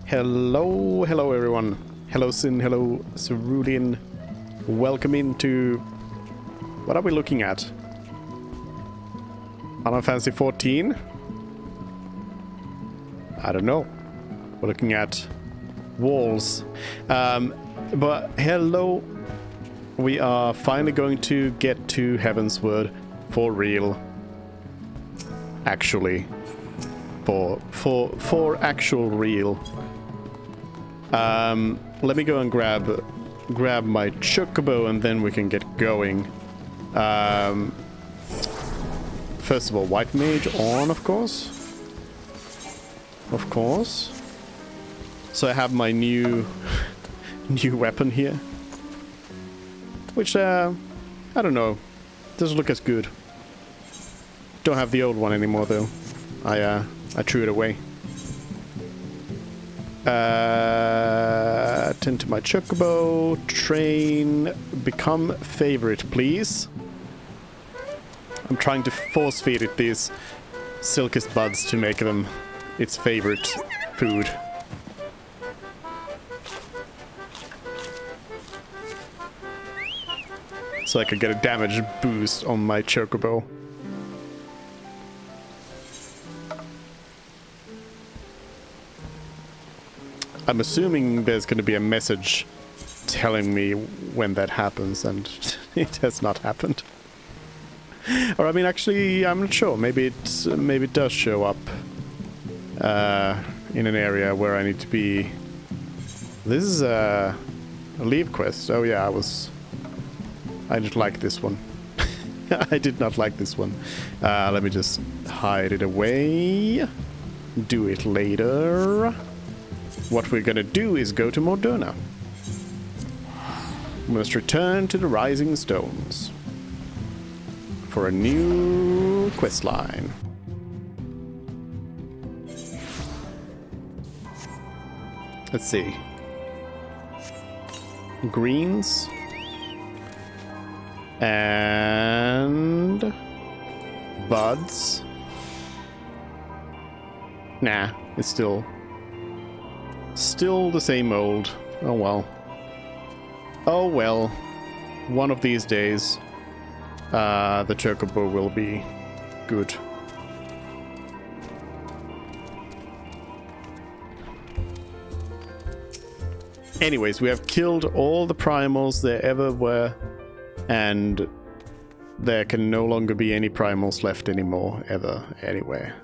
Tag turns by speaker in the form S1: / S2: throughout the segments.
S1: Hello everyone. Hello Sin, hello Cerulean. Welcome into... What are we looking at? Final Fantasy 14? I don't know. We're looking at walls. But hello. We are finally going to get to Heavensward for real. Actually. For actual real. Let me go and grab my chocobo and then we can get going. First of all, white mage on, of course. Of course. So I have my new weapon here, which I don't know, doesn't look as good. Don't have the old one anymore though. I threw it away. Tend to my chocobo. Train. Become favorite, please. I'm trying to force feed it these silkiest buds to make them its favorite food. So I could get a damage boost on my chocobo. I'm assuming there's going to be a message telling me when that happens, and it has not happened. Or I mean, actually, I'm not sure. Maybe it does show up in an area where I need to be. This is a leave quest. Oh yeah, I didn't like this one. I did not like this one. Let me just hide it away. Do it later. What we're gonna do is go to Moderna. We must return to the Rising Stones for a new quest line. Let's see. Greens. And buds. Nah, it's still the same old. Oh well. Oh well. One of these days, the chocobo will be good. Anyways, we have killed all the primals there ever were, and there can no longer be any primals left anymore, ever, anywhere.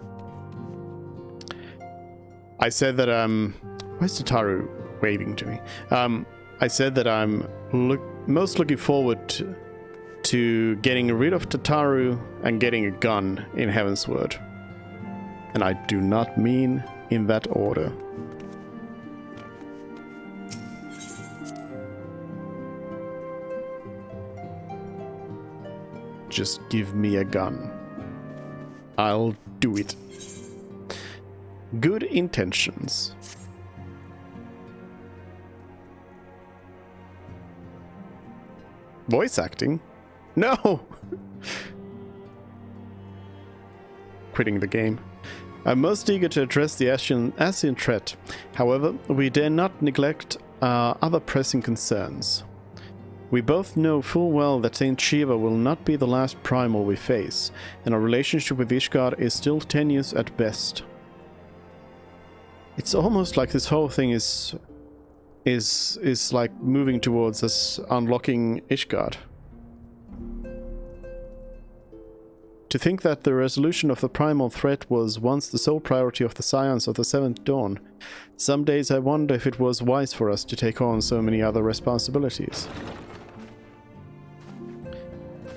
S1: I said that where's Tataru waving to me? I said that I'm most looking forward to getting rid of Tataru and getting a gun in Heavensward. And I do not mean in that order. Just give me a gun. I'll do it. Good intentions. Voice acting? No! Quitting the game. I'm most eager to address the Ascian threat. However, we dare not neglect our other pressing concerns. We both know full well that Saint Shiva will not be the last primal we face, and our relationship with Ishgard is still tenuous at best. It's almost like this whole thing is like moving towards us unlocking Ishgard. To think that the resolution of the primal threat was once the sole priority of the Scions of the Seventh Dawn. Some days I wonder if it was wise for us to take on so many other responsibilities.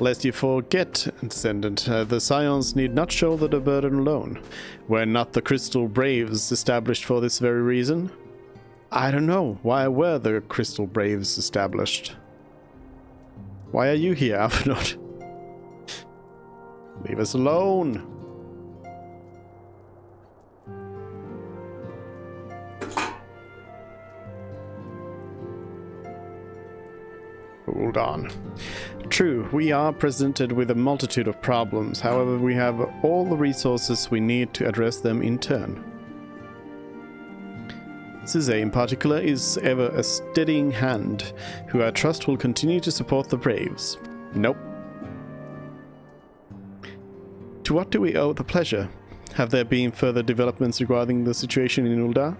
S1: Lest you forget, Descendant, the Scions need not shoulder the burden alone. Were not the Crystal Braves established for this very reason? I don't know. Why were the Crystal Braves established? Why are you here, Alphinaud? Leave us alone. Hold on. True, we are presented with a multitude of problems. However, we have all the resources we need to address them in turn. Suze in particular is ever a steadying hand, who I trust will continue to support the Braves. Nope. To what do we owe the pleasure? Have there been further developments regarding the situation in Ul'dah?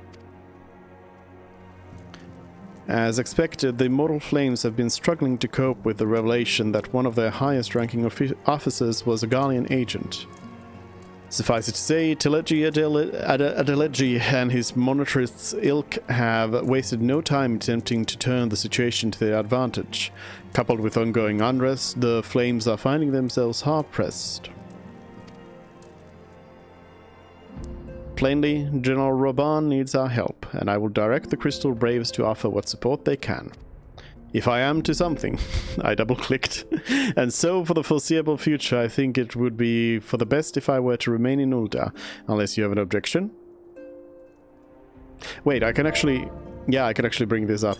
S1: As expected, the Immortal Flames have been struggling to cope with the revelation that one of their highest-ranking officers was a Garlean agent. Suffice it to say, Teleji Adeleji and his monetarist ilk have wasted no time attempting to turn the situation to their advantage. Coupled with ongoing unrest, the Flames are finding themselves hard-pressed. Plainly, General Roban needs our help, and I will direct the Crystal Braves to offer what support they can. If I am to something, I double-clicked, and so for the foreseeable future I think it would be for the best if I were to remain in Ul'dah, unless you have an objection. Wait, I can actually bring this up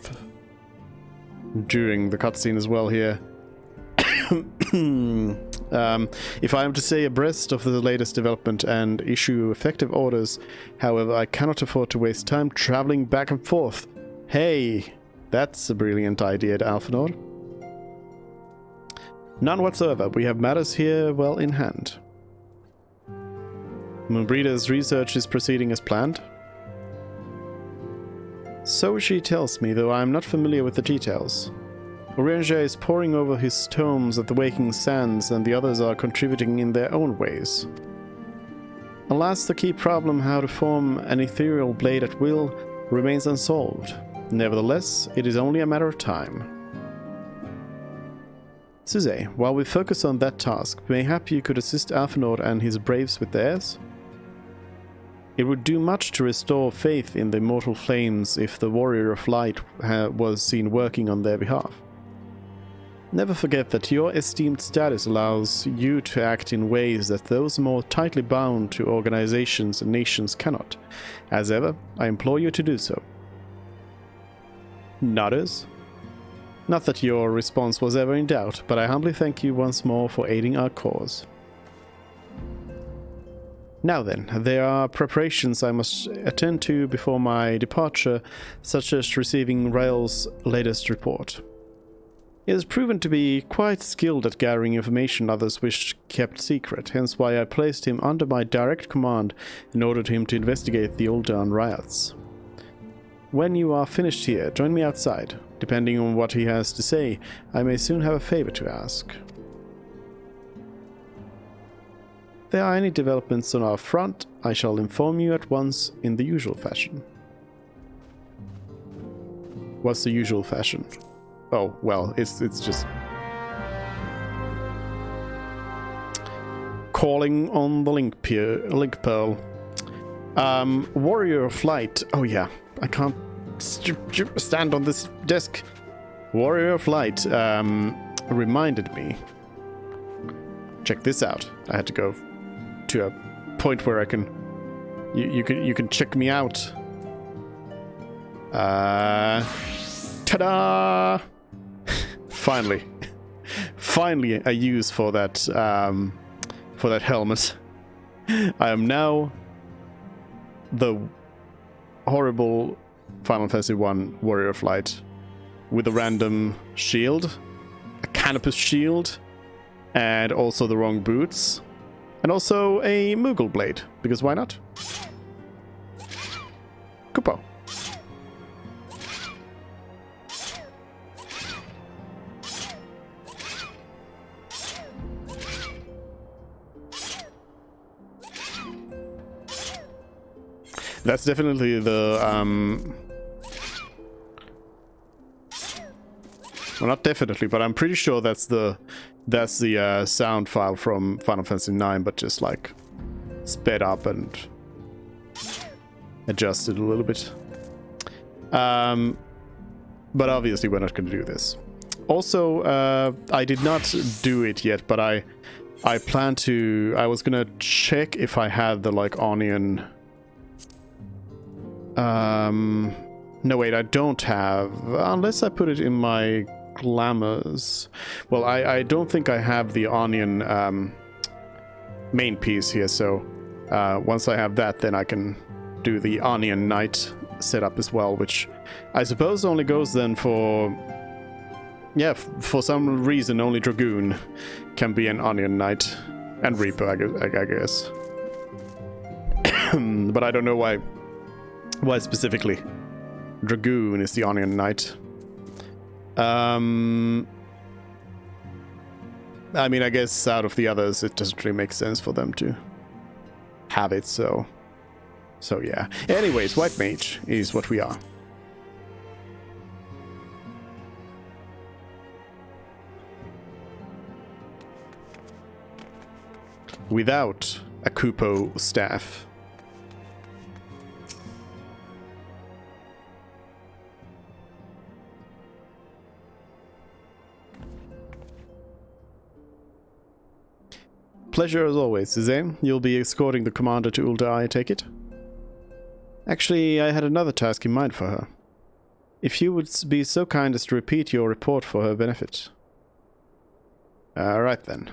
S1: during the cutscene as well here. If I am to stay abreast of the latest development and issue effective orders, however, I cannot afford to waste time traveling back and forth. Hey, that's a brilliant idea, Alphanor. None whatsoever. We have matters here well in hand. Moonbreeder's research is proceeding as planned. So she tells me, though I am not familiar with the details. Oranger is poring over his tomes at the Waking Sands, and the others are contributing in their own ways. Alas, the key problem, how to form an ethereal blade at will, remains unsolved. Nevertheless, it is only a matter of time. Suze, while we focus on that task, mayhap you could assist Alphanor and his braves with theirs? It would do much to restore faith in the Immortal Flames if the Warrior of Light was seen working on their behalf. Never forget that your esteemed status allows you to act in ways that those more tightly bound to organizations and nations cannot. As ever, I implore you to do so. Nodders? Not that your response was ever in doubt, but I humbly thank you once more for aiding our cause. Now then, there are preparations I must attend to before my departure, such as receiving Rael's latest report. He has proven to be quite skilled at gathering information others wished kept secret, hence why I placed him under my direct command and ordered him to investigate the Ul'dah riots. When you are finished here, join me outside. Depending on what he has to say, I may soon have a favor to ask. If there are any developments on our front, I shall inform you at once in the usual fashion. What's the usual fashion? Oh, well, it's just calling on the link pearl. Warrior of Light. Oh yeah, I can't stand on this desk. Warrior of Light reminded me. Check this out. I had to go to a point where I can. You can check me out. Ta-da! Finally a use for that helmet. I am now the horrible Final Fantasy I Warrior of Light with a random shield, a canopus shield, and also the wrong boots, and also a Moogle blade, because why not? Kupo. That's definitely the, well, not definitely, but I'm pretty sure that's the sound file from Final Fantasy IX, but just like sped up and adjusted a little bit. But obviously we're not going to do this. Also, I did not do it yet, but I plan to. I was gonna check if I had the like onion. No wait, I don't have, unless I put it in my glamours. Well, I don't think I have the onion main piece here, so once I have that, then I can do the onion knight setup as well, which I suppose only goes then for... Yeah, for some reason only Dragoon can be an Onion Knight. And Reaper, I guess. But I don't know why specifically Dragoon is the Onion Knight. I mean, I guess out of the others, it doesn't really make sense for them to have it, so yeah. Anyways, White Mage is what we are. Without a Kupo staff. Pleasure as always, Suzanne. You'll be escorting the commander to Ulda, I take it? Actually, I had another task in mind for her. If you would be so kind as to repeat your report for her benefit. Right then.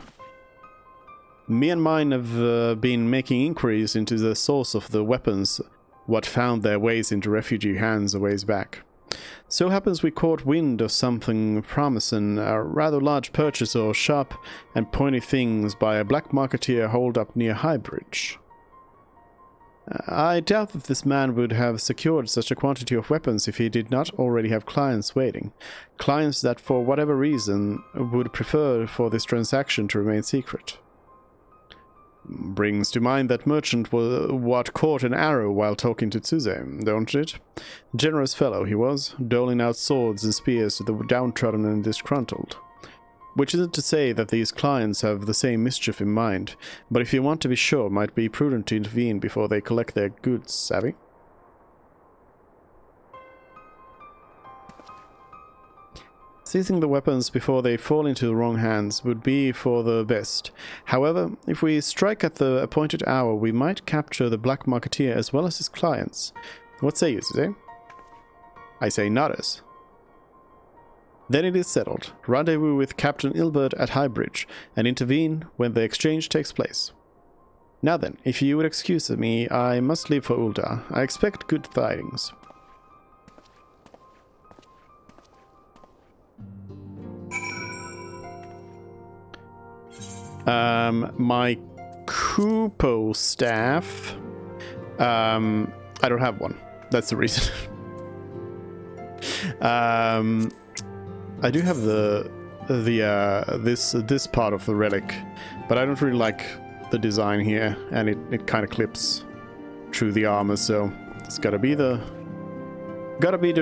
S1: Me and mine have been making inquiries into the source of the weapons what found their ways into refugee hands a ways back. So happens we caught wind of something promising, a rather large purchase or sharp and pointy things by a black marketeer holed up near Highbridge. I doubt that this man would have secured such a quantity of weapons if he did not already have clients waiting. Clients that for whatever reason would prefer for this transaction to remain secret. Brings to mind that merchant what caught an arrow while talking to Tsuze, don't it? Generous fellow he was, doling out swords and spears to the downtrodden and disgruntled. Which isn't to say that these clients have the same mischief in mind, but if you want to be sure, might be prudent to intervene before they collect their goods, savvy? Seizing the weapons before they fall into the wrong hands would be for the best. However, if we strike at the appointed hour, we might capture the black marketeer as well as his clients. What say you, Suzanne? I say nodders. Then it is settled. Rendezvous with Captain Ilbert at Highbridge, and intervene when the exchange takes place. Now then, if you would excuse me, I must leave for Ulda. I expect good tidings. My Kupo staff. I don't have one. That's the reason. I do have this part of the relic, but I don't really like the design here, and it kind of clips through the armor, so it's gotta be the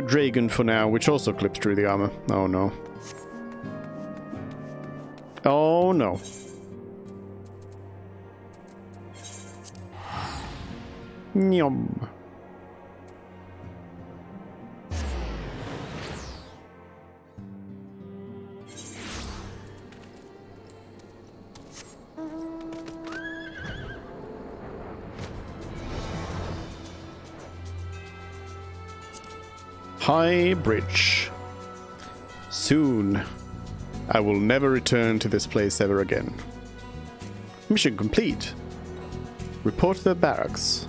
S1: dragon for now, which also clips through the armor. Oh no. Oh no. Nyom. Highbridge. Soon, I will never return to this place ever again. Mission complete. Report to the barracks.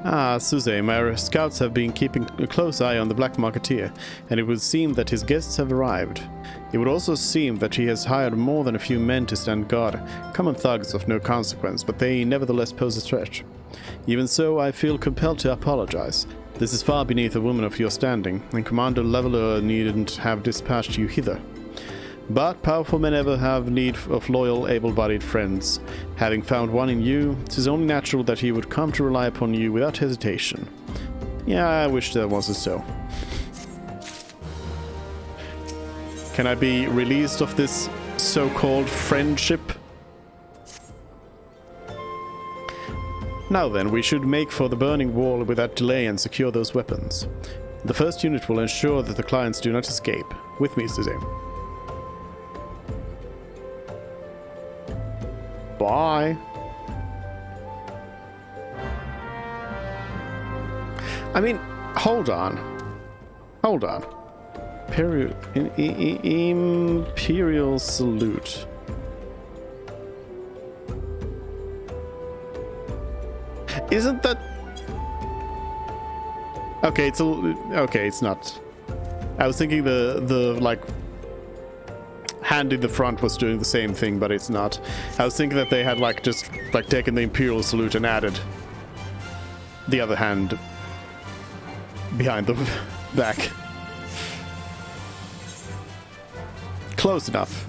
S1: Ah, Suze, my scouts have been keeping a close eye on the Black Marketeer, and it would seem that his guests have arrived. It would also seem that he has hired more than a few men to stand guard, common thugs of no consequence, but they nevertheless pose a threat. Even so, I feel compelled to apologize. This is far beneath a woman of your standing, and Commander Leveler needn't have dispatched you hither. But powerful men ever have need of loyal, able-bodied friends. Having found one in you, it is only natural that he would come to rely upon you without hesitation. Yeah, I wish that wasn't so. Can I be released of this so-called friendship? Now then, we should make for the burning wall without delay and secure those weapons. The first unit will ensure that the clients do not escape. With me, Suzanne. Bye. I mean, hold on. Hold on. Imperial salute. Isn't that... Okay, okay, it's not. I was thinking the like hand in the front was doing the same thing, but it's not. I was thinking that they had like just like taken the Imperial salute and added the other hand behind the back. Close enough.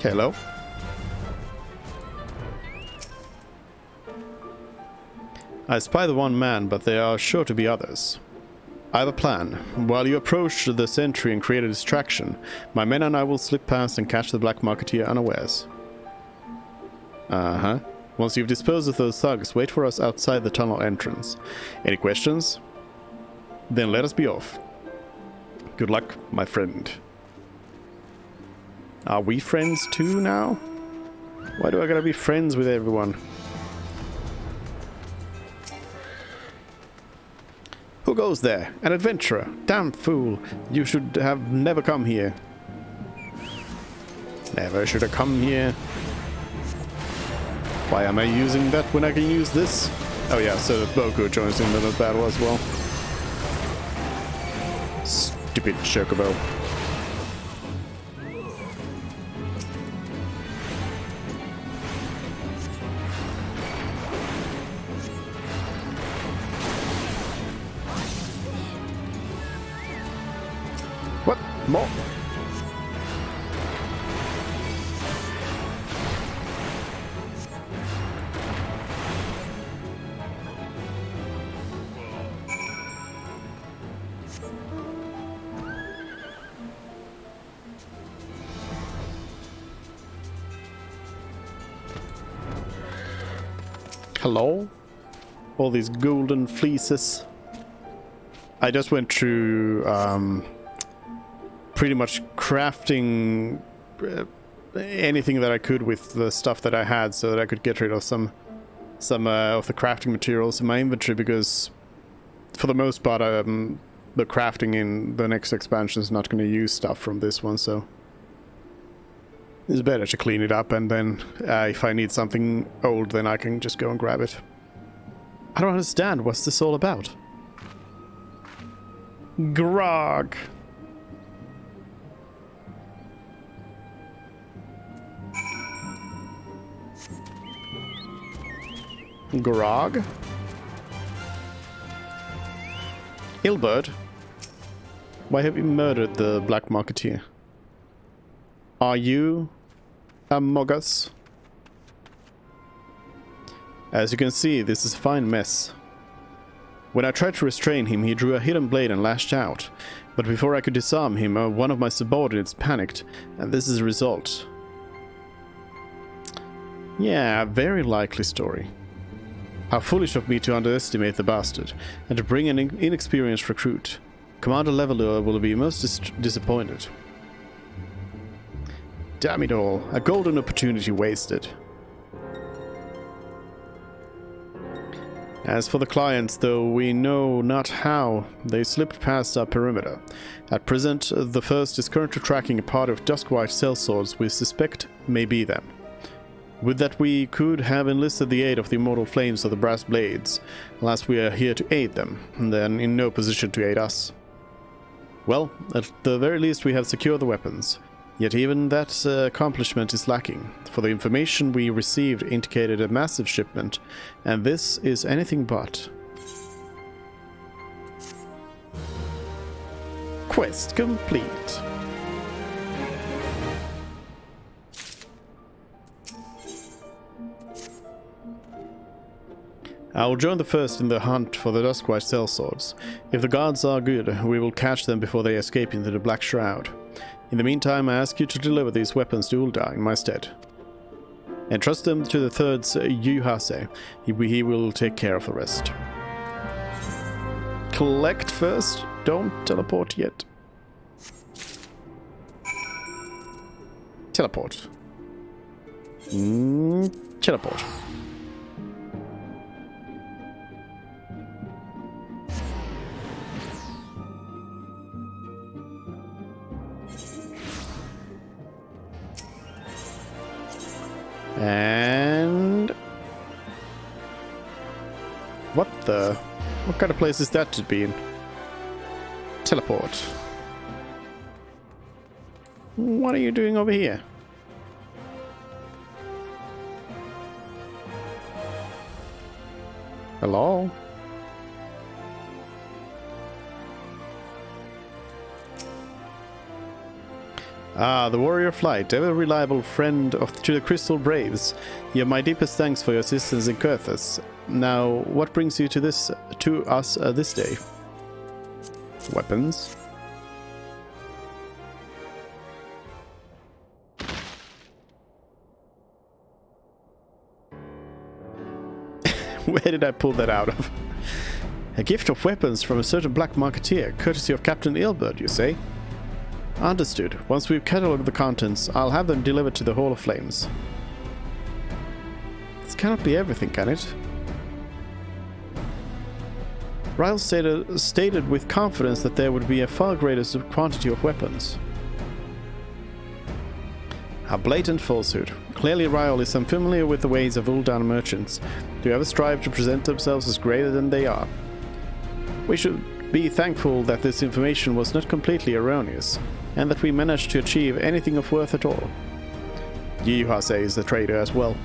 S1: Hello. I spy the one man, but there are sure to be others. I have a plan. While you approach the sentry and create a distraction, my men and I will slip past and catch the black marketeer unawares. Uh-huh. Once you've disposed of those thugs, wait for us outside the tunnel entrance. Any questions? Then let us be off. Good luck, my friend. Are we friends too now? Why do I gotta be friends with everyone? Who goes there? An adventurer. Damn fool. You should have never come here. Never should have come here. Why am I using that when I can use this? Oh yeah, so Boku joins in the battle as well. Stupid chocobo. What? More? Hello? All these golden fleeces. I just went through pretty much crafting anything that I could with the stuff that I had so that I could get rid of some of the crafting materials in my inventory, because for the most part the crafting in the next expansion is not going to use stuff from this one, so it's better to clean it up, and then if I need something old, then I can just go and grab it. I don't understand. What's this all about? Grog. Grog? Ilbert? Why have you murdered the Black Marketeer? Are you a Mogus? As you can see, this is a fine mess. When I tried to restrain him, he drew a hidden blade and lashed out. But before I could disarm him, one of my subordinates panicked, and this is the result. Yeah, a very likely story. How foolish of me to underestimate the bastard, and to bring an inexperienced recruit. Commander Leveler will be most disappointed. Damn it all, a golden opportunity wasted. As for the clients, though we know not how, they slipped past our perimeter. At present, the first is currently tracking a part of Duskwhite sellswords we suspect may be them. Would that we could have enlisted the aid of the immortal flames of the brass blades, alas we are here to aid them, and then in no position to aid us. Well, at the very least we have secured the weapons. Yet even that accomplishment is lacking, for the information we received indicated a massive shipment, and this is anything but. Quest complete. I will join the first in the hunt for the Duskwhite sellswords. If the guards are good, we will catch them before they escape into the Black Shroud. In the meantime, I ask you to deliver these weapons to Ulda in my stead. Entrust them to the third's Yuhase. He will take care of the rest. Collect first. Don't teleport yet. Teleport. Teleport. And what kind of place is that to be in? Teleport. What are you doing over here? Hello? Ah, the warrior flight, ever reliable friend to the Crystal Braves. You have my deepest thanks for your assistance in Kurthus. Now, what brings you to us this day? Weapons. Where did I pull that out of? A gift of weapons from a certain black marketeer, courtesy of Captain Ilbert, you say? Understood. Once we've catalogued the contents, I'll have them delivered to the Hall of Flames. This cannot be everything, can it? Ryle stated with confidence that there would be a far greater quantity of weapons. A blatant falsehood. Clearly Ryle is unfamiliar with the ways of Ul'dan merchants, who ever strive to present themselves as greater than they are. We should be thankful that this information was not completely erroneous, and that we managed to achieve anything of worth at all. Yuhase is the traitor as well.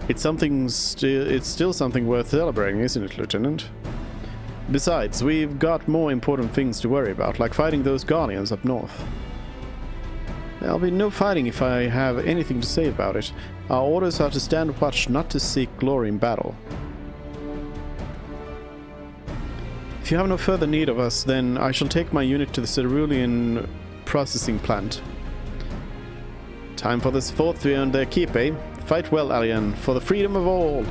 S1: It's still something worth celebrating, isn't it, Lieutenant? Besides, we've got more important things to worry about, like fighting those Guardians up north. There'll be no fighting if I have anything to say about it. Our orders are to stand watch, not to seek glory in battle. If you have no further need of us, then I shall take my unit to the Cerulean processing plant. Time for this fourth to earn their keep, eh? Fight well, Alien, for the freedom of all!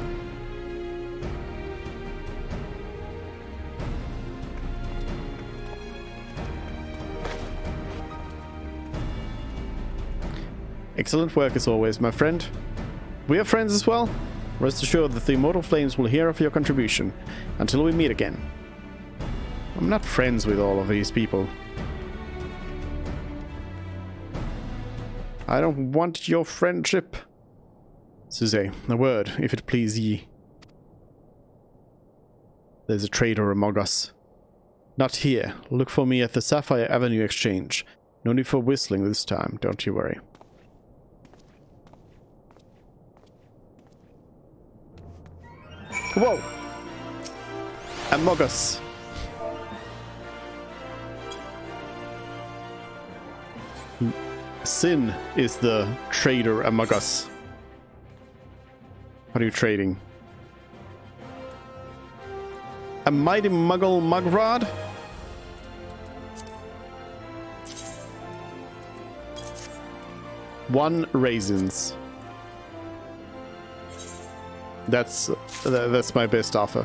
S1: Excellent work as always, my friend. We are friends as well? Rest assured that the Immortal Flames will hear of your contribution, until we meet again. I'm not friends with all of these people. I don't want your friendship. Suze, a word, if it please ye. There's a traitor among us. Not here. Look for me at the Sapphire Avenue Exchange. No need for whistling this time, don't you worry. Whoa! Among us. Sin is the trader among us. What are you trading? A mighty muggle mugrod? One raisins. That's my best offer.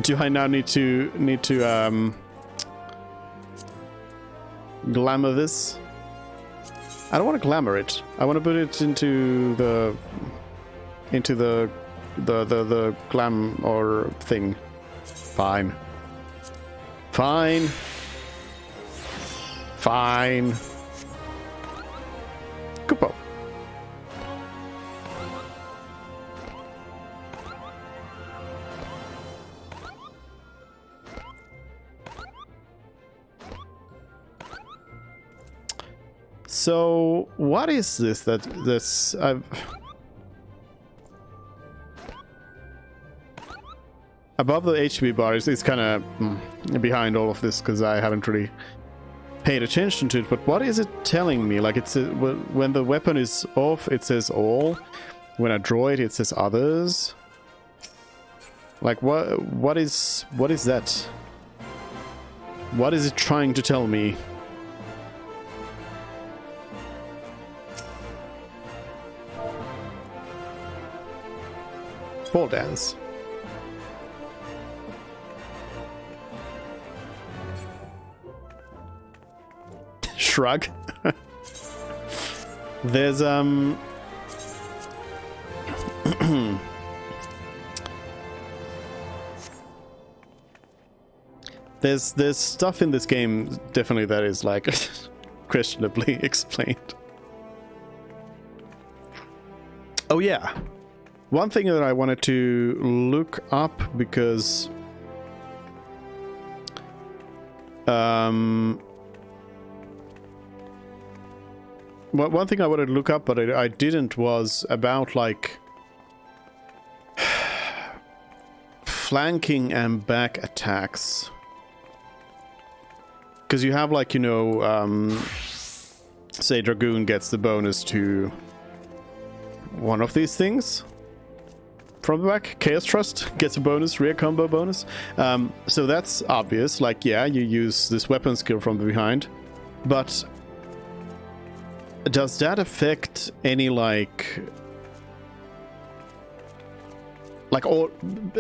S1: Do I now need to glamour this? I don't want to glamour it. I want to put it into the glam or thing. Fine. Fine. Fine. Kupo. So, what is this that's above the HP bar is kind of behind all of this because I haven't really paid attention to it. But what is it telling me? Like it's when the weapon is off, it says all. When I draw it, it says others. Like what is that? What is it trying to tell me? Ball dance. Shrug. There's there's stuff in this game definitely that is like questionably explained. Oh yeah, one thing that I wanted to look up because one thing I wanted to look up, but I didn't, was about like flanking and back attacks. Because you have like, you know, say Dragoon gets the bonus to one of these things from the back. Chaos Trust gets a bonus, rear combo bonus. So that's obvious. Like, yeah, you use this weapon skill from behind. But does that affect any or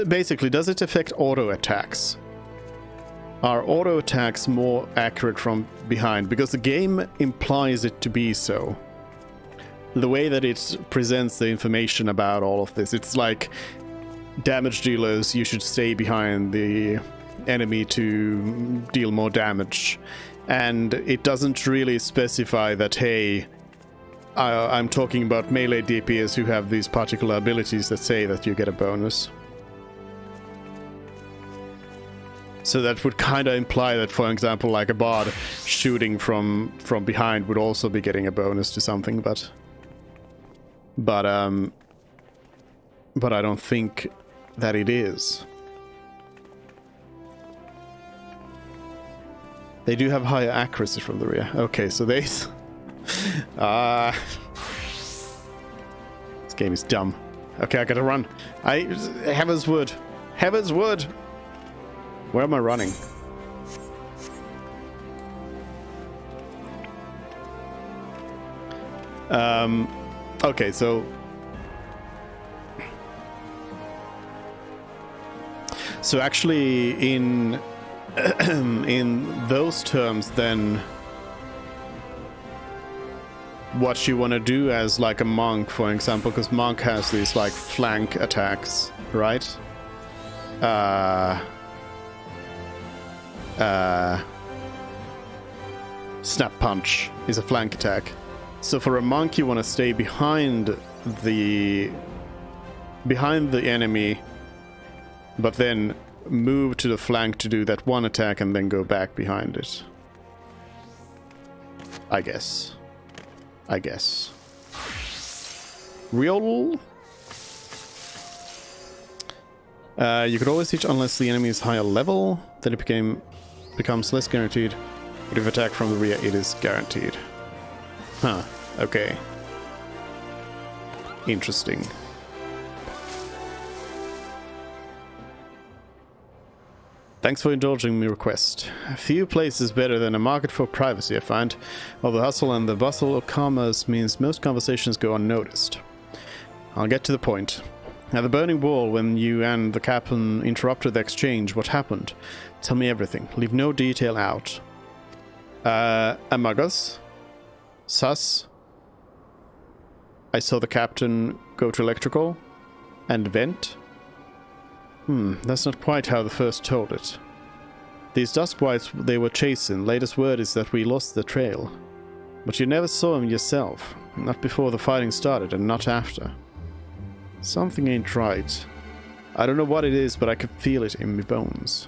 S1: basically, does it affect auto attacks? Are auto attacks more accurate from behind? Because the game implies it to be so. The way that it presents the information about all of this, it's like damage dealers, you should stay behind the enemy to deal more damage. And it doesn't really specify that, hey, I'm talking about melee DPS who have these particular abilities that say that you get a bonus. So that would kind of imply that, for example, like a bard shooting from behind would also be getting a bonus to something, but I don't think that it is. They do have higher accuracy from the rear. Okay, so they... this game is dumb. Okay, I gotta run. Heaven's Wood. Heaven's Wood! Where am I running? Okay, so... So actually, in those terms, then, what you want to do as like a monk, for example, because monk has these like flank attacks, right? Snap punch is a flank attack. So for a monk, you want to stay behind the enemy, but then move to the flank to do that one attack and then go back behind it. I guess. Real? You could always teach unless the enemy is higher level, then it becomes less guaranteed. But if attack from the rear, it is guaranteed. Huh, okay. Interesting. Thanks for indulging my request. A few places better than a market for privacy, I find. While the hustle and the bustle of commerce means most conversations go unnoticed. I'll get to the point. At the burning wall, when you and the captain interrupted the exchange, what happened? Tell me everything. Leave no detail out. Among us? Sus? I saw the captain go to electrical and vent. That's not quite how the first told it. These Duskwights they were chasing, latest word is that we lost the trail. But you never saw him yourself. Not before the fighting started, and not after. Something ain't right. I don't know what it is, but I can feel it in my bones.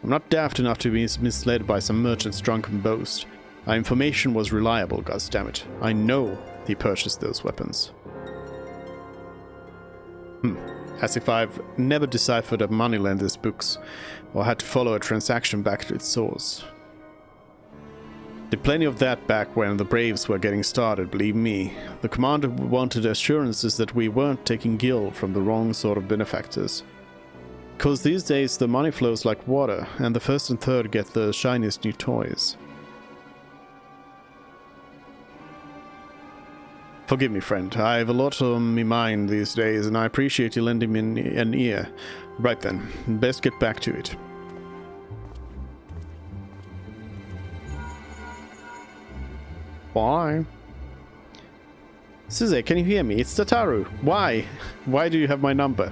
S1: I'm not daft enough to be misled by some merchant's drunken boast. Our information was reliable, goddammit. I know he purchased those weapons. As if I've never deciphered a moneylender's books, or had to follow a transaction back to its source. Did plenty of that back when the Braves were getting started, believe me. The commander wanted assurances that we weren't taking gil from the wrong sort of benefactors. Cause these days the money flows like water, and the first and third get the shiniest new toys. Forgive me, friend. I have a lot on my mind these days, and I appreciate you lending me an ear. Right then, best get back to it. Bye. Suze, can you hear me? It's Tataru. Why? Why do you have my number?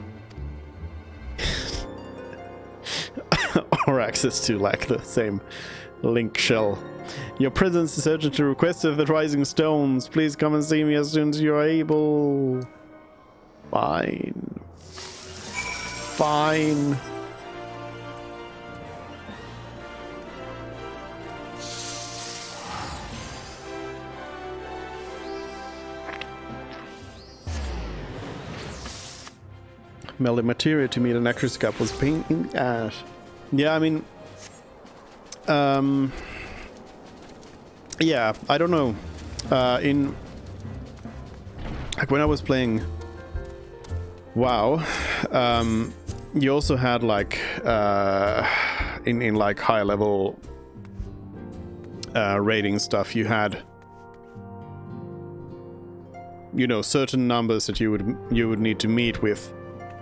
S1: Or access to, like, the same link shell. Your presence is urgently requested at the Rising Stones. Please come and see me as soon as you're able. Fine. Fine. Melded material to meet an accuracy gap was pain in the ass. Yeah, I mean, yeah, I don't know. In like when I was playing WoW, you also had like in like high level raiding stuff, you had, you know, certain numbers that you would need to meet with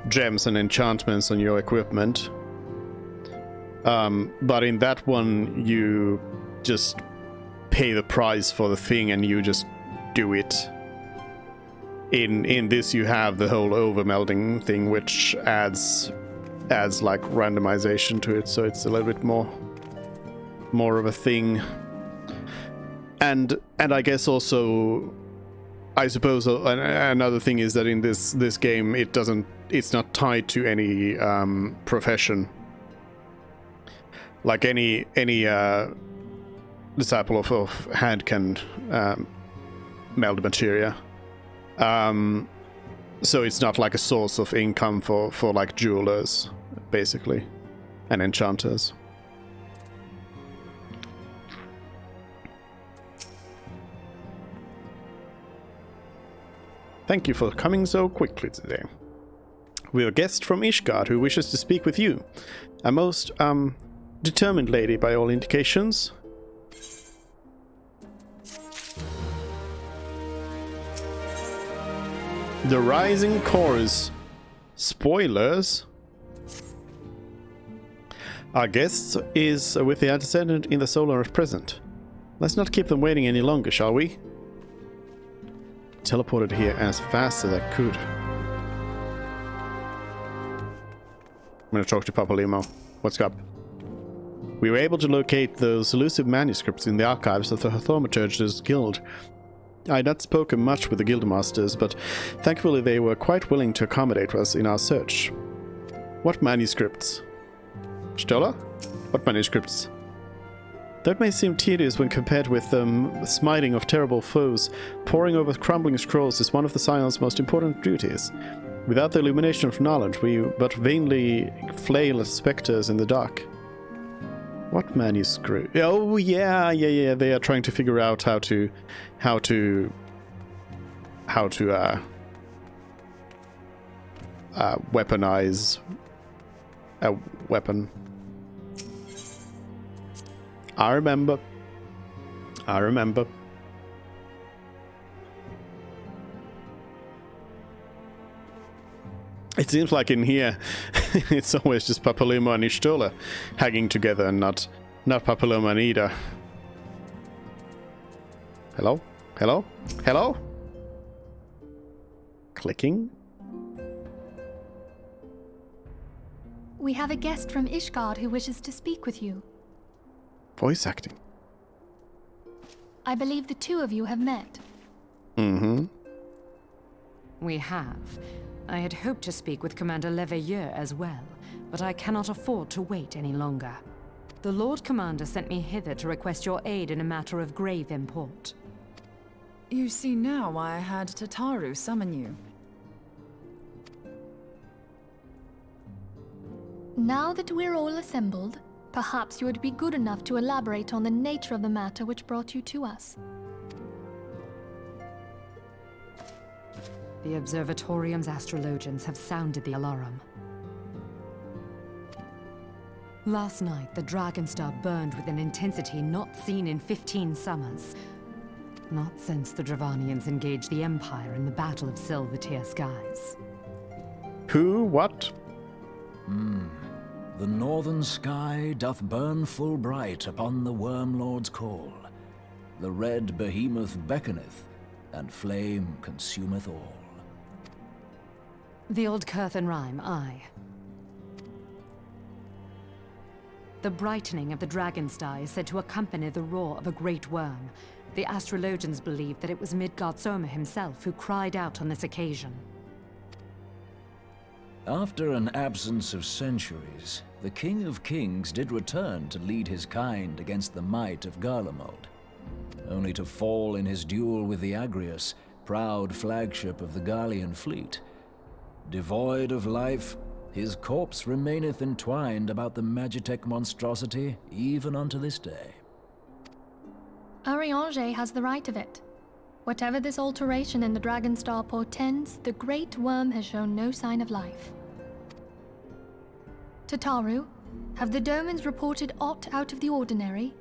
S1: gems and enchantments on your equipment. But in that one, you just pay the price for the thing and you just do it. In this, you have the whole overmelding thing, which adds like randomization to it, so it's a little bit more of a thing. And I guess also, I suppose another thing is that in this game, it's not tied to any profession. Like any disciple of hand can meld materia. So it's not like a source of income for like jewelers, basically, and enchanters. Thank you for coming so quickly today. We have a guest from Ishgard who wishes to speak with you. A most determined lady by all indications. The Rising Chorus. Spoilers. Our guest is with the antecedent in the solar at present. Let's not keep them waiting any longer, shall we? Teleported here as fast as I could. I'm gonna talk to Papa Limo. What's up? We were able to locate those elusive manuscripts in the archives of the Thaumaturg's Guild. I had not spoken much with the guildmasters, but thankfully they were quite willing to accommodate us in our search. What manuscripts? Stola? What manuscripts? That may seem tedious when compared with the smiting of terrible foes. Poring over crumbling scrolls is one of the Scion's most important duties. Without the illumination of knowledge, we but vainly flail as specters in the dark. What manuscript? Oh yeah. They are trying to figure out how to weaponize a weapon. I remember. It seems like in here, it's always just Papaluma and Ishtola hanging together, and not Papaluma and Ida. Hello? Hello? Hello? Clicking?
S2: We have a guest from Ishgard who wishes to speak with you.
S1: Voice acting.
S2: I believe the two of you have met.
S1: Mm-hmm.
S3: We have. I had hoped to speak with Commander Leveilleur as well, but I cannot afford to wait any longer. The Lord Commander sent me hither to request your aid in a matter of grave import.
S4: You see now why I had Tataru summon you.
S2: Now that we're all assembled, perhaps you would be good enough to elaborate on the nature of the matter which brought you to us.
S3: The Observatorium's astrologians have sounded the alarm. Last night, the Dragonstar burned with an intensity not seen in 15 summers. Not since the Dravanians engaged the Empire in the Battle of Silvertear Skies.
S1: Who? What?
S5: The northern sky doth burn full bright upon the Wormlord's call. The red behemoth beckoneth, and flame consumeth all.
S3: The old Curthan rhyme, aye. The brightening of the dragon's die is said to accompany the roar of a great worm. The astrologians believe that it was Midgard Soma himself who cried out on this occasion.
S5: After an absence of centuries, the King of Kings did return to lead his kind against the might of Garlemald, only to fall in his duel with the Agrius, proud flagship of the Gallian fleet. Devoid of life, his corpse remaineth entwined about the Magitech monstrosity even unto this day.
S2: Ariange has the right of it. Whatever this alteration in the Dragon Star portends, the Great Worm has shown no sign of life. Tataru, have the Domans reported aught out of the ordinary?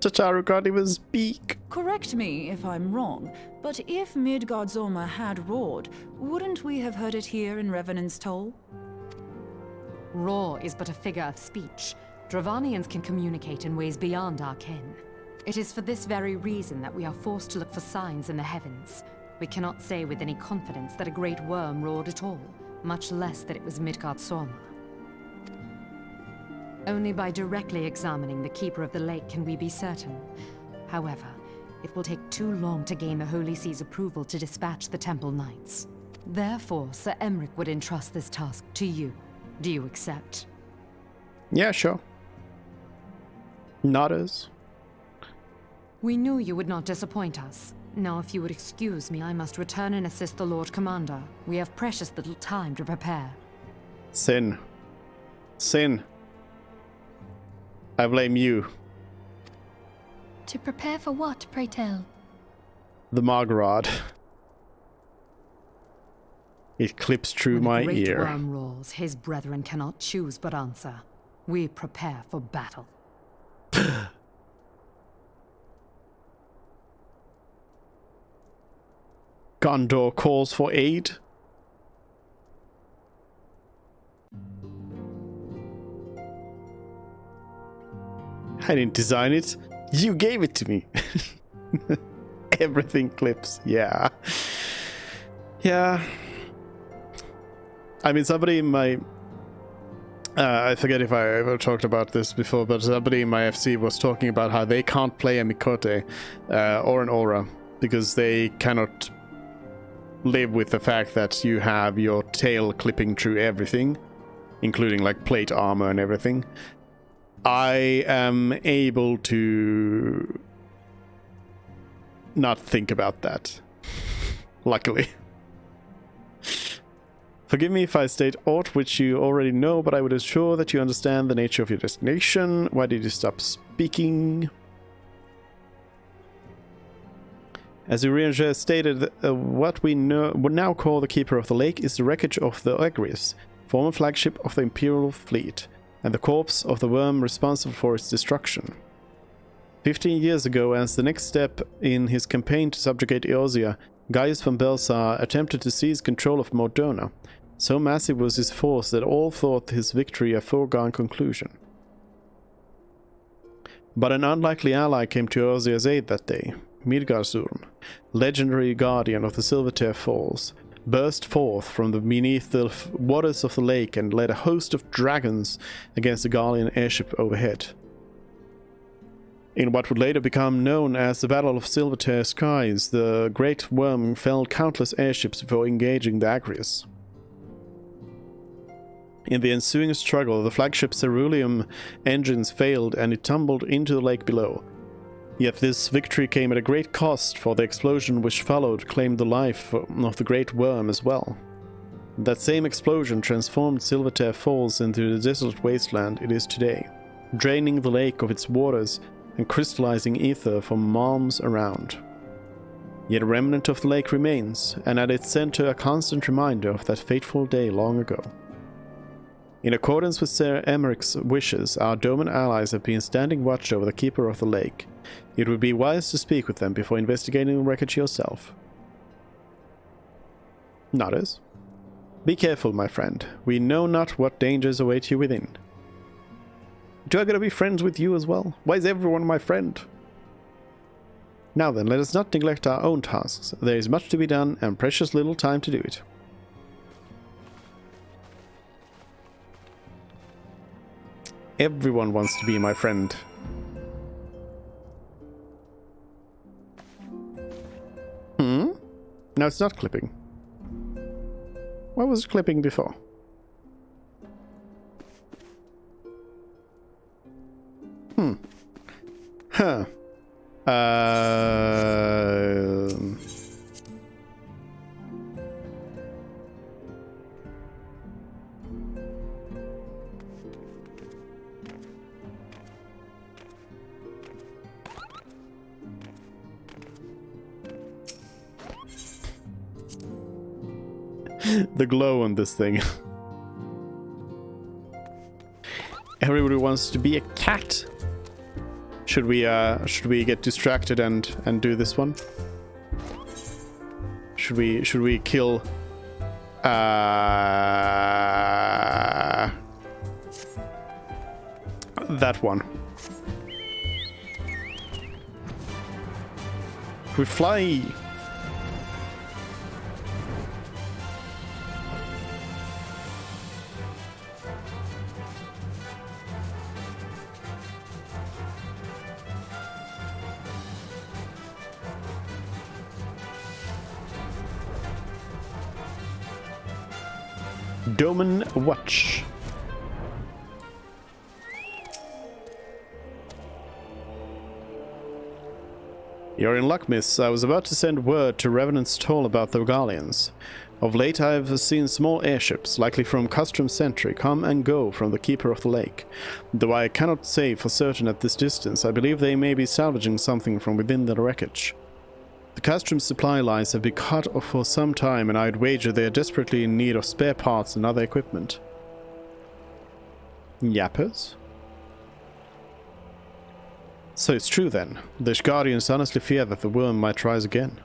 S1: Tataru can't even speak.
S4: Correct me if I'm wrong, but if Midgard Zorma had roared, wouldn't we have heard it here in Revenant's Toll?
S3: Roar is but a figure of speech. Dravanians can communicate in ways beyond our ken. It is for this very reason that we are forced to look for signs in the heavens. We cannot say with any confidence that a great worm roared at all, much less that it was Midgard Sorma. Only by directly examining the Keeper of the Lake can we be certain. However, it will take too long to gain the Holy See's approval to dispatch the Temple Knights. Therefore, Sir Emric would entrust this task to you. Do you accept?
S1: Yeah, sure. Nodders.
S3: We knew you would not disappoint us. Now, if you would excuse me, I must return and assist the Lord Commander. We have precious little time to prepare.
S1: Sin. Sin. I blame you.
S2: To prepare for what, pray tell?
S1: The Margarod. It clips through my
S3: When the great
S1: ear.
S3: worm roars, his brethren cannot choose but answer. We prepare for battle.
S1: Gondor calls for aid. I didn't design it. You gave it to me. Everything clips. Yeah. Yeah. I mean, somebody in my... I forget if I ever talked about this before, but somebody in my FC was talking about how they can't play a Mikote or an Aura because they cannot live with the fact that you have your tail clipping through everything, including like plate armor and everything. I am able to not think about that. Luckily. Forgive me if I state aught which you already know, but I would assure that you understand the nature of your destination. Why did you stop speaking? As Urianger stated, what we would now call the Keeper of the Lake is the wreckage of the Agrius, former flagship of the Imperial fleet, and the corpse of the worm responsible for its destruction. 15 years ago, as the next step in his campaign to subjugate Eorzea, Gaius von Belsar attempted to seize control of Mordona. So massive was his force that all thought his victory a foregone conclusion. But an unlikely ally came to Eorzea's aid that day. Midgardsorm, legendary guardian of the Silvertear Falls, burst forth from beneath the waters of the lake and led a host of dragons against the Gallian airship overhead. In what would later become known as the Battle of Silvertear Skies, the Great Worm felled countless airships before engaging the Agrius. In the ensuing struggle, the flagship Ceruleum engines failed and it tumbled into the lake below. Yet this victory came at a great cost, for the explosion which followed claimed the life of the Great Worm as well. That same explosion transformed Silvertear Falls into the desolate wasteland it is today, draining the lake of its waters and crystallizing ether from malms around. Yet a remnant of the lake remains, and at its center a constant reminder of that fateful day long ago. In accordance with Sir Emmeric's wishes, our Doman allies have been standing watch over the Keeper of the Lake. It would be wise to speak with them before investigating the wreckage yourself. Nodders. Be careful, my friend. We know not what dangers await you within. Do I gotta be friends with you as well? Why is everyone my friend? Now then, let us not neglect our own tasks. There is much to be done and precious little time to do it. Everyone wants to be my friend. No, it's not clipping. Why was it clipping before? Huh. The glow on this thing. Everybody wants to be a cat. Should we get distracted and do this one? Should we kill that one? We fly. Domen Watch. You're in luck, miss. I was about to send word to Revenant's Toll about the Gallians. Of late I have seen small airships, likely from Customs Sentry, come and go from the Keeper of the Lake. Though I cannot say for certain at this distance, I believe they may be salvaging something from within the wreckage. The Customs supply lines have been cut off for some time, and I'd wager they are desperately in need of spare parts and other equipment. Yappers? So it's true then. The Guardians honestly fear that the worm might rise again.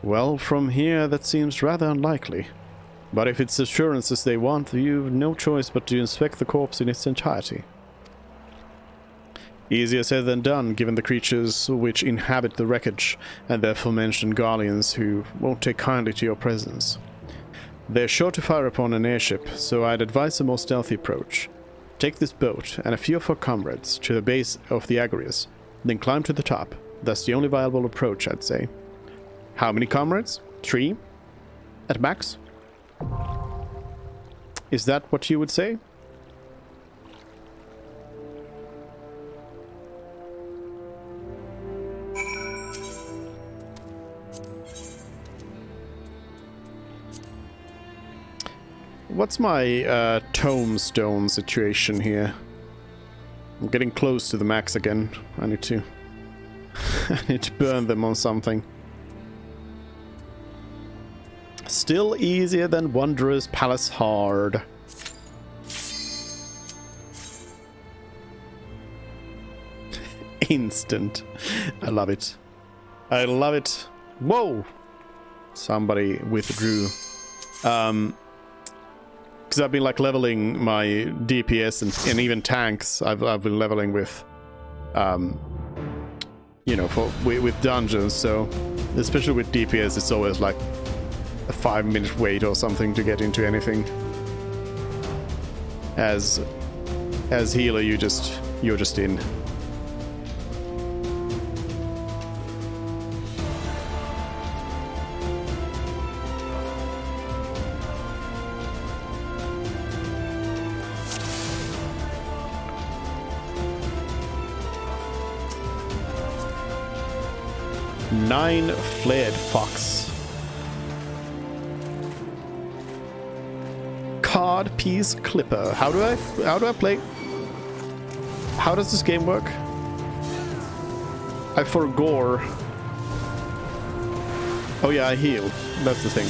S1: Well, from here that seems rather unlikely. But if it's assurances they want, you've no choice but to inspect the corpse in its entirety. Easier said than done, given the creatures which inhabit the wreckage, and the aforementioned Guardians who won't take kindly to your presence. They're sure to fire upon an airship, so I'd advise a more stealthy approach. Take this boat and a few of our comrades to the base of the Agrius, then climb to the top. That's the only viable approach, I'd say. How many comrades? 3? At max? Is that what you would say? What's my tombstone situation here? I'm getting close to the max again. I need to I need to burn them on something. Still easier than Wanderer's Palace Hard. Instant. I love it. I love it. Whoa! Somebody withdrew. Because I've been like leveling my DPS and even tanks. I've been leveling with, you know, with dungeons. So especially with DPS, it's always like a 5-minute wait or something to get into anything. As healer, you're just in. Nine flared fox. Card piece clipper. How do I play? How does this game work? I forgore. Oh yeah, I heal. That's the thing.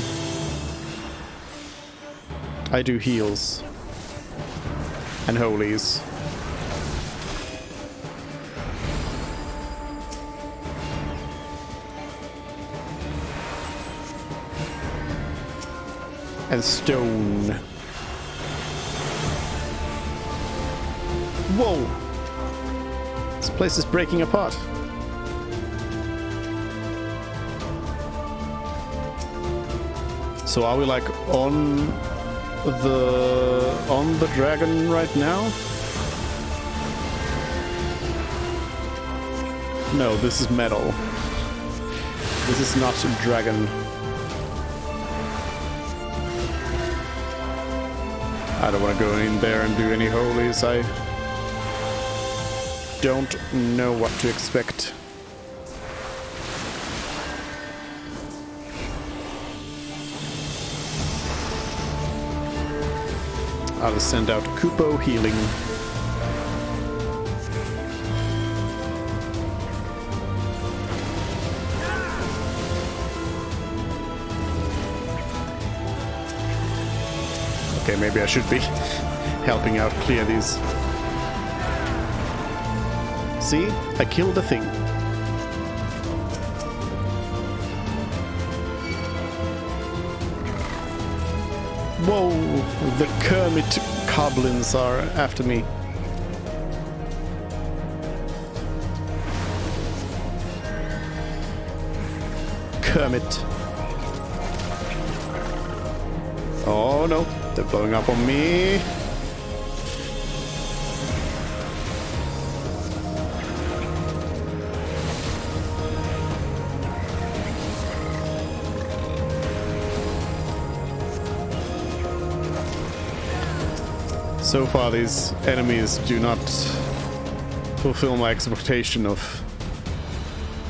S1: I do heals and holies. And stone. Whoa! This place is breaking apart. So are we like on the dragon right now? No, this is metal. This is not a dragon. I don't want to go in there and do any holies. I don't know what to expect. I'll send out Kupo healing. Okay, maybe I should be helping out clear these. See? I killed the thing. Whoa! The Kermit goblins are after me. Kermit. Oh no, they're blowing up on me. So far, these enemies do not fulfill my expectation of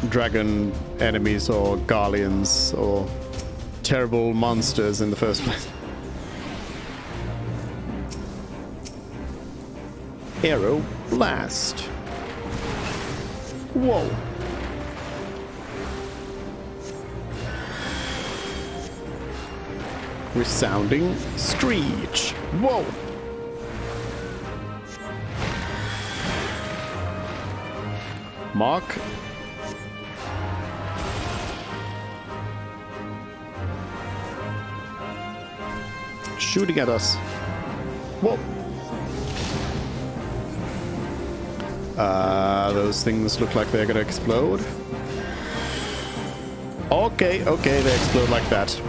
S1: dragon enemies or Garleans or terrible monsters in the first place. Arrow blast. Whoa. Resounding screech. Whoa. Mark. Shooting at us. Whoa. Those things look like they're gonna explode. Okay, okay, they explode like that.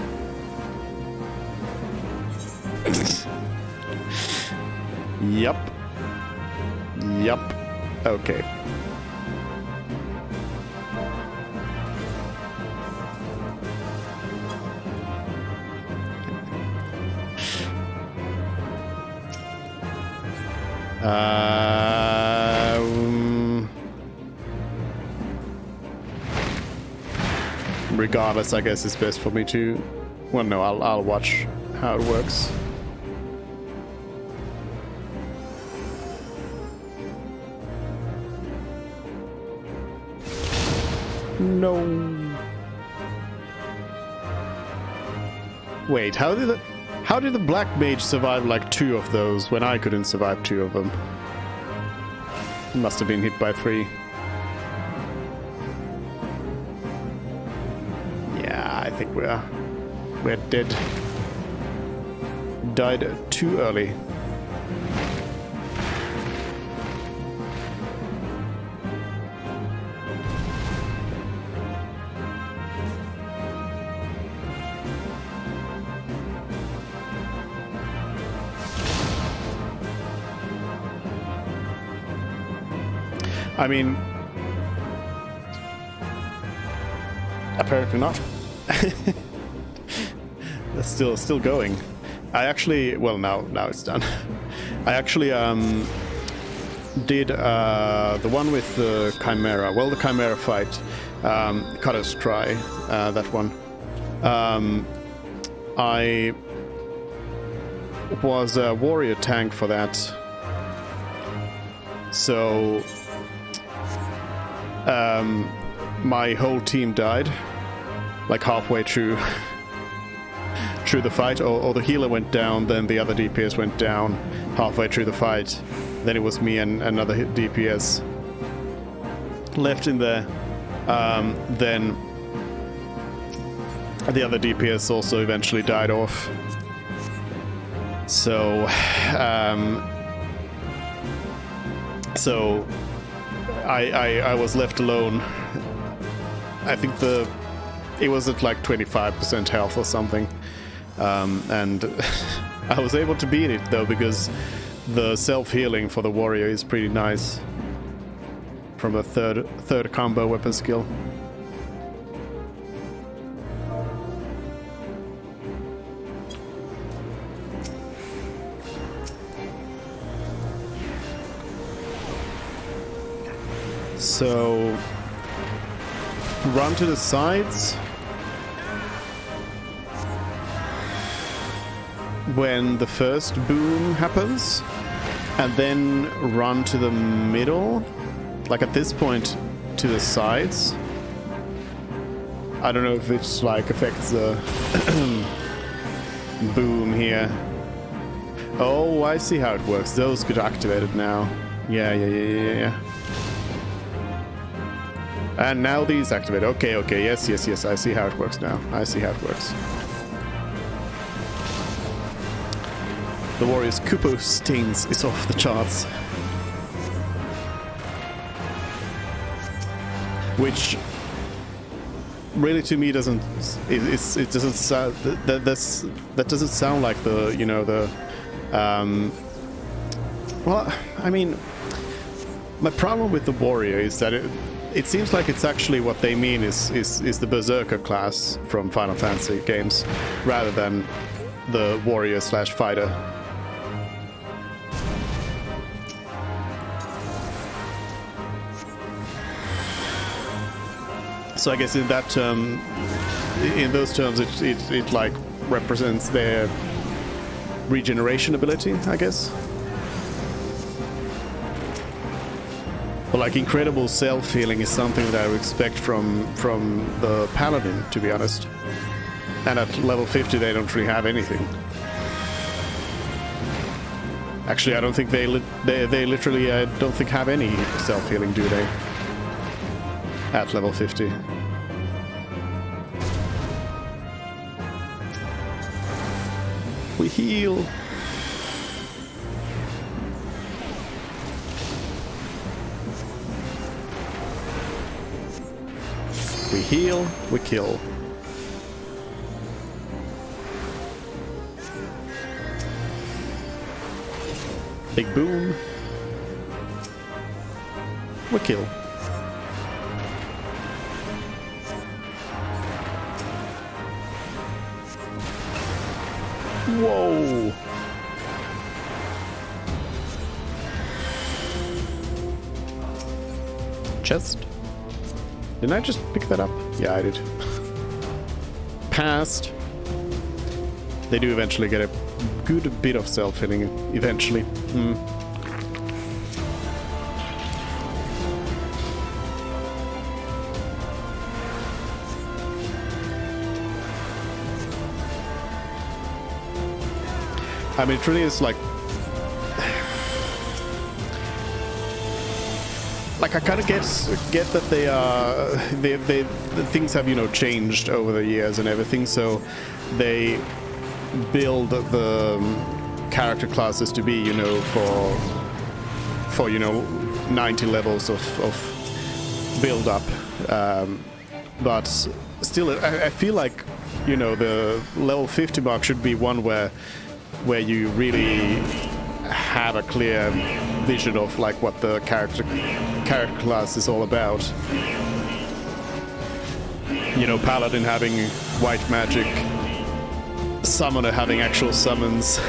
S1: Yup. Yup. Okay. Regardless, I guess it's best for me to... Well, no, I'll watch how it works. No. Wait, how did the black mage survive like 2 of those when I couldn't survive 2 of them? Must have been hit by 3. Yeah, I think we're dead. Died too early. I mean, apparently not. That's still going. I actually, well, now it's done. I actually did the one with the Chimera. Well, the Chimera fight cut us dry. That one. I was a warrior tank for that. So my whole team died, like halfway through the fight, or the healer went down, then the other DPS went down halfway through the fight. Then it was me and another DPS left in there. Then the other DPS also eventually died off. So I was left alone. I think it was at like 25% health or something, and I was able to beat it though because the self-healing for the warrior is pretty nice from a third combo weapon skill. So run to the sides when the first boom happens, and then run to the middle, like at this point to the sides. I don't know if it's like affects the boom here. Oh, I see how it works. Those get activated now. Yeah. And now these activate. Okay. Yes. I see how it works now. I see how it works. The warrior's Kupo stings is off the charts. Which really to me doesn't sound that doesn't sound like the, you know, the well, I mean, my problem with the warrior is that it seems like it's actually what they mean is the berserker class from Final Fantasy games rather than the warrior / fighter. So I guess in that term, in those terms, it like represents their regeneration ability, I guess. But like incredible self-healing is something that I would expect from the paladin, to be honest. And at level 50, they don't really have anything. Actually, I don't think they literally I don't think have any self-healing, do they? At level 50. We heal. We heal, we kill. Big boom. We kill. Whoa! Chest? Didn't I just pick that up? Yeah, I did. Passed. They do eventually get a good bit of self-healing, eventually. I mean, it really is like I kind of get that they are the things have, you know, changed over the years and everything, so they build the character classes to be, you know, for you know 90 levels of build up, but still I feel like, you know, the level 50 mark should be one where you really have a clear vision of like what the character class is all about. You know, paladin having white magic, summoner having actual summons,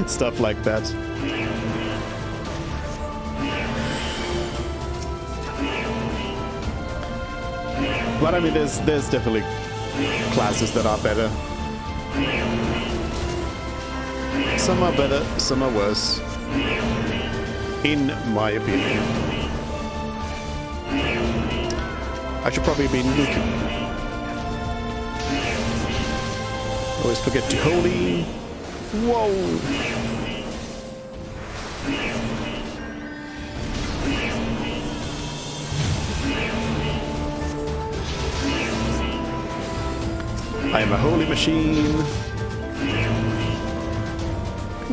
S1: stuff like that. But I mean, there's definitely classes that are better. Some are better, some are worse, in my opinion. I should probably be looking. Always forget to holy. Whoa! I am a holy machine.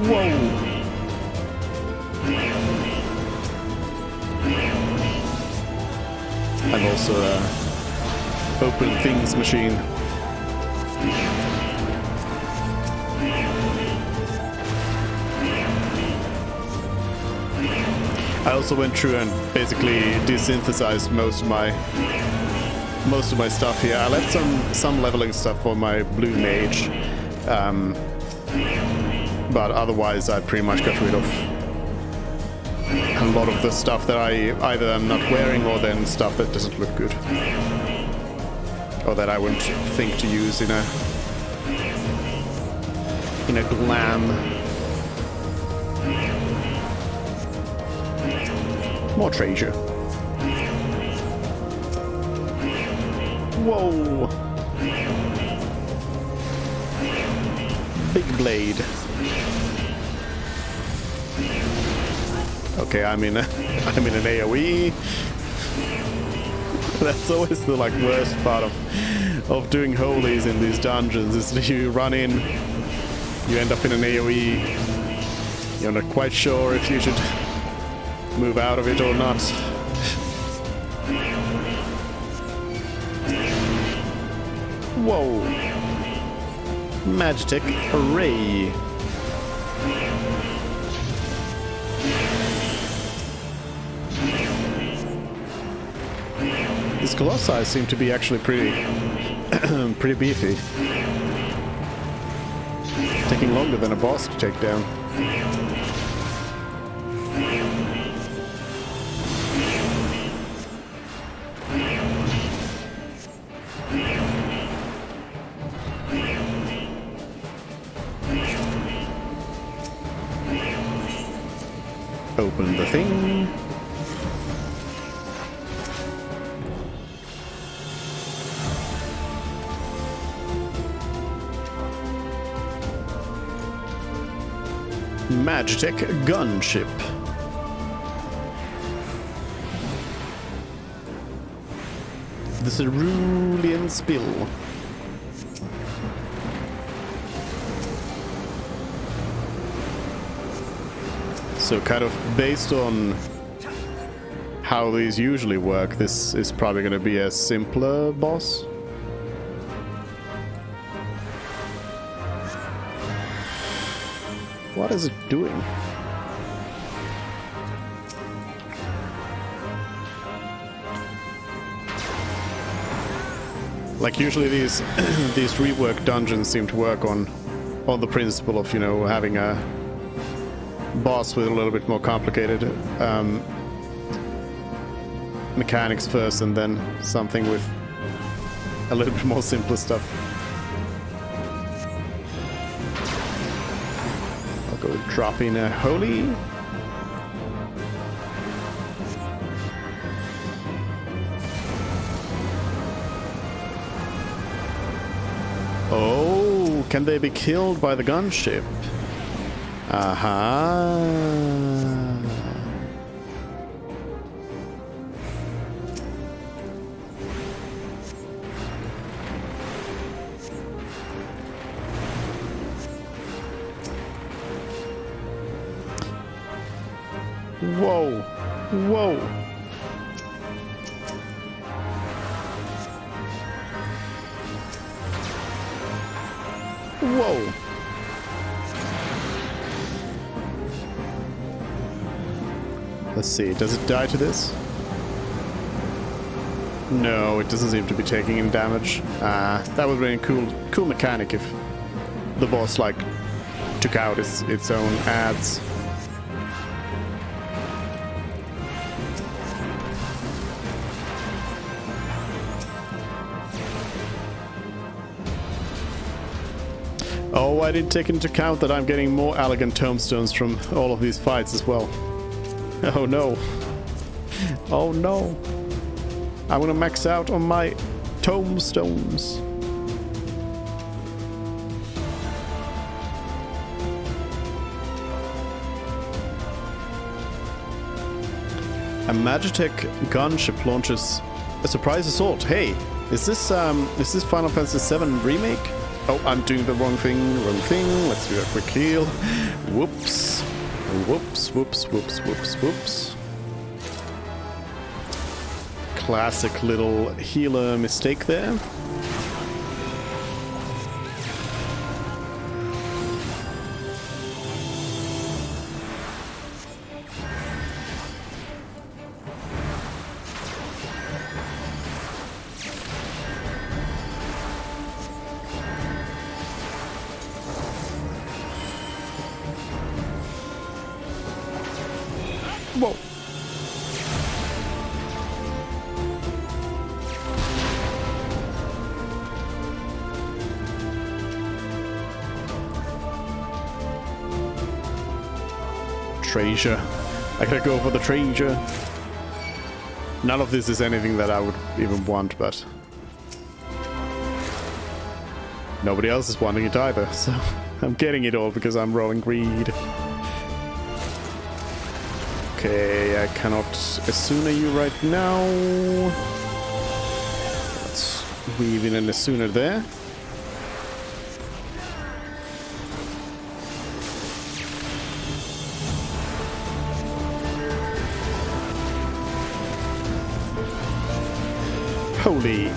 S1: Whoa! I'm also a open things machine. I also went through and basically desynthesized most of my stuff here. I left some leveling stuff for my blue mage, but otherwise I pretty much got rid of a lot of the stuff that I either am not wearing or then stuff that doesn't look good, or that I wouldn't think to use in a glam. More treasure. Whoa! Big blade. Okay, I'm in an AoE. That's always the worst part of doing holies in these dungeons, is that you run in, you end up in an AoE, you're not quite sure if you should move out of it or not. Whoa! Magitek array. These colossi seem to be actually pretty pretty beefy. Taking longer than a boss to take down. Open the thing. Magitek gunship. The cerulean spill. So kind of based on how these usually work, this is probably going to be a simpler boss. What is it doing? Like usually these these reworked dungeons seem to work on the principle of, you know, having a boss with a little bit more complicated mechanics first, and then something with a little bit more simpler stuff. I'll go drop in a holy. Oh, can they be killed by the gunship? Aha. Whoa. Whoa. Whoa. Let's see, does it die to this? No, it doesn't seem to be taking any damage. That would be a cool mechanic if the boss took out its own ads. Oh, I didn't take into account that I'm getting more elegant tombstones from all of these fights as well. Oh no. Oh no. I'm gonna max out on my tombstones. A Magitek gunship launches a surprise assault. Hey, is this Final Fantasy VII Remake? Oh, I'm doing the wrong thing. Let's do a quick heal. Whoops. Whoops, whoops, whoops, whoops, whoops. classic little healer mistake there. Whoa. Treasure. I gotta go for the treasure. None of this is anything that I would even want, but nobody else is wanting it either, so I'm getting it all because I'm rolling greed. Okay, I cannot Asuna you right now. Let's weave in an Asuna there. Holy.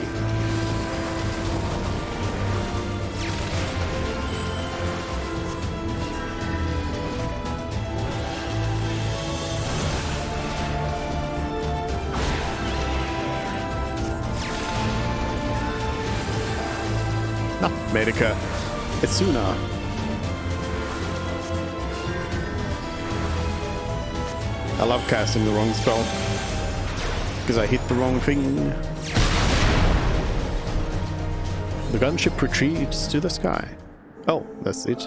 S1: No, Medica. Asuna. I love casting the wrong spell because I hit the wrong thing. The gunship retreats to the sky. Oh, that's it.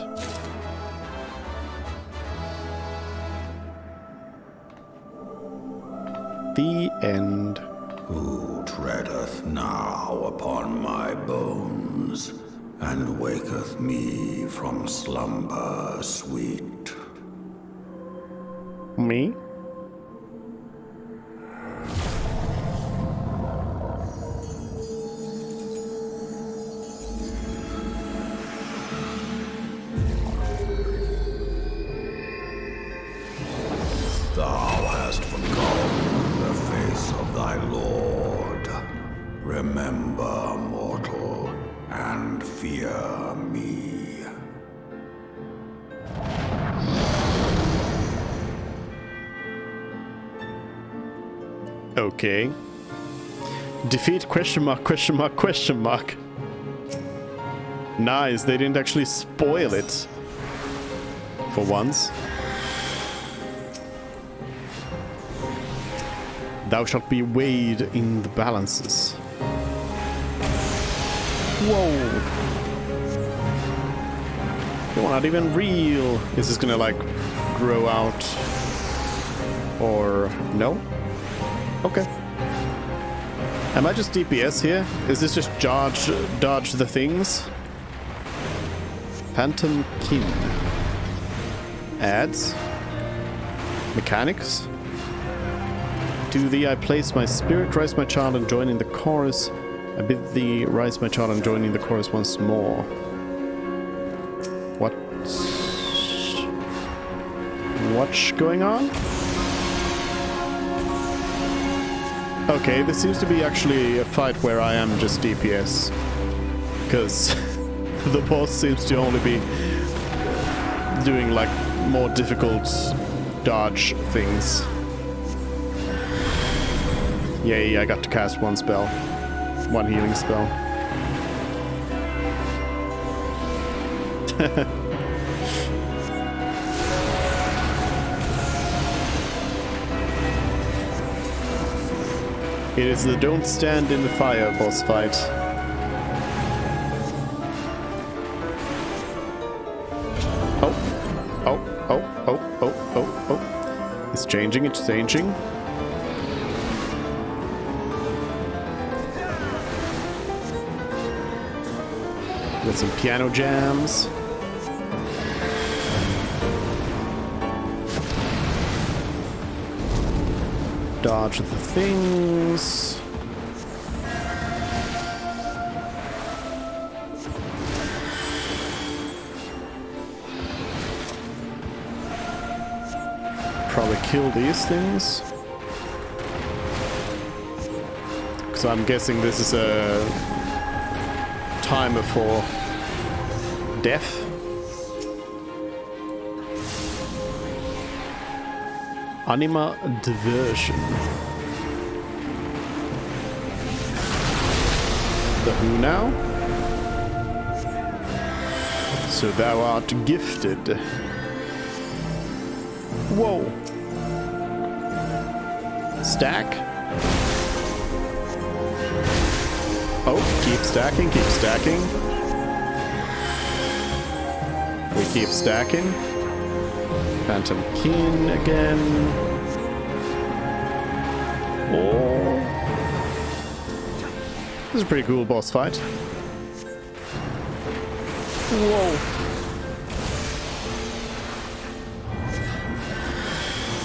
S1: The end.
S6: Who treadeth now upon my bones, and waketh me from slumber sweet?
S1: Me?
S6: Thou hast forgotten the face of thy Lord. Remember, mortal, and fear me.
S1: Okay. Defeat question mark, question mark, question mark. Nice, they didn't actually spoil it. For once. Thou shalt be weighed in the balances. Whoa! You're not even real. Is this gonna like grow out? Or no? Okay. Am I just DPS here? Is this just dodge the things? Phantom Kin. Ads. Mechanics. To thee I place my spirit, rise my child and join in the chorus. I bid thee rise my child and join in the chorus once more. What's going on? Okay, this seems to be actually a fight where I am just DPS. Because the boss seems to only be doing like more difficult dodge things. Yay, I got to cast one spell. One healing spell. It is the don't stand in the fire boss fight. Oh. It's changing, it's changing. With some piano jams. Dodge the things. Probably kill these things. So I'm guessing this is a timer for death. Anima diversion. The who now? So thou art gifted. Whoa. Stack. Oh, keep stacking, keep stacking. We keep stacking. Phantom Kin again. Oh. This is a pretty cool boss fight. Whoa.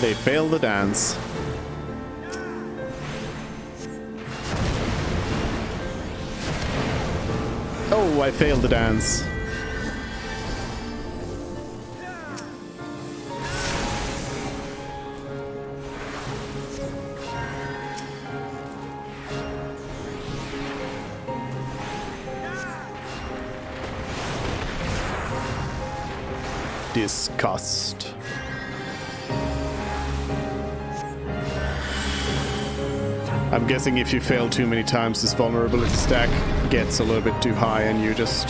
S1: They fail the dance. Oh, I failed the dance. Disgust. I'm guessing if you fail too many times, this vulnerability stack gets a little bit too high and you just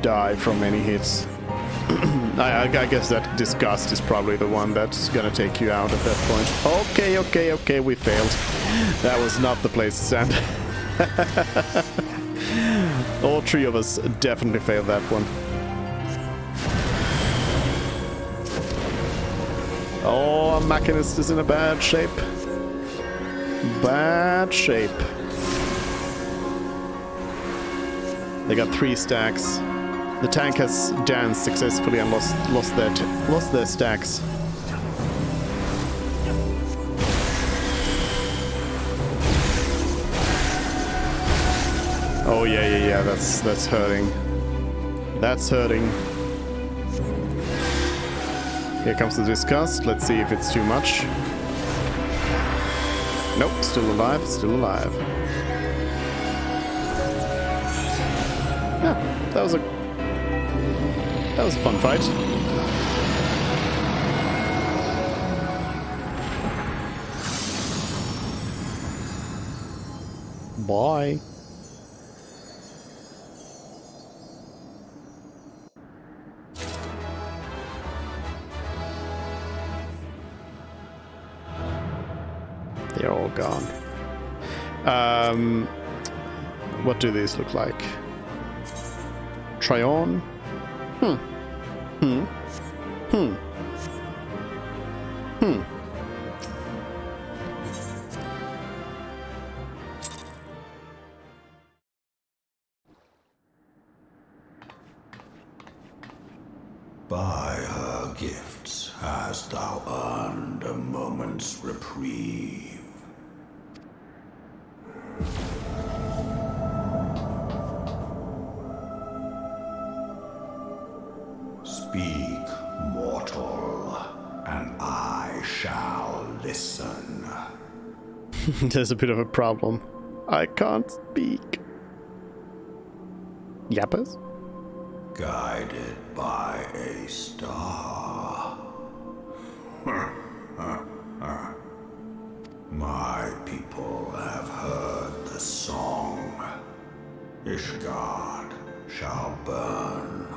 S1: die from any hits. I guess that disgust is probably the one that's gonna take you out at that point. Okay, we failed. That was not the place to stand. All three of us definitely failed that one. Oh, our Machinist is in a bad shape. Bad shape. They got 3 stacks. The tank has danced successfully and lost their stacks. Oh yeah. That's hurting. That's hurting. Here comes the disgust. Let's see if it's too much. Nope, still alive, still alive. Yeah, that was a fun fight. Bye. They're all gone. What do these look like? Try on?
S6: By her gifts hast thou earned a moment's reprieve. Speak, mortal, and I shall listen.
S1: There's a bit of a problem. I can't speak. Yappers?
S6: Guided by a star. My people have heard the song. Ishgard shall burn.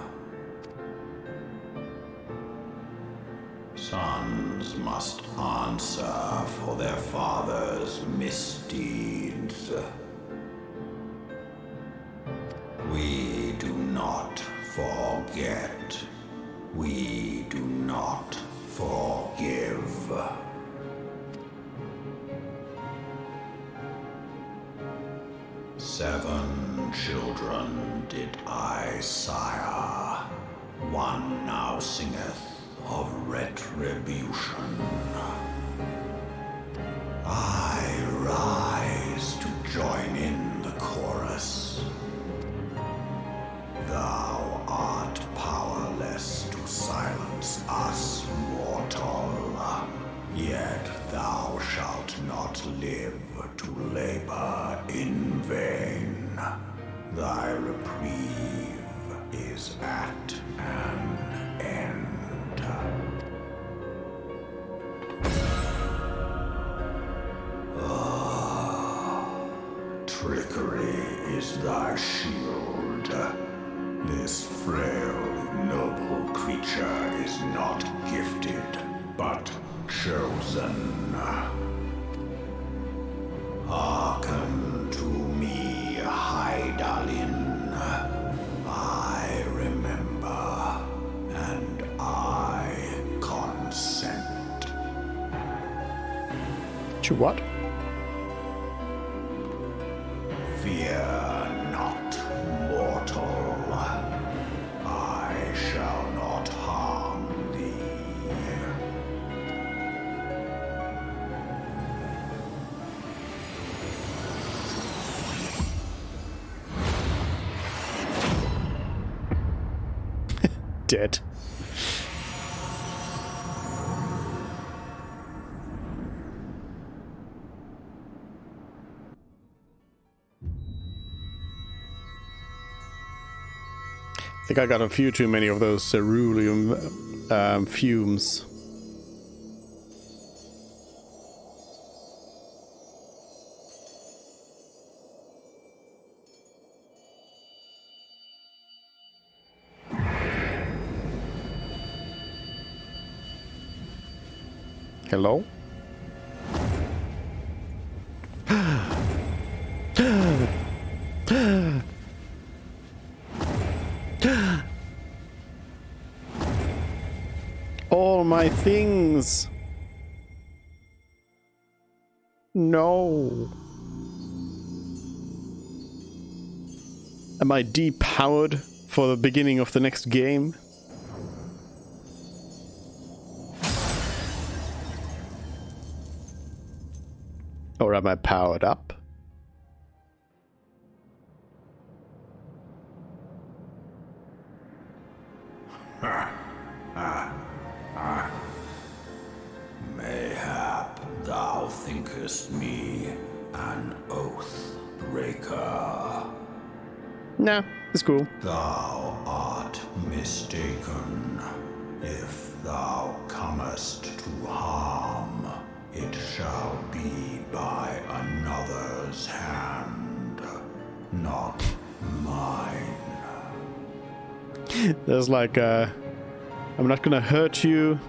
S6: Sons must answer for their father's misdeeds. We do not forget. We do not forgive. Seven children did I sire. One now singeth of retribution. I rise to join in the chorus. Thou art powerless to silence us, mortal. Yet thou shalt not live to labor in vain. Thy reprieve is at an end. Trickery is thy shield. This frail, noble creature is not gifted, but chosen. Hearken to me, Hydaelyn. I remember, and I consent.
S1: To what?
S6: Fear not, mortal. I shall not harm thee.
S1: Dead. I think I got a few too many of those cerulean fumes. Hello? All my things. No. Am I depowered for the beginning of the next game? Or am I powered up?
S6: Mayhap thou thinkest me an oath breaker.
S1: Nah, it's cool.
S6: Thou art mistaken. If thou comest to harm, it shall be by another's hand, not mine.
S1: There's like I'm not gonna hurt you,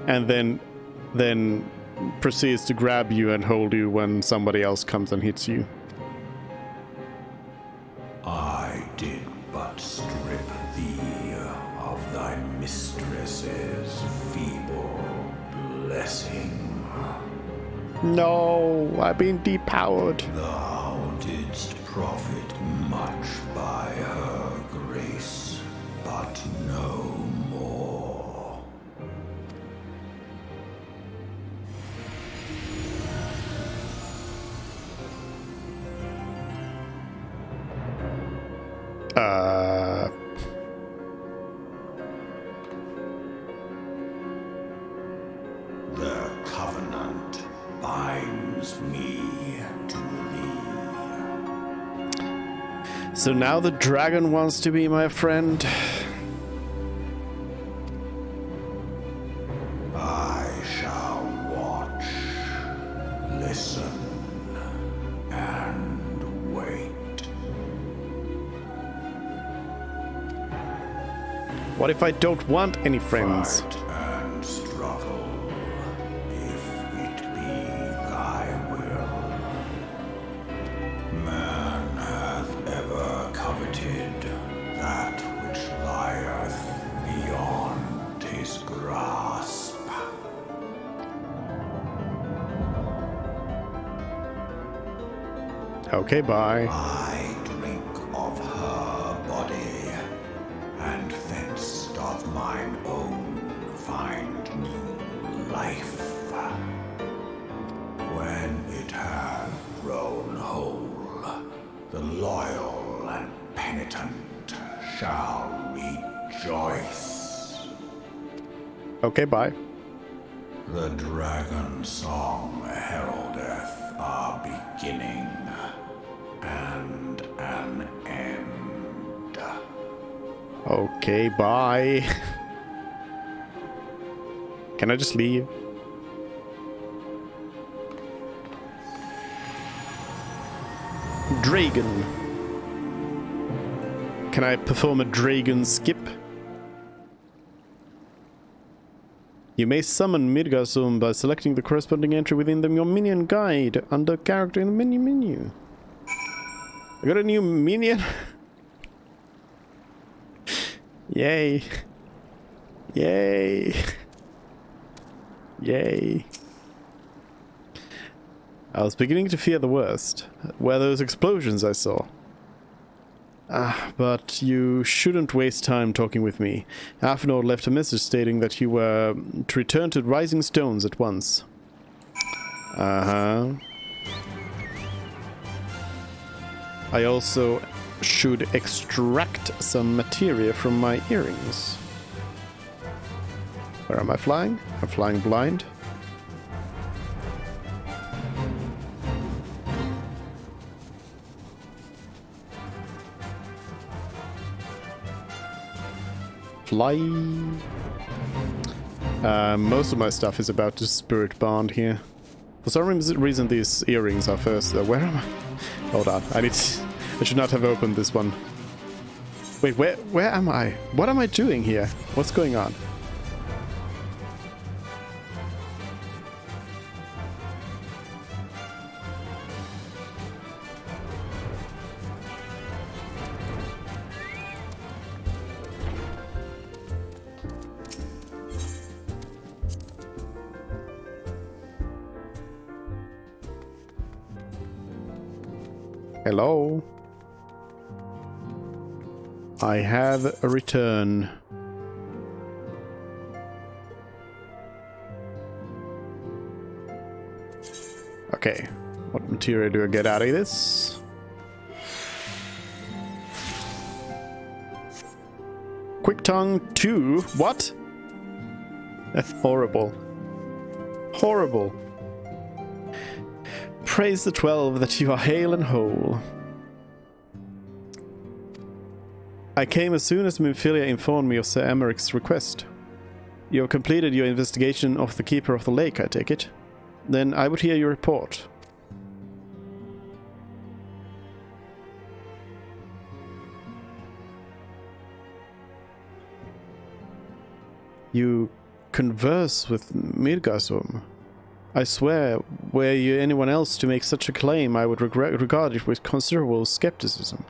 S1: and then proceeds to grab you and hold you when somebody else comes and hits you.
S6: I did but strip thee of thy mistress's feeble blessing.
S1: No, I've been depowered.
S6: Thou didst profit much by her grace, but no more. The covenant binds me to thee.
S1: So now the dragon wants to be my friend.
S6: I shall watch, listen, and wait.
S1: What if I don't want any friends?
S6: Fight and struggle, if it be thy will. Man hath ever coveted that which lieth beyond his grasp.
S1: Okay, bye.
S6: I drink of her body, and thence doth mine own find new life. When it hath grown whole, the loyal and penitent shall rejoice.
S1: Okay, bye.
S6: The dragon song heraldeth a beginning and an end.
S1: Okay, bye. Can I just leave? Dragon. Can I perform a dragon skip? You may summon Midgardsorm by selecting the corresponding entry within your minion guide under character in the menu. I got a new minion. Yay. Yay. Yay. I was beginning to fear the worst. Were those explosions I saw? But you shouldn't waste time talking with me. Afnord left a message stating that you were to return to Rising Stones at once. I also should extract some materia from my earrings. Where am I flying? I'm flying blind. Fly. Most of my stuff is about the spirit bond here. For some reason these earrings are first though. Where am I? Hold on. I should not have opened this one. Wait, where am I? What am I doing here? What's going on? Hello? I have a return. Okay, what material do I get out of this? Quick Tongue 2? What? That's horrible. Horrible. Praise the 12 that you are hale and whole. I came as soon as Minfilia informed me of Sir Emeric's request. You have completed your investigation of the Keeper of the Lake, I take it. Then I would hear your report. You converse with Midgardsorm. I swear, were you anyone else to make such a claim, I would regard it with considerable skepticism.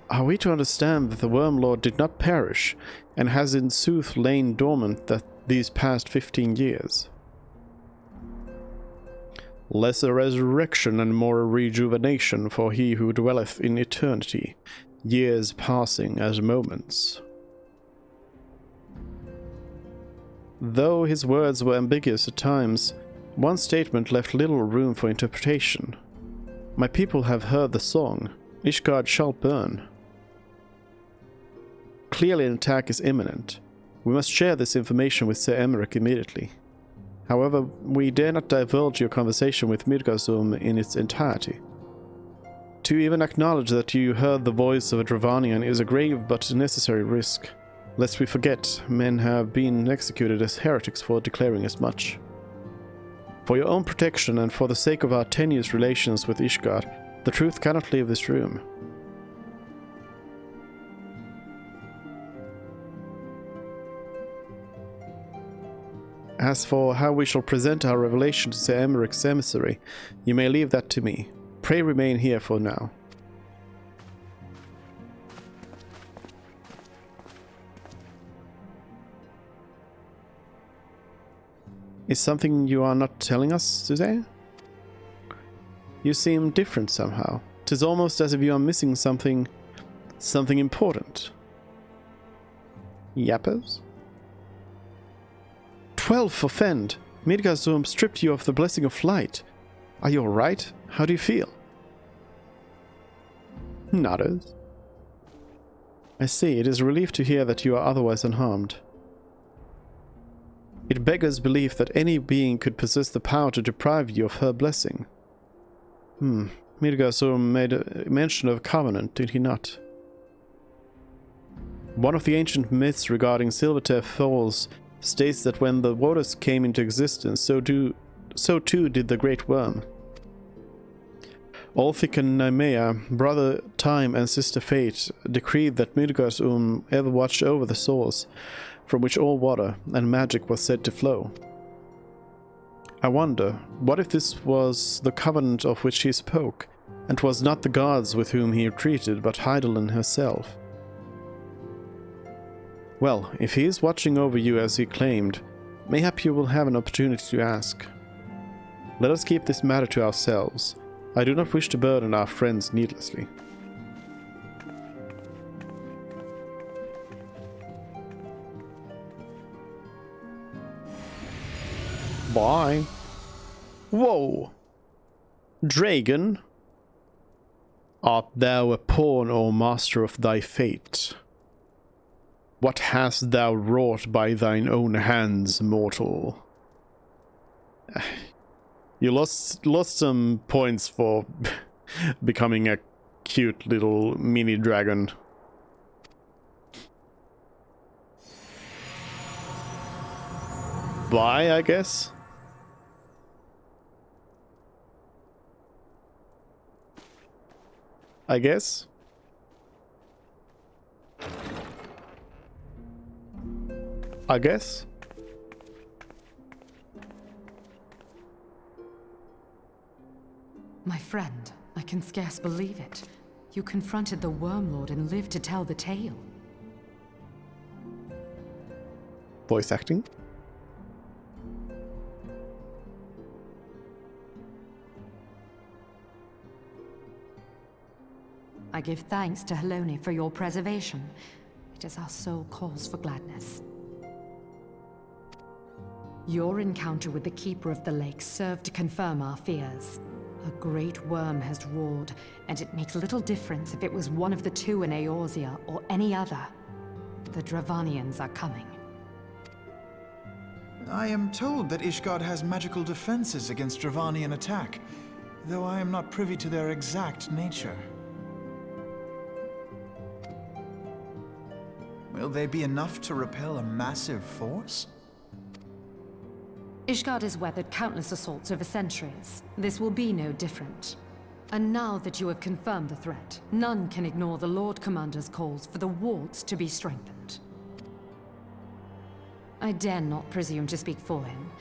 S1: Are we to understand that the Wormlord did not perish, and has in sooth lain dormant these past 15 years? Less a resurrection and more a rejuvenation for he who dwelleth in eternity, years passing as moments. Though his words were ambiguous at times, one statement left little room for interpretation. My people have heard the song, Ishgard shall burn. Clearly an attack is imminent. We must share this information with Sir Emeric immediately. However, we dare not divulge your conversation with Midgardsorm in its entirety. To even acknowledge that you heard the voice of a Dravanian is a grave but necessary risk. Lest we forget, men have been executed as heretics for declaring as much. For your own protection and for the sake of our tenuous relations with Ishgard, the truth cannot leave this room. As for how we shall present our revelation to Sir Emeric's emissary, you may leave that to me. Pray remain here for now. Is something you are not telling us, Suzanne? You seem different somehow. 'Tis almost as if you are missing something important. Yappos? 12 for Fend. Midgardsorm stripped you of the blessing of flight. Are you alright? How do you feel? Nodders. I see. It is a relief to hear that you are otherwise unharmed. It beggars belief that any being could possess the power to deprive you of her blessing. Midgardsorm made a mention of covenant, did he not? One of the ancient myths regarding Silvertip Falls states that when the waters came into existence, so too did the Great Worm. Ulfric and Nymea, brother Time and sister Fate, decreed that Midgardsorm ever watched over the source from which all water and magic was said to flow. I wonder, what if this was the covenant of which he spoke, and 'twas not the gods with whom he treated, but Heidelin herself? Well, if he is watching over you as he claimed, mayhap you will have an opportunity to ask. Let us keep this matter to ourselves. I do not wish to burden our friends needlessly. Bye. Whoa! Dragon, art thou a pawn or master of thy fate? What hast thou wrought by thine own hands, mortal? You lost some points for becoming a cute little mini dragon. Bye, I guess. I guess.
S3: My friend, I can scarce believe it. You confronted the Wormlord and lived to tell the tale.
S1: Voice acting.
S3: I give thanks to Helone for your preservation. It is our sole cause for gladness. Your encounter with the Keeper of the Lake served to confirm our fears. A great worm has roared, and it makes little difference if it was one of the two in Eorzea or any other. The Dravanians are coming.
S7: I am told that Ishgard has magical defenses against Dravanian attack, though I am not privy to their exact nature. Will they be enough to repel a massive force?
S3: Ishgard has weathered countless assaults over centuries. This will be no different. And now that you have confirmed the threat, none can ignore the Lord Commander's calls for the wards to be strengthened. I dare not presume to speak for him,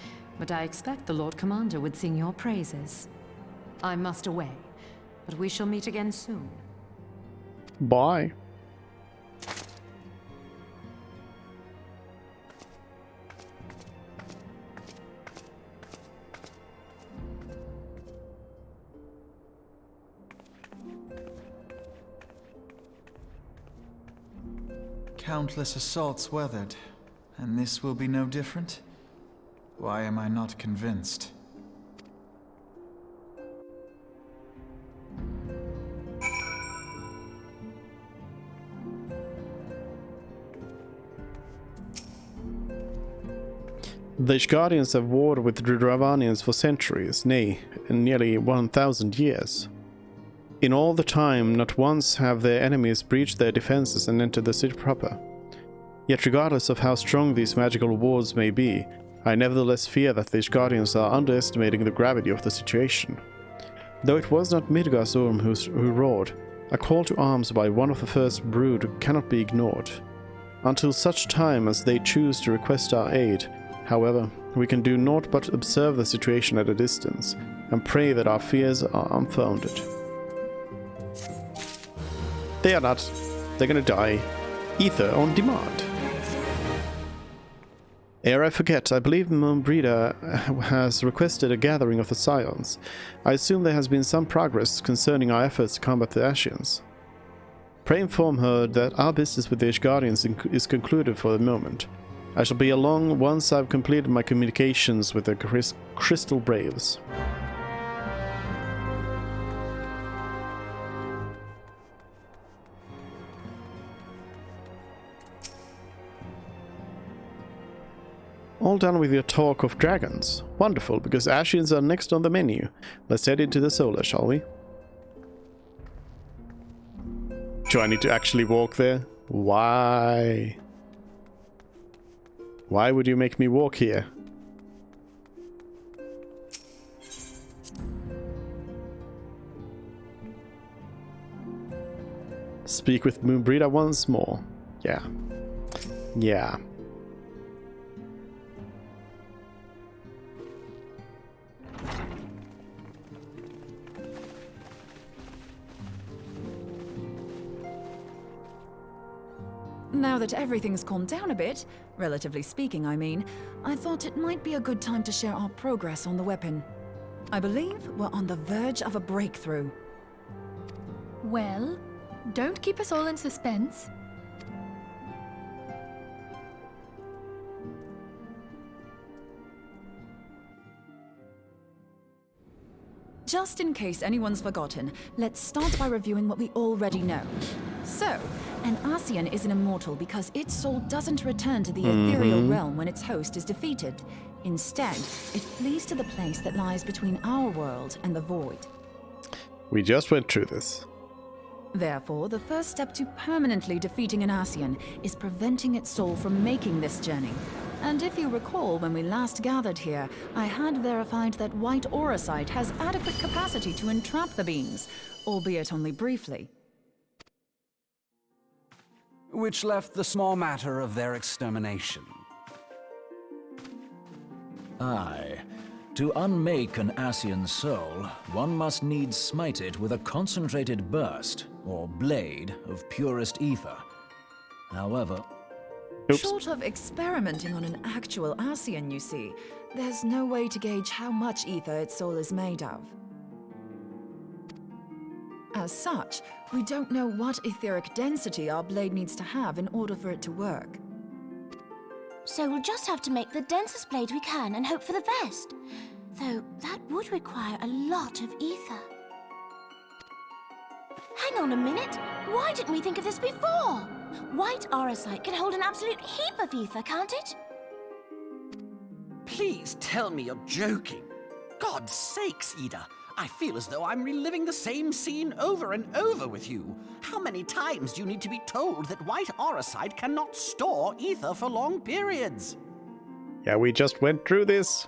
S3: but I expect the Lord Commander would sing your praises. I must away, but we shall meet again soon.
S1: Bye.
S7: Countless assaults weathered, and this will be no different? Why am I not convinced?
S1: The Ishgardians have warred with the Dravanians for centuries, nay, nearly 1,000 years. In all the time, not once have their enemies breached their defenses and entered the city proper. Yet regardless of how strong these magical wards may be, I nevertheless fear that the Ishgardians are underestimating the gravity of the situation. Though it was not Midgardsorm who roared, a call to arms by one of the first brood cannot be ignored. Until such time as they choose to request our aid, however, we can do naught but observe the situation at a distance, and pray that our fears are unfounded. They are not. They're gonna die. Ether on demand. Ere I forget, I believe Mombrida has requested a gathering of the Scions. I assume there has been some progress concerning our efforts to combat the Ascians. Pray inform her that our business with the Ishgardians is concluded for the moment. I shall be along once I've completed my communications with the Crystal Braves. All done with your talk of dragons. Wonderful, because Ashians are next on the menu. Let's head into the solar, shall we? Do I need to actually walk there? Why? Why would you make me walk here? Speak with Moonbreeder once more. Yeah. Yeah.
S4: Now that everything's calmed down a bit, relatively speaking I mean, I thought it might be a good time to share our progress on the weapon. I believe we're on the verge of a breakthrough.
S2: Well, don't keep us all in suspense.
S4: Just in case anyone's forgotten, let's start by reviewing what we already know. So, an Ascian is an immortal because its soul doesn't return to the ethereal realm when its host is defeated. Instead, it flees to the place that lies between our world and the void.
S1: We just went through this.
S4: Therefore, the first step to permanently defeating an Ascian is preventing its soul from making this journey. And if you recall, when we last gathered here, I had verified that white auracite has adequate capacity to entrap the beings, albeit only briefly.
S8: Which left the small matter of their extermination.
S5: Aye. To unmake an Ascian soul, one must needs smite it with a concentrated burst, or blade, of purest ether. However...
S1: Oops.
S4: Short of experimenting on an actual Ascian, you see, there's no way to gauge how much ether its soul is made of. As such, we don't know what etheric density our blade needs to have in order for it to work.
S9: So we'll just have to make the densest blade we can and hope for the best. Though that would require a lot of ether. Hang on a minute! Why didn't we think of this before? White auracite can hold an absolute heap of ether, can't it?
S10: Please tell me you're joking. God's sakes, Ida. I feel as though I'm reliving the same scene over and over with you. How many times do you need to be told that white auracite cannot store ether for long periods?
S1: Yeah, we just went through this.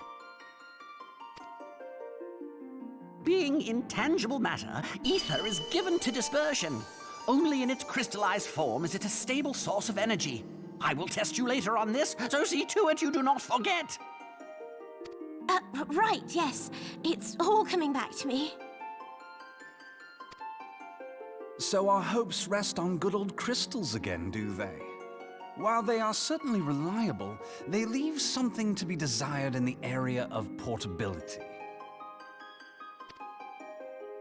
S10: Being intangible matter, ether is given to dispersion. Only in its crystallized form is it a stable source of energy. I will test you later on this, so see to it you do not forget.
S9: Right, yes. It's all coming back to me.
S8: So our hopes rest on good old crystals again, do they? While they are certainly reliable, they leave something to be desired in the area of portability.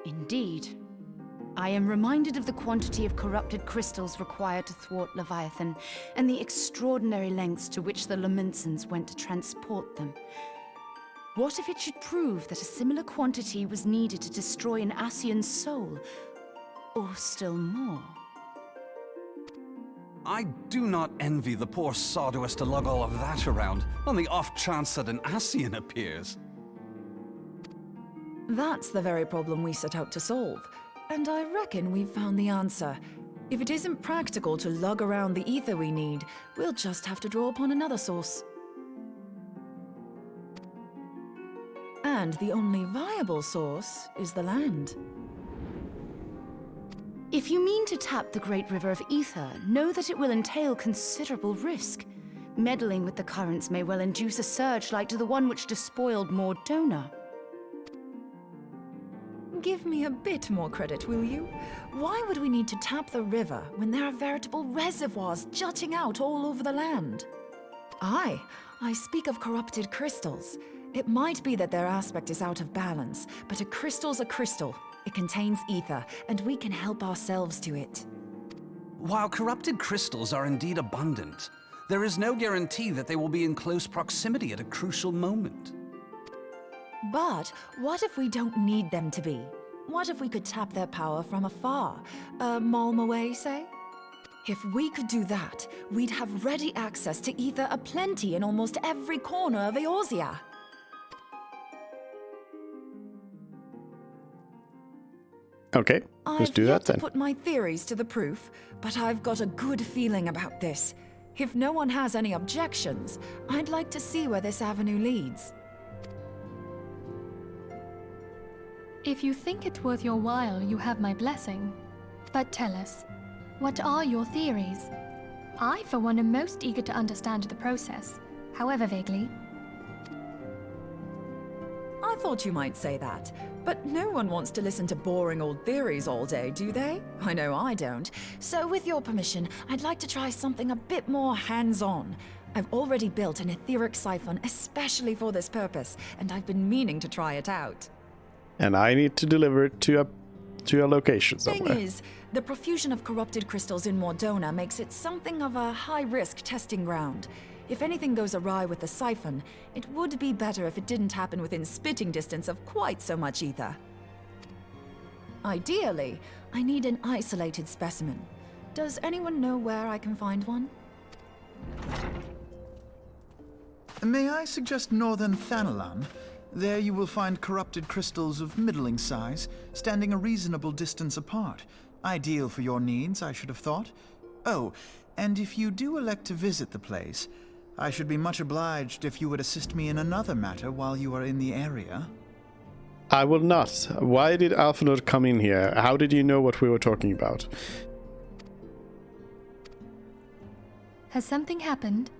S11: Indeed. I am reminded of the quantity of corrupted crystals required to thwart Leviathan, and the extraordinary lengths to which the Lamentsons went to transport them. What if it should prove that a similar quantity was needed to destroy an Ascian's soul? Or still more?
S8: I do not envy the poor sod who has to lug all of that around, on the off chance that an Ascian appears.
S4: That's the very problem we set out to solve. And I reckon we've found the answer. If it isn't practical to lug around the ether we need, we'll just have to draw upon another source. And the only viable source is the land.
S11: If you mean to tap the Great River of Ether, know that it will entail considerable risk. Meddling with the currents may well induce a surge like to the one which despoiled Mordona.
S4: Give me a bit more credit, will you? Why would we need to tap the river when there are veritable reservoirs jutting out all over the land? Aye, I speak of corrupted crystals. It might be that their aspect is out of balance, but a crystal's a crystal. It contains ether, and we can help ourselves to it.
S8: While corrupted crystals are indeed abundant, there is no guarantee that they will be in close proximity at a crucial moment.
S4: But what if we don't need them to be? What if we could tap their power from afar? A malm away, say? If we could do that, we'd have ready access to ether aplenty in almost every corner of Eorzea.
S1: Okay, let's do that then.
S4: I've yet to put my theories to the proof, but I've got a good feeling about this. If no one has any objections, I'd like to see where this avenue leads.
S2: If you think it's worth your while, you have my blessing. But tell us, what are your theories? I, for one, am most eager to understand the process, however vaguely.
S4: I thought you might say that, but no one wants to listen to boring old theories all day, do they? I know I don't. So with your permission, I'd like to try something a bit more hands-on. I've already built an etheric siphon especially for this purpose, and I've been meaning to try it out.
S1: And I need to deliver it to a location somewhere.
S4: Thing is, the profusion of corrupted crystals in Mordona makes it something of a high-risk testing ground. If anything goes awry with the siphon, it would be better if it didn't happen within spitting distance of quite so much ether. Ideally, I need an isolated specimen. Does anyone know where I can find one?
S7: May I suggest northern Thanalan? There you will find corrupted crystals of middling size, standing a reasonable distance apart. Ideal for your needs, I should have thought. Oh, and if you do elect to visit the place, I should be much obliged if you would assist me in another matter while you are in the area.
S1: I will not. Why did Alphanor come in here? How did you know what we were talking about?
S2: Has something happened?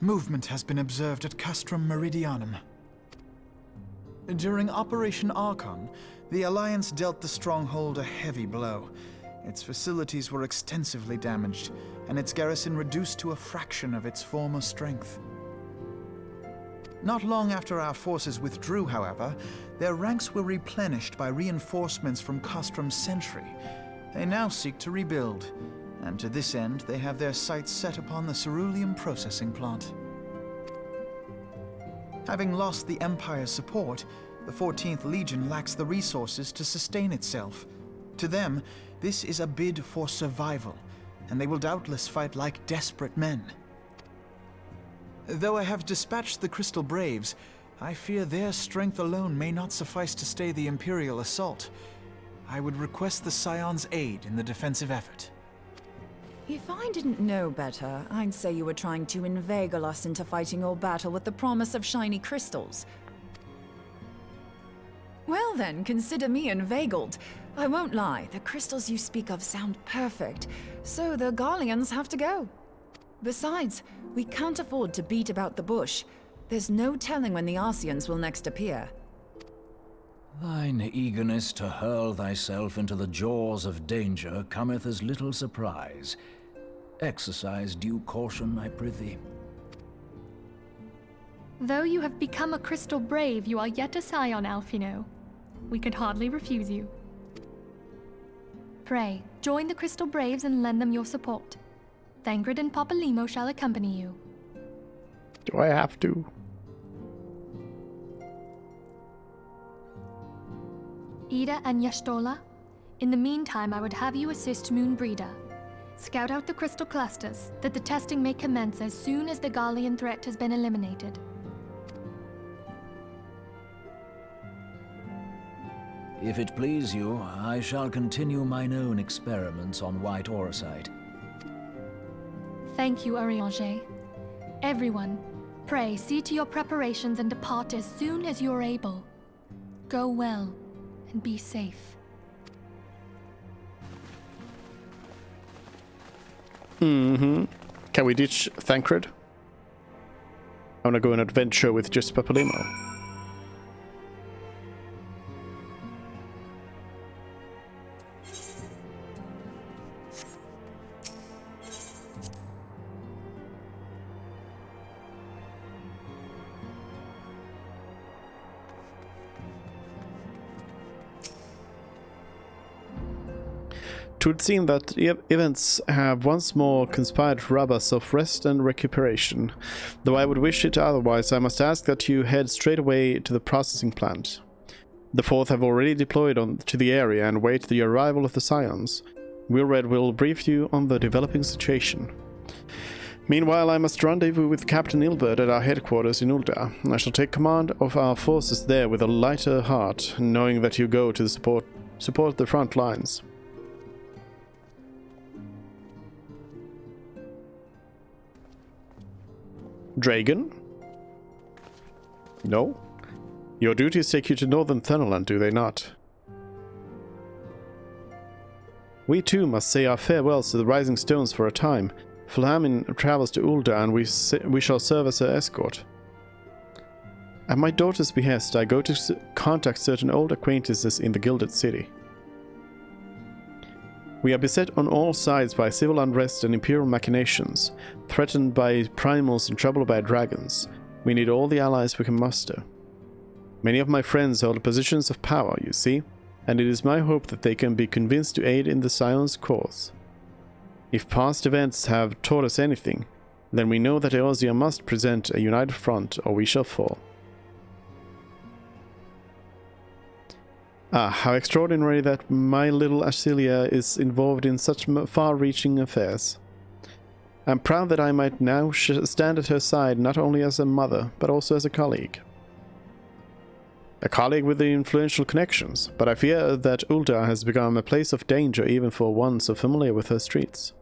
S7: Movement has been observed at Castrum Meridianum. During Operation Archon, the Alliance dealt the stronghold a heavy blow. Its facilities were extensively damaged, and its garrison reduced to a fraction of its former strength. Not long after our forces withdrew, however, their ranks were replenished by reinforcements from Castrum's sentry. They now seek to rebuild, and to this end they have their sights set upon the ceruleum processing plant. Having lost the Empire's support, the 14th Legion lacks the resources to sustain itself. To them, this is a bid for survival, and they will doubtless fight like desperate men. Though I have dispatched the Crystal Braves, I fear their strength alone may not suffice to stay the Imperial assault. I would request the Scion's aid in the defensive effort.
S4: If I didn't know better, I'd say you were trying to inveigle us into fighting your battle with the promise of shiny crystals. Well then, consider me inveigled. I won't lie, the crystals you speak of sound perfect, so the Garleans have to go. Besides, we can't afford to beat about the bush. There's no telling when the Arceans will next appear.
S5: Thine eagerness to hurl thyself into the jaws of danger cometh as little surprise. Exercise due caution, I prithee.
S2: Though you have become a Crystal Brave, you are yet a Scion, Alphino. We could hardly refuse you. Pray, join the Crystal Braves and lend them your support. Thangrid and Papalymo shall accompany you.
S1: Do I have to?
S2: Ida and Yashtola, in the meantime I would have you assist Moonbreeder. Scout out the crystal clusters, that the testing may commence as soon as the Garlean threat has been eliminated.
S5: If it please you, I shall continue mine own experiments on white aurosite.
S2: Thank you, Urianger. Everyone, pray see to your preparations and depart as soon as you are able. Go well, and be safe.
S1: Can we ditch Thancred? I want to go on an adventure with just Papalymo. It would seem that events have once more conspired to rob us of rest and recuperation. Though I would wish it otherwise, I must ask that you head straight away to the processing plant. The Fourth have already deployed to the area and wait the arrival of the Scions. Wilred will brief you on the developing situation. Meanwhile, I must rendezvous with Captain Ilbert at our headquarters in Ul'dah. I shall take command of our forces there with a lighter heart, knowing that you go to support the front lines. Dragon? No? Your duties take you to Northern Thunderland, do they not? We too must say our farewells to the Rising Stones for a time. Flamin travels to Ul'dah and we shall serve as her escort. At my daughter's behest, I go to contact certain old acquaintances in the Gilded City. We are beset on all sides by civil unrest and imperial machinations, threatened by primals and troubled by dragons. We need all the allies we can muster. Many of my friends hold positions of power, you see, and it is my hope that they can be convinced to aid in the Scion's cause. If past events have taught us anything, then we know that Eorzea must present a united front or we shall fall. Ah, how extraordinary that my little Ascilia is involved in such far-reaching affairs. I'm proud that I might now stand at her side not only as a mother, but also as a colleague. A colleague with the influential connections, but I fear that Ul'dah has become a place of danger even for one so familiar with her streets.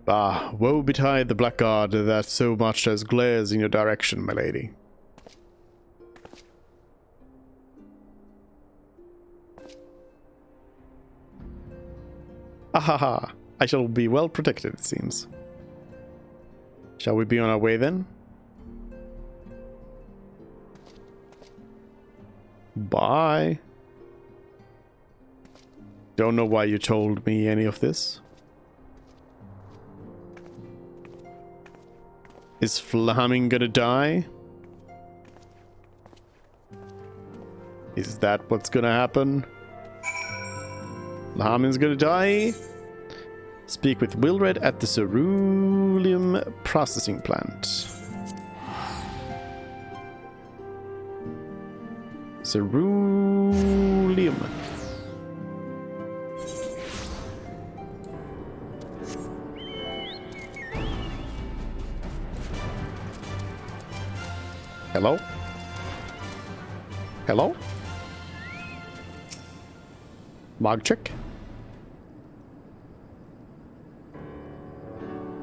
S1: Ah, woe betide the blackguard that so much as glares in your direction, my lady. Ahaha, I shall be well protected, it seems. Shall we be on our way then? Bye. Don't know why you told me any of this. Is Flaming gonna die? Is that what's gonna happen? Flaming's gonna die? Speak with Wilred at the ceruleum processing plant. Ceruleum. Hello? Hello? Mogchick?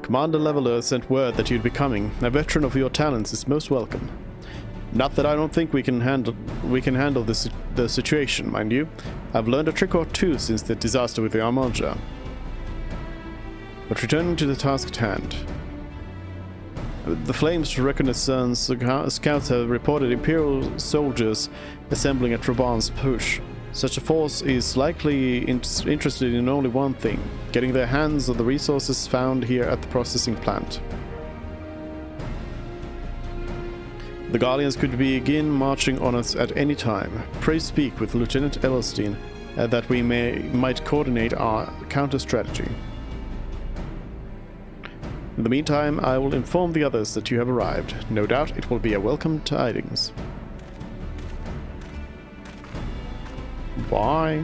S1: Commander Leveler sent word that you'd be coming. A veteran of your talents is most welcome. Not that I don't think we can handle the situation, mind you. I've learned a trick or two since the disaster with the Armanja. But returning to the task at hand. The Flames Reconnaissance scouts have reported Imperial soldiers assembling at Raban's push. Such a force is likely interested in only one thing, getting their hands on the resources found here at the processing plant. The Guardians could begin marching on us at any time. Pray speak with Lieutenant Ellerstein that we might coordinate our counter-strategy. In the meantime, I will inform the others that you have arrived. No doubt it will be a welcome tidings. Bye.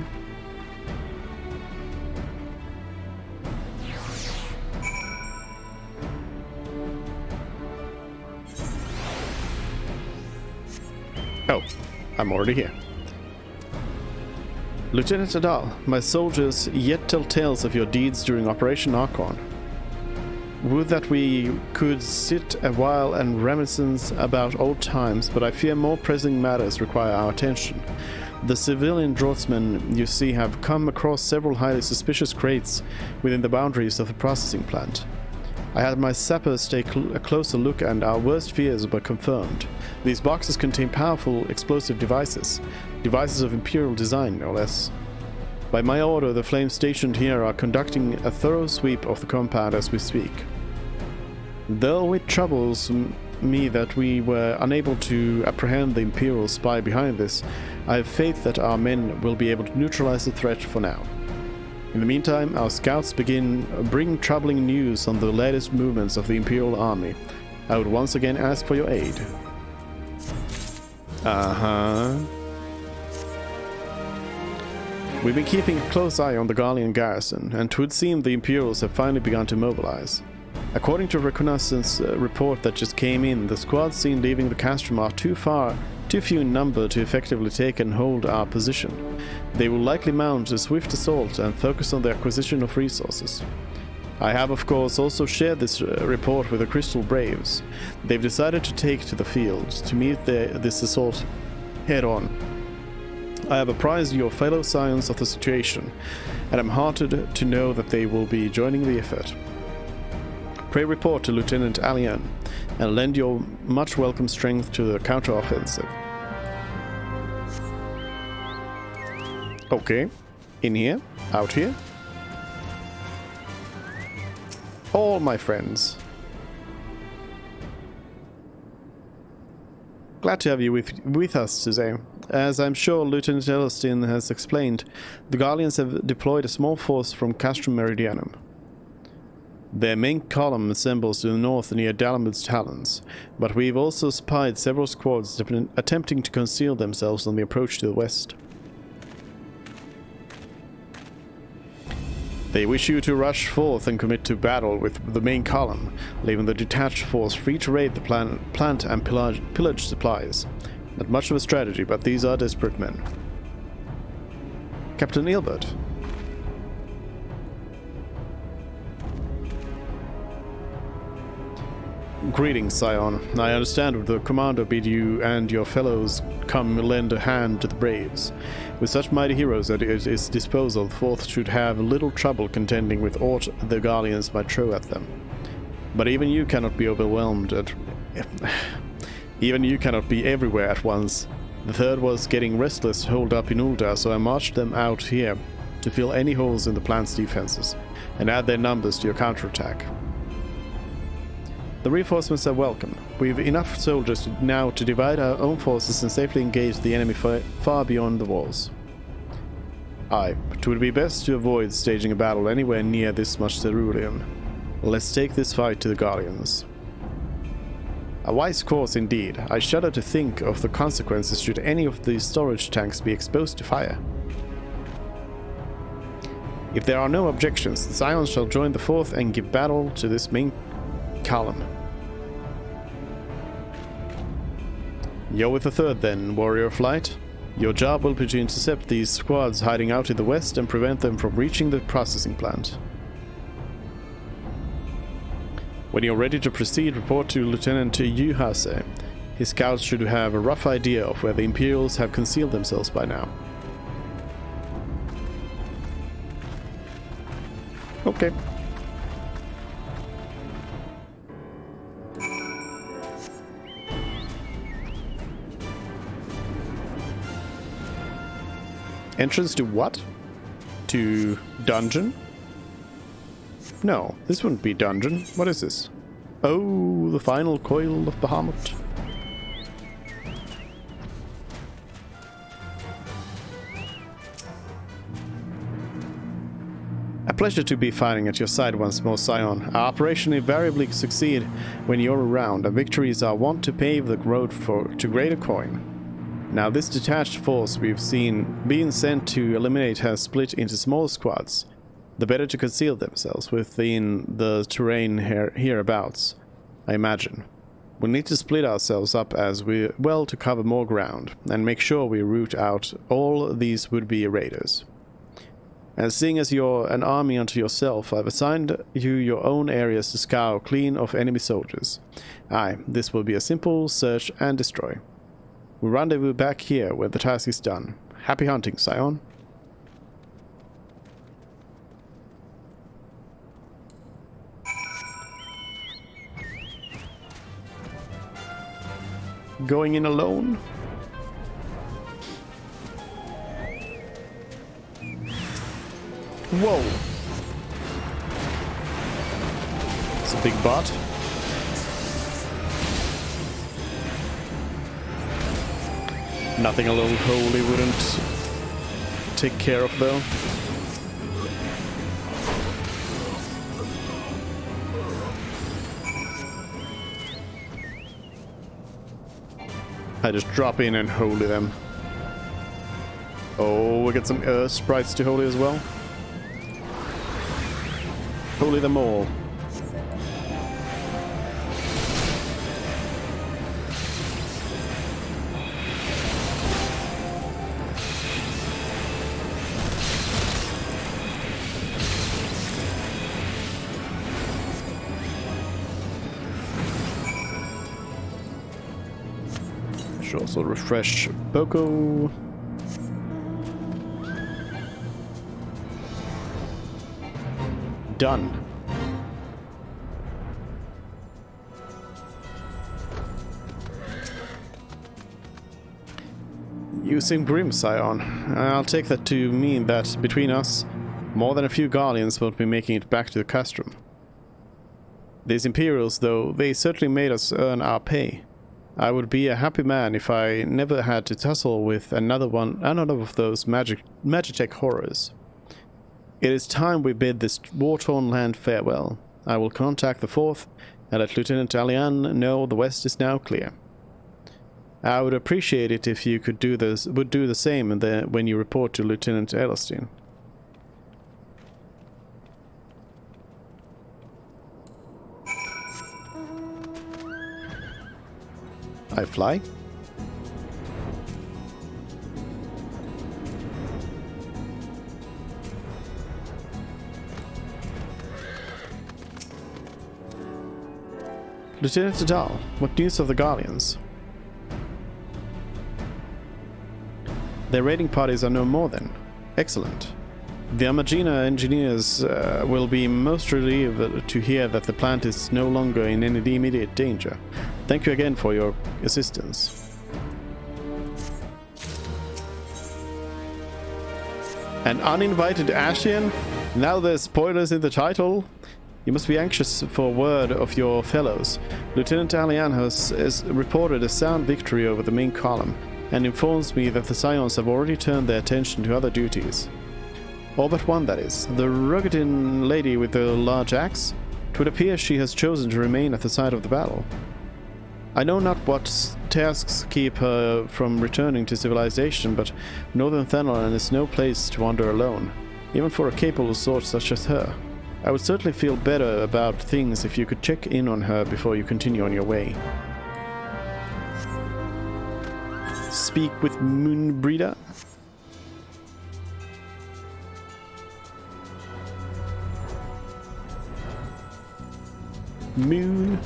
S1: Oh, I'm already here. Lieutenant Adal, my soldiers yet tell tales of your deeds during Operation Archon. Would that we could sit a while and reminisce about old times, but I fear more pressing matters require our attention. The civilian draughtsmen, you see, have come across several highly suspicious crates within the boundaries of the processing plant. I had my sappers take a closer look and our worst fears were confirmed. These boxes contain powerful explosive devices of Imperial design, no less. By my order, the flames stationed here are conducting a thorough sweep of the compound as we speak. Though it troubles me that we were unable to apprehend the Imperial spy behind this, I have faith that our men will be able to neutralize the threat for now. In the meantime, our scouts bring troubling news on the latest movements of the Imperial army. I would once again ask for your aid. We've been keeping a close eye on the Gallian garrison, and 'twould seem the Imperials have finally begun to mobilize. According to a reconnaissance report that just came in, the squads seen leaving the castrum are too few in number to effectively take and hold our position. They will likely mount a swift assault and focus on the acquisition of resources. I have, of course, also shared this report with the Crystal Braves. They've decided to take to the field to meet this assault head-on. I have apprised your fellow Scions of the situation, and am heartened to know that they will be joining the effort. Pray report to Lieutenant Alien, and lend your much welcome strength to the counter-offensive. Okay, in here, out here. All my friends. Glad to have you with us today. As I'm sure Lieutenant Elliston has explained, the Gallians have deployed a small force from Castrum Meridianum. Their main column assembles to the north near Dalamud's Talons, but we've also spied several squads attempting to conceal themselves on the approach to the west. They wish you to rush forth and commit to battle with the main column, leaving the detached force free to raid the plant and pillage supplies. Not much of a strategy, but these are desperate men. Captain Ilbert. Greetings, Scion. I understand the commander bid you and your fellows come lend a hand to the Braves. With such mighty heroes at its disposal, the Fourth should have little trouble contending with aught the Gallians might throw at them. But even you cannot be overwhelmed even you cannot be everywhere at once. The Third was getting restless holed up in Ulda, so I marched them out here to fill any holes in the plant's defenses, and add their numbers to your counterattack. The reinforcements are welcome. We've enough soldiers now to divide our own forces and safely engage the enemy far beyond the walls. Aye, but it would be best to avoid staging a battle anywhere near this much cerulean. Let's take this fight to the Guardians. A wise course indeed. I shudder to think of the consequences should any of these storage tanks be exposed to fire. If there are no objections, the Scions shall join the Fourth and give battle to this main column. You're with the Third then, Warrior of Light. Your job will be to intercept these squads hiding out in the west and prevent them from reaching the processing plant. When you're ready to proceed, report to Lieutenant Yuhase. His scouts should have a rough idea of where the Imperials have concealed themselves by now. Okay. Entrance to what? To dungeon? No, this wouldn't be dungeon. What is this? Oh, the final coil of Bahamut. A pleasure to be fighting at your side once more, Scion. Our operation invariably succeeds when you're around, and victories are wont to pave the road to greater coin. Now this detached force we've seen being sent to eliminate has split into small squads, the better to conceal themselves within the terrain hereabouts, I imagine. We'll need to split ourselves up as well to cover more ground, and make sure we root out all these would-be raiders. And seeing as you're an army unto yourself, I've assigned you your own areas to scour clean of enemy soldiers. Aye, this will be a simple search and destroy. We'll rendezvous back here when the task is done. Happy hunting, Scion. Going in alone? Whoa! It's a big bot. Nothing a little holy wouldn't take care of, though. I just drop in and holy them. Oh, we get some Earth sprites to holy as well. Holy them all. Should also refresh Boko. Done. You seem grim, Scion. I'll take that to mean that, between us, more than a few Guardians will be making it back to the castrum. These Imperials, though, they certainly made us earn our pay. I would be a happy man if I never had to tussle with another of those Magitech horrors. It is time we bid this war-torn land farewell. I will contact the 4th and let Lieutenant Alian know the west is now clear. I would appreciate it if you would do the same when you report to Lieutenant Ellerstein. I fly? Lieutenant Adal, what news of the Guardians? Their raiding parties are no more then. Excellent. The Amagina engineers will be most relieved to hear that the plant is no longer in any immediate danger. Thank you again for your assistance. An uninvited Ashian? Now there's spoilers in the title? You must be anxious for word of your fellows. Lieutenant Alian has reported a sound victory over the main column, and informs me that the Scions have already turned their attention to other duties. All but one, that is. The Ruggedin lady with the large axe? It would appear she has chosen to remain at the site of the battle. I know not what tasks keep her from returning to civilization, but Northern Thanalan is no place to wander alone, even for a capable sword such as her. I would certainly feel better about things if you could check in on her before you continue on your way. Speak with Moonbreeder. Moon.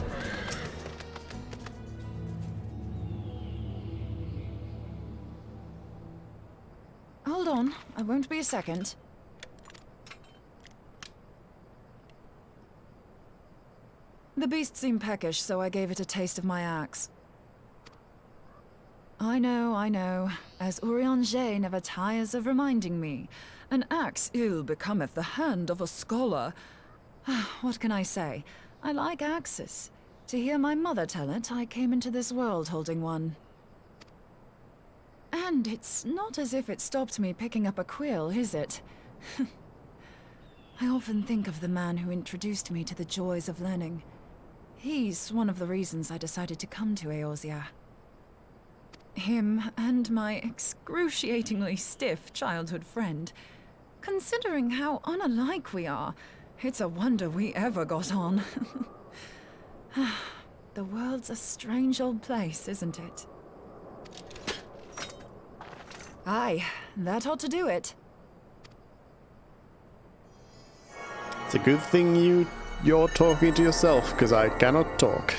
S4: Hold on, I won't be a second. The beast seemed peckish, so I gave it a taste of my axe. I know. As Urianger never tires of reminding me. An axe ill becometh the hand of a scholar. What can I say? I like axes. To hear my mother tell it, I came into this world holding one. And it's not as if it stopped me picking up a quill, is it? I often think of the man who introduced me to the joys of learning. He's one of the reasons I decided to come to Eorzea. Him and my excruciatingly stiff childhood friend. Considering how unalike we are, it's a wonder we ever got on. The world's a strange old place, isn't it? Aye, that ought to do it.
S1: It's a good thing you're talking to yourself, because I cannot talk.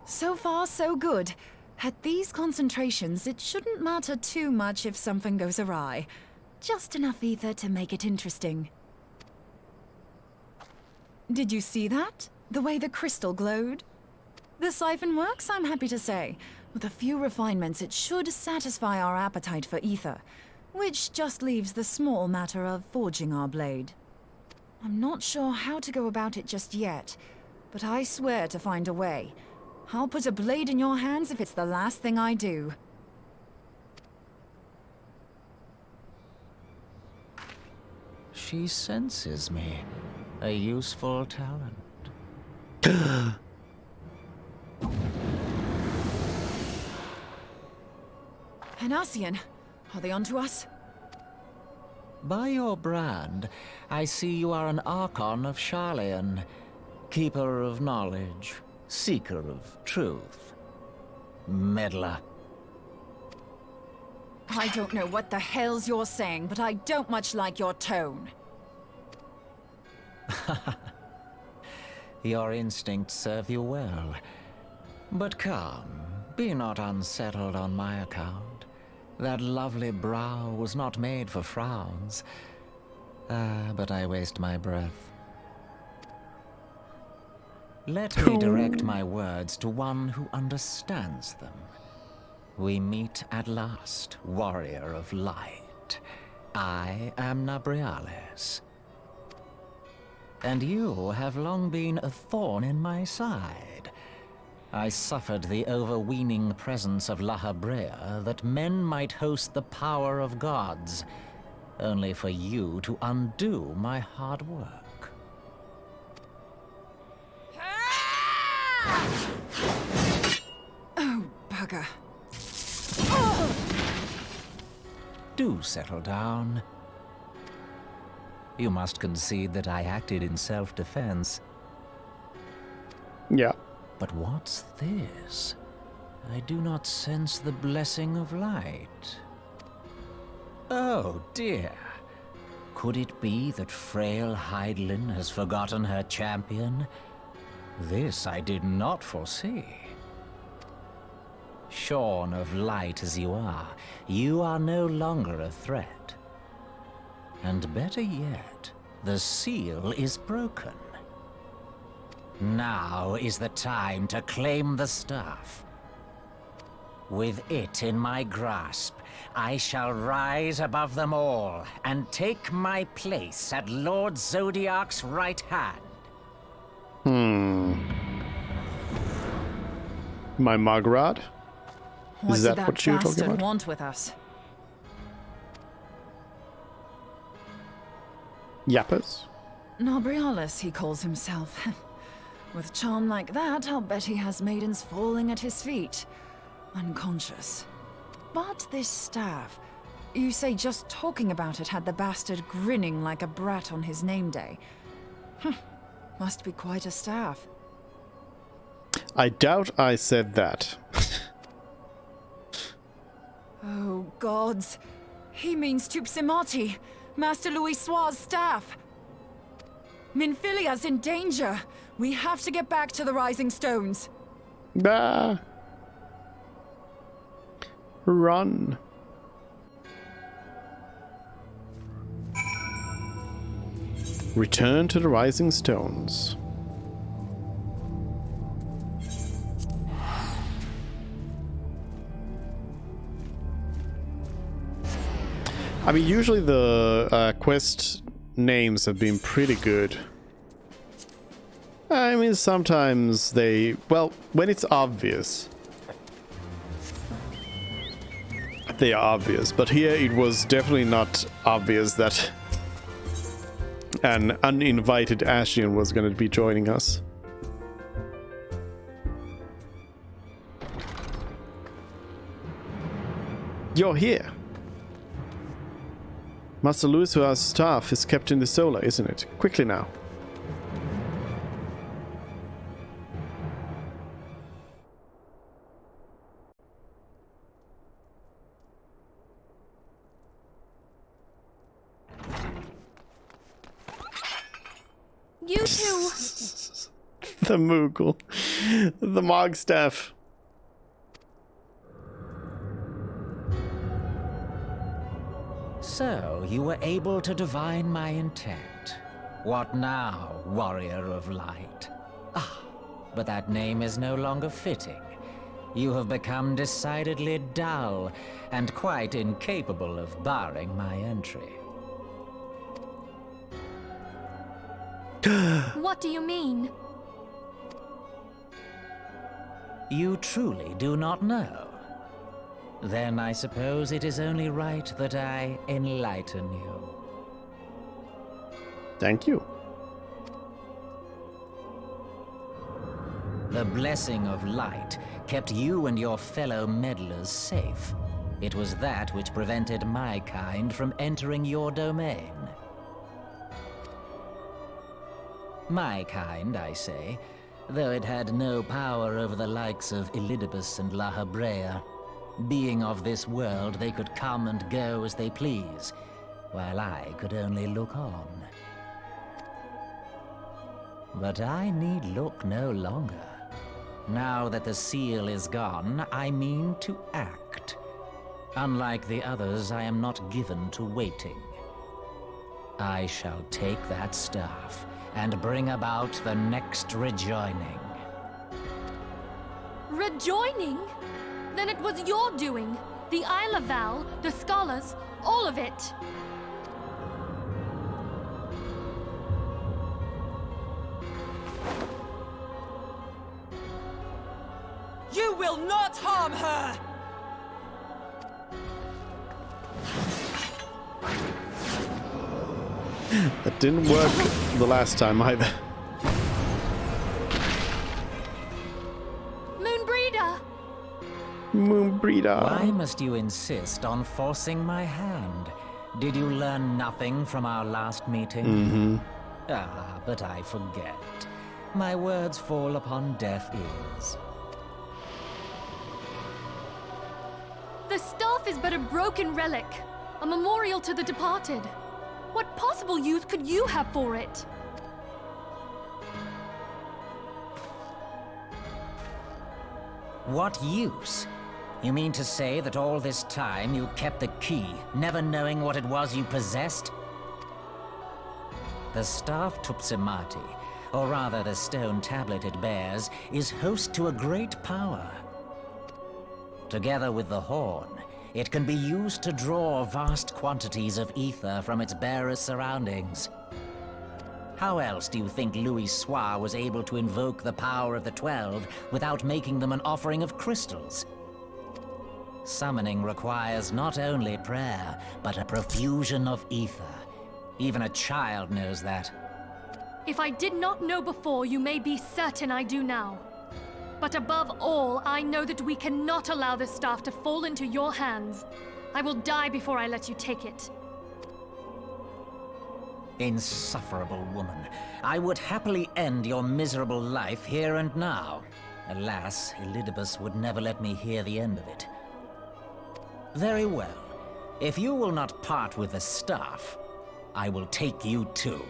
S4: So far, so good. At these concentrations, it shouldn't matter too much if something goes awry. Just enough ether to make it interesting. Did you see that? The way the crystal glowed? The siphon works, I'm happy to say. With a few refinements, it should satisfy our appetite for ether, which just leaves the small matter of forging our blade. I'm not sure how to go about it just yet, but I swear to find a way. I'll put a blade in your hands if it's the last thing I do.
S5: She senses me. A useful talent.
S4: Penassian, are they onto us?
S5: By your brand, I see you are an Archon of Sharlayan, keeper of knowledge, seeker of truth. Meddler.
S4: I don't know what the hell's you're saying, but I don't much like your tone.
S5: Your instincts serve you well. But come, be not unsettled on my account. That lovely brow was not made for frowns. But I waste my breath. Let me direct my words to one who understands them. We meet at last, warrior of light. I am Nabriales. And you have long been a thorn in my side. I suffered the overweening presence of La Habrea that men might host the power of gods, only for you to undo my hard work.
S4: Oh, bugger.
S5: Do settle down. You must concede that I acted in self-defense.
S1: Yeah.
S5: But what's this? I do not sense the blessing of light. Oh dear. Could it be that frail Hydelin has forgotten her champion? This I did not foresee. Shorn of light as you are no longer a threat. And better yet, the seal is broken. Now is the time to claim the staff. With it in my grasp, I shall rise above them all and take my place at Lord Zodiac's right hand.
S1: My Magrad?
S4: What
S1: Is
S4: did
S1: that what you were talking
S4: bastard
S1: about?
S4: want with us?
S1: Yappers?
S4: Nabriales, he calls himself. With charm like that, I'll bet he has maidens falling at his feet, unconscious. But this staff, you say just talking about it had the bastard grinning like a brat on his name day. Must be quite a staff.
S1: I doubt I said that.
S4: Oh, gods. He means Tupsimati, Master Louis Soir's staff. Minfilia's in danger. We have to get back to the Rising Stones.
S1: Ah. Run. Return to the Rising Stones. I mean, usually the quest names have been pretty good. I mean, sometimes they... Well, when it's obvious, they are obvious. But here it was definitely not obvious that an uninvited Ashian was going to be joining us. You're here. Master Louis, whose staff is kept in the Solar, isn't it? Quickly now.
S2: You two!
S1: The Moogle. The Mog staff.
S5: So, you were able to divine my intent. What now, warrior of light? Ah, but that name is no longer fitting. You have become decidedly dull, and quite incapable of barring my entry.
S2: What do you mean?
S5: You truly do not know? Then I suppose it is only right that I enlighten you.
S1: Thank you.
S5: The blessing of light kept you and your fellow meddlers safe.
S12: It was that which prevented my kind from entering your domain. My kind, I say, though it had no power over the likes of Elidibus and La Habrea. Being of this world, they could come and go as they please, while I could only look on. But I need look no longer. Now that the seal is gone, I mean to act. Unlike the others, I am not given to waiting. I shall take that staff and bring about the next rejoining.
S2: Rejoining? Then it was your doing. The Isle of Val, the scholars, all of it.
S13: You will not harm her!
S1: That didn't work the last time either.
S2: Moonbreeder!
S1: Moonbreeder.
S12: Why must you insist on forcing my hand? Did you learn nothing from our last meeting?
S1: Mm-hmm.
S12: Ah, but I forget. My words fall upon deaf ears.
S2: The staff is but a broken relic, a memorial to the departed. What possible use could you have for it?
S12: What use? You mean to say that all this time you kept the key, never knowing what it was you possessed? The staff Tupsimati, or rather the stone tablet it bears, is host to a great power. Together with the horn, it can be used to draw vast quantities of ether from its bearer's surroundings. How else do you think Louis Soir was able to invoke the power of the 12 without making them an offering of crystals? Summoning requires not only prayer, but a profusion of ether. Even a child knows that.
S2: If I did not know before, you may be certain I do now. But above all, I know that we cannot allow this staff to fall into your hands. I will die before I let you take it.
S12: Insufferable woman. I would happily end your miserable life here and now. Alas, Elidibus would never let me hear the end of it. Very well. If you will not part with the staff, I will take you too.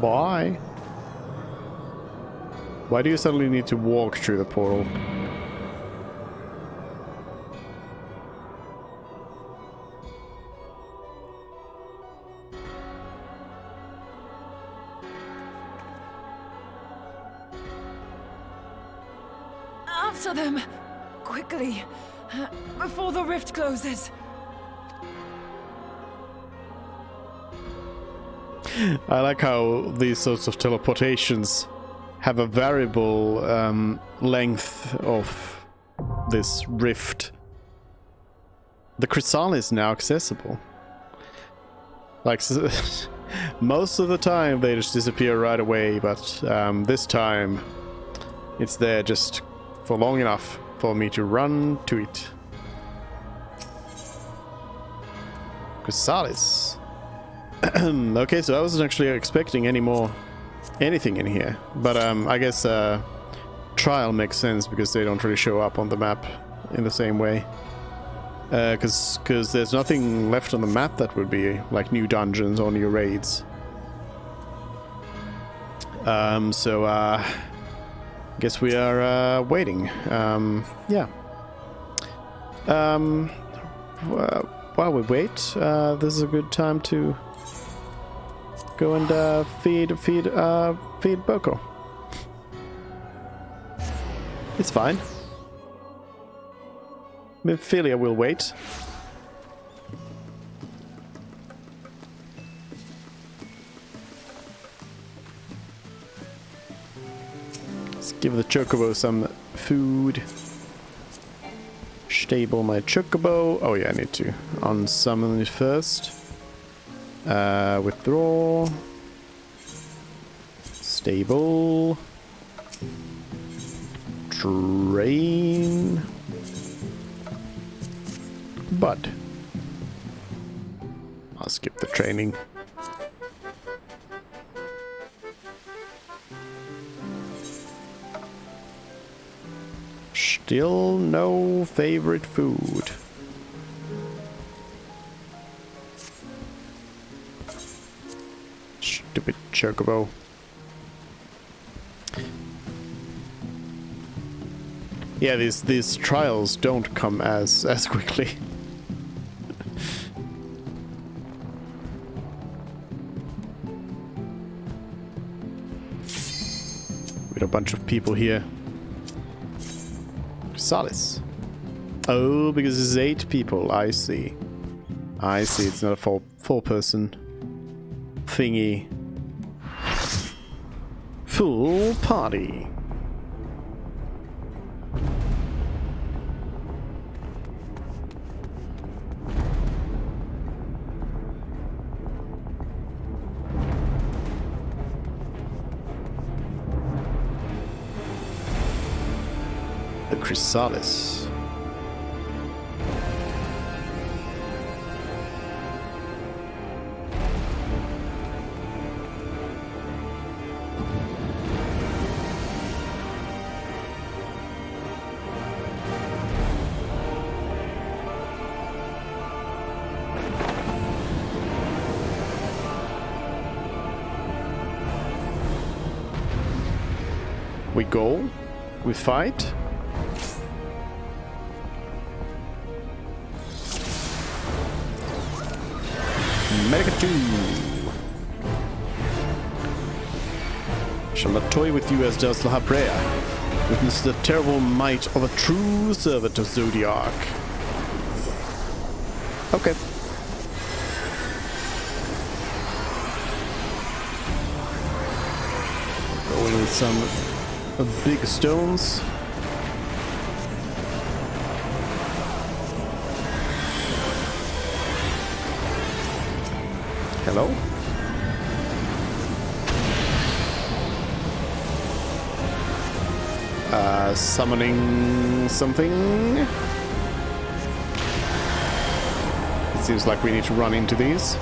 S1: Why? Why do you suddenly need to walk through the portal?
S4: After them! Quickly! Before the rift closes!
S1: I like how these sorts of teleportations have a variable length of this rift. The chrysalis is now accessible. Like, most of the time they just disappear right away, but this time it's there just for long enough for me to run to it. Chrysalis. Okay, so I wasn't actually expecting anything in here, but I guess trial makes sense because they don't really show up on the map in the same way. Because there's nothing left on the map that would be like new dungeons or new raids. Guess we are waiting. Yeah. While we wait, this is a good time to go and feed Boko. It's fine. Mephilia will wait. Let's give the chocobo some food. Stable my chocobo. Oh yeah, I need to unsummon it first. Withdraw. Stable. Train. But I'll skip the training. Still no favorite food. Stupid chocobo. Yeah, these trials don't come as quickly. With a bunch of people here. Chrysalis. Oh, because it's 8 people. I see. I see. It's not a four person thingy. Full party. The Chrysalis. We go, we fight. Medica 2. Shall not toy with you as does La Habrea. Witness the terrible might of a true servant of Zodiac. Okay. Going with some big stones. Hello? Summoning something. It seems like we need to run into these.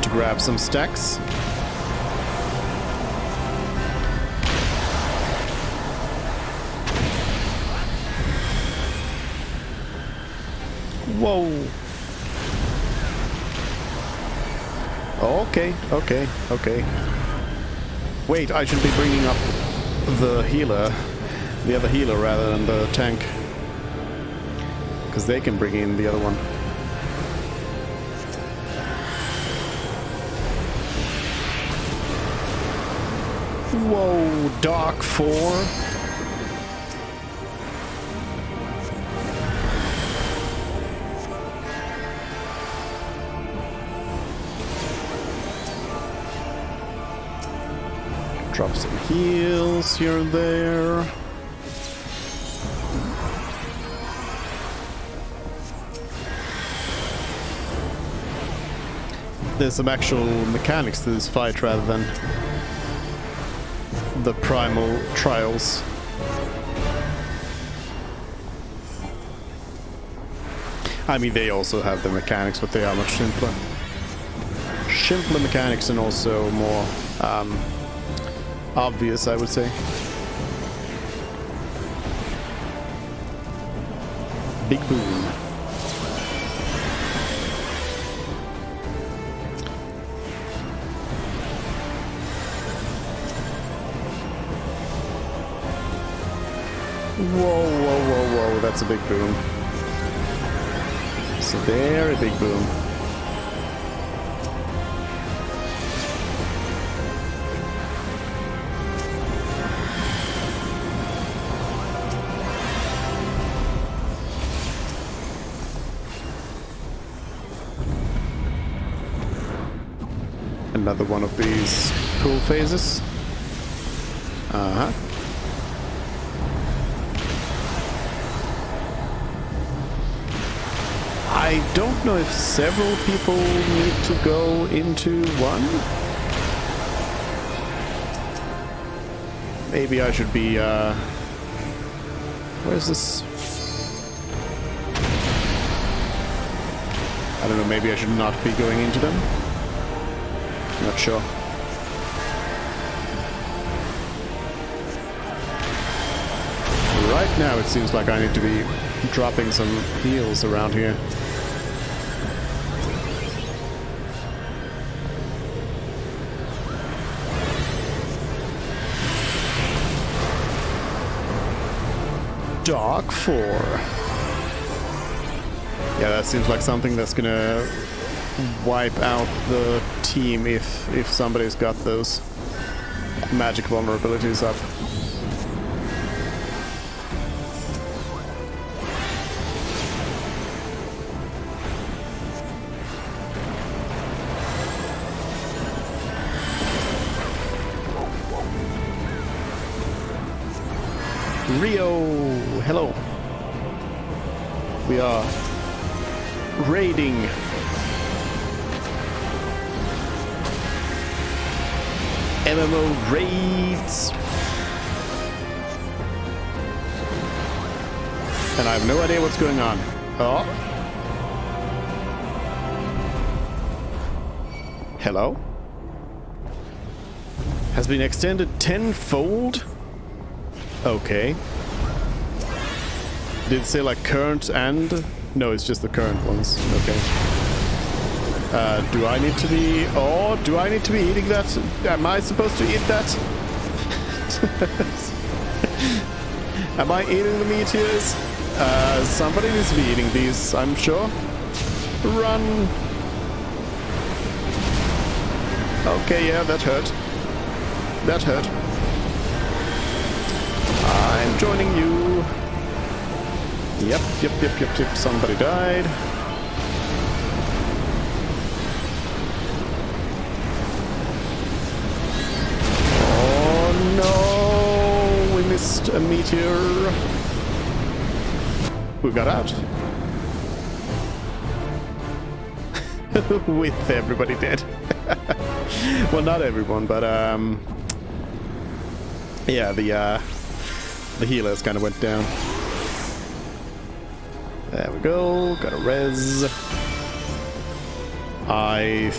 S1: To grab some stacks. Whoa. Okay, okay, okay. Wait, I should be bringing up the healer, the other healer rather than the tank. Because they can bring in the other one. Whoa, Dark 4. Drop some heals here and there. There's some actual mechanics to this fight rather than the primal trials. I mean, they also have the mechanics, but they are much simpler. Simpler mechanics and also more obvious, I would say. Big boom. Whoa, whoa, whoa, whoa, that's a big boom. It's a very big boom. Another one of these pool phases. Uh-huh. I don't know if several people need to go into one. Maybe I should be, where's this? I don't know, maybe I should not be going into them. Not sure. Right now it seems like I need to be dropping some heals around here. Dark 4. Yeah, that seems like something that's gonna wipe out the team if somebody's got those magic vulnerabilities up. Rio, hello. We are raiding. MMO raids. And I have no idea what's going on. Oh. Hello? Has been extended tenfold? Okay. Did it say like current and? No, it's just the current ones. Okay. Do I need to be... Oh, do I need to be eating that? Am I supposed to eat that? Am I eating the meteors? Somebody needs to be eating these, I'm sure. Run! Okay, yeah, that hurt. That hurt. I'm joining you. Yep. Somebody died. Oh no! We missed a meteor. Who got out? With everybody dead. Well, not everyone, but yeah, the healers kind of went down. There we go. Got a res. I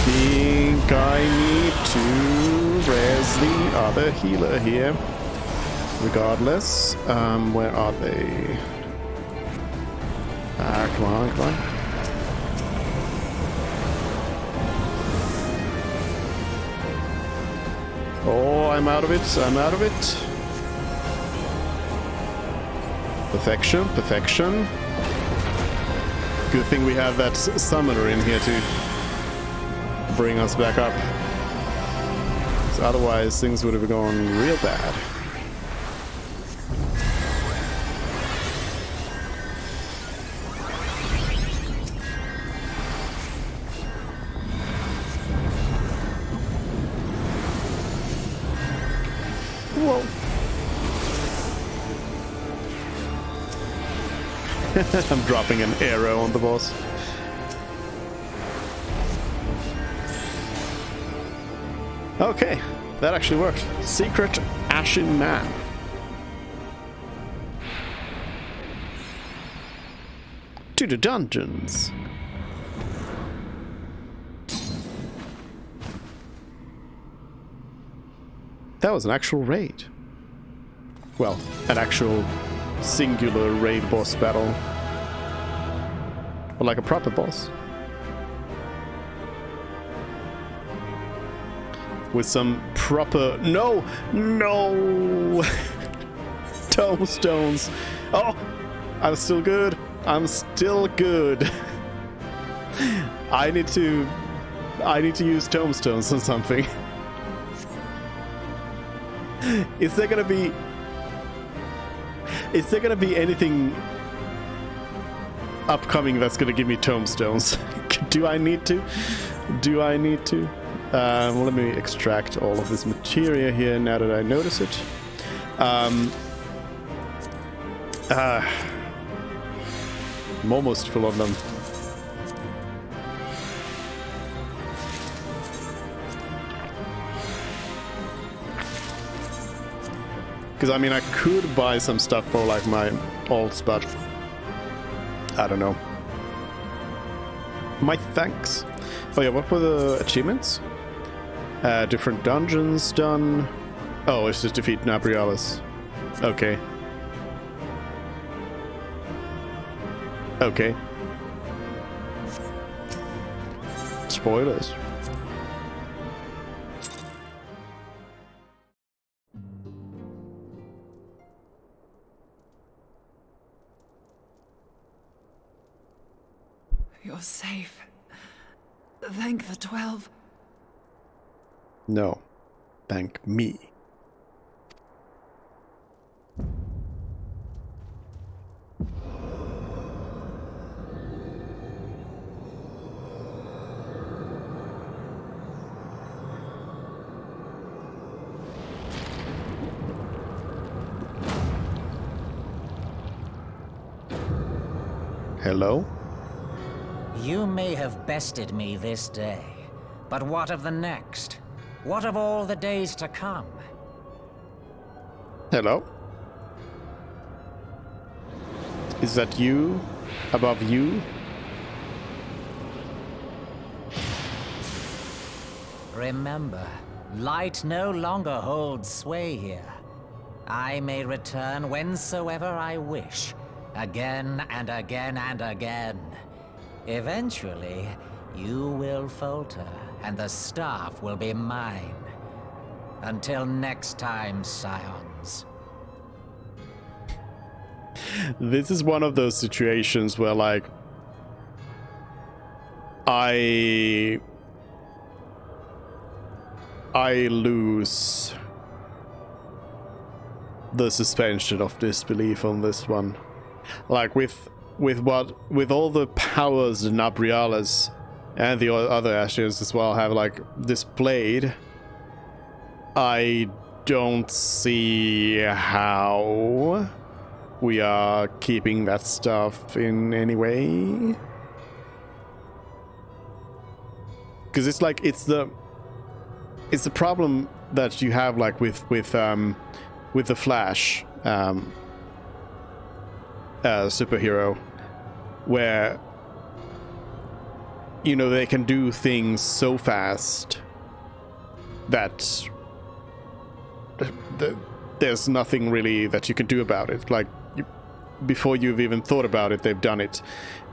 S1: think I need to res the other healer here. Regardless, where are they? Come on. Oh, I'm out of it. Perfection. Good thing we have that summoner in here to bring us back up. 'Cause otherwise, things would have gone real bad. Whoa. I'm dropping an arrow on the boss. Okay, that actually worked. Secret Ashen Man. To the dungeons. That was an actual raid. Well, an actual singular raid boss battle. Or like a proper boss. With some proper... No! Tombstones. Oh! I'm still good. I need to use tombstones on something. Is there gonna be anything upcoming that's gonna give me tombstones? Do I need to? Well, let me extract all of this materia here now that I notice it. I'm almost full of them. Because I mean, I could buy some stuff for like my alts, but I don't know. My thanks. Oh yeah, what were the achievements? Different dungeons done. Oh, it's just defeat Nabrialis. Okay. Okay. Spoilers.
S4: You're safe. Thank the 12.
S1: No. Thank me. Hello?
S12: You may have bested me this day, but what of the next? What of all the days to come?
S1: Hello? Is that you? Above you?
S12: Remember, light no longer holds sway here. I may return whensoever I wish, again and again and again. Eventually, you will falter, and the staff will be mine. Until next time, scions.
S1: This is one of those situations where, like, I lose the suspension of disbelief on this one. Like, with all the powers the Nabrialis and the other Ashes as well have, like, displayed, I don't see how we are keeping that stuff in any way. Because it's like, it's the problem that you have, like, with the Flash superhero, where, you know, they can do things so fast that there's nothing really that you can do about it. Like, before you've even thought about it, they've done it.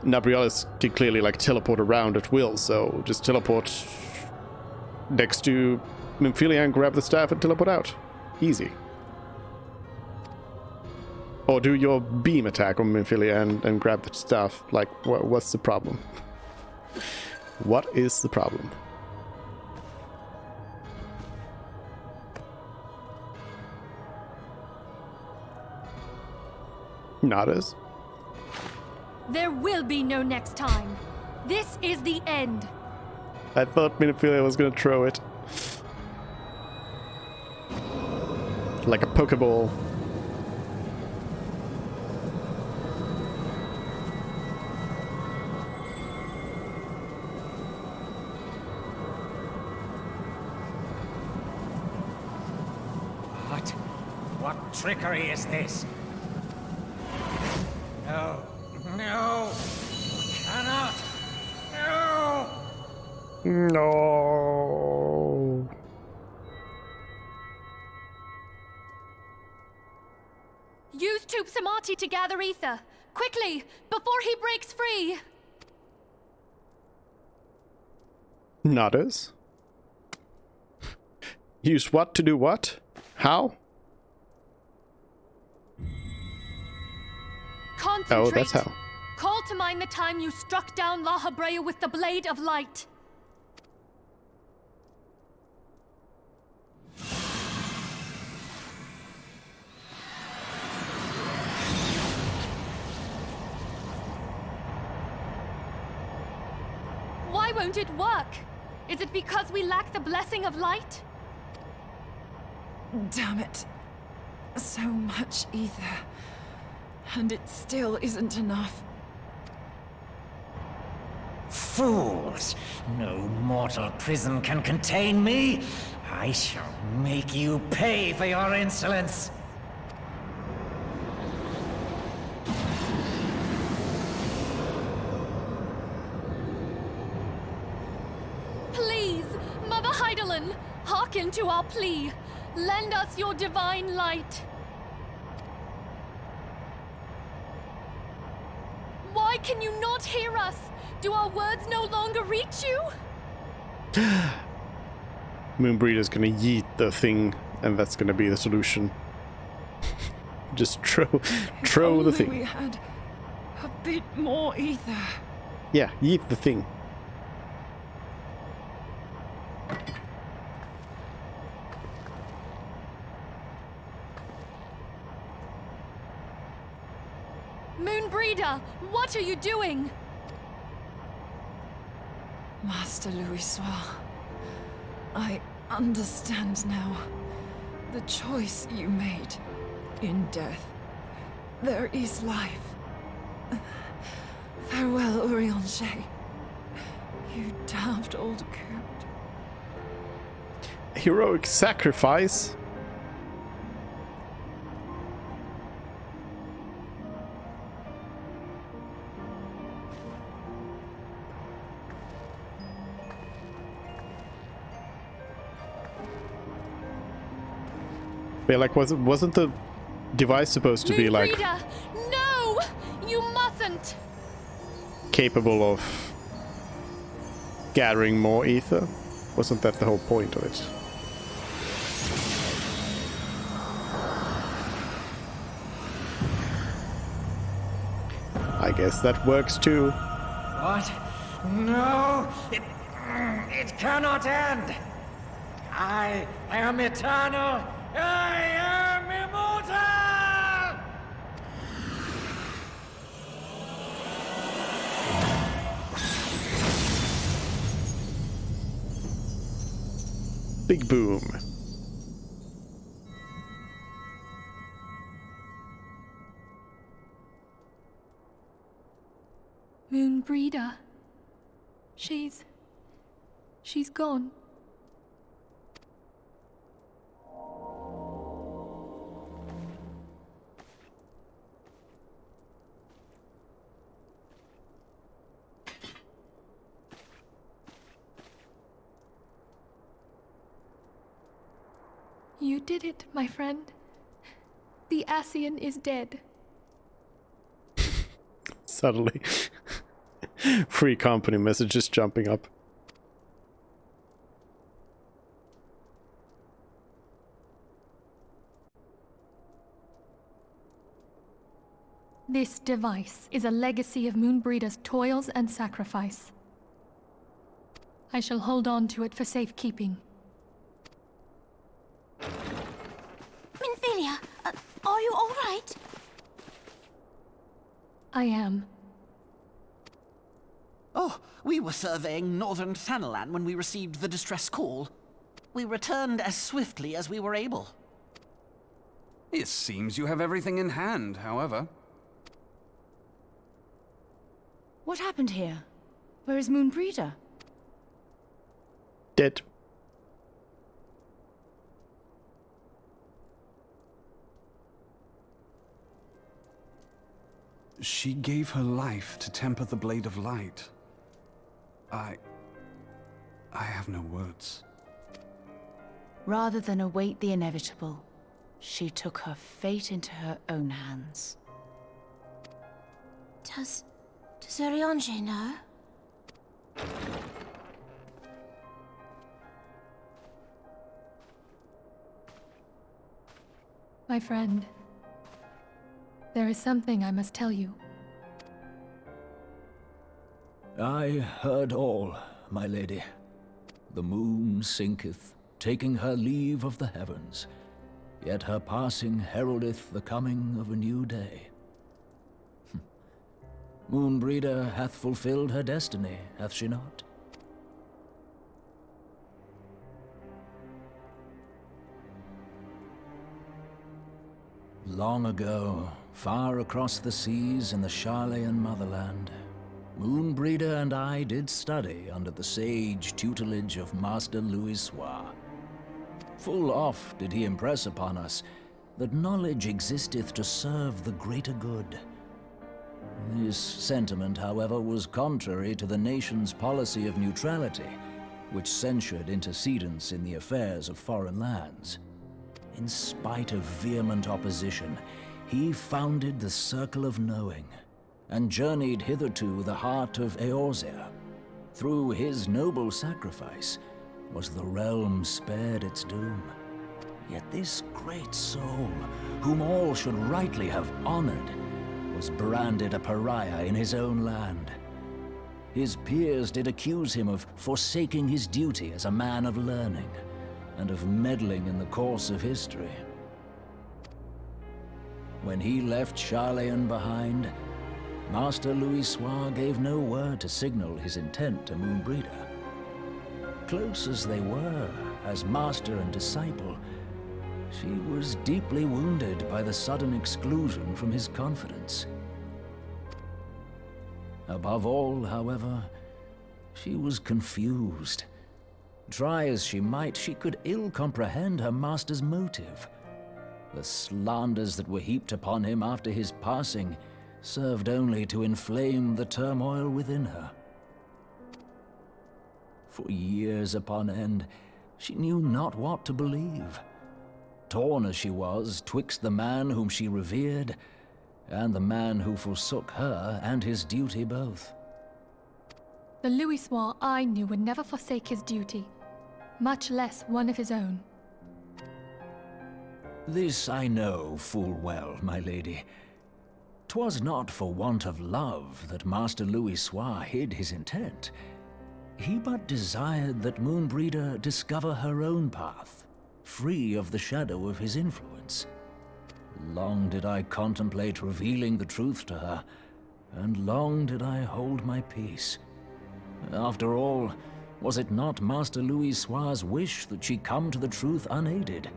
S1: Nabrialis can clearly, like, teleport around at will, so just teleport next to Nymphelia and grab the staff and teleport out. Easy. Or do your beam attack on Nymphelia and grab the staff. Like, what's the problem? What is the problem? Nadas?
S2: There will be no next time. This is the end.
S1: I thought Nymphelia was gonna throw it. Like a Pokeball.
S12: What trickery is this? No. No! Cannot! No!
S1: No.
S2: Use Tube Samati to gather ether. Quickly, before he breaks free.
S1: Nadas? Use what to do what? How?
S2: Concentrate.
S1: Oh, that's how.
S2: Call to mind the time you struck down La Habrea with the Blade of Light. Why won't it work? Is it because we lack the blessing of light?
S4: Damn it. So much ether. And it still isn't enough.
S12: Fools! No mortal prison can contain me! I shall make you pay for your insolence!
S2: Please, Mother Heidelin, hearken to our plea. Lend us your divine light. Why can you not hear us? Do our words no longer reach you?
S1: Moonbreeder's gonna yeet the thing, and that's gonna be the solution. Just throw the thing.
S4: We had a bit more ether.
S1: Yeah, yeet the thing.
S2: Moonbreeder, what are you doing?
S4: Master Louisoix, I understand now. The choice you made. In death, there is life. Farewell, Urianger. You damned old coot.
S1: Heroic sacrifice? Yeah, like wasn't the device supposed to be like
S2: No! You mustn't!
S1: capable of gathering more ether? Wasn't that the whole point of it? I guess that works too.
S12: What? No! It cannot end! I am eternal! I am immortal!
S1: Big boom.
S2: Moonbreeder. She's gone. You did it, my friend. The Ascian is dead.
S1: Suddenly. Free company messages jumping up.
S2: This device is a legacy of Moonbreeder's toils and sacrifice. I shall hold on to it for safekeeping.
S9: Minfilia, are you all right?
S2: I am.
S10: Oh, we were surveying northern Thanalan when we received the distress call. We returned as swiftly as we were able.
S8: It seems you have everything in hand, however.
S11: What happened here? Where is Moonbreeder?
S1: Dead.
S8: She gave her life to temper the Blade of Light. I have no words.
S11: Rather than await the inevitable, she took her fate into her own hands.
S9: Does Urianger know?
S2: My friend, there is something I must tell you.
S5: I heard all, my lady. The moon sinketh, taking her leave of the heavens, yet her passing heraldeth the coming of a new day. Moonbreeder hath fulfilled her destiny, hath she not? Long ago, far across the seas in the Charlayan motherland, Moonbreeder and I did study under the sage tutelage of Master Louisoix. Full oft did he impress upon us that knowledge existeth to serve the greater good. This sentiment, however, was contrary to the nation's policy of neutrality, which censured intercedence in the affairs of foreign lands. In spite of vehement opposition, he founded the Circle of Knowing, and journeyed hither to the heart of Eorzea. Through his noble sacrifice was the realm spared its doom. Yet this great soul, whom all should rightly have honored, was branded a pariah in his own land. His peers did accuse him of forsaking his duty as a man of learning, and of meddling in the course of history. When he left Charlayan behind, Master Louisoix gave no word to signal his intent to Moonbreeder. Close as they were, as master and disciple, she was deeply wounded by the sudden exclusion from his confidence. Above all, however, she was confused. Try as she might, she could ill comprehend her master's motive. The slanders that were heaped upon him after his passing served only to inflame the turmoil within her. For years upon end, she knew not what to believe. Torn as she was twixt the man whom she revered and the man who forsook her and his duty both.
S2: The Louisoix I knew would never forsake his duty, much less one of his own.
S5: This I know full well, my lady. 'Twas not for want of love that Master Louisoix hid his intent. He but desired that Moonbreeder discover her own path, free of the shadow of his influence. Long did I contemplate revealing the truth to her, and long did I hold my peace. After all, was it not Master Louisoix's wish that she come to the truth unaided?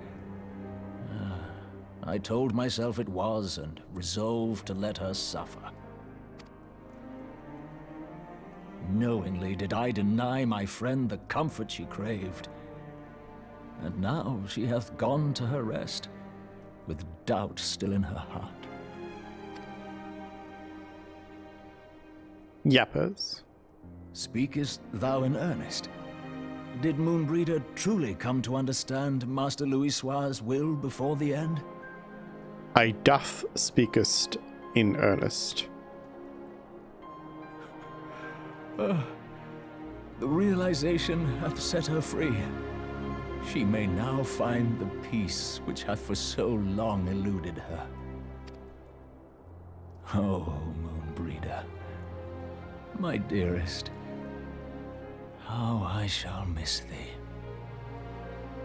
S5: I told myself it was, and resolved to let her suffer. Knowingly did I deny my friend the comfort she craved. And now she hath gone to her rest, with doubt still in her heart.
S1: Yappers.
S5: Speakest thou in earnest? Did Moonbreeder truly come to understand Master Louisoix's will before the end?
S1: I doth speakest in earnest.
S5: The realization hath set her free. She may now find the peace which hath for so long eluded her. Oh, Moonbreeder, my dearest, how I shall miss thee.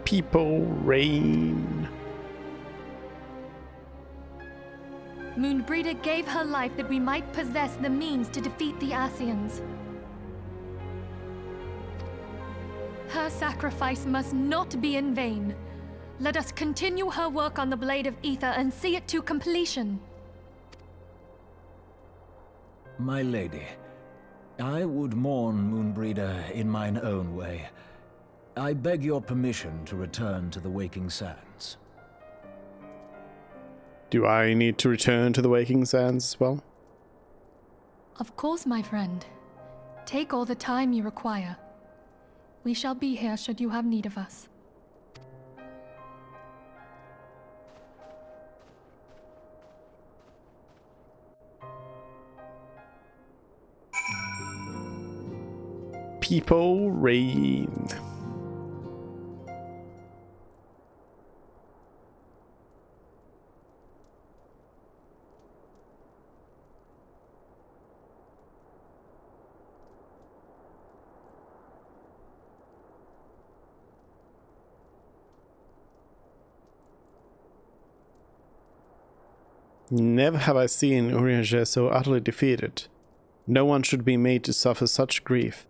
S1: People reign.
S2: Moonbreeder gave her life that we might possess the means to defeat the Ascians. Her sacrifice must not be in vain. Let us continue her work on the Blade of Ether and see it to completion.
S5: My lady, I would mourn Moonbreeder in mine own way. I beg your permission to return to the Waking Sands.
S1: Do I need to return to the Waking Sands as well?
S2: Of course, my friend. Take all the time you require. We shall be here should you have need of us.
S1: People reign. Never have I seen Urianger so utterly defeated. No one should be made to suffer such grief.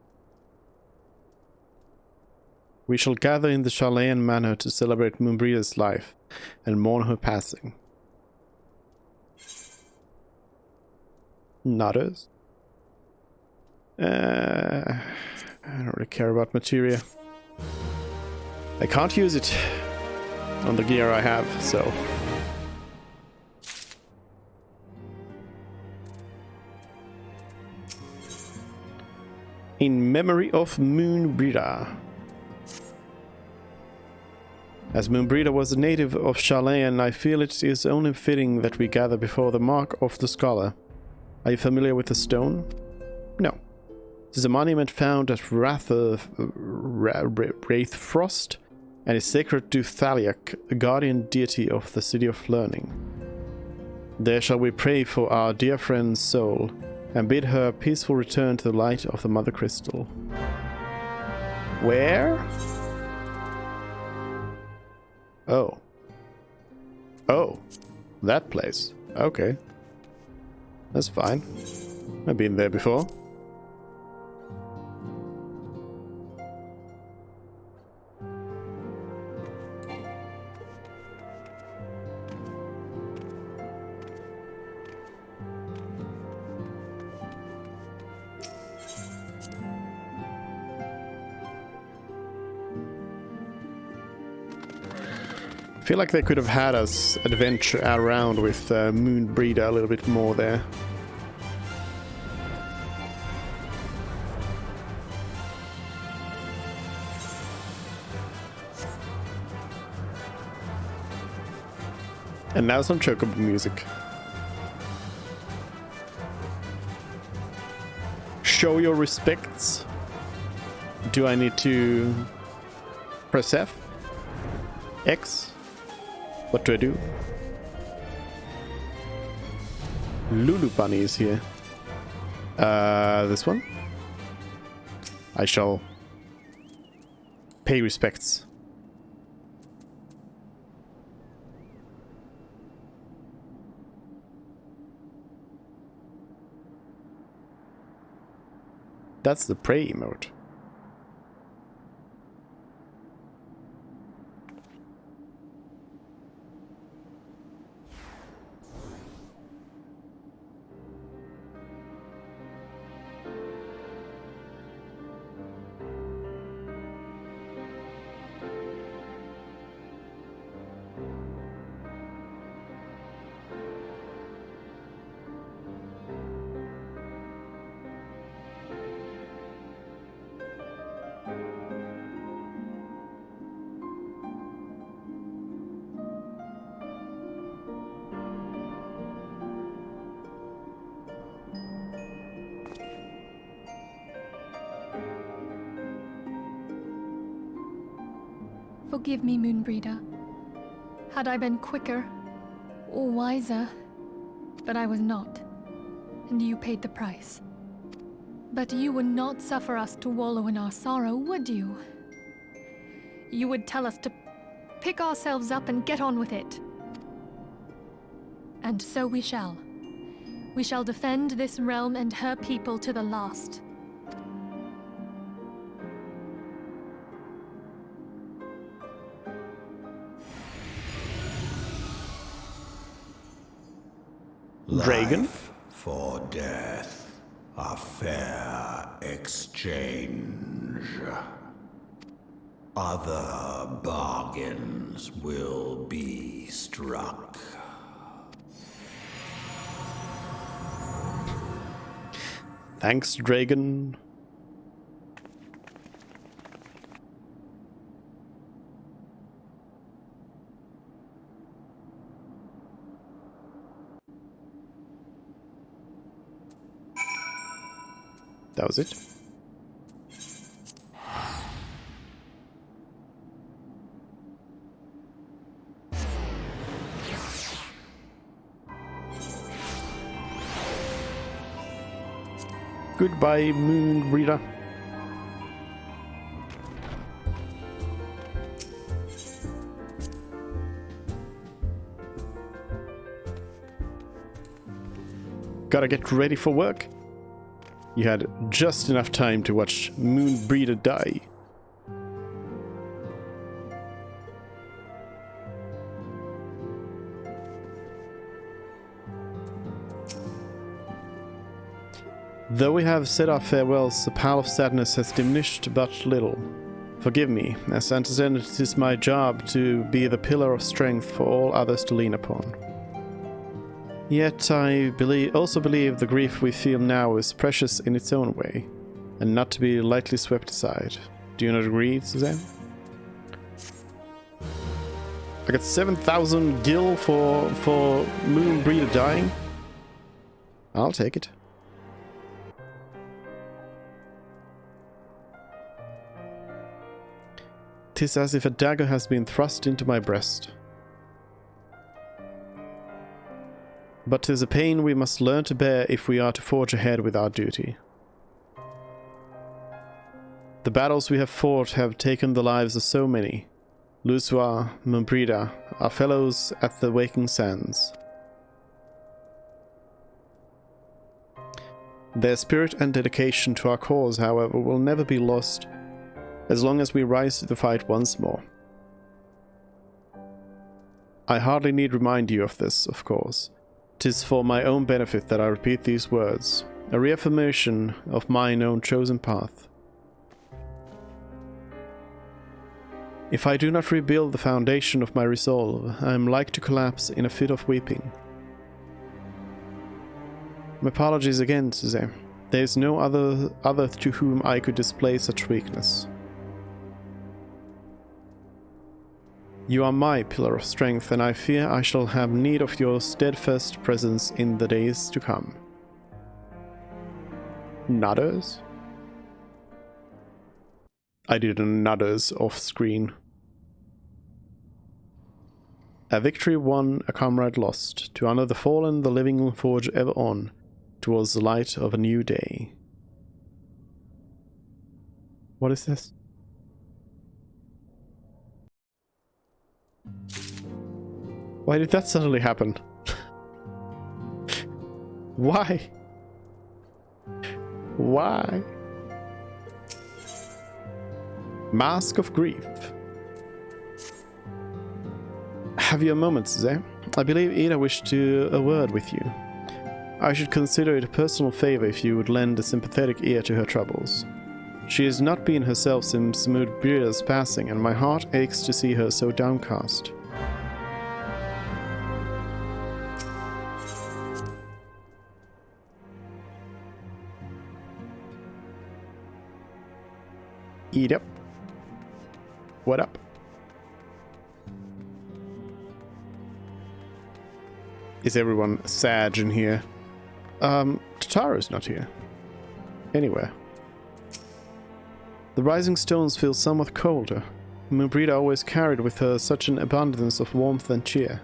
S1: We shall gather in the Charlayan manor to celebrate Moonbreeder's life and mourn her passing. Nodders? I don't really care about materia. I can't use it on the gear I have, so... In memory of Moonbreeder. As Moonbreeder was a native of Sharlayan, I feel it is only fitting that we gather before the Mark of the Scholar. Are you familiar with the stone? No. It is a monument found at Wraithfrost and is sacred to Thaliak, a guardian deity of the City of Learning. There shall we pray for our dear friend's soul and bid her a peaceful return to the light of the Mother Crystal. Where? Oh. Oh. That place. Okay. That's fine. I've been there before. I feel like they could have had us adventure around with Moonbreeder a little bit more there. And now some chocobo music. Show your respects. Do I need to press F? X? What do I do? Lulu Bunny is here. This one? I shall pay respects. That's the pray emote.
S2: Forgive me, Moonbreeder. Had I been quicker or wiser, but I was not, and you paid the price. But you would not suffer us to wallow in our sorrow, would you? You would tell us to pick ourselves up and get on with it. And so we shall. We shall defend this realm and her people to the last.
S1: Dragon?
S6: Life for death, a fair exchange. Other bargains will be struck.
S1: Thanks, Dragon. That was it. Goodbye, Moonbreeder. Gotta get ready for work. You had just enough time to watch Moonbreeder die. Though we have said our farewells, the pile of sadness has diminished but little. Forgive me, as antecedent it is my job to be the pillar of strength for all others to lean upon. Yet I also believe the grief we feel now is precious in its own way, and not to be lightly swept aside. Do you not agree, Suzanne? I got 7,000 gil for Moonbreeder dying. I'll take it. 'Tis as if a dagger has been thrust into my breast. But 'tis a pain we must learn to bear if we are to forge ahead with our duty. The battles we have fought have taken the lives of so many. Luswa, Moonbreeder, our fellows at the Waking Sands. Their spirit and dedication to our cause, however, will never be lost as long as we rise to the fight once more. I hardly need remind you of this, of course. 'Tis for my own benefit that I repeat these words, a reaffirmation of mine own chosen path. If I do not rebuild the foundation of my resolve, I am like to collapse in a fit of weeping. My apologies again, Suzanne. There is no other to whom I could display such weakness. You are my pillar of strength, and I fear I shall have need of your steadfast presence in the days to come. Nudders? I did a nudders off screen. A victory won, a comrade lost. To honor the fallen, the living forge ever on, towards the light of a new day. What is this? Why did that suddenly happen? Why? Why? Mask of Grief. Have you a moment, Suzanne? I believe Ida wished to a word with you. I should consider it a personal favor if you would lend a sympathetic ear to her troubles. She has not been herself since Moonbreeder's passing, and my heart aches to see her so downcast. Ida. What up? Is everyone sad in here? Tataru's not here. Anywhere. The rising stones feel somewhat colder. Moonbreeder always carried with her such an abundance of warmth and cheer.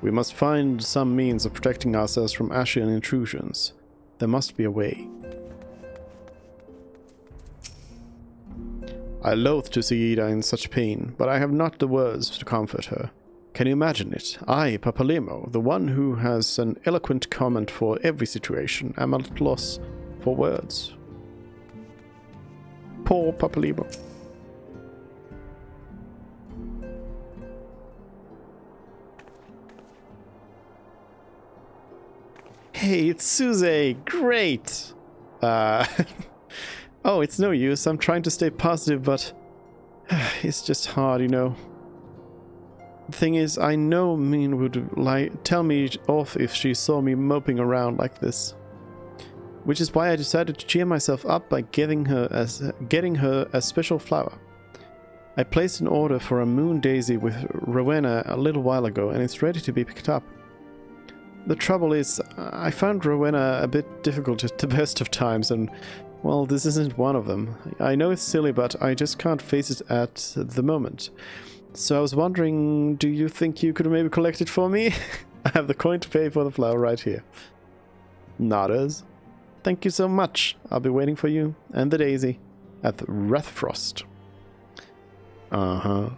S1: We must find some means of protecting ourselves from Ashian intrusions. There must be a way. I loathe to see Ida in such pain, but I have not the words to comfort her. Can you imagine it? I, Papalemo, the one who has an eloquent comment for every situation, am at a loss for words. Poor Papalemo. Hey, it's Suze! Great! Oh, it's no use. I'm trying to stay positive, but it's just hard, you know. The thing is, I know Min would tell me off if she saw me moping around like this. Which is why I decided to cheer myself up by getting her a special flower. I placed an order for a moon daisy with Rowena a little while ago, and it's ready to be picked up. The trouble is, I found Rowena a bit difficult at the best of times, and well, this isn't one of them. I know it's silly, but I just can't face it at the moment. So I was wondering, do you think you could maybe collect it for me? I have the coin to pay for the flower right here. Nodders. Thank you so much. I'll be waiting for you and the daisy at Rathfrost. Uh-huh.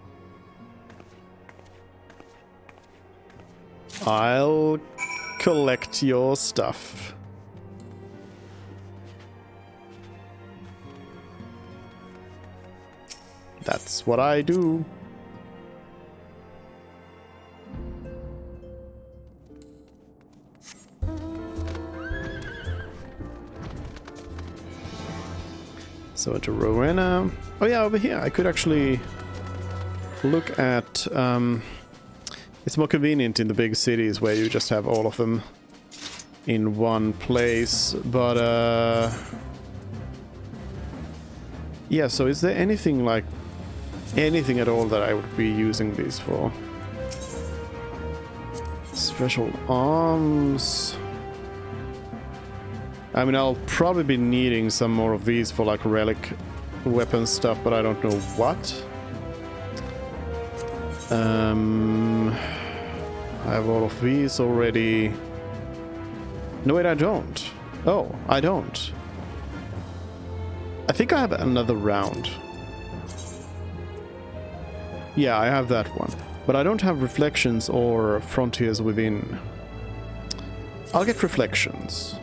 S1: I'll collect your stuff. That's what I do. So to Rowena. Oh yeah, over here I could actually look at... it's more convenient in the big cities where you just have all of them in one place, but yeah, so is there anything like anything at all that I would be using these for? Special arms. I mean, I'll probably be needing some more of these for like relic weapon stuff, but I don't know what. I have all of these already. No, wait, I don't. Oh, I don't. I think I have another round. Yeah, I have that one. But I don't have Reflections or Frontiers Within. I'll get Reflections.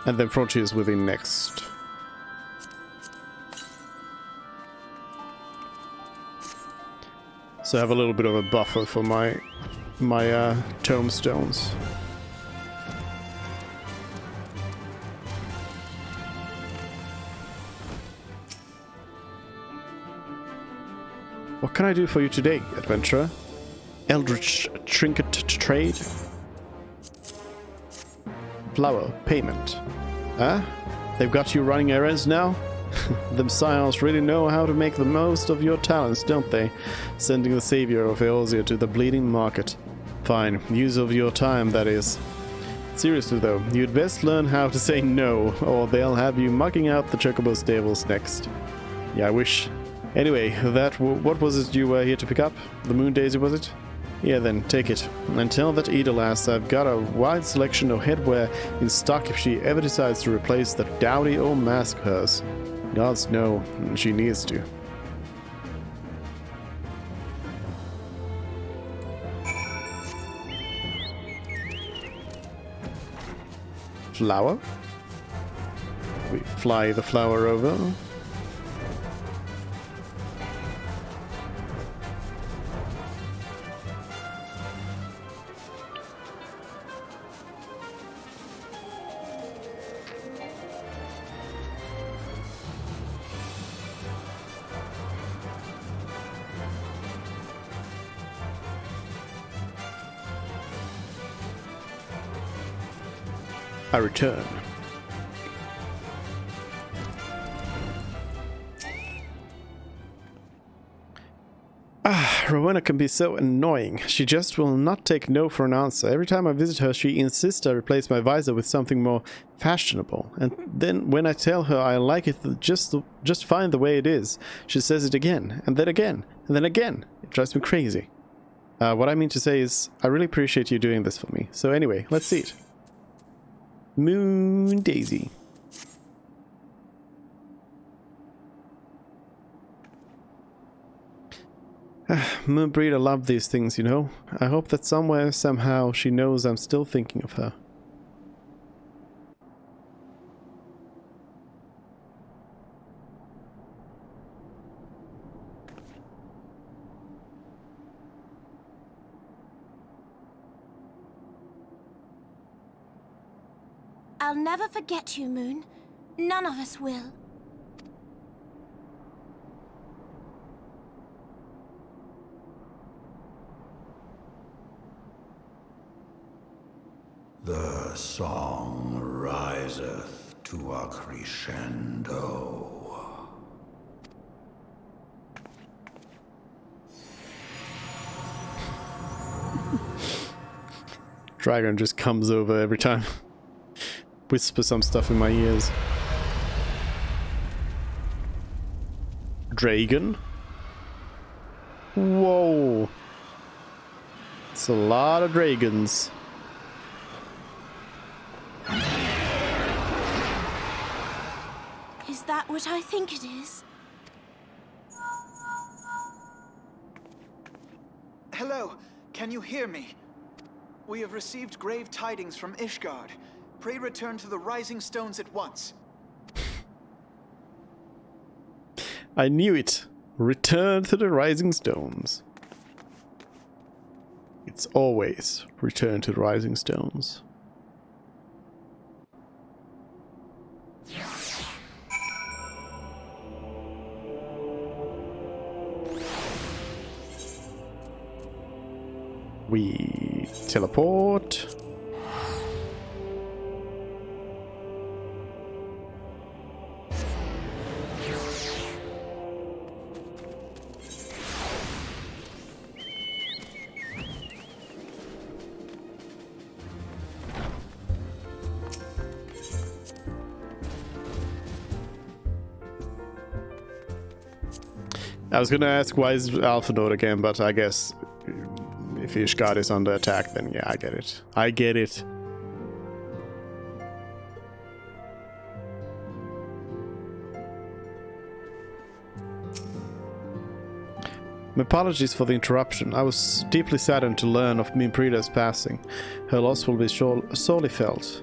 S1: And then Frontiers Within next. So I have a little bit of a buffer for my tombstones. What can I do for you today, adventurer? Eldritch trinket trade? Flower payment. Huh? They've got you running errands now? Them scions really know how to make the most of your talents, don't they? Sending the savior of Eorzea to the bleeding market. Fine, use of your time, that is. Seriously though, you'd best learn how to say no, or they'll have you mucking out the Chocobo stables next. Yeah, I wish. Anyway, what was it you were here to pick up? The Moon Daisy, was it? Yeah, then, take it. And tell that Ida lass I've got a wide selection of headwear in stock if she ever decides to replace that dowdy old mask of hers. Gods know, she needs to. Flower? We fly the flower over. I return. Rowena can be so annoying. She just will not take no for an answer. Every time I visit her, she insists I replace my visor with something more fashionable. And then when I tell her I like it just fine the way it is, she says it again, and then again, and then again. It drives me crazy. What I mean to say is, I really appreciate you doing this for me. So anyway, let's see it. Moon Daisy. Moonbreeder loved these things, you know. I hope that somewhere, somehow, she knows I'm still thinking of her.
S9: I'll never forget you, Moon. None of us will.
S6: The song riseth to a crescendo.
S1: Dragon just comes over every time. Whisper some stuff in my ears. Dragon? Whoa. It's a lot of dragons.
S9: Is that what I think it is?
S7: Hello, can you hear me? We have received grave tidings from Ishgard. Pray return to the Rising Stones at once.
S1: I knew it. Return to the Rising Stones. It's always return to the Rising Stones. We teleport. I was gonna ask why is Alpha Node again, but I guess if Ishgard is under attack, then yeah, I get it. I get it. My apologies for the interruption. I was deeply saddened to learn of Mimprida's passing. Her loss will be sorely felt.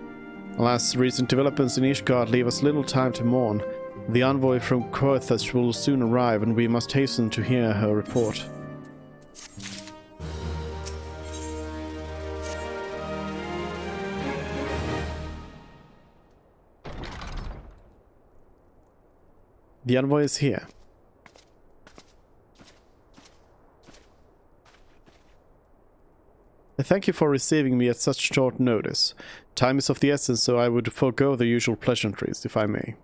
S1: Alas, recent developments in Ishgard leave us little time to mourn. The envoy from Coerthas will soon arrive, and we must hasten to hear her report. The envoy is here. Thank you for receiving me at such short notice. Time is of the essence, so I would forego the usual pleasantries, if I may.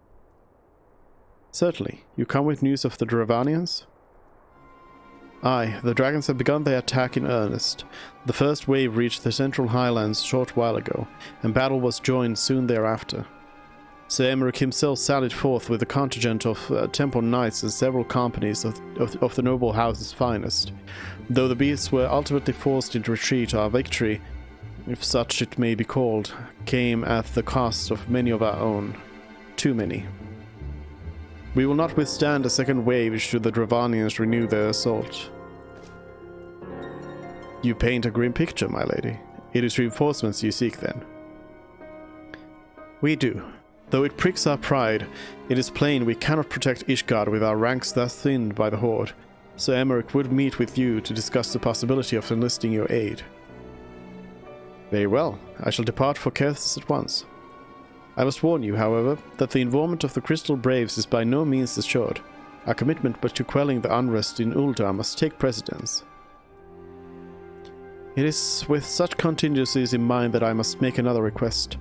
S1: Certainly. You come with news of the Dravanians? Aye, the dragons have begun their attack in earnest. The first wave reached the central highlands a short while ago, and battle was joined soon thereafter. Sir Emeric himself sallied forth with a contingent of temple knights and several companies of the noble house's finest. Though the beasts were ultimately forced into retreat, our victory, if such it may be called, came at the cost of many of our own. Too many. We will not withstand a second wave should the Dravanians renew their assault. You paint a grim picture, my lady. It is reinforcements you seek, then. We do. Though it pricks our pride, it is plain we cannot protect Ishgard with our ranks thus thinned by the Horde. Sir Emeric would meet with you to discuss the possibility of enlisting your aid. Very well. I shall depart for Coerthas at once. I must warn you, however, that the involvement of the Crystal Braves is by no means assured. Our commitment but to quelling the unrest in Uldar must take precedence. It is with such contingencies in mind that I must make another request.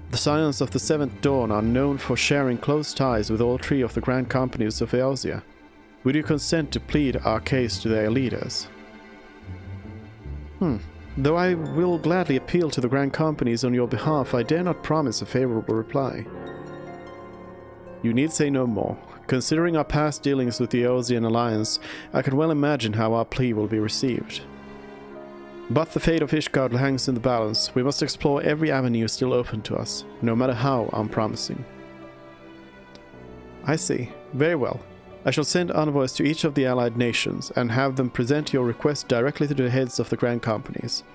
S1: The Scions of the Seventh Dawn are known for sharing close ties with all three of the Grand Companies of Eorzea. Would you consent to plead our case to their leaders? Though I will gladly appeal to the Grand Companies on your behalf, I dare not promise a favorable reply. You need say no more. Considering our past dealings with the Eorzean Alliance, I can well imagine how our plea will be received. But the fate of Ishgard hangs in the balance. We must explore every avenue still open to us, no matter how unpromising. I see. Very well. I shall send envoys to each of the allied nations, and have them present your request directly to the heads of the Grand Companies.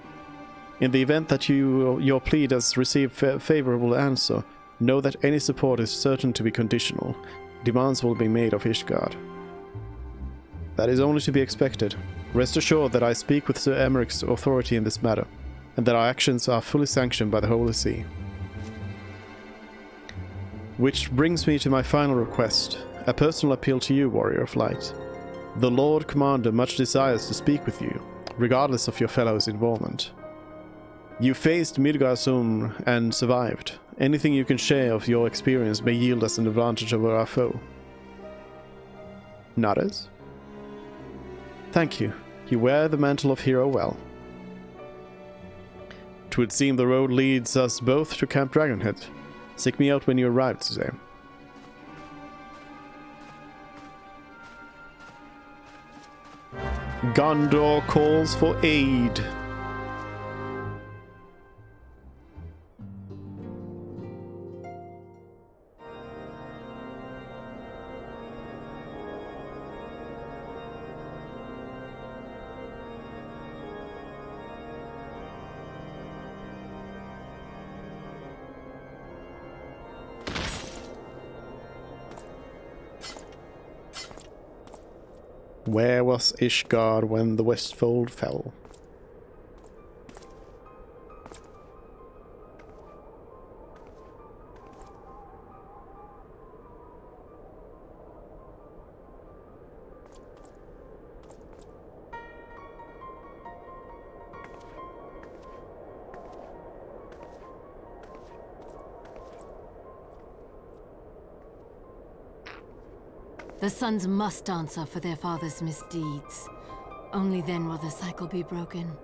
S1: In the event that your plea does receive favorable answer, know that any support is certain to be conditional. Demands will be made of Ishgard. That is only to be expected. Rest assured that I speak with Sir Emeric's authority in this matter, and that our actions are fully sanctioned by the Holy See. Which brings me to my final request. A personal appeal to you, Warrior of Light. The Lord Commander much desires to speak with you, regardless of your fellow's involvement. You faced Midgardsormr and survived. Anything you can share of your experience may yield us an advantage over our foe. Nodders? Thank you. You wear the mantle of hero well. 'Twould seem the road leads us both to Camp Dragonhead. Seek me out when you arrive, Suzanne. Gondor calls for aid. Where was Ishgard when the Westfold fell?
S3: The sons must answer for their father's misdeeds. Only then will the cycle be broken.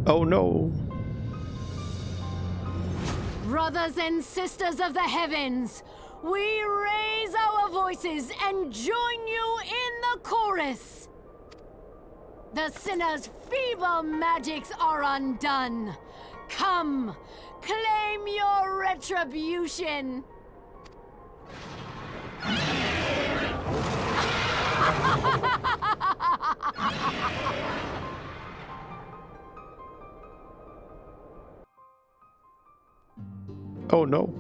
S1: Oh no.
S3: Brothers and sisters of the heavens, we raise our voices and join you in the chorus. The sinner's feeble magics are undone. Come, claim your retribution.
S1: Oh no.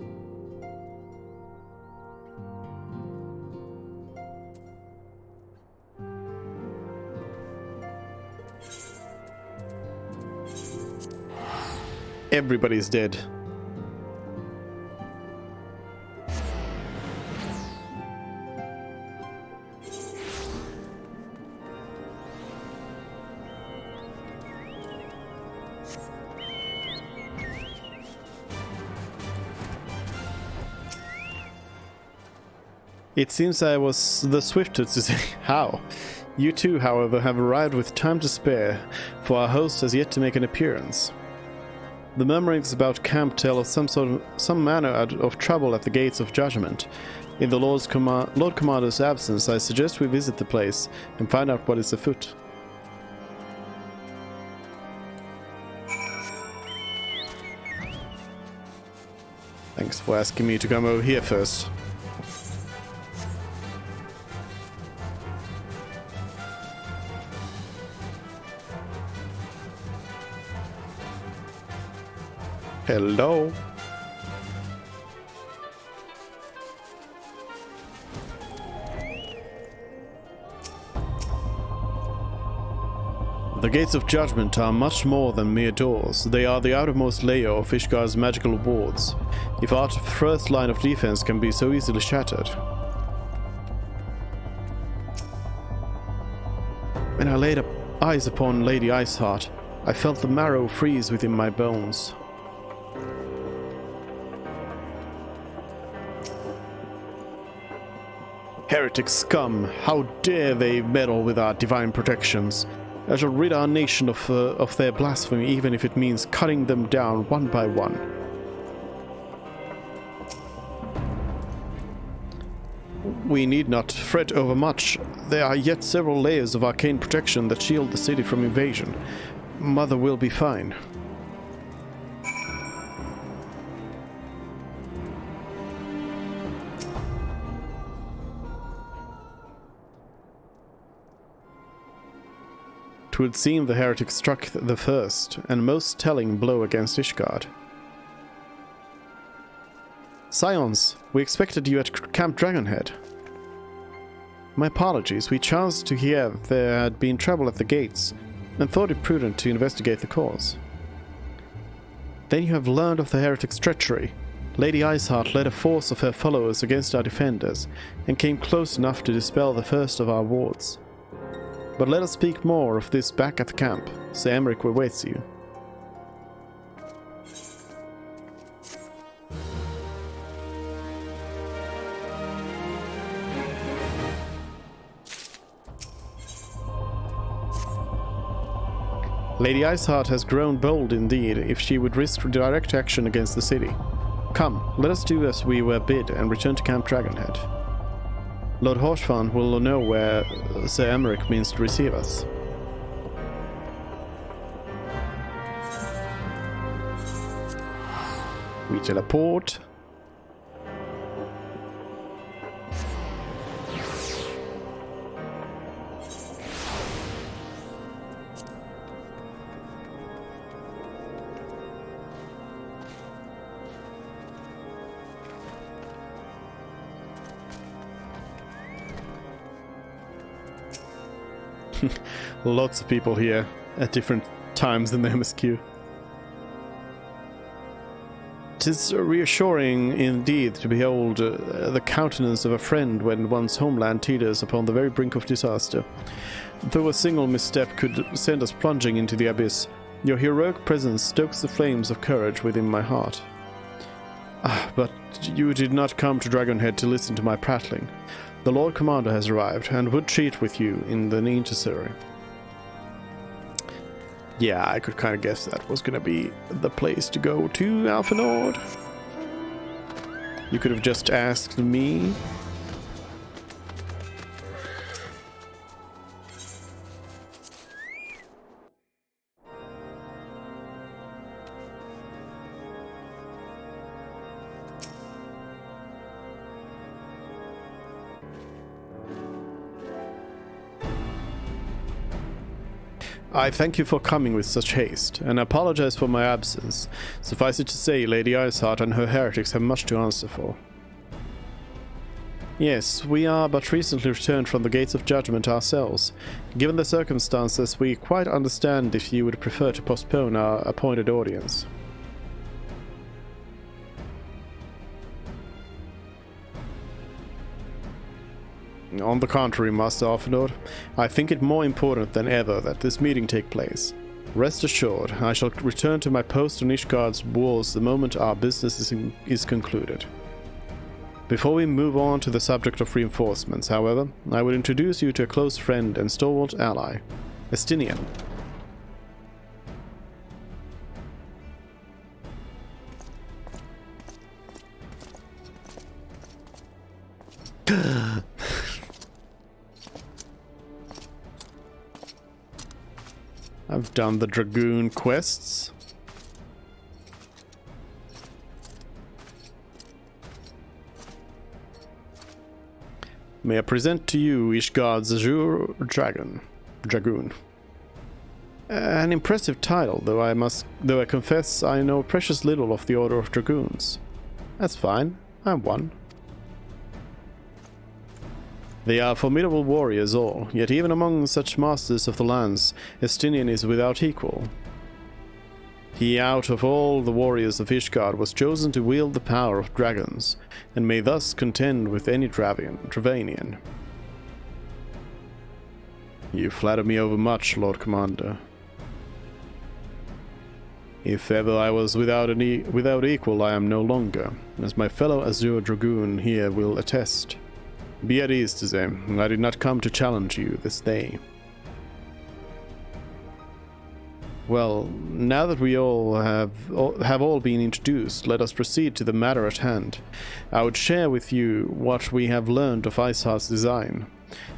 S1: Everybody's dead. It seems I was the swiftest to say how. You two, however, have arrived with time to spare, for our host has yet to make an appearance. The murmurings about camp tell of some manner of trouble at the gates of judgment. In the Lord Commander's absence, I suggest we visit the place and find out what is afoot. Thanks for asking me to come over here first. Hello. The gates of judgment are much more than mere doors. They are the outermost layer of Ishgar's magical wards. If our first line of defense can be so easily shattered. When I laid eyes upon Lady Iceheart, I felt the marrow freeze within my bones. Heretic scum, how dare they meddle with our divine protections? I shall rid our nation of their blasphemy, even if it means cutting them down one by one. We need not fret overmuch. There are yet several layers of arcane protection that shield the city from invasion. Mother will be fine. It would seem the heretic struck the first and most telling blow against Ishgard. Scions, we expected you at Camp Dragonhead. My apologies, we chanced to hear there had been trouble at the gates, and thought it prudent to investigate the cause. Then you have learned of the heretic's treachery. Lady Iceheart led a force of her followers against our defenders, and came close enough to dispel the first of our wards. But let us speak more of this back at the camp. Sir Emeric awaits you. Lady Iceheart has grown bold indeed if she would risk direct action against the city. Come, let us do as we were bid and return to Camp Dragonhead. Lord Horsfan will know where Sir Emeric means to receive us. We teleport. Lots of people here at different times in the MSQ. 'Tis reassuring indeed to behold the countenance of a friend when one's homeland teeters upon the very brink of disaster. Though a single misstep could send us plunging into the abyss, your heroic presence stokes the flames of courage within my heart. But you did not come to Dragonhead to listen to my prattling. The Lord Commander has arrived, and would treat with you in the necessary. Yeah, I could kind of guess that was going to be the place to go to, Alpha Nord. You could have just asked me. I thank you for coming with such haste, and apologize for my absence. Suffice it to say, Lady Iceheart and her heretics have much to answer for. Yes, we are but recently returned from the Gates of Judgment ourselves. Given the circumstances, we quite understand if you would prefer to postpone our appointed audience. On the contrary, Master Alphanord, I think it more important than ever that this meeting take place. Rest assured, I shall return to my post on Ishgard's walls the moment our business is concluded. Before we move on to the subject of reinforcements, however, I would introduce you to a close friend and stalwart ally, Estinian. I've done the Dragoon quests. May I present to you Ishgard's Azure Dragoon. An impressive title, though I confess I know precious little of the Order of Dragoons. That's fine, I'm one. They are formidable warriors all, yet even among such masters of the lands, Estinian is without equal. He, out of all the warriors of Ishgard, was chosen to wield the power of dragons, and may thus contend with any Dravanian. You flatter me overmuch, Lord Commander. If ever I was without equal, I am no longer, as my fellow Azure Dragoon here will attest. Be at ease, Tizem. I did not come to challenge you this day. Well, now that we all have all been introduced, let us proceed to the matter at hand. I would share with you what we have learned of Iceheart's design,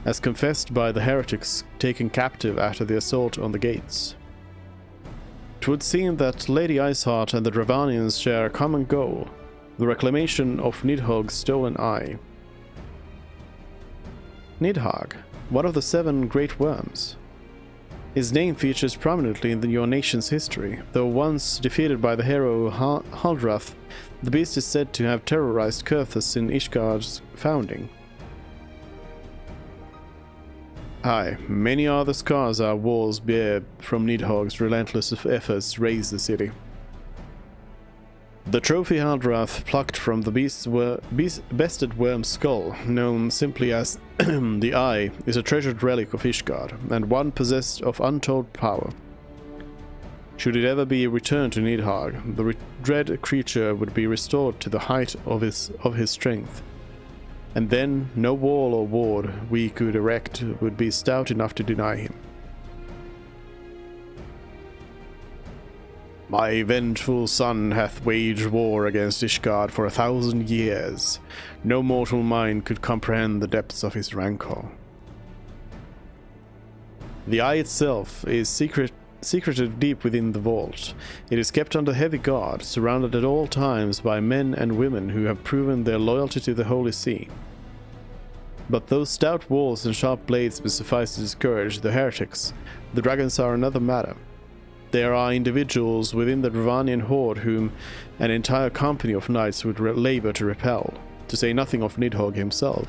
S1: as confessed by the heretics taken captive after the assault on the gates. It would seem that Lady Iceheart and the Dravanians share a common goal, the reclamation of Nidhogg's stolen eye. Nidhogg, one of the 7 great worms. His name features prominently in your nation's history, though once defeated by the hero Haldrath, the beast is said to have terrorized Kurthus in Ishgard's founding. Aye, many are the scars our walls bear from Nidhogg's relentless efforts to raise the city. The trophy Haldrath plucked from the bested worm's skull, known simply as the Eye, is a treasured relic of Ishgard, and one possessed of untold power. Should it ever be returned to Nidhogg, the dread creature would be restored to the height of his strength. And then no wall or ward we could erect would be stout enough to deny him. My vengeful son hath waged war against Ishgard for 1,000 years. No mortal mind could comprehend the depths of his rancor. The Eye itself is secreted deep within the vault. It is kept under heavy guard, surrounded at all times by men and women who have proven their loyalty to the Holy See. But those stout walls and sharp blades may suffice to discourage the heretics. The dragons are another matter. There are individuals within the Dravanian horde whom an entire company of knights would labor to repel, to say nothing of Nidhogg himself.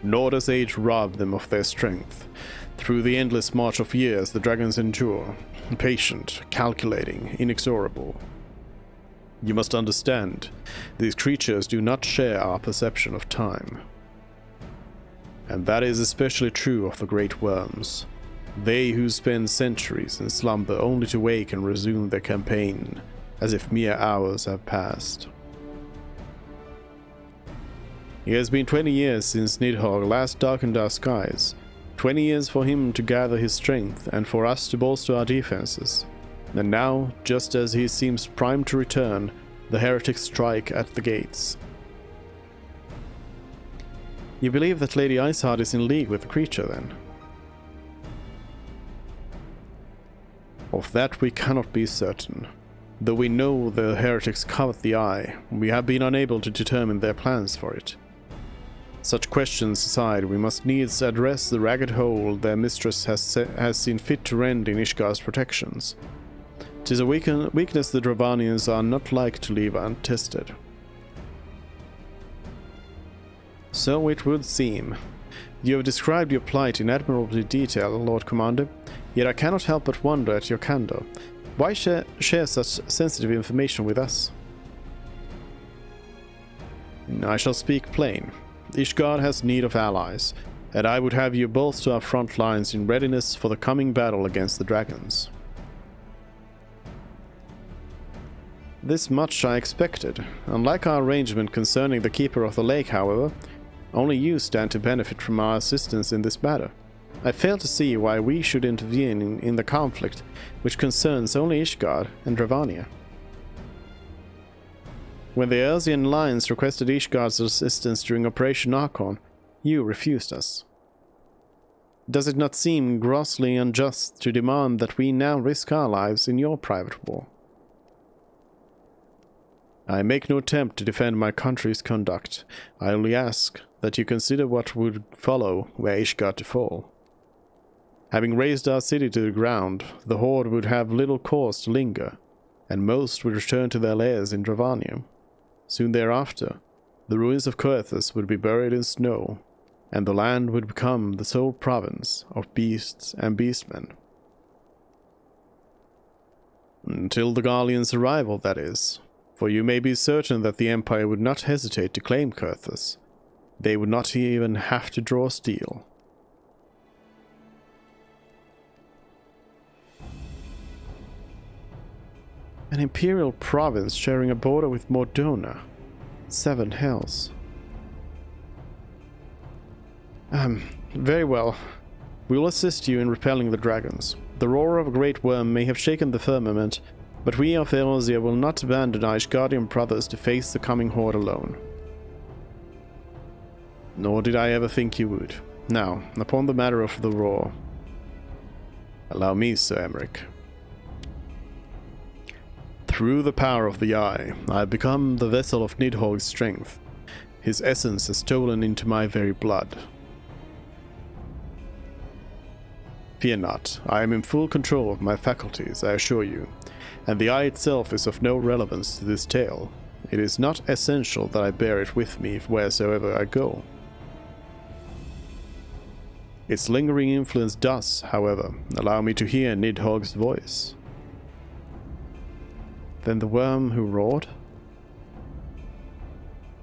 S1: Nor does age rob them of their strength. Through the endless march of years the dragons endure, patient, calculating, inexorable. You must understand, these creatures do not share our perception of time. And that is especially true of the great worms. They who spend centuries in slumber only to wake and resume their campaign, as if mere hours have passed. It has been 20 years since Nidhogg last darkened our skies. 20 years for him to gather his strength, and for us to bolster our defenses. And now, just as he seems primed to return, the heretics strike at the gates. You believe that Lady Iceheart is in league with the creature, then? Of that we cannot be certain. Though we know the heretics covet the eye, we have been unable to determine their plans for it. Such questions aside, we must needs address the ragged hole their mistress has seen fit to rend in Ishgar's protections. 'Tis a weakness the Dravanians are not like to leave untested. So it would seem. You have described your plight in admirable detail, Lord Commander, yet I cannot help but wonder at your candor. Why share such sensitive information with us? I shall speak plain. Ishgard has need of allies, and I would have you both to our front lines in readiness for the coming battle against the dragons. This much I expected. Unlike our arrangement concerning the Keeper of the Lake, however, only you stand to benefit from our assistance in this matter. I fail to see why we should intervene in the conflict, which concerns only Ishgard and Dravania. When the Erzian Alliance requested Ishgard's assistance during Operation Archon, you refused us. Does it not seem grossly unjust to demand that we now risk our lives in your private war? I make no attempt to defend my country's conduct. I only ask that you consider what would follow were Ishgard to fall. Having razed our city to the ground, the Horde would have little cause to linger, and most would return to their lairs in Dravania. Soon thereafter, the ruins of Coerthas would be buried in snow, and the land would become the sole province of beasts and beastmen. Until the Garleans' arrival, that is, for you may be certain that the Empire would not hesitate to claim Coerthas. They would not even have to draw steel. An imperial province sharing a border with Mordona. 7 hells. Very well. We will assist you in repelling the dragons. The roar of a great worm may have shaken the firmament, but we of Eorzea will not abandon our Ishgardian brothers to face the coming horde alone. Nor did I ever think you would. Now, upon the matter of the roar. Allow me, Sir Emmerich. Through the power of the Eye, I have become the vessel of Nidhogg's strength. His essence has stolen into my very blood. Fear not, I am in full control of my faculties, I assure you, and the Eye itself is of no relevance to this tale. It is not essential that I bear it with me wheresoever I go. Its lingering influence does, however, allow me to hear Nidhogg's voice. Then the worm who roared?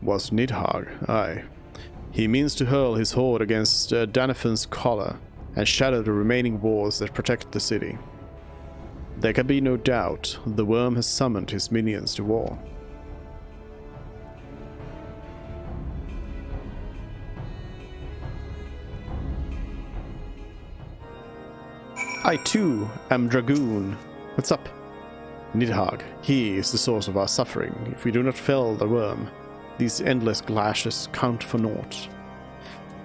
S1: Was Nidhogg, aye. He means to hurl his horde against Danifan's collar and shatter the remaining walls that protect the city. There can be no doubt the worm has summoned his minions to war. I too am Dragoon. What's up? Nidhogg, he is the source of our suffering. If we do not fell the worm, these endless clashes count for naught.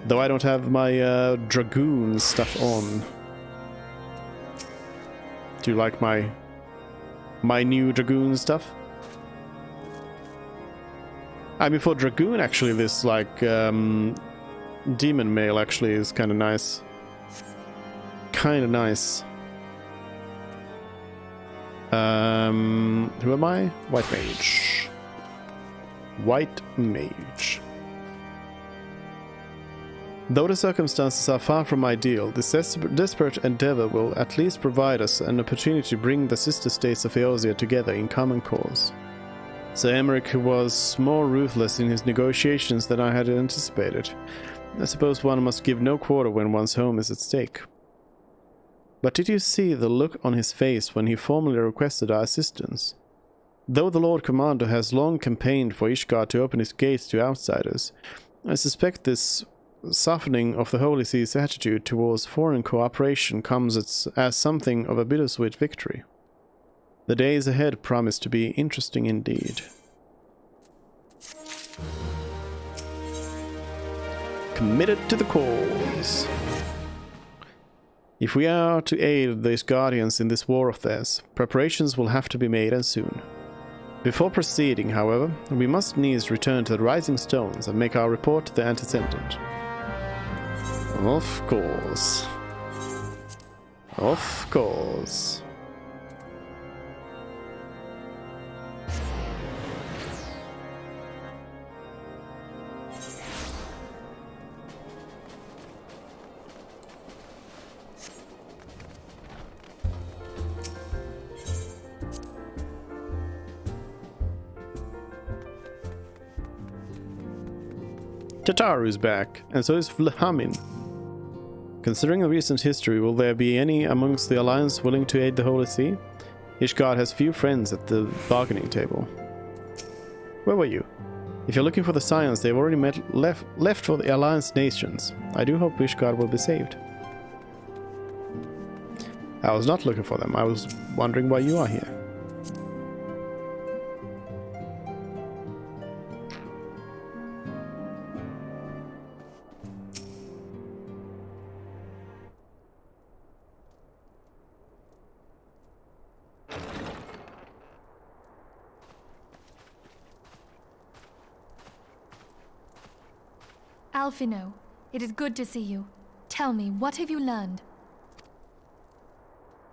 S1: Though I don't have my Dragoon stuff on. Do you like my new Dragoon stuff? I mean, for Dragoon, actually, this, like, Demon Mail actually is kind of nice. Kind of nice. Who am I? White Mage. White Mage. Though the circumstances are far from ideal, this desperate endeavor will at least provide us an opportunity to bring the sister states of Eorzea together in common cause. Sir Emeric was more ruthless in his negotiations than I had anticipated. I suppose one must give no quarter when one's home is at stake. But did you see the look on his face when he formally requested our assistance? Though the Lord Commander has long campaigned for Ishgard to open its gates to outsiders, I suspect this softening of the Holy See's attitude towards foreign cooperation comes as something of a bittersweet victory. The days ahead promise to be interesting indeed. Committed to the cause. If we are to aid these guardians in this war of theirs, preparations will have to be made, and soon. Before proceeding, however, we must needs return to the Rising Stones and make our report to the Antecedent. Of course. Of course. Tataru's back, and so is Vlhamin. Considering the recent history, will there be any amongst the Alliance willing to aid the Holy See? Ishgard has few friends at the bargaining table. Where were you? If you're looking for the Scions, they've already left for the Alliance nations. I do hope Ishgard will be saved. I was not looking for them. I was wondering why you are here.
S2: Alphino, it is good to see you. Tell me, what have you learned?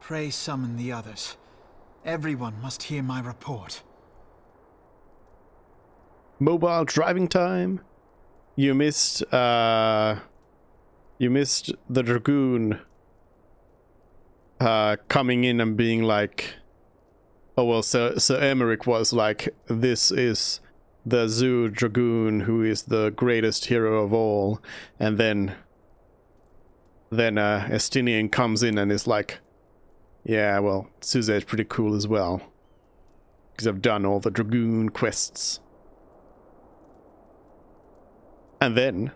S7: Pray summon the others. Everyone must hear my report.
S1: Mobile driving time. You missed the Dragoon coming in and being like, oh well, Sir Emeric was like, this is the Zoo Dragoon who is the greatest hero of all, and then Estinian comes in and is like, yeah, well, Suze is pretty cool as well, because I've done all the Dragoon quests. And then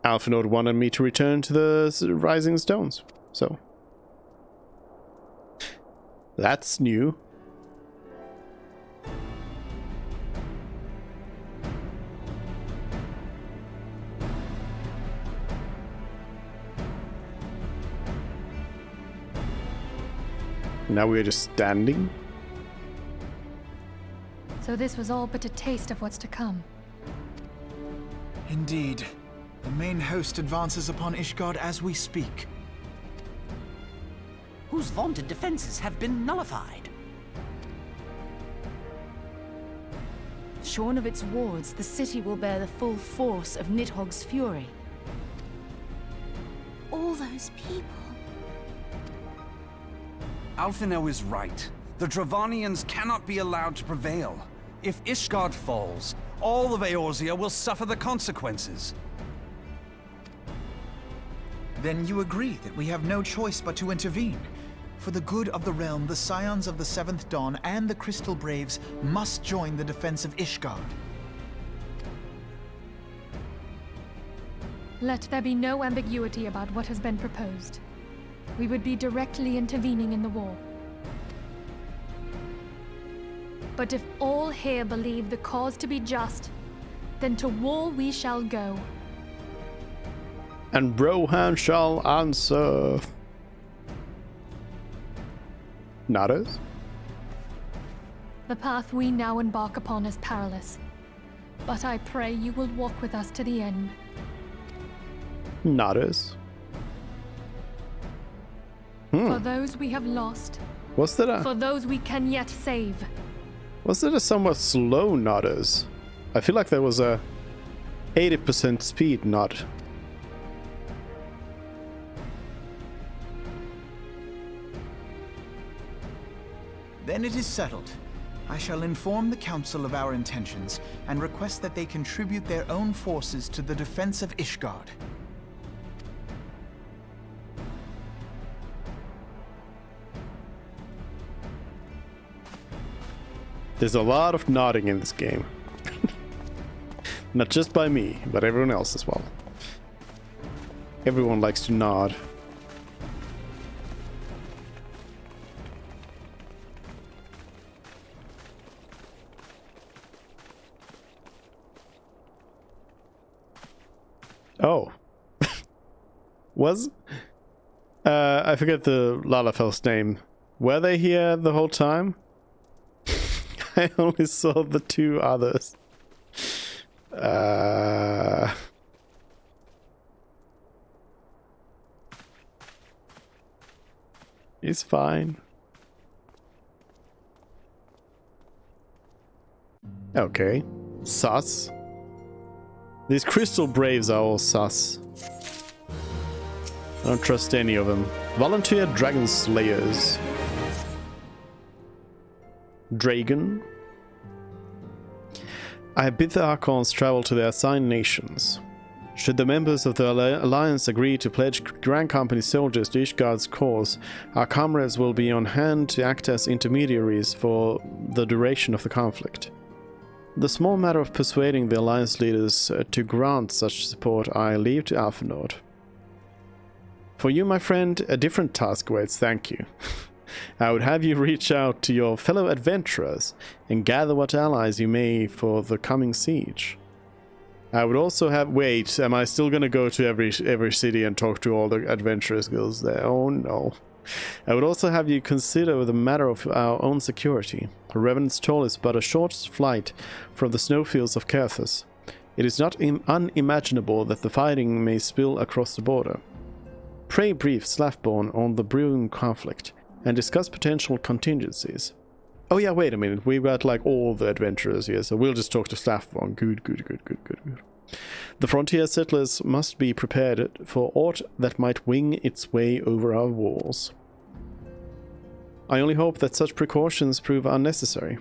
S1: Alphinaud wanted me to return to the Rising Stones, so that's new. Now we're just standing.
S2: So this was all but a taste of what's to come.
S7: Indeed. The main host advances upon Ishgard as we speak.
S10: Whose vaunted defenses have been nullified.
S11: Shorn of its wards, the city will bear the full force of Nidhogg's fury.
S9: All those people.
S8: Alphino is right. The Dravanians cannot be allowed to prevail. If Ishgard falls, all of Eorzea will suffer the consequences.
S7: Then you agree that we have no choice but to intervene. For the good of the realm, the Scions of the Seventh Dawn and the Crystal Braves must join the defense of Ishgard.
S2: Let there be no ambiguity about what has been proposed. We would be directly intervening in the war. But if all here believe the cause to be just, then to war we shall go.
S1: And Brohan shall answer. Nadas?
S2: The path we now embark upon is perilous, but I pray you will walk with us to the end.
S1: Nadas?
S2: For those we have lost.
S1: Was that a...
S2: For those we can yet save.
S1: Was that a somewhat slow Nadas? I feel like there was a 80% speed nod.
S7: Then it is settled. I shall inform the Council of our intentions and request that they contribute their own forces to the defense of Ishgard.
S1: There's a lot of nodding in this game. Not just by me, but everyone else as well. Everyone likes to nod. Oh. I forget the Lalafel's name. Were they here the whole time? I only saw the two others. He's fine. Okay. Sus. These crystal braves are all sus. I don't trust any of them. Volunteer dragon slayers. Dragon. I bid the Archons travel to their assigned nations. Should the members of the Alliance agree to pledge Grand Company soldiers to Ishgard's cause, our comrades will be on hand to act as intermediaries for the duration of the conflict. The small matter of persuading the Alliance leaders to grant such support I leave to Alphanord. For you, my friend, a different task waits, thank you. I would have you reach out to your fellow adventurers and gather what allies you may for the coming siege. I would also have... Wait, am I still gonna go to every city and talk to all the adventurers guilds there? Oh no. I would also have you consider the matter of our own security. Revenant's Toll is but a short flight from the snowfields of Kerthus. It is not unimaginable that the fighting may spill across the border. Pray brief Slaftborn on the brewing conflict and discuss potential contingencies. Oh yeah, wait a minute, we've got like all the adventurers here, so we'll just talk to Slaftborn. Good. The frontier settlers must be prepared for aught that might wing its way over our walls. I only hope that such precautions prove unnecessary.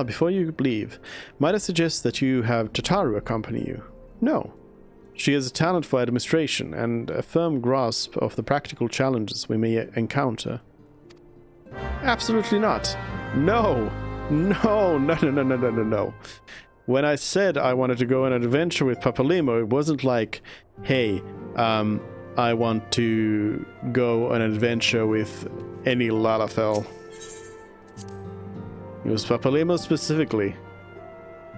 S1: Before you leave, might I suggest that you have Tataru accompany you? No. She has a talent for administration and a firm grasp of the practical challenges we may encounter. Absolutely not. No. When I said I wanted to go on an adventure with Papalimo, it wasn't like, hey, I want to go on an adventure with any Lalafell. It was Papalimo specifically.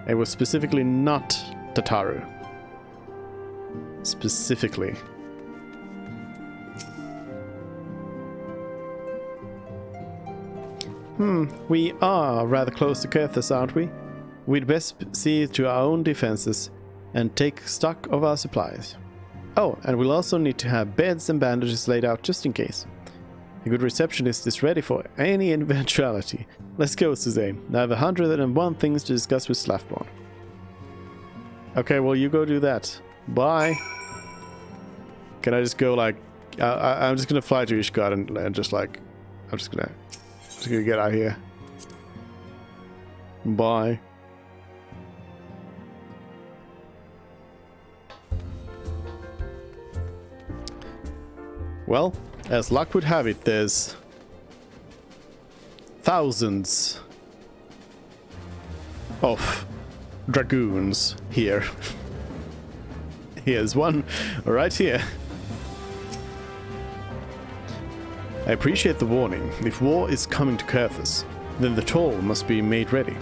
S1: It was specifically not Tataru. Specifically. We are rather close to Kerthus, aren't we? We'd best see to our own defenses and take stock of our supplies. Oh, and we'll also need to have beds and bandages laid out just in case. A good receptionist is ready for any eventuality. Let's go, Suzanne. I have 101 things to discuss with Slaftborn. Okay, well, you go do that. Bye. Can I just go, like... I'm just gonna fly to Ishgard and just, like... I'm just gonna get out of here. Bye. Well, as luck would have it, there's thousands of dragoons here. Here's one right here. I appreciate the warning. If war is coming to Kerthus, then the toll must be made ready.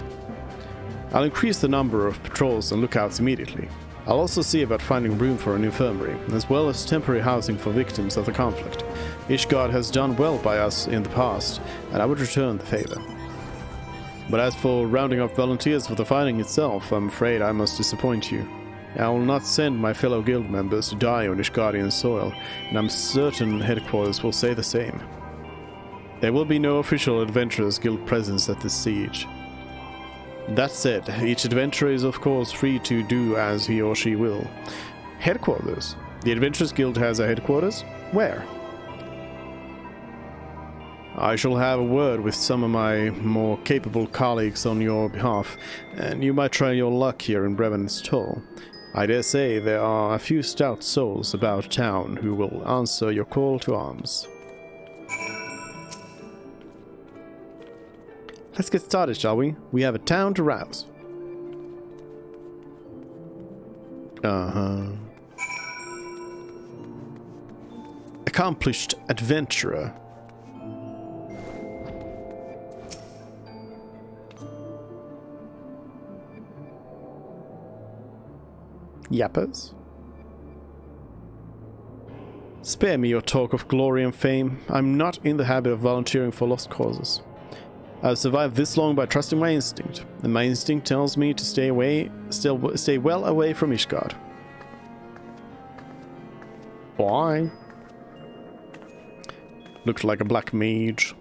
S1: I'll increase the number of patrols and lookouts immediately. I'll also see about finding room for an infirmary, as well as temporary housing for victims of the conflict. Ishgard has done well by us in the past, and I would return the favor. But as for rounding up volunteers for the fighting itself, I'm afraid I must disappoint you. I will not send my fellow guild members to die on Ishgardian soil, and I'm certain headquarters will say the same. There will be no official Adventurers Guild presence at this siege. That said, each adventurer is of course free to do as he or she will. Headquarters? The Adventurers Guild has a headquarters? Where? I shall have a word with some of my more capable colleagues on your behalf, and you might try your luck here in Brevan's Toll. I dare say there are a few stout souls about town who will answer your call to arms. Let's get started, shall we? We have a town to rouse. Accomplished adventurer. Yappers? Spare me your talk of glory and fame. I'm not in the habit of volunteering for lost causes. I've survived this long by trusting my instinct, and my instinct tells me to stay well away from Ishgard. Why? Looked like a black mage.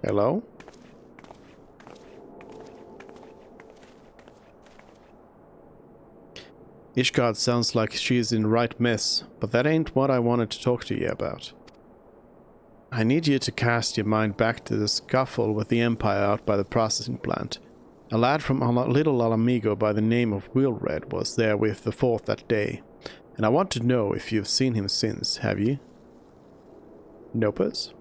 S1: Hello? Ishgard sounds like she is in the right mess, but that ain't what I wanted to talk to you about. I need you to cast your mind back to the scuffle with the Empire out by the processing plant. A lad from Little Alamigo by the name of Wilred was there with the Fourth that day, and I want to know if you've seen him since, have you? Nopers?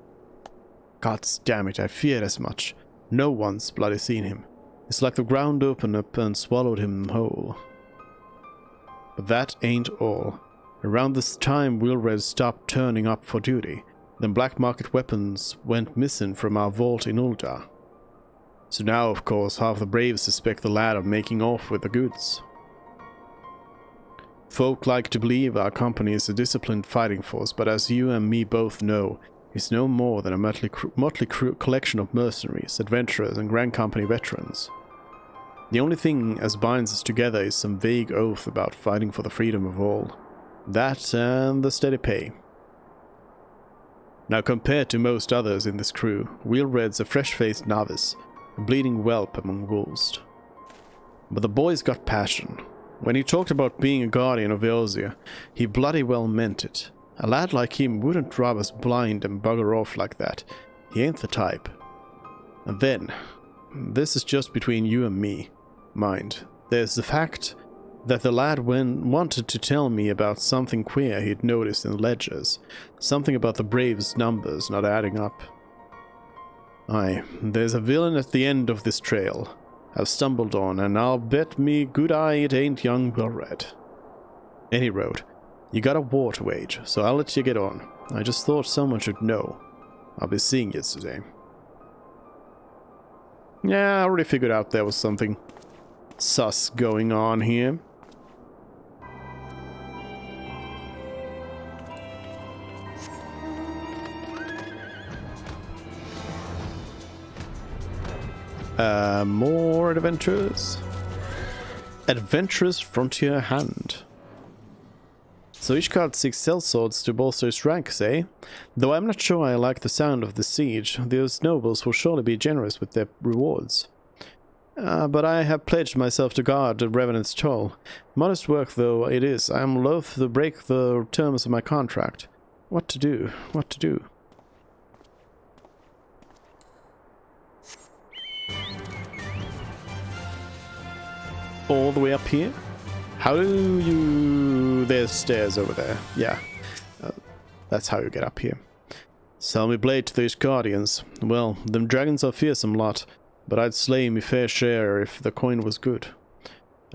S1: Gods damn it, I feared as much. No one's bloody seen him. It's like the ground opened up and swallowed him whole. But that ain't all. Around this time, Wilred stopped turning up for duty. Then black market weapons went missing from our vault in Ul'dah. So now, of course, half the Braves suspect the lad of making off with the goods. Folk like to believe our company is a disciplined fighting force, but as you and me both know, it's no more than a motley collection of mercenaries, adventurers, and Grand Company veterans. The only thing as binds us together is some vague oath about fighting for the freedom of all. That and the steady pay. Now compared to most others in this crew, Wilred's a fresh-faced novice, a bleeding whelp among wolves. But the boy's got passion. When he talked about being a guardian of Eorzea, he bloody well meant it. A lad like him wouldn't rob us blind and bugger off like that. He ain't the type. And then, this is just between you and me. Mind, there's the fact that the lad wanted to tell me about something queer he'd noticed in the ledgers. Something about the Braves' numbers not adding up. Aye, there's a villain at the end of this trail I've stumbled on, and I'll bet me good eye it ain't young Wilred. Any road, you got a war to wage, so I'll let you get on. I just thought someone should know. I'll be seeing you today. Yeah, I already figured out there was something sus going on here. More adventures. Adventurous Frontier Hand. So Ishgard seeks sellswords to bolster his ranks, eh? Though I'm not sure I like the sound of the siege, those nobles will surely be generous with their rewards. But I have pledged myself to guard the Revenant's Toll. Modest work though it is, I am loath to break the terms of my contract. What to do? What to do? All the way up here? How do you... There's stairs over there. Yeah. That's how you get up here. Sell me blade to these guardians. Well, them dragons are fearsome lot, but I'd slay me fair share if the coin was good.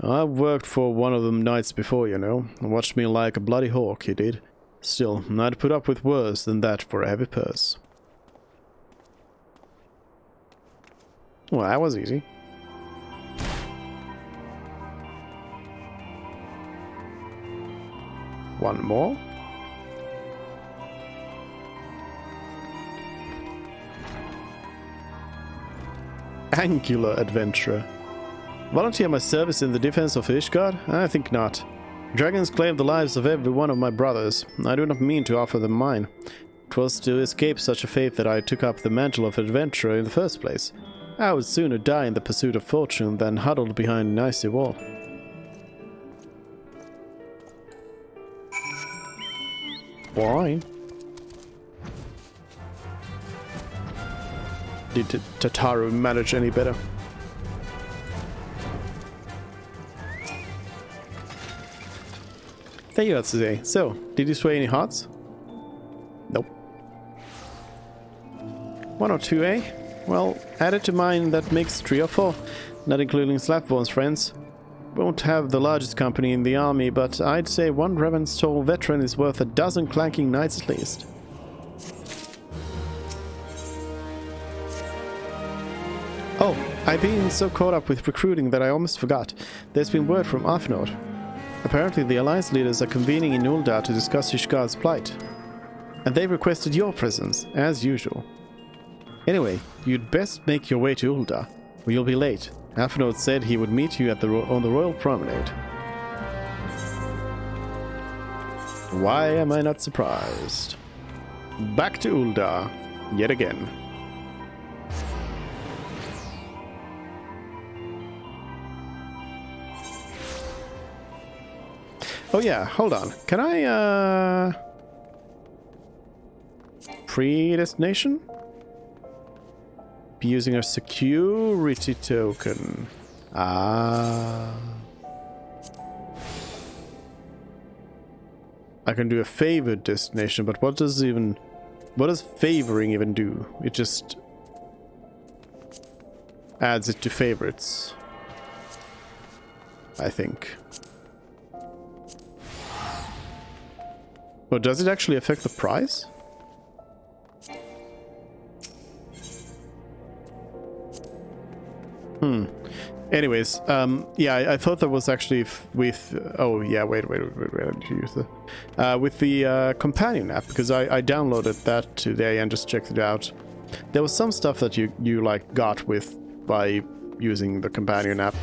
S1: I've worked for one of them knights before, you know. Watched me like a bloody hawk, he did. Still, I'd put up with worse than that for a heavy purse. Well, that was easy. One more. Angular adventurer. Volunteer my service in the defense of Ishgard? I think not. Dragons claim the lives of every one of my brothers. I do not mean to offer them mine. 'Twas to escape such a fate that I took up the mantle of adventurer in the first place. I would sooner die in the pursuit of fortune than huddled behind an icy wall. fine. Did Tataru manage any better? Thank you, Atsuze. So, did you sway any hearts? Nope. 1 or 2, eh? Well, added to mine, that makes 3 or 4, not including Slapbone's friends. Won't have the largest company in the army, but I'd say 1 Revenstall veteran is worth a dozen clanking knights at least. Oh, I've been so caught up with recruiting that I almost forgot. There's been word from Arfnord. Apparently the Alliance leaders are convening in Uldar to discuss Ishgard's plight. And they requested your presence, as usual. Anyway, you'd best make your way to Uldar, or you'll be late. Arfnord said he would meet you at on the Royal Promenade. Why am I not surprised? Back to Uldar, yet again. Oh yeah, hold on. Can I, predestination? Be using a security token. Ah. I can do a favored destination, but what does favoring even do? It just adds it to favorites, I think. But does it actually affect the price? Anyways, yeah, I thought that was actually with... oh, yeah, wait, I need to use the... with the companion app, because I downloaded that today and just checked it out. There was some stuff that you like, got with by using the companion app.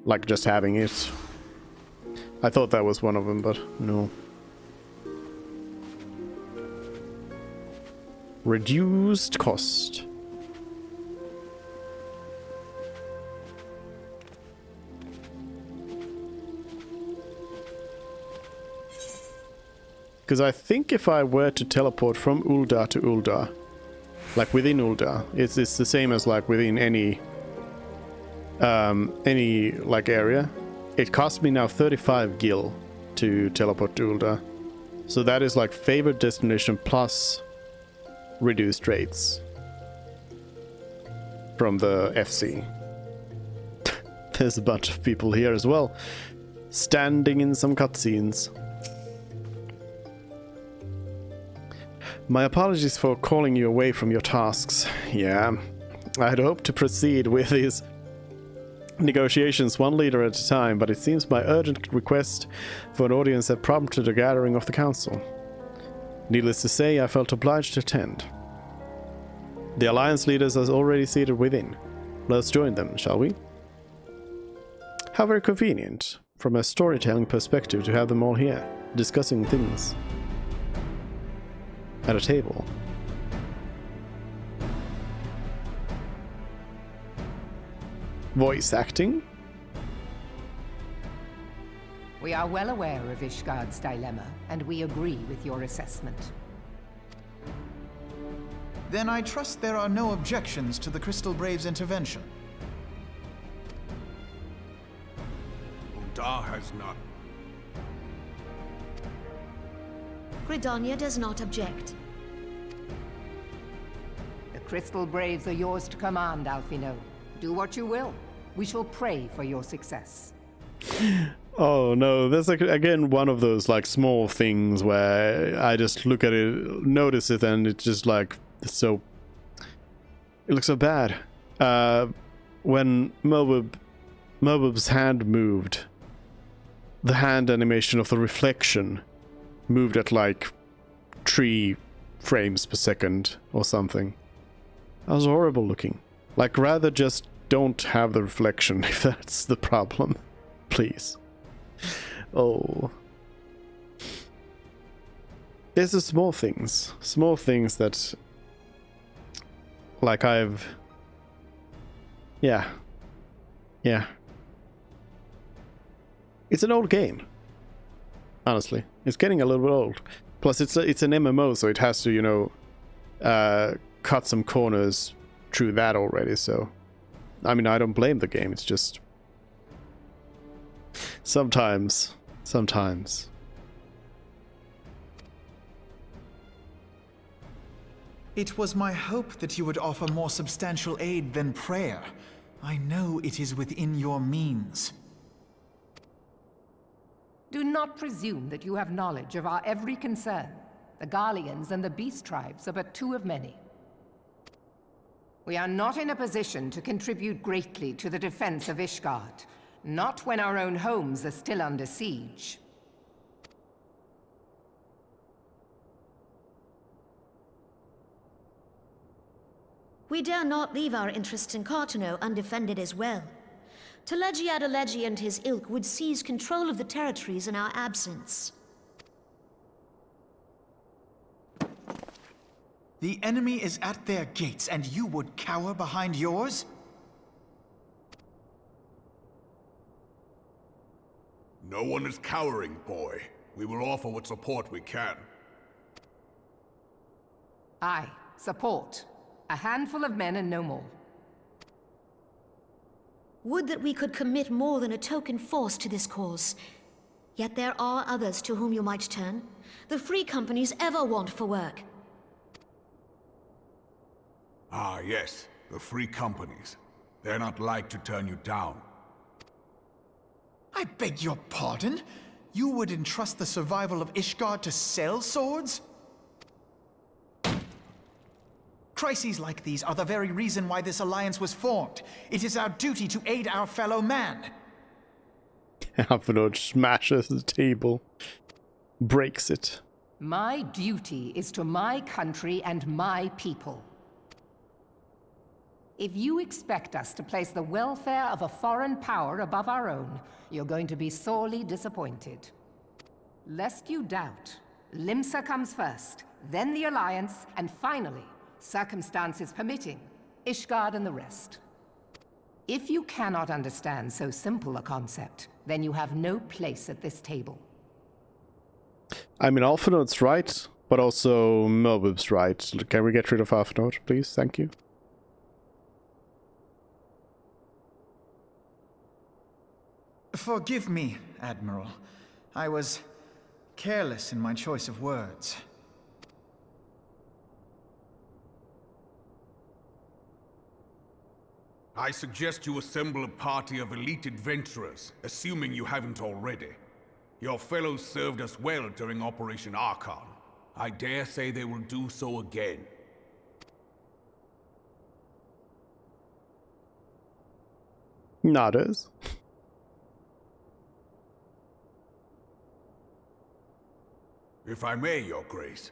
S1: Like, just having it. I thought that was one of them, but no. Reduced cost. Because I think if I were to teleport from Uldar to Uldar, like within Uldar, it's the same as like within any like area. It costs me now 35 gil to teleport to Uldar. So that is like favored destination plus reduced rates from the FC. There's a bunch of people here as well, standing in some cutscenes. My apologies for calling you away from your tasks. Yeah, I had hoped to proceed with these negotiations one leader at a time, but it seems my urgent request for an audience had prompted a gathering of the council. Needless to say, I felt obliged to attend. The Alliance leaders are already seated within. Let's join them, shall we? How very convenient, from a storytelling perspective, to have them all here, discussing things. At a table. Voice acting?
S14: We are well aware of Ishgard's dilemma, and we agree with your assessment.
S7: Then I trust there are no objections to the Crystal Brave's intervention.
S6: Uldar has not.
S15: Gridania does not object.
S14: The Crystal Braves are yours to command, Alfino. Do what you will. We shall pray for your success.
S1: Oh no, that's like, again, one of those like small things where I just look at it, notice it, and it's just like, it looks so bad. When Melbub's hand moved, the hand animation of the reflection moved at like 3 frames per second or something. That was horrible looking. Like, rather just don't have the reflection if that's the problem. Please. Oh. There's the small things. Small things that... like I've... Yeah. Yeah. It's an old game. Honestly. It's getting a little bit old. Plus, it's an MMO, so it has to, you know, cut some corners through that already. So, I mean, I don't blame the game. It's just sometimes.
S7: It was my hope that you would offer more substantial aid than prayer. I know it is within your means.
S14: Do not presume that you have knowledge of our every concern. The Garleans and the Beast Tribes are but two of many. We are not in a position to contribute greatly to the defense of Ishgard, not when our own homes are still under siege.
S15: We dare not leave our interests in Cartano undefended as well. Telegi Adalegi and his ilk would seize control of the territories in our absence.
S7: The enemy is at their gates, and you would cower behind yours?
S6: No one is cowering, boy. We will offer what support we can.
S14: Aye, support. A handful of men and no more.
S15: Would that we could commit more than a token force to this cause. Yet there are others to whom you might turn. The free companies ever want for work.
S6: Ah, yes. The free companies. They're not like to turn you down.
S7: I beg your pardon? You would entrust the survival of Ishgard to sell swords? Crises like these are the very reason why this alliance was formed. It is our duty to aid our fellow man.
S1: Alphinaud smashes the table, breaks it.
S14: My duty is to my country and my people. If you expect us to place the welfare of a foreign power above our own, you're going to be sorely disappointed. Lest you doubt, Limsa comes first, then the Alliance, and finally, circumstances permitting, Ishgard and the rest. If you cannot understand so simple a concept, then you have no place at this table.
S1: I mean, Alphinaud's right, but also Melbib's right. Can we get rid of Alphinaud, please? Thank you.
S7: Forgive me, Admiral. I was careless in my choice of words.
S6: I suggest you assemble a party of elite adventurers, assuming you haven't already. Your fellows served us well during Operation Archon. I dare say they will do so again.
S1: Nodders.
S6: If I may, Your Grace,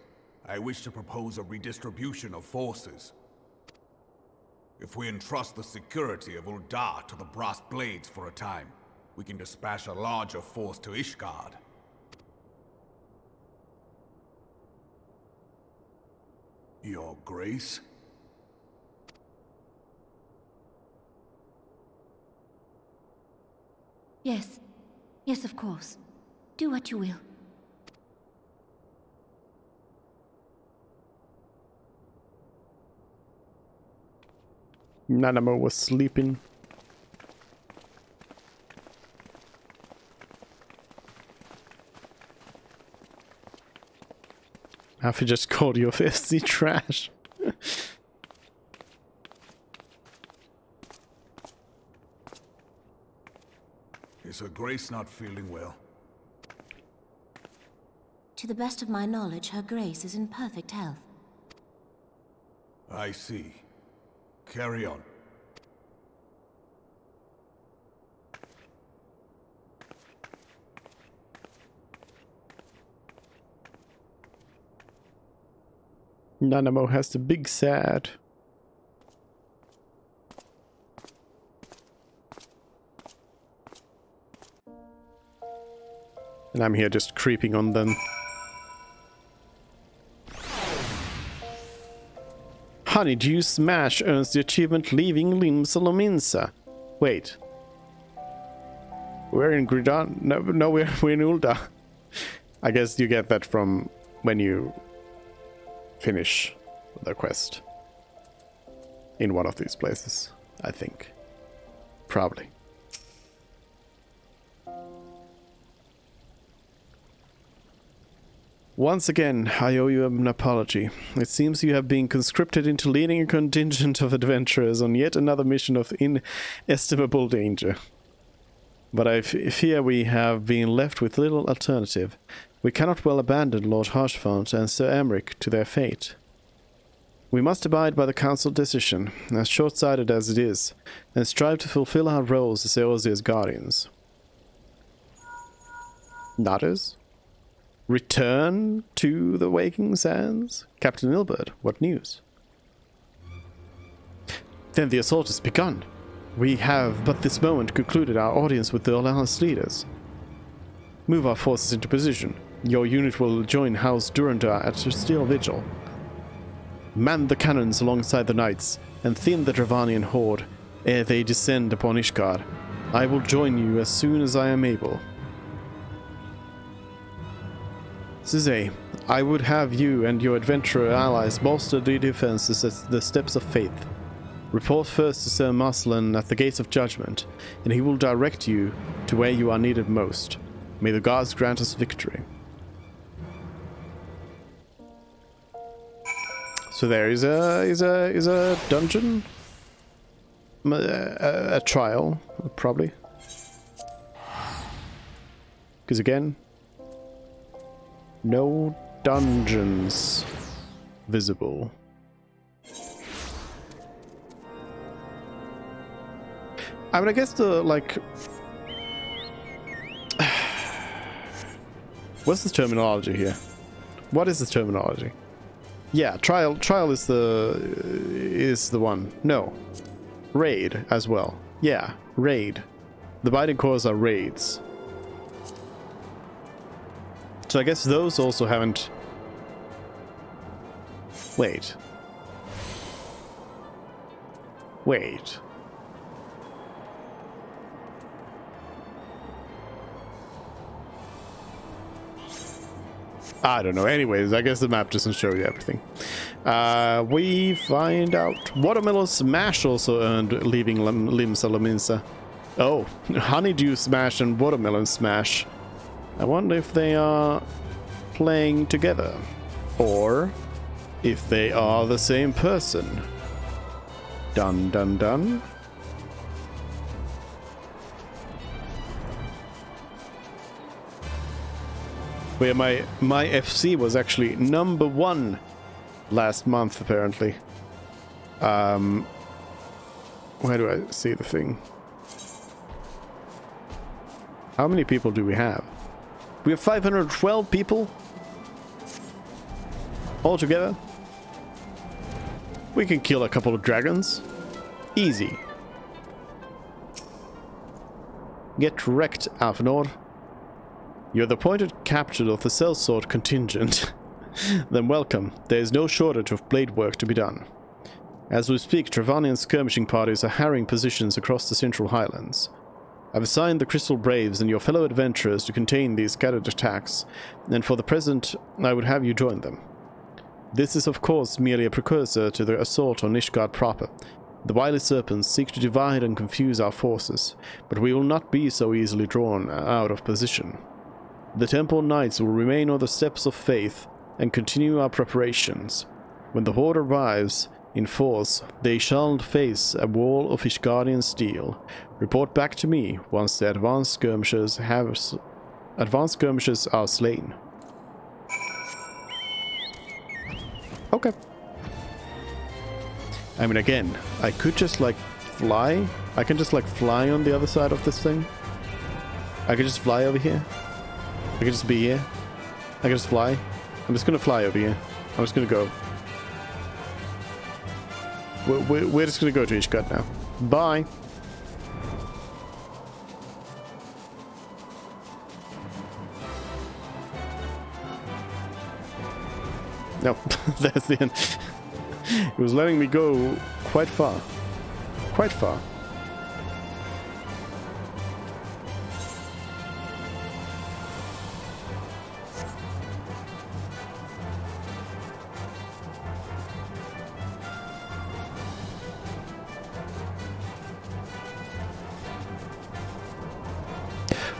S6: I wish to propose a redistribution of forces. If we entrust the security of Uldar to the Brass Blades for a time, we can dispatch a larger force to Ishgard. Your Grace?
S9: Yes. Yes, of course. Do what you will.
S1: Nanamo was sleeping. Have you just called your FSC trash?
S6: Is Her Grace not feeling well?
S9: To the best of my knowledge, Her Grace is in perfect health.
S6: I see. Carry on.
S1: Nanamo has the big sad. And I'm here just creeping on them. Honeydew Smash earns the achievement Leaving Limsa Lominsa. Wait. We're in Gridon? No, we're in Ulda. I guess you get that from when you finish the quest in one of these places, I think. Probably. Once again, I owe you an apology. It seems you have been conscripted into leading a contingent of adventurers on yet another mission of inestimable danger. But I fear we have been left with little alternative. We cannot well abandon Lord Harchfont and Sir Emeric to their fate. We must abide by the council decision, as short-sighted as it is, and strive to fulfill our roles as Eorzea's guardians. Nodders? Return to the Waking Sands? Captain Ilbert, what news? Then the assault has begun. We have but this moment concluded our audience with the Alliance leaders. Move our forces into position. Your unit will join House Durandar at Steel Vigil. Man the cannons alongside the knights, and thin the Dravanian horde ere they descend upon Ishgard. I will join you as soon as I am able. Suzette, I would have you and your adventurer allies bolster the defenses at the Steps of Faith. Report first to Sir Marcelin at the Gates of Judgment, and he will direct you to where you are needed most. May the gods grant us victory. So there is a dungeon, a trial, probably. Because again, no dungeons visible. I mean, I guess the, like... What's the terminology here? What is the terminology? Yeah, trial is the one. No. Raid as well. Yeah, raid. The binding cores are raids. So I guess those also haven't... Wait. I don't know. Anyways, I guess the map doesn't show you everything. We find out Watermelon Smash also earned leaving Limsa Lominsa. Oh, Honeydew Smash and Watermelon Smash. I wonder if they are playing together, or if they are the same person. Dun dun dun. Where my FC was actually #1 last month, apparently. Where do I see the thing? How many people do we have? We have 512 people all together. We can kill a couple of dragons. Easy. Get wrecked, Alphenor. You're the appointed captain of the sellsword contingent. Then welcome. There is no shortage of blade work to be done. As we speak, Dravanian skirmishing parties are harrying positions across the Central Highlands. I've assigned the Crystal Braves and your fellow adventurers to contain these scattered attacks, and for the present, I would have you join them. This is of course merely a precursor to the assault on Ishgard proper. The wily serpents seek to divide and confuse our forces, but we will not be so easily drawn out of position. The Temple Knights will remain on the Steps of Faith and continue our preparations. When the Horde arrives in force, they shall face a wall of Ishgardian steel. Report back to me once the advanced skirmishers are slain. Okay. I mean, again, I could just like fly. I can just like fly on the other side of this thing. I could just fly over here. I could just be here. I could just fly. I'm just gonna fly over here. I'm just gonna go. We're just gonna go to Ishgard now. Bye. No, that's the end. It was letting me go quite far. Quite far.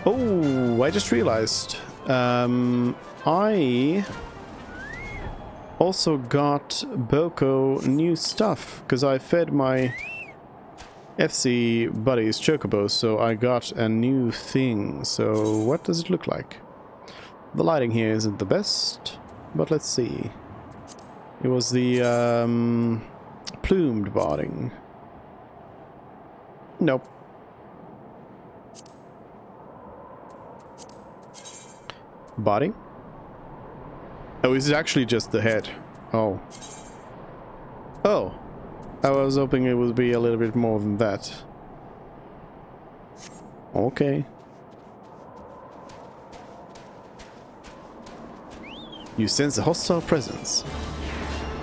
S1: Oh, I just realized. I also got Boko new stuff because I fed my FC buddies chocobos, so I got a new thing. So what does it look like? The lighting here isn't the best, but let's see. It was the plumed barding. Nope. Body? Oh, is it actually just the head? Oh. Oh. I was hoping it would be a little bit more than that. Okay. You sense a hostile presence.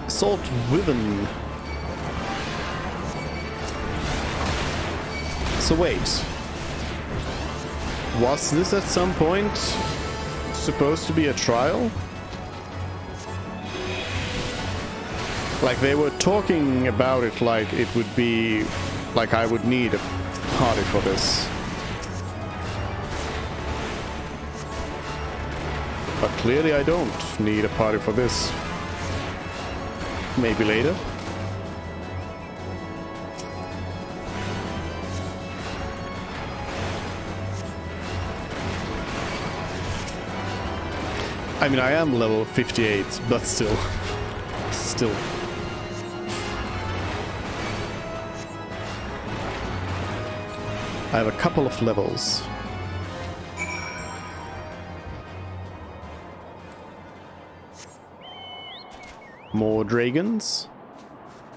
S1: Assault Wyvern. So wait. Was this at some point supposed to be a trial? Like, they were talking about it like it would be... like I would need a party for this. But clearly I don't need a party for this. Maybe later. I mean, I am level 58, but still. Still. I have a couple of levels. More dragons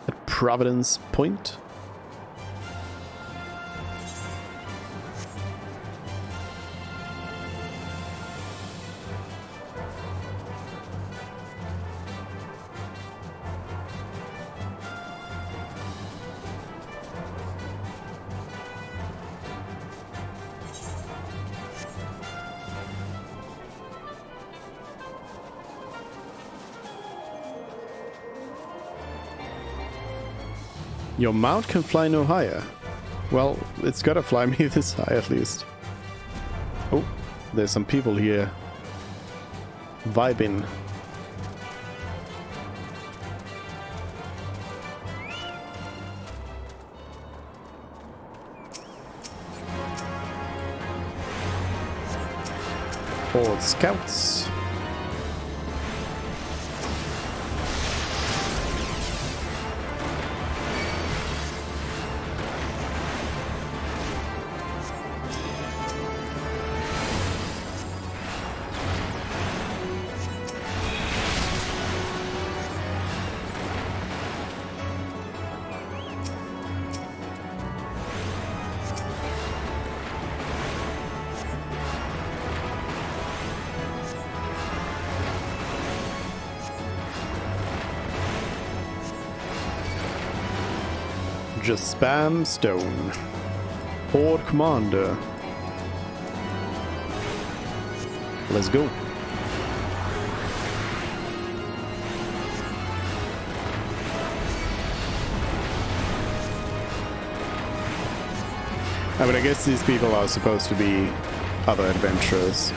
S1: at Providence Point. Your mount can fly no higher. Well, it's gotta fly me this high at least. Oh, there's some people here. Vibing. Horde scouts. Just spam stone. Horde commander. Let's go. I mean, I guess these people are supposed to be other adventurers.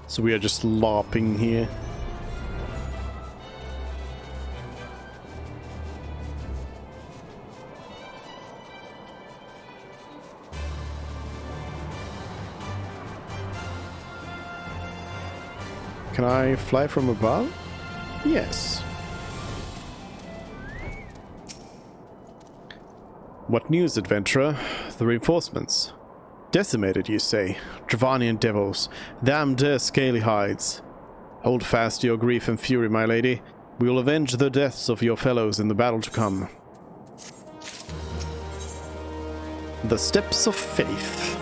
S1: So we are just LARPing here. Can I fly from above? Yes. What news, adventurer? The reinforcements. Decimated, you say? Dravanian devils. Damn their scaly hides. Hold fast to your grief and fury, my lady. We will avenge the deaths of your fellows in the battle to come. The Steps of Faith.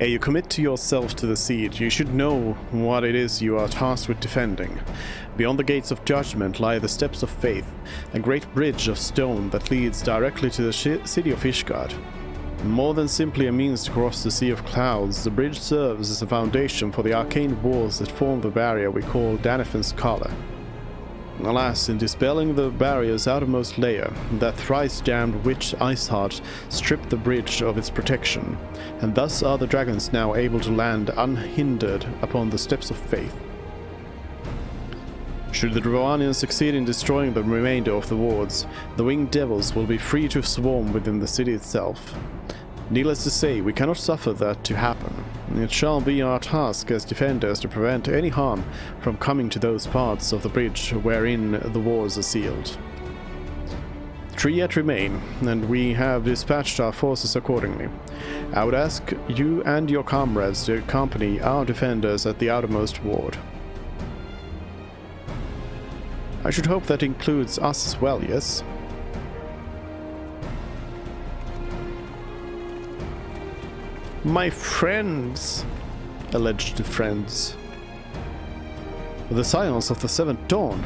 S1: Ere you commit to yourself to the siege, you should know what it is you are tasked with defending. Beyond the gates of judgment lie the steps of faith, a great bridge of stone that leads directly to the city of Ishgard. More than simply a means to cross the Sea of Clouds, the bridge serves as a foundation for the arcane walls that form the barrier we call Danifan's Collar. Alas, in dispelling the barrier's outermost layer, that thrice-damned witch Iceheart stripped the bridge of its protection, and thus are the dragons now able to land unhindered upon the steps of faith. Should the Dravanians succeed in destroying the remainder of the wards, the winged devils will be free to swarm within the city itself. Needless to say, we cannot suffer that to happen. It shall be our task as defenders to prevent any harm from coming to those parts of the bridge wherein the walls are sealed. 3 yet remain, and we have dispatched our forces accordingly. I would ask you and your comrades to accompany our defenders at the outermost ward. I should hope that includes us as well, yes? My friends, alleged friends. The scions of the Seventh Dawn.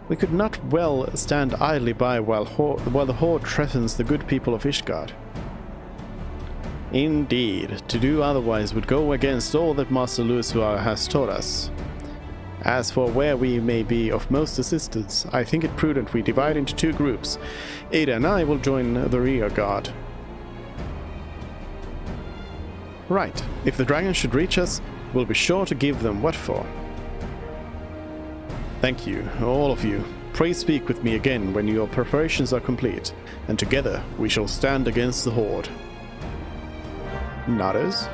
S1: We could not well stand idly by while the Horde threatens the good people of Ishgard. Indeed, to do otherwise would go against all that Master Lusua has taught us. As for where we may be of most assistance, I think it prudent we divide into 2 groups. Ada and I will join the rear guard. Right, if the dragons should reach us, we'll be sure to give them what for. Thank you, all of you. Pray speak with me again when your preparations are complete, and together we shall stand against the Horde. Nodders?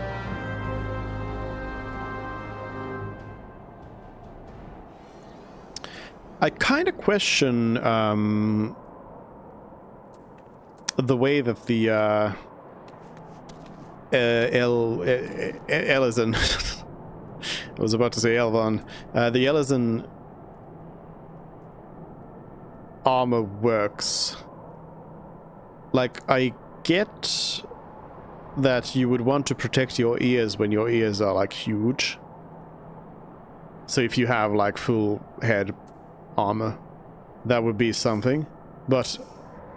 S1: I kind of question the way that the Elizan I was about to say Elvan. The Elizan armor works. Like, I get that you would want to protect your ears when your ears are like huge. So if you have like full head armor, that would be something. But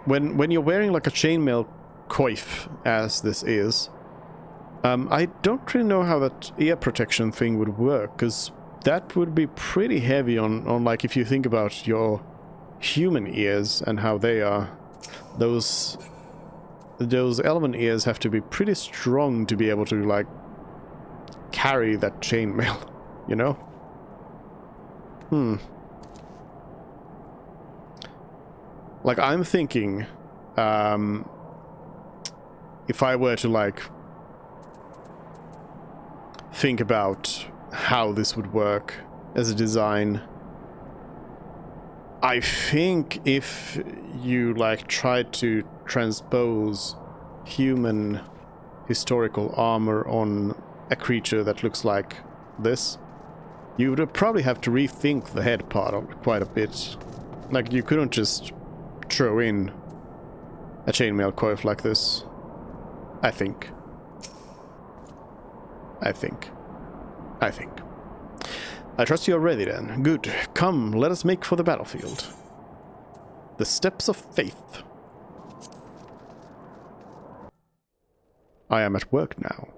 S1: when you're wearing like a chainmail coif, as this is, I don't really know how that ear protection thing would work, because that would be pretty heavy on like, if you think about your human ears and how they are, those elven ears have to be pretty strong to be able to like carry that chainmail, you know? Like, I'm thinking, if I were to like think about how this would work as a design, I think if you like tried to transpose human historical armor on a creature that looks like this, you would probably have to rethink the head part of it quite a bit. Like, you couldn't just throw in a chainmail coif like this. I think. I trust you are ready then. Good. Come, let us make for the battlefield. The steps of faith. I am at work now.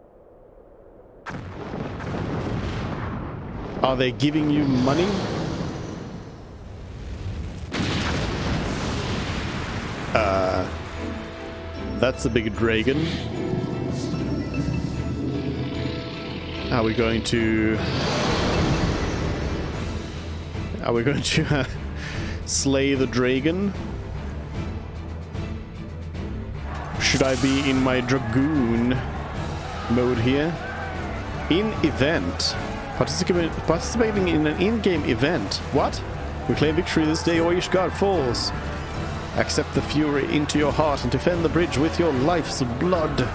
S1: Are they giving you money? That's a big dragon. Are we going to slay the dragon? Should I be in my dragoon mode here? In event. Participating in an in-game event. What? We claim victory this day or Ishgard falls. Accept the fury into your heart and defend the bridge with your life's blood.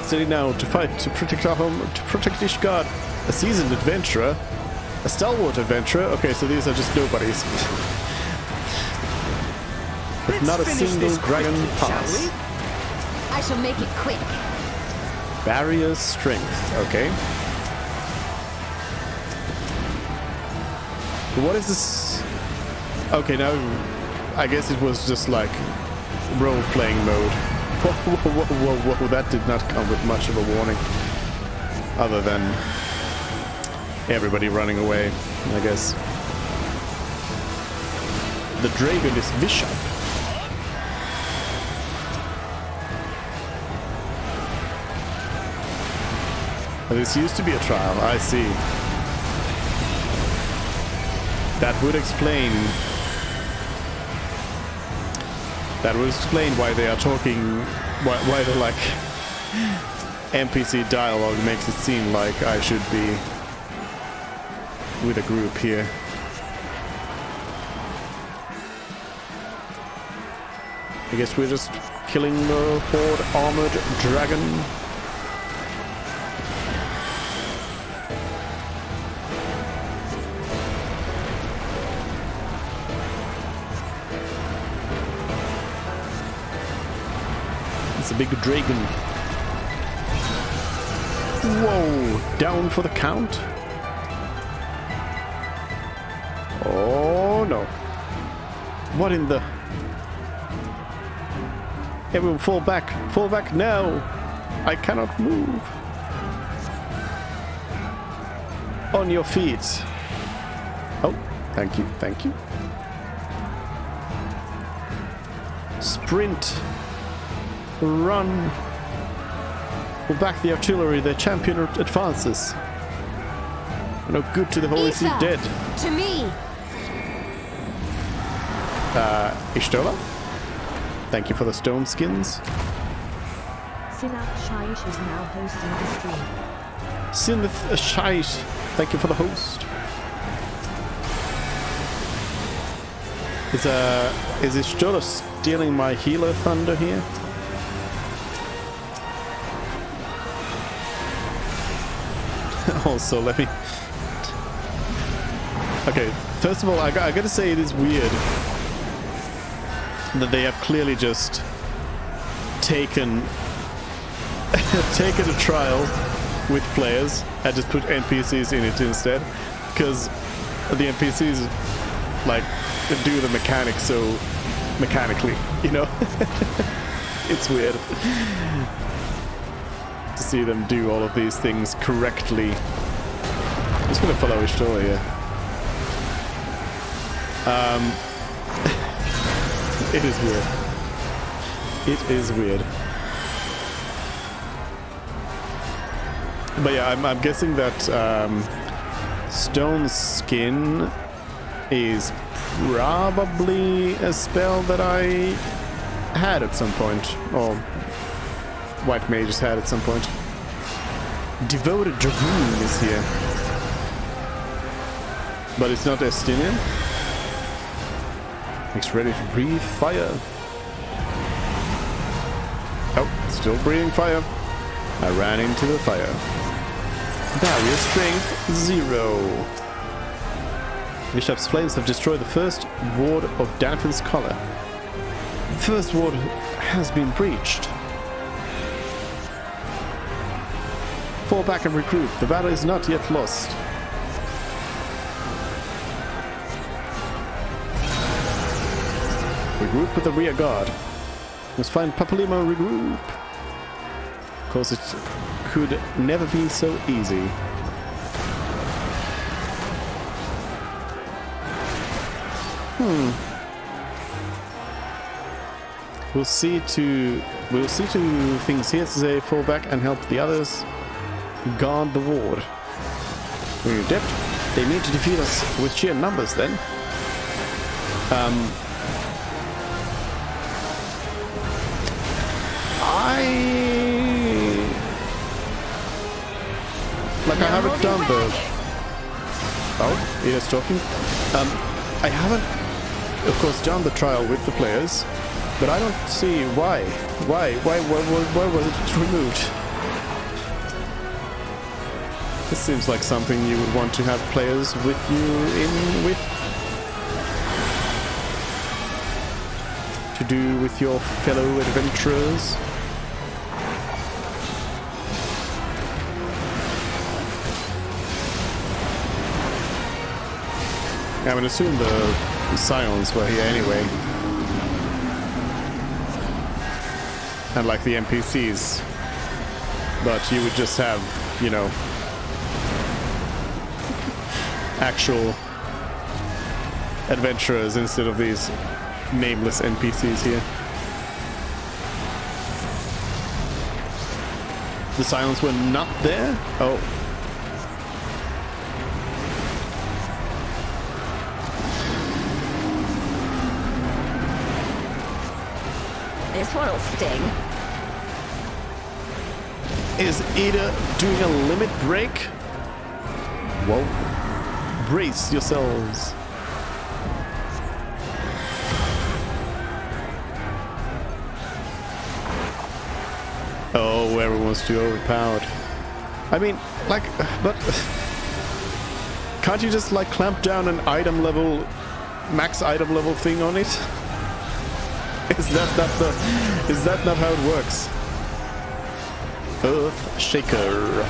S1: Steady now to fight, to protect our home, to protect Ishgard. A seasoned adventurer. A stalwart adventurer. Okay, so these are just nobodies. but not a single dragon pass.
S9: Shall we? I shall make it quick.
S1: Barrier strength, okay. What is this? Okay, now I guess it was just like role-playing mode. Whoa, that did not come with much of a warning. Other than everybody running away, I guess. The dragon is Bishop. This used to be a trial, I see. That would explain why they are talking, why the like NPC dialogue makes it seem like I should be with a group here. I guess we're just killing the horde armored dragon. It's a big dragon. Whoa! Down for the count? Oh no. What in the... Everyone fall back! Fall back now! I cannot move! On your feet! Oh, thank you, thank you. Sprint! Run! Pull back the artillery, the champion advances. No good to the Holy See dead.
S9: To me!
S1: Ishtola? Thank you for the stone skins.
S16: Sinath Shaish is now hosting the stream.
S1: Sinath Shaish, thank you for the host. Is Ishtola stealing my healer thunder here? Also, let me... Okay, first of all, I gotta say it is weird that they have clearly just taken a trial with players and just put NPCs in it instead, because the NPCs like do the mechanics so mechanically, you know. It's weird to see them do all of these things correctly. I'm just gonna follow Ishtola here. It is weird. It is weird. But yeah, I'm guessing that Stone Skin is probably a spell that I had at some point, or White Mages had at some point. Devoted Dragoon is here. But it's not Estinian. Makes ready to breathe fire. Oh, still breathing fire. I ran into the fire. Barrier strength 0. Bishop's flames have destroyed the first ward of Danfin's collar. The first ward has been breached. Fall back and recruit. The battle is not yet lost. Regroup with the rear guard. Must find Papalima and regroup. Of course, it could never be so easy. We'll see to things here to say fall back and help the others guard the ward. We're adept. They need to defeat us with sheer numbers then. I haven't done the... Oh, it is talking. I haven't, of course, done the trial with the players, but I don't see why. Why was it removed? This seems like something you would want to have players with you in with. do with your fellow adventurers? I would assume the Scions were here anyway. And like the NPCs. But you would just have, you know, actual adventurers instead of these nameless NPCs here. The Scions were not there? Oh.
S17: This one'll sting.
S1: Is Ada doing a limit break? Whoa. Brace yourselves. Oh, everyone's too overpowered. I mean, like, but can't you just like clamp down an item level, max item level thing on it? Is that not how it works? Earth Shaker.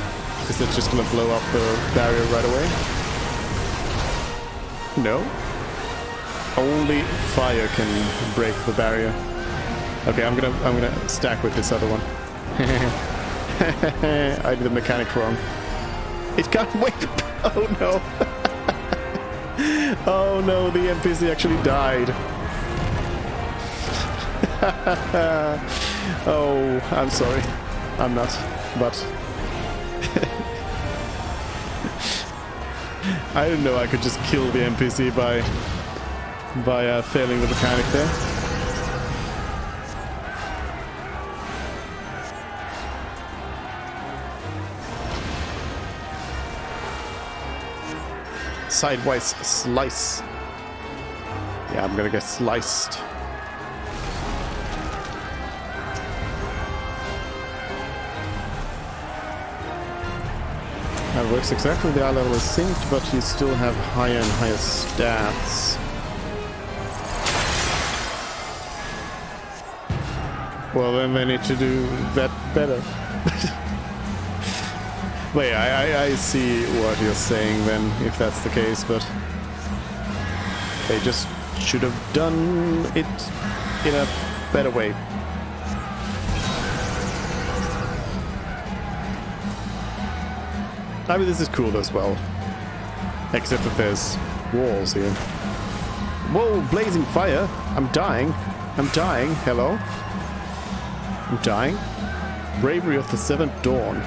S1: Is it just gonna blow up the barrier right away? No. Only fire can break the barrier. Okay, I'm gonna stack with this other one. I did the mechanic wrong. It can't wait. Oh no. Oh no, the NPC actually died. Oh, I'm sorry. I'm not, but I didn't know I could just kill the NPC by failing the mechanic there. Sidewise slice. Yeah, I'm gonna get sliced. That works exactly. The eye level is synced, but you still have higher and higher stats. Well, then they need to do that better. But yeah, I see what you're saying then, if that's the case, but they just should have done it in a better way. I mean, this is cool as well. Except that there's walls here. Whoa, blazing fire! I'm dying. I'm dying. Hello? I'm dying. Bravery of the Seventh Dawn.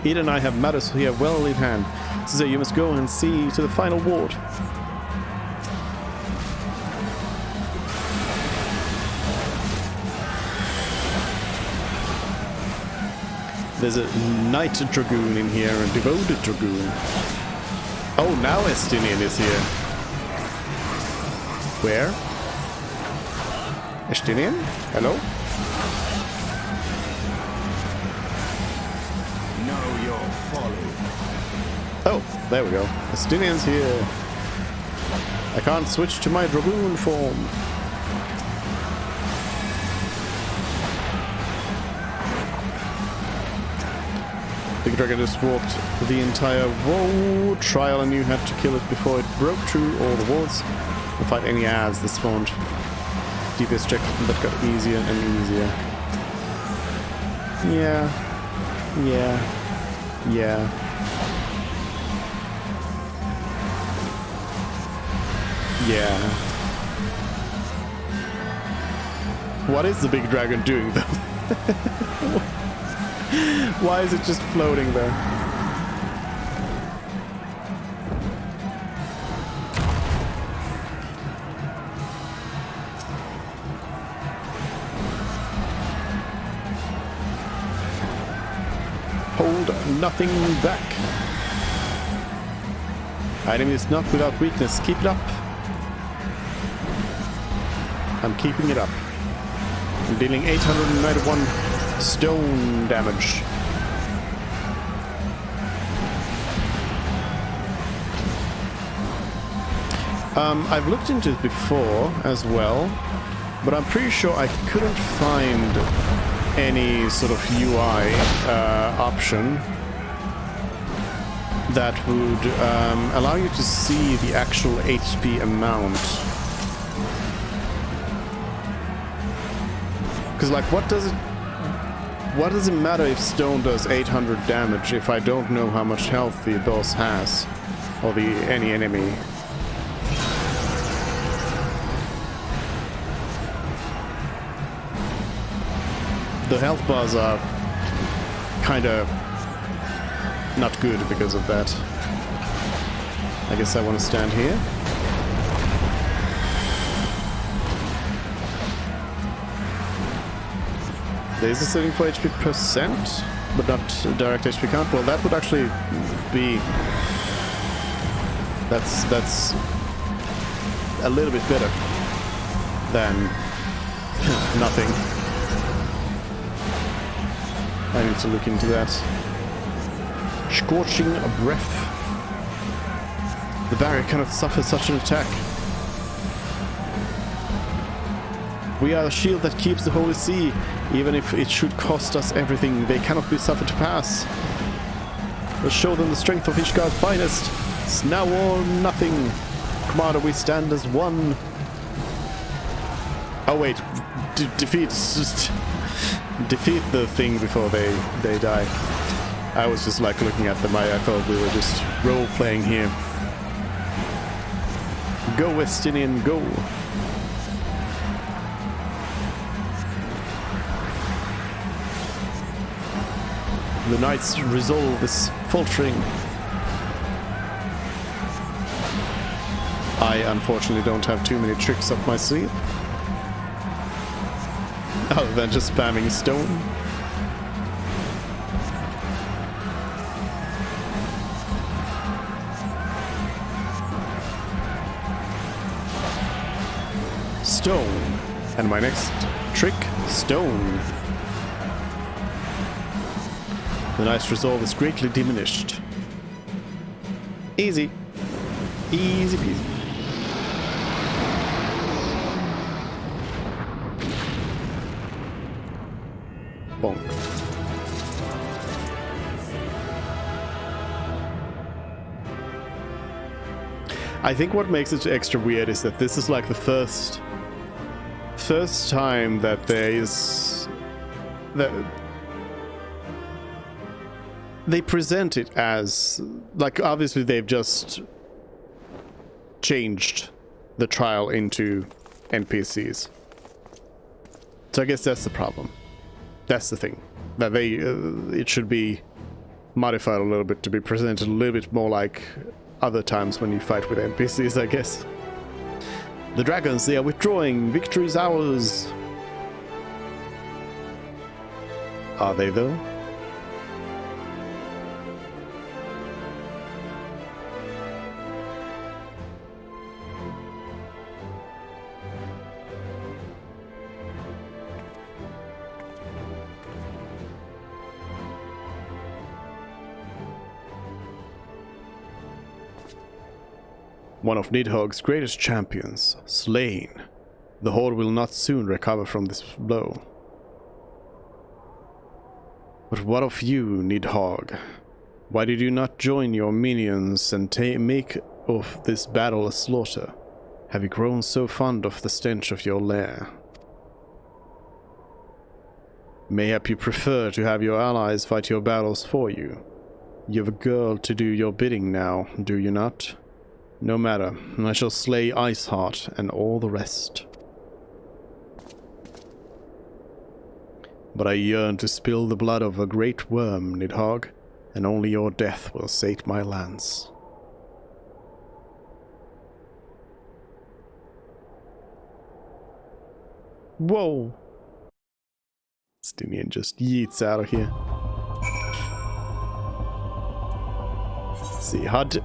S1: Ida and I have matters here well in hand. So you must go and see to the final ward. There's a Knight Dragoon in here, a Devoted Dragoon. Oh, now Estinian is here. Where? Estinian? Hello?
S6: Know your folly.
S1: Oh, there we go. Estinian's here. I can't switch to my Dragoon form. Big Dragon just walked the entire wall trial and you had to kill it before it broke through all the walls and fight any ads that spawned. DPS check that got easier and easier. Yeah. Yeah. Yeah. Yeah. What is the big dragon doing though? Why is it just floating there? Hold nothing back. Item is not without weakness. Keep it up. I'm keeping it up. I'm dealing 891 stone damage. I've looked into it before as well, but I'm pretty sure I couldn't find any sort of UI option that would allow you to see the actual HP amount. Because, like, what does it matter if stone does 800 damage if I don't know how much health the boss has, or any enemy? The health bars are kind of not good because of that. I guess I want to stand here. There's a setting for HP percent, but not direct HP count. Well, that would actually be... That's a little bit better than nothing. I need to look into that. Scorching breath. The barrier cannot suffer such an attack. We are the shield that keeps the Holy See. Even if it should cost us everything, they cannot be suffered to pass. We'll show them the strength of Ishgar's finest. It's now or nothing. Commander, we stand as one. Oh wait, defeat the thing before they die. I was just like looking at them. I thought we were just role-playing here. Go Westinian, go! The knight's resolve is faltering. I unfortunately don't have too many tricks up my sleeve. Other than just spamming stone. Stone. And my next trick, stone. The knight's resolve is greatly diminished. Easy. Easy peasy. Bonk. I think what makes it extra weird is that this is like the first time that there is that they present it as like, obviously they've just changed the trial into NPCs. So I guess that's the problem. That's the thing. That they it should be modified a little bit to be presented a little bit more like other times when you fight with NPCs, I guess. The dragons, they are withdrawing. Victory is ours. Are they though? One of Nidhogg's greatest champions, slain. The Horde will not soon recover from this blow. But what of you, Nidhogg? Why did you not join your minions and make of this battle a slaughter? Have you grown so fond of the stench of your lair? Mayhap you prefer to have your allies fight your battles for you. You have a girl to do your bidding now, do you not? No matter, I shall slay Iceheart and all the rest. But I yearn to spill the blood of a great worm, Nidhogg, and only your death will sate my lance. Whoa! Stinian just yeets out of here. Let's see, HUD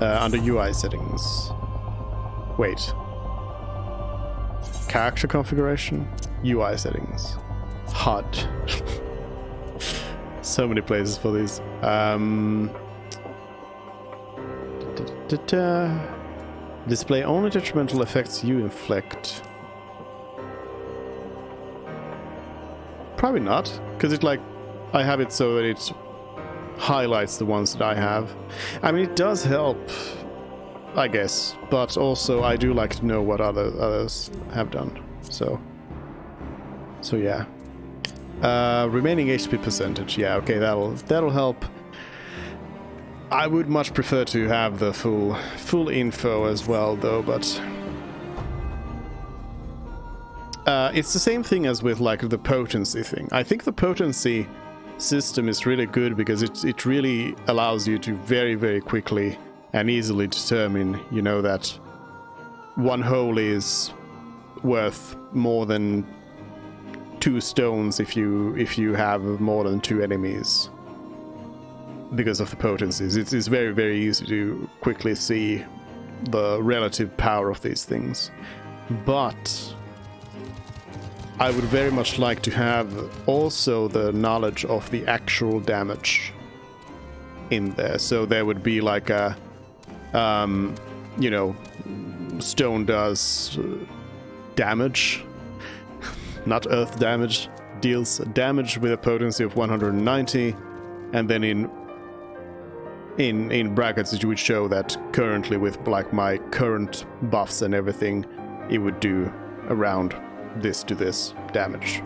S1: under UI settings. Wait. Character configuration? UI settings. HUD. So many places for these. Display only detrimental effects you inflict. Probably not, because it I have it so that it highlights the ones that I have. I mean, it does help, I guess, but also I do like to know what others have done. So yeah. Remaining HP percentage. Yeah, okay, that'll help. I would much prefer to have the full info as well, though, but it's the same thing as with the potency thing. I think the potency system is really good because it really allows you to very, very quickly and easily determine, that one hole is worth more than 2 stones if you have more than 2 enemies. Because of the potencies, it's very, very easy to quickly see the relative power of these things. But I would very much like to have also the knowledge of the actual damage in there. So there would be stone does damage, not earth damage, deals damage with a potency of 190, and then in brackets it would show that currently with my current buffs and everything, it would do around this to this damage.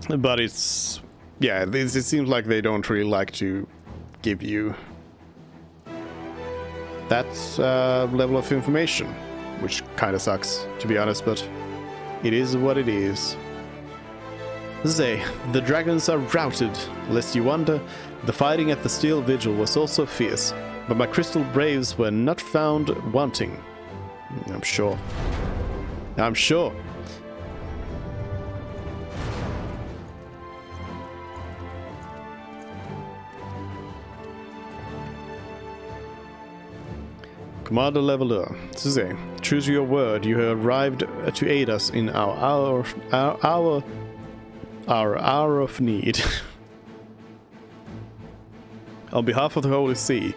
S1: But it seems like they don't really like to give you that level of information, which kind of sucks, to be honest, but it is what it is. Zay, the dragons are routed. Lest you wonder, the fighting at the Steel Vigil was also fierce, but my crystal braves were not found wanting. I'm sure. Commander Leveler, Suze, true to your word, you have arrived to aid us in our hour of need. On behalf of the Holy See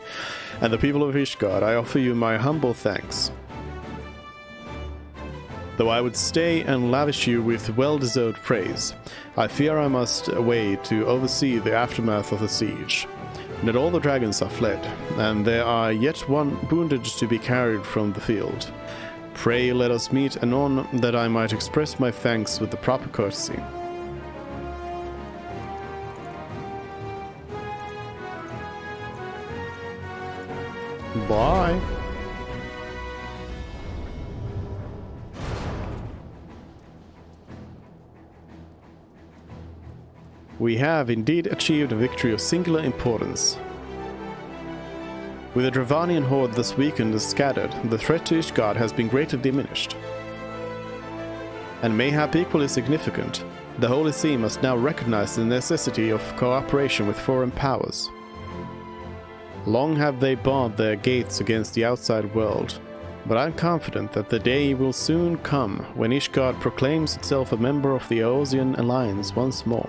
S1: and the people of Ishgard, I offer you my humble thanks. Though I would stay and lavish you with well-deserved praise, I fear I must away to oversee the aftermath of the siege. Not all the dragons are fled, and there are yet one wounded to be carried from the field. Pray let us meet anon, that I might express my thanks with the proper courtesy. Bye. We have indeed achieved a victory of singular importance. With the Dravanian horde thus weakened and scattered, the threat to Ishgard has been greatly diminished. And mayhap equally significant, the Holy See must now recognize the necessity of cooperation with foreign powers. Long have they barred their gates against the outside world, but I'm confident that the day will soon come when Ishgard proclaims itself a member of the Eosian Alliance once more.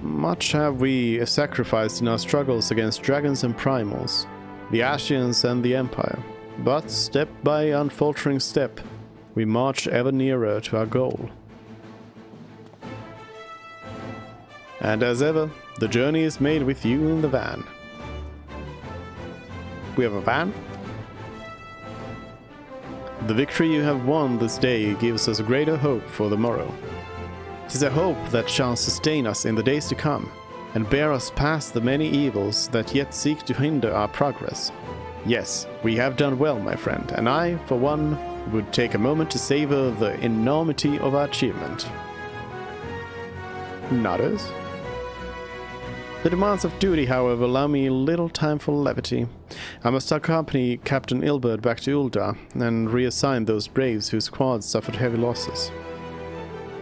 S1: Much have we sacrificed in our struggles against dragons and primals, the Ashians and the Empire, but step by unfaltering step, we march ever nearer to our goal. And as ever, the journey is made with you in the van. We have a van? The victory you have won this day gives us greater hope for the morrow. 'Tis a hope that shall sustain us in the days to come, and bear us past the many evils that yet seek to hinder our progress. Yes, we have done well, my friend, and I, for one, would take a moment to savor the enormity of our achievement. Nodders? The demands of duty, however, allow me little time for levity. I must accompany Captain Ilbert back to Ul'dah, and reassign those braves whose squads suffered heavy losses.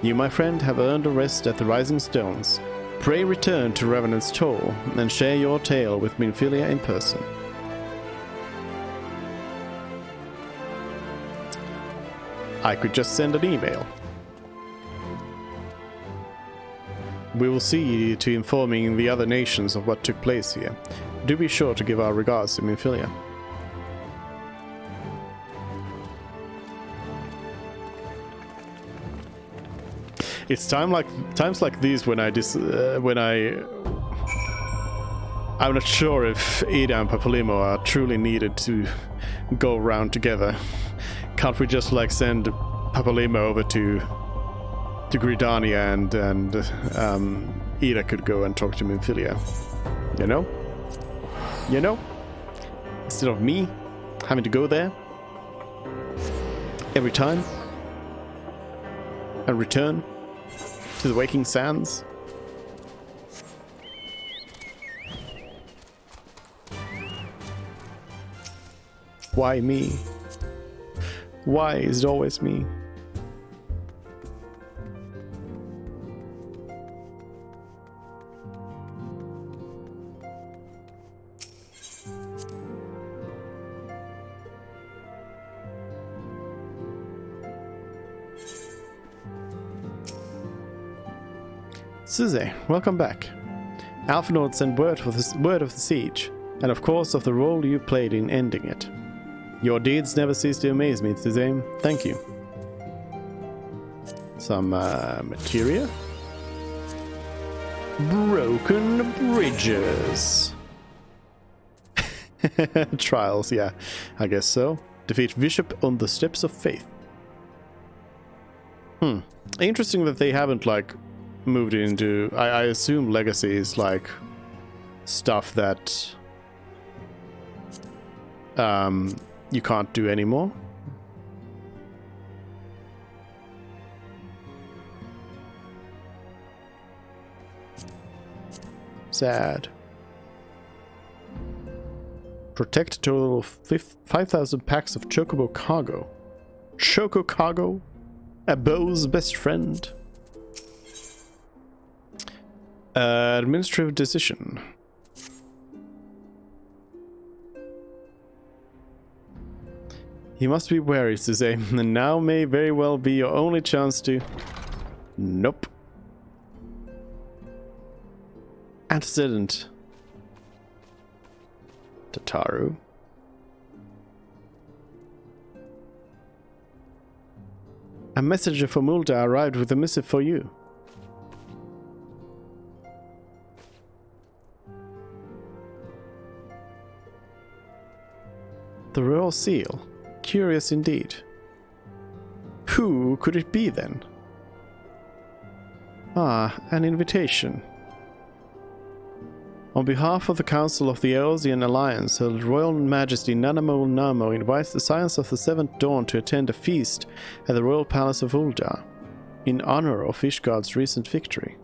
S1: You, my friend, have earned a rest at the Rising Stones. Pray return to Revenant's Toll, and share your tale with Minfilia in person. I could just send an email. We will see to informing the other nations of what took place here. Do be sure to give our regards to Minfilia. It's times like these when I'm not sure if Ida and Papalymo are truly needed to go around together. Can't we just like send Papalymo over to Gridania and Ida could go and talk to Minfilia? You know? You know? Instead of me having to go there every time and return to the Waking Sands. Why me? Why is it always me? Suze, welcome back. Alphinaud sent word of the siege, and of course of the role you played in ending it. Your deeds never cease to amaze me, Suze. Thank you. Some materia? Broken bridges. Trials, yeah, I guess so. Defeat Bishop on the Steps of Faith. Interesting that they haven't, like, moved into... I assume Legacy is, like, stuff that you can't do anymore. Sad. Protect a total of 5,000 packs of Chocobo cargo. Choco cargo? A bow's best friend. Administrative decision. You must be wary, Suze. And now may very well be your only chance to... Nope. Antecedent. Tataru. A messenger from Ul'dah arrived with a missive for you. The royal seal. Curious indeed. Who could it be then? Ah, an invitation. On behalf of the Council of the Eosian Alliance, Her Royal Majesty Nanamo Namo invites the Scions of the Seventh Dawn to attend a feast at the Royal Palace of Ul'dah, in honor of Ishgard's recent victory.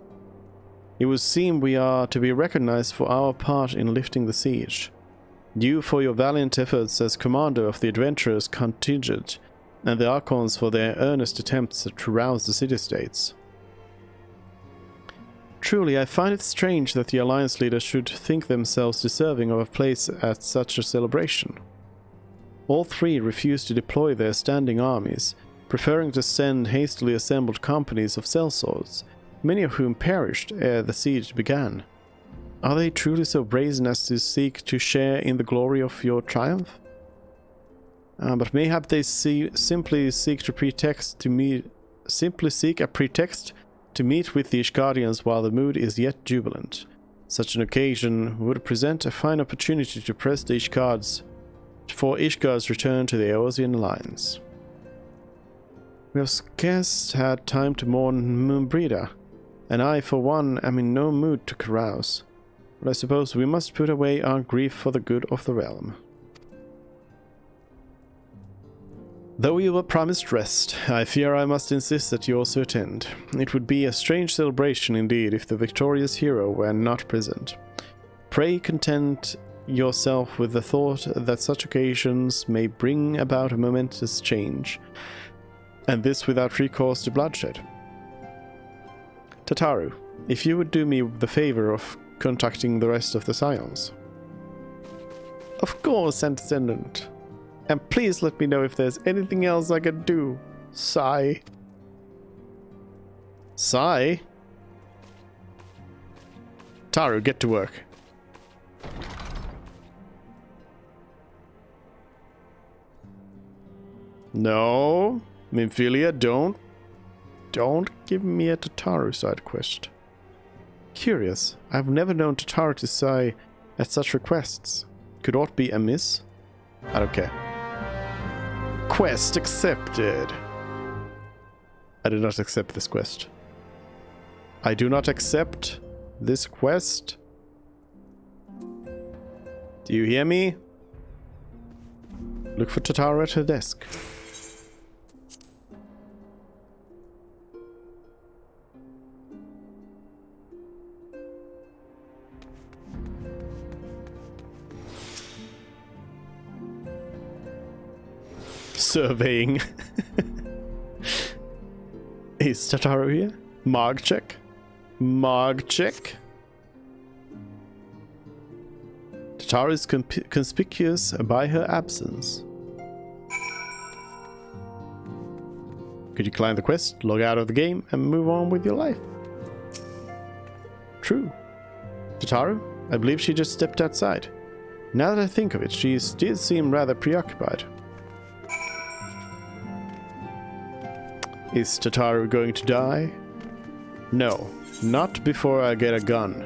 S1: It would seem we are to be recognized for our part in lifting the siege. You for your valiant efforts as commander of the adventurers contingent, and the Archons for their earnest attempts to rouse the city-states. Truly, I find it strange that the Alliance leaders should think themselves deserving of a place at such a celebration. All three refused to deploy their standing armies, preferring to send hastily assembled companies of sellswords, many of whom perished ere the siege began. Are they truly so brazen as to seek to share in the glory of your triumph? But mayhap they simply seek a pretext to meet with the Ishgardians while the mood is yet jubilant. Such an occasion would present a fine opportunity to press the Ishgards for Ishgard's return to the Eosian Alliance. We have scarce had time to mourn Moonbreeder, and I, for one, am in no mood to carouse. But I suppose we must put away our grief for the good of the realm. Though you were promised rest, I fear I must insist that you also attend. It would be a strange celebration indeed if the victorious hero were not present. Pray content yourself with the thought that such occasions may bring about a momentous change, and this without recourse to bloodshed. Tataru, if you would do me the favor of contacting the rest of the Scions. Of course, Antecedent. And please let me know if there's anything else I can do. Sigh. Sigh? Taru, get to work. No. Minfilia, don't give me a Tataru side quest. Curious. I've never known Tataru to sigh at such requests. Could aught be amiss? I don't care. Quest accepted. I do not accept this quest. I do not accept this quest. Do you hear me? Look for Tataru at her desk. Surveying. Is Tataru here? Marg check. Marg check. Tataru is conspicuous by her absence. Could you decline the quest, log out of the game, and move on with your life? True. Tataru? I believe she just stepped outside. Now that I think of it, she did seem rather preoccupied. Is Tataru going to die? No, not before I get a gun.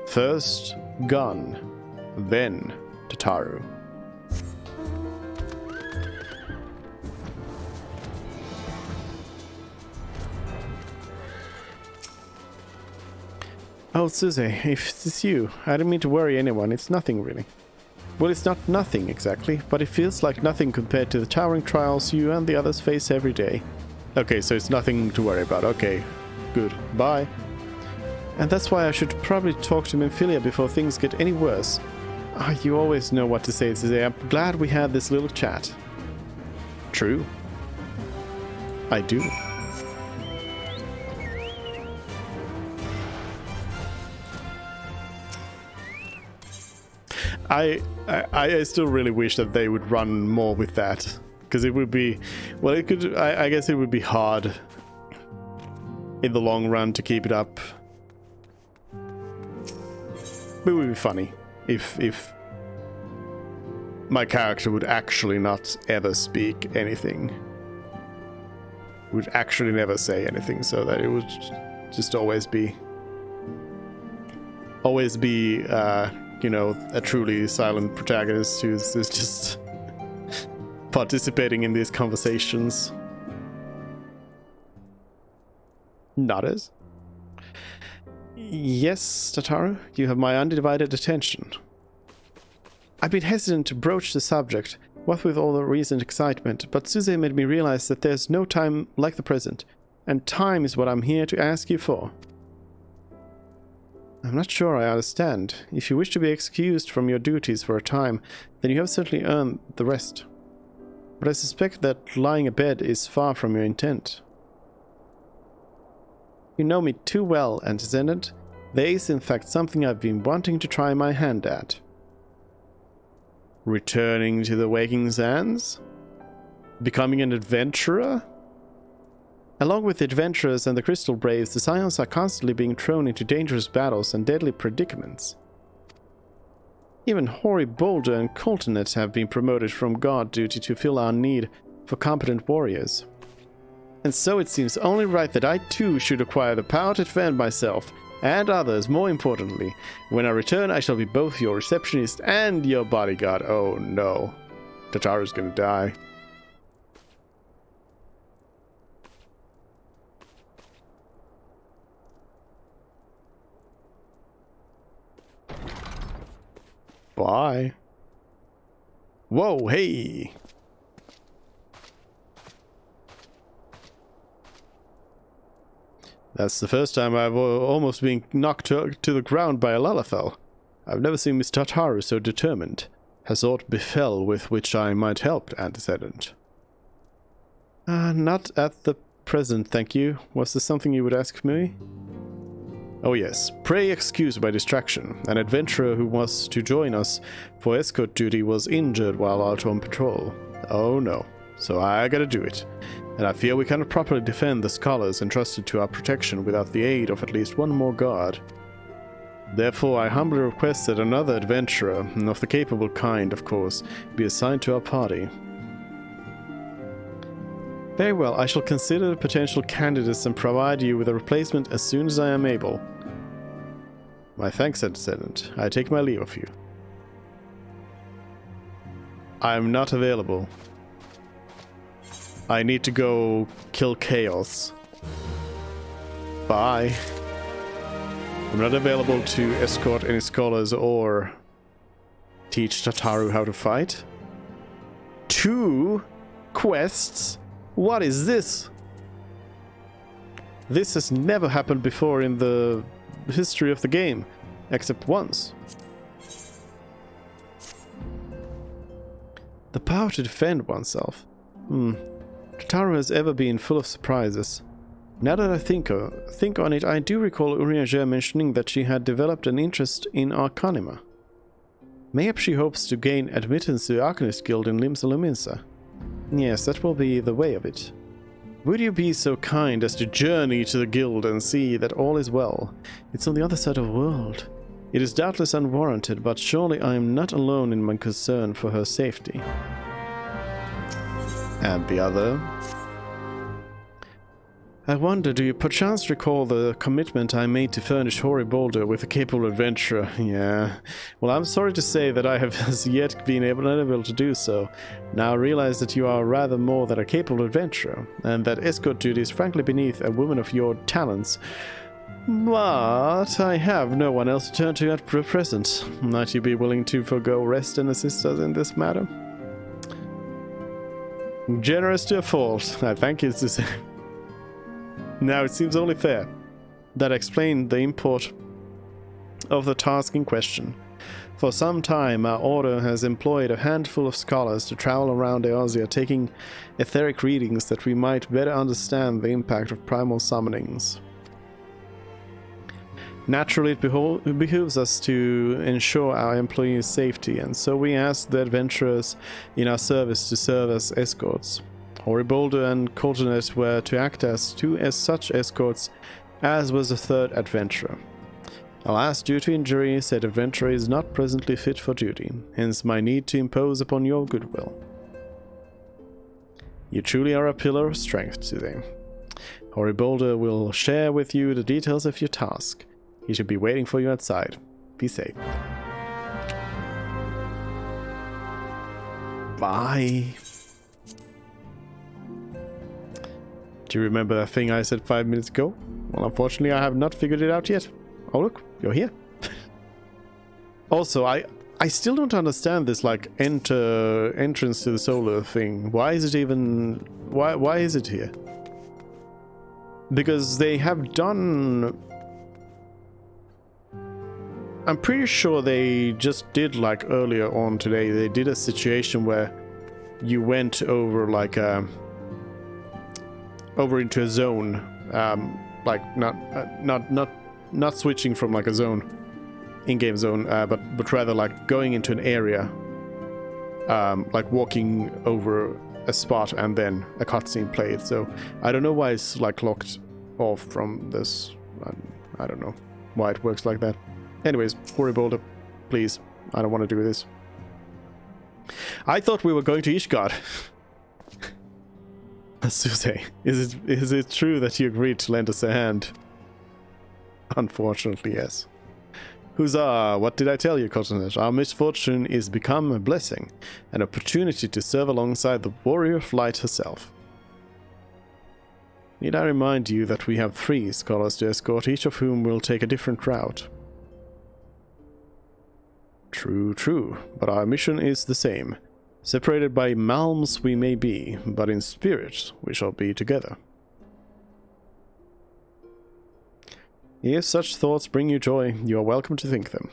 S1: First, gun. Then, Tataru. Oh, Suze, if it's you, I didn't mean to worry anyone. It's nothing, really. Well, it's not nothing, exactly, but it feels like nothing compared to the towering trials you and the others face every day. Okay, so it's nothing to worry about. Okay, good. Bye. And that's why I should probably talk to Minfilia before things get any worse. You always know what to say, Suze. I'm glad we had this little chat. True. I do. I still really wish that they would run more with that, because it would be, well, it could, I guess it would be hard in the long run to keep it up, but it would be funny if my character would actually not ever speak anything, would actually never say anything, so that it would just always be you know, a truly silent protagonist who's just participating in these conversations. Nodders. Yes, Tataru, you have my undivided attention. I've been hesitant to broach the subject, what with all the recent excitement, but Suze made me realize that there's no time like the present, and time is what I'm here to ask you for. I'm not sure I understand. If you wish to be excused from your duties for a time, then you have certainly earned the rest. But I suspect that lying abed is far from your intent. You know me too well, Antecedent. There is in fact something I've been wanting to try my hand at. Returning to the Waking Sands? Becoming an adventurer? Along with the adventurers and the Crystal Braves, the Scions are constantly being thrown into dangerous battles and deadly predicaments. Even Hoary Boulder and Coltonet have been promoted from guard duty to fill our need for competent warriors. And so it seems only right that I too should acquire the power to defend myself, and others more importantly. When I return, I shall be both your receptionist and your bodyguard. Oh no. Tataru's gonna die. Bye. Whoa, hey! That's the first time I've almost been knocked to the ground by a Lalafell. I've never seen Miss Tataru so determined. Has aught befell with which I might help, Antecedent? Not at the present, thank you. Was there something you would ask me? Oh yes, pray excuse my distraction. An adventurer who was to join us for escort duty was injured while out on patrol. Oh no. So I gotta do it. And I fear we cannot properly defend the scholars entrusted to our protection without the aid of at least one more guard. Therefore, I humbly request that another adventurer, of the capable kind, of course, be assigned to our party. Very well, I shall consider the potential candidates and provide you with a replacement as soon as I am able. My thanks, Attendant. I take my leave of you. I am not available. I need to go kill Chaos. Bye. I'm not available to escort any scholars or teach Tataru how to fight. 2 quests? What is this? This has never happened before in the history of the game, except once. The power to defend oneself. Tataru has ever been full of surprises. Now that I think on it, I do recall Urianger mentioning that she had developed an interest in Arcanima. Mayhap she hopes to gain admittance to the Arcanist Guild in Limsa Lominsa. Yes, that will be the way of it. Would you be so kind as to journey to the guild and see that all is well? It's on the other side of the world. It is doubtless unwarranted, but surely I am not alone in my concern for her safety. And the other? I wonder, do you perchance recall the commitment I made to furnish Hoary Boulder with a capable adventurer? Yeah. Well, I'm sorry to say that I have as yet been unable to do so. Now I realize that you are rather more than a capable adventurer, and that escort duty is frankly beneath a woman of your talents. But I have no one else to turn to at present. Might you be willing to forego rest and assist us in this matter? Generous to a fault. I thank you to say. Now it seems only fair. That explained the import of the task in question. For some time, our order has employed a handful of scholars to travel around Eorzea taking etheric readings that we might better understand the impact of primal summonings. Naturally, it behooves us to ensure our employees' safety, and so we ask the adventurers in our service to serve as escorts. Hoary Boulder and Coltonet were to act as such escorts, as was the third adventurer. Alas, due to injury, said adventurer is not presently fit for duty, hence my need to impose upon your goodwill. You truly are a pillar of strength today. Hoary Boulder will share with you the details of your task. He should be waiting for you outside. Be safe. Bye. Do you remember that thing I said 5 minutes ago? Well, unfortunately, I have not figured it out yet. Oh, look, you're here. Also, I still don't understand this, like, entrance to the solar thing. Why is it even... Why is it here? Because they have done... I'm pretty sure they just did, like, earlier on today, they did a situation where you went over, like, over into a zone, like not switching from like a zone, in-game zone, but rather like going into an area, like walking over a spot and then a cutscene played. So I don't know why it's like locked off from this. I don't know why it works like that. Anyways, Hoary Boulder, please, I don't want to do this. I thought we were going to Ishgard. Suze, is it true that you agreed to lend us a hand? Unfortunately, yes. Huzzah! What did I tell you, Cottonet? Our misfortune is become a blessing, an opportunity to serve alongside the warrior of light herself. Need I remind you that we have 3 scholars to escort, each of whom will take a different route? True, but our mission is the same. Separated by malms we may be, but in spirit we shall be together. If such thoughts bring you joy, you are welcome to think them.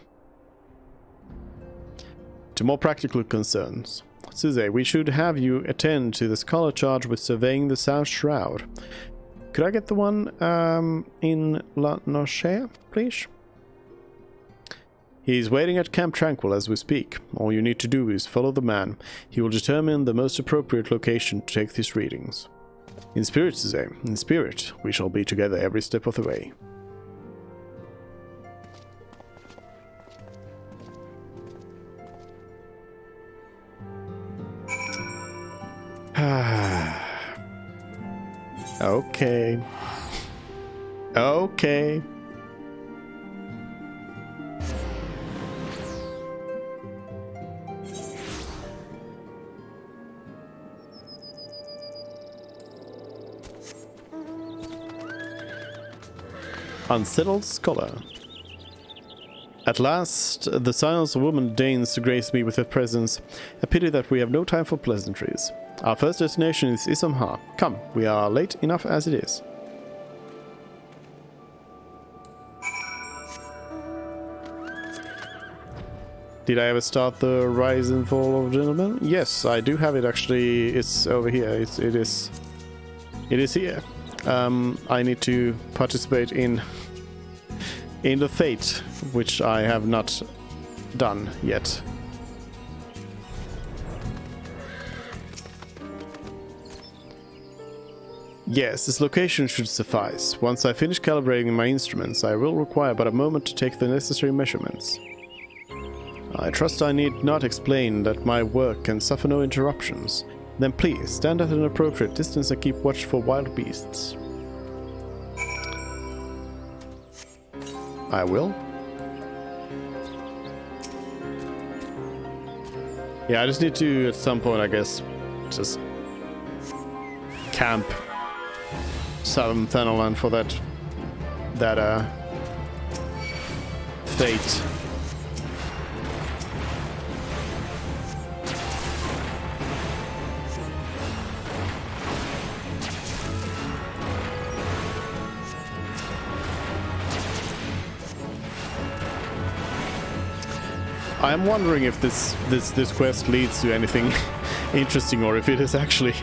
S1: To more practical concerns. Suze, we should have you attend to the scholar charged with surveying the South Shroud. Could I get the one in La Noche, please? He's waiting at Camp Tranquil as we speak. All you need to do is follow the man. He will determine the most appropriate location to take these readings. In spirit, Suzanne, in spirit, we shall be together every step of the way. Okay. Okay. Unsettled Scholar. At last, the silence woman deigns to grace me with her presence. A pity that we have no time for pleasantries. Our first destination is Isomha. Come, we are late enough as it is. Did I ever start the Rise and Fall of Gentlemen? Yes, I do have it actually. It's over here. It is here. I need to participate in the fate, which I have not done yet. Yes, this location should suffice. Once I finish calibrating my instruments, I will require but a moment to take the necessary measurements. I trust I need not explain that my work can suffer no interruptions. Then please, stand at an appropriate distance and keep watch for wild beasts. I will. Yeah, I just need to, at some point, I guess, just camp Southern Thanalan for that fate. I am wondering if this quest leads to anything interesting, or if it is actually...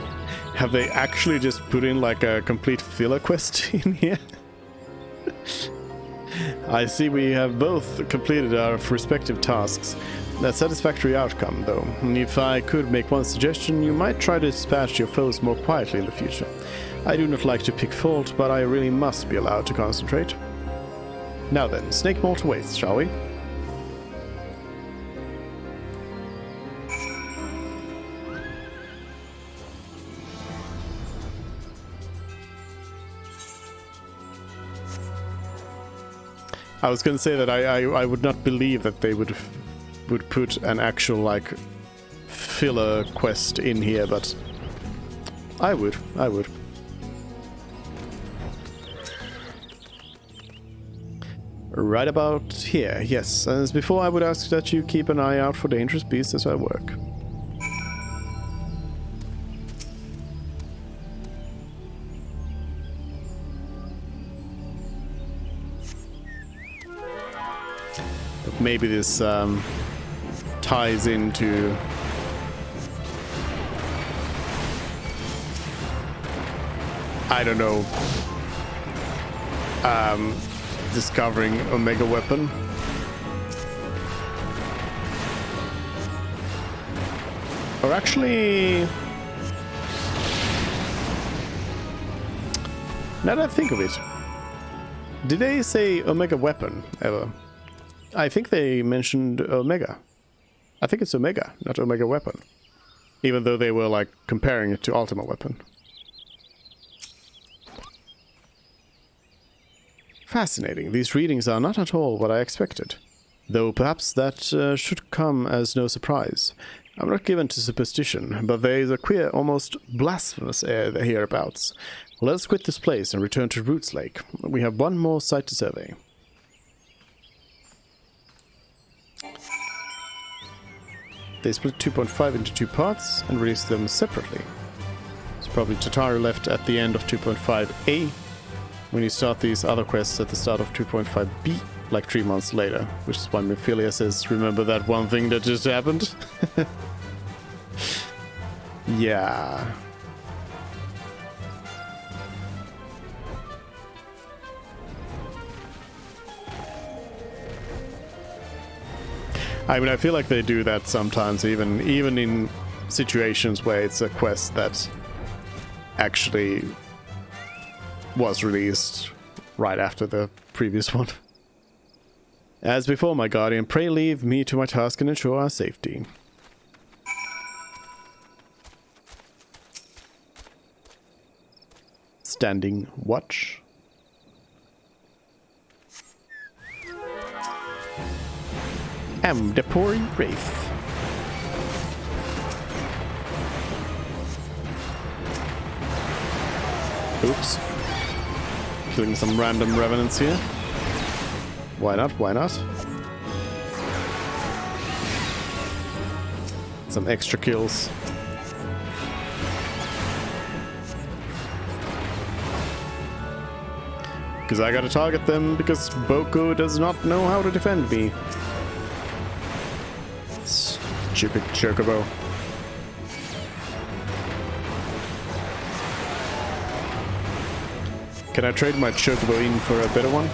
S1: Have they actually just put in like a complete filler quest in here? I see we have both completed our respective tasks. A satisfactory outcome, though. And if I could make one suggestion, you might try to dispatch your foes more quietly in the future. I do not like to pick fault, but I really must be allowed to concentrate. Now then, Snake Malt awaits, shall we? I was going to say that I would not believe that they would put an actual like filler quest in here, but I would. Right about here, yes. As before, I would ask that you keep an eye out for dangerous beasts as I work. Maybe this ties into I don't know, discovering Omega Weapon. Or actually, now that I think of it, did they say Omega Weapon ever? I think they mentioned Omega. I think it's Omega, not Omega Weapon. Even though they were like comparing it to Ultima Weapon. Fascinating. These readings are not at all what I expected. Though perhaps that should come as no surprise. I'm not given to superstition, but there is a queer, almost blasphemous air hereabouts. Let us quit this place and return to Roots Lake. We have one more site to survey. They split 2.5 into two parts and released them separately. It's probably Tataru left at the end of 2.5a when you start these other quests at the start of 2.5b, like 3 months later, which is why Mephilia says, remember that one thing that just happened? Yeah. I mean, I feel like they do that sometimes, even in situations where it's a quest that actually was released right after the previous one. As before, my guardian, pray leave me to my task and ensure our safety. Standing watch. Am the poor wraith. Oops. Killing some random revenants here. Why not? Why not? Some extra kills. Because I gotta target them because Boku does not know how to defend me. Stupid chocobo. Can I trade my chocobo in for a better one?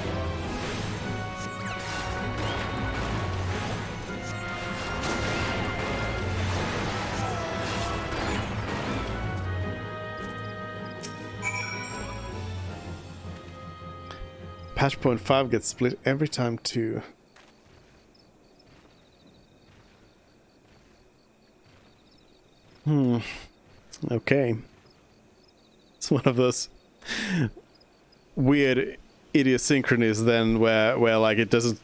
S1: Patch point 5 gets split every time too. Okay. It's one of those weird idiosyncronies then where like it doesn't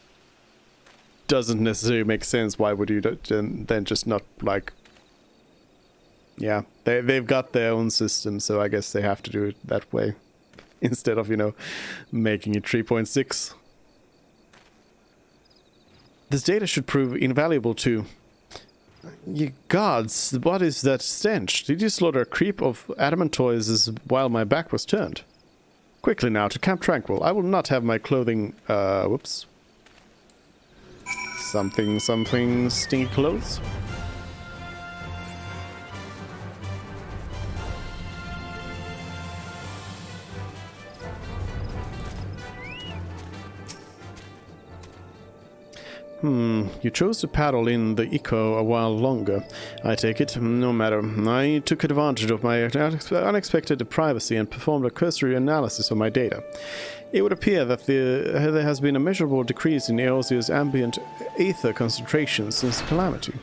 S1: necessarily make sense. Why would you then just not like... Yeah, they've got their own system, so I guess they have to do it that way. Instead of, you know, making it 3.6. This data should prove invaluable too. You gods, what is that stench? Did you slaughter a creep of adamant toys while my back was turned? Quickly now, to Camp Tranquil. I will not have my clothing, whoops. Something stinky clothes. You chose to paddle in the eco a while longer. I take it, no matter. I took advantage of my unexpected privacy and performed a cursory analysis of my data. It would appear that there has been a measurable decrease in Eosia's ambient ether concentration since the calamity.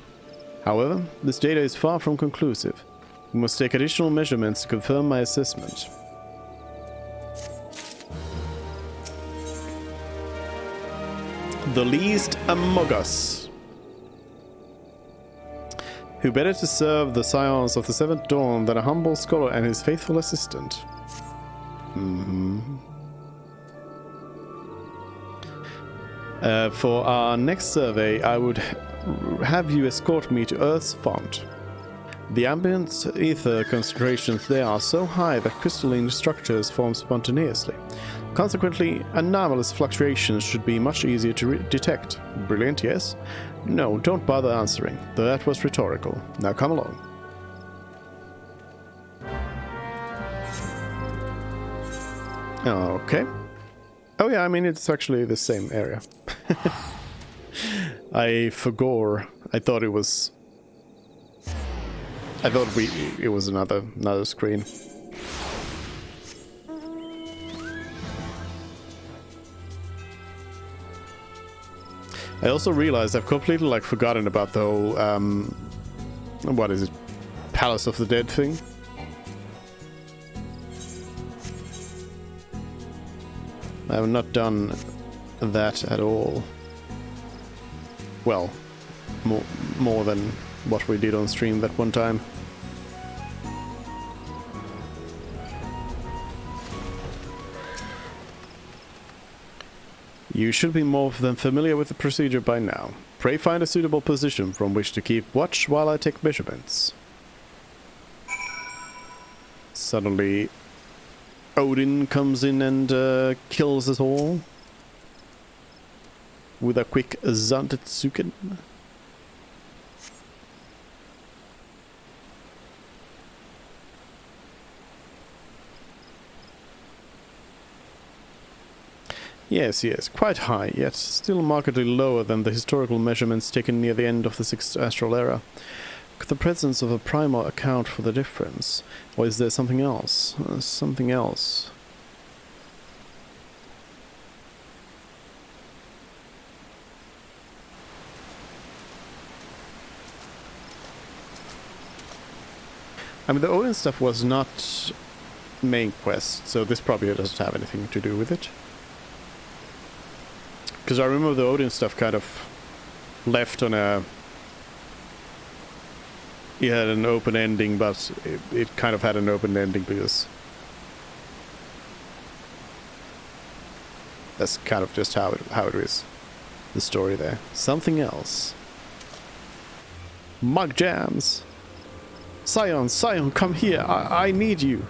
S1: However, this data is far from conclusive. We must take additional measurements to confirm my assessment. The least among us. Who better to serve the scions of the Seventh Dawn than a humble scholar and his faithful assistant? For our next survey, I would have you escort me to Earth's font. The ambient ether concentrations there are so high that crystalline structures form spontaneously. Consequently, anomalous fluctuations should be much easier to detect. Brilliant, yes? No, don't bother answering, though that was rhetorical. Now come along. Okay. Oh yeah, I mean, it's actually the same area. I forgot. I thought it was... it was another screen. I also realized I've completely forgotten about the whole what is it? Palace of the Dead thing. I have not done that at all. Well, more than what we did on stream that one time. You should be more than familiar with the procedure by now. Pray find a suitable position from which to keep watch while I take measurements. Suddenly, Odin comes in and kills us all. With a quick Zantetsuken. Yes, yes, quite high, yet still markedly lower than the historical measurements taken near the end of the 6th astral era. Could the presence of a primal account for the difference? Or is there something else? Something else. I mean, the Odin stuff was not main quest, so this probably doesn't have anything to do with it. Because I remember the Odin stuff kind of left on a... It had an open ending, but it kind of had an open ending because... That's kind of just how it is. The story there. Something else. Mug jams! Scion, Scion, come here! I need you!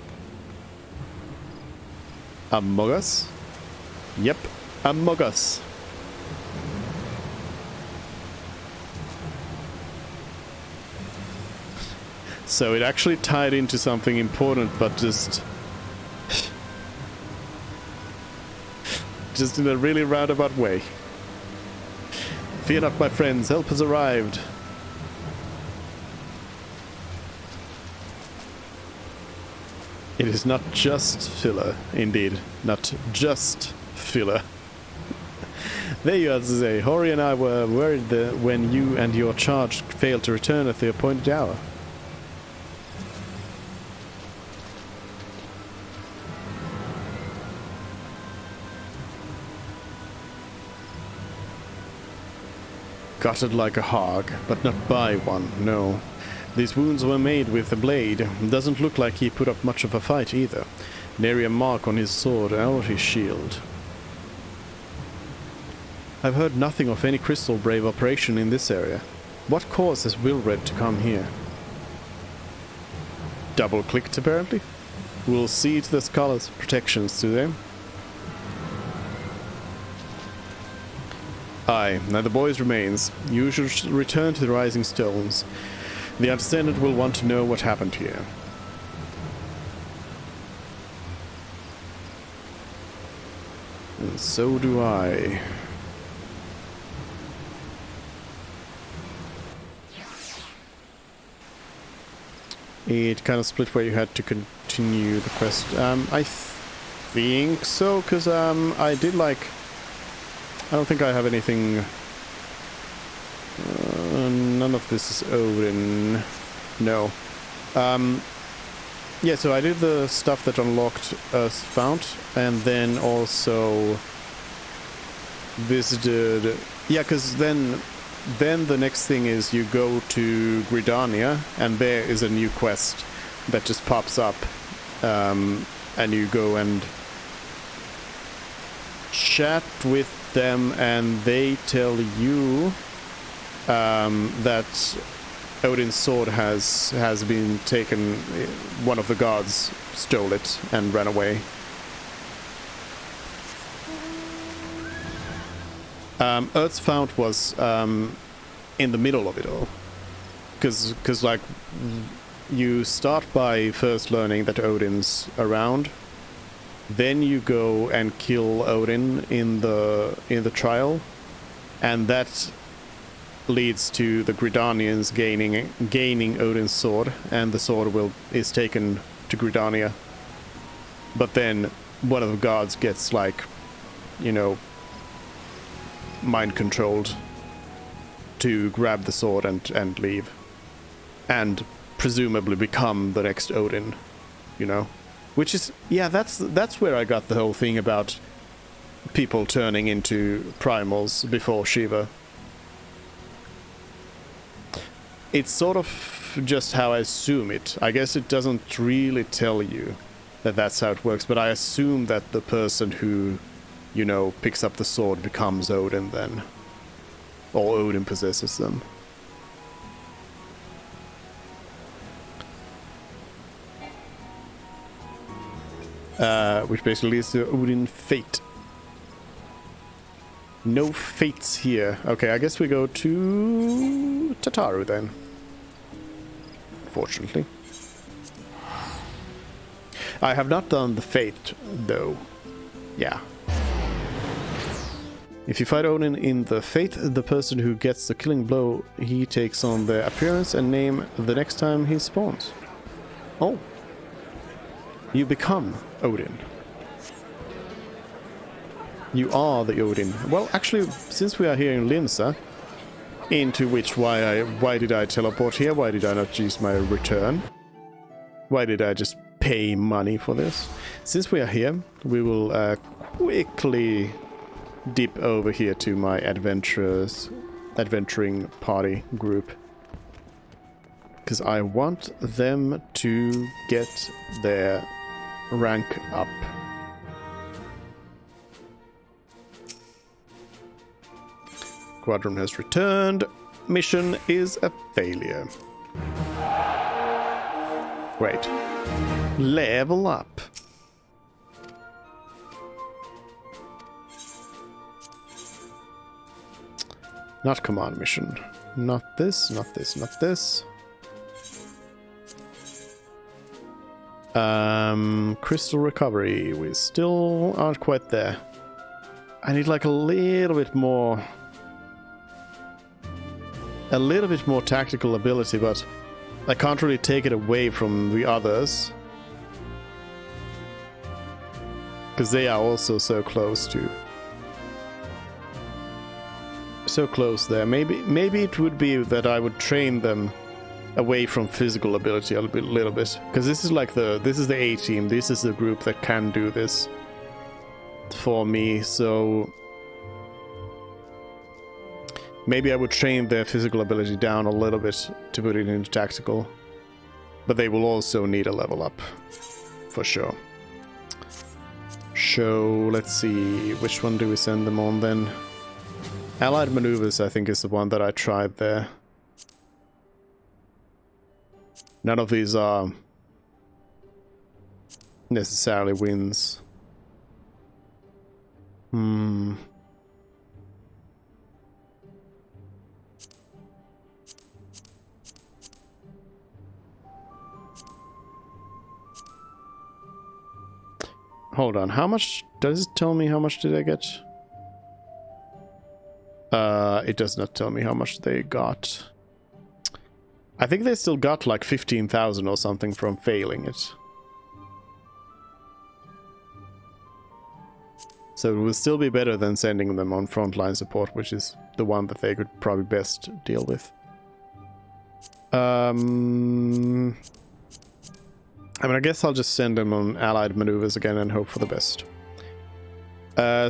S1: Among Us? Yep, Among Us. So it actually tied into something important, but just in a really roundabout way. Fear not, my friends, help has arrived. It is not just filler, indeed, not just filler. There you are to say, Hori and I were worried when you and your charge failed to return at the appointed hour. Gutted like a hog, but not by one, no. These wounds were made with the blade. Doesn't look like he put up much of a fight either. Nary a mark on his sword or his shield. I've heard nothing of any Crystal Brave operation in this area. What caused this Wilred to come here? Double-clicked, apparently? We'll see to the Scholars' protections, do they? Aye, now the boy's remains. You should return to the Rising Stones. The Understanded will want to know what happened here. And so do I. It kind of split where you had to continue the quest. I think so, because I did like... I don't think I have anything... none of this is Odin. No. Yeah, so I did the stuff that unlocked Fount, and then also visited... Yeah, because then the next thing is you go to Gridania, and there is a new quest that just pops up, and you go and chat with them, and they tell you that Odin's sword has been taken. One of the gods stole it and ran away. Earth's Fount was in the middle of it all, because like you start by first learning that Odin's around, then you go and kill Odin in the trial, and that leads to the Gridanians gaining Odin's sword, and the sword is taken to Gridania. But then one of the gods gets, like, you know, mind controlled to grab the sword and leave, and presumably become the next Odin, you know. Which is, yeah, that's where I got the whole thing about people turning into primals before Shiva. It's sort of just how I assume it. I guess it doesn't really tell you that that's how it works, but I assume that the person who, you know, picks up the sword becomes Odin then. Or Odin possesses them. Which basically leads to Odin fate. No fates here. Okay, I guess we go to Tataru then. Fortunately. I have not done the fate, though. Yeah. If you fight Odin in the Faith, the person who gets the killing blow, he takes on their appearance and name the next time he spawns. Oh. You become Odin. You are the Odin. Well, actually, since we are here in Limsa, into which why did I teleport here? Why did I not use my return? Why did I just pay money for this? Since we are here, we will quickly dip over here to my adventuring party group. Because I want them to get their rank up. Squadron has returned. Mission is a failure. Great. Level up. Not command mission. Not this, not this, not this. Crystal recovery. We still aren't quite there. I need like a little bit more tactical ability, but I can't really take it away from the others. Because they are also so close to... So close there. Maybe it would be that I would train them away from physical ability a little bit. Because this is like this is the A team. This is the group that can do this for me, so... Maybe I would train their physical ability down a little bit to put it into tactical. But they will also need a level up. For sure. So, let's see. Which one do we send them on then? Allied Maneuvers, I think, is the one that I tried there. None of these are necessarily wins. Hold on, how much does it tell me? How much did I get? It does not tell me how much they got. I think they still got like 15,000 or something from failing it. So it will still be better than sending them on frontline support, which is the one that they could probably best deal with. I mean, I guess I'll just send them on allied maneuvers again and hope for the best.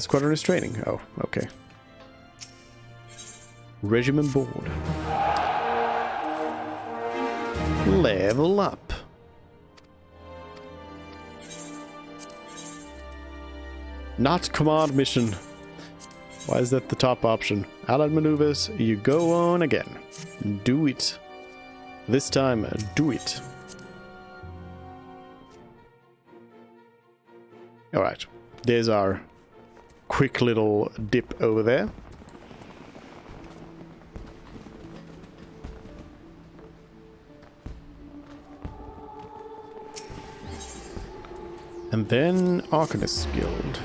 S1: Squadron is training. Oh, okay. Regiment board. Level up. Not command mission. Why is that the top option? Allied maneuvers, you go on again. Do it. This time, do it. Alright, there's our quick little dip over there. And then Arcanist Guild.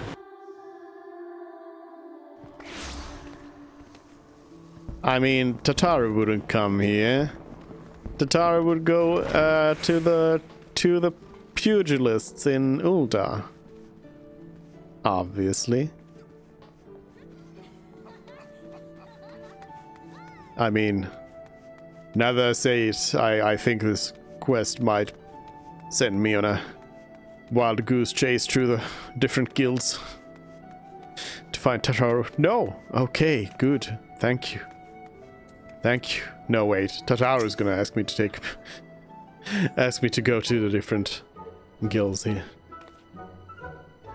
S1: I mean, Tataru wouldn't come here. Tataru would go to the pugilists in Ul'dah. Obviously. I mean, now that I say it, I think this quest might send me on a wild goose chase through the different guilds to find Tataru. No! Okay, good. Thank you. Thank you. No, wait. Tataru's gonna ask me to ask me to go to the different guilds here.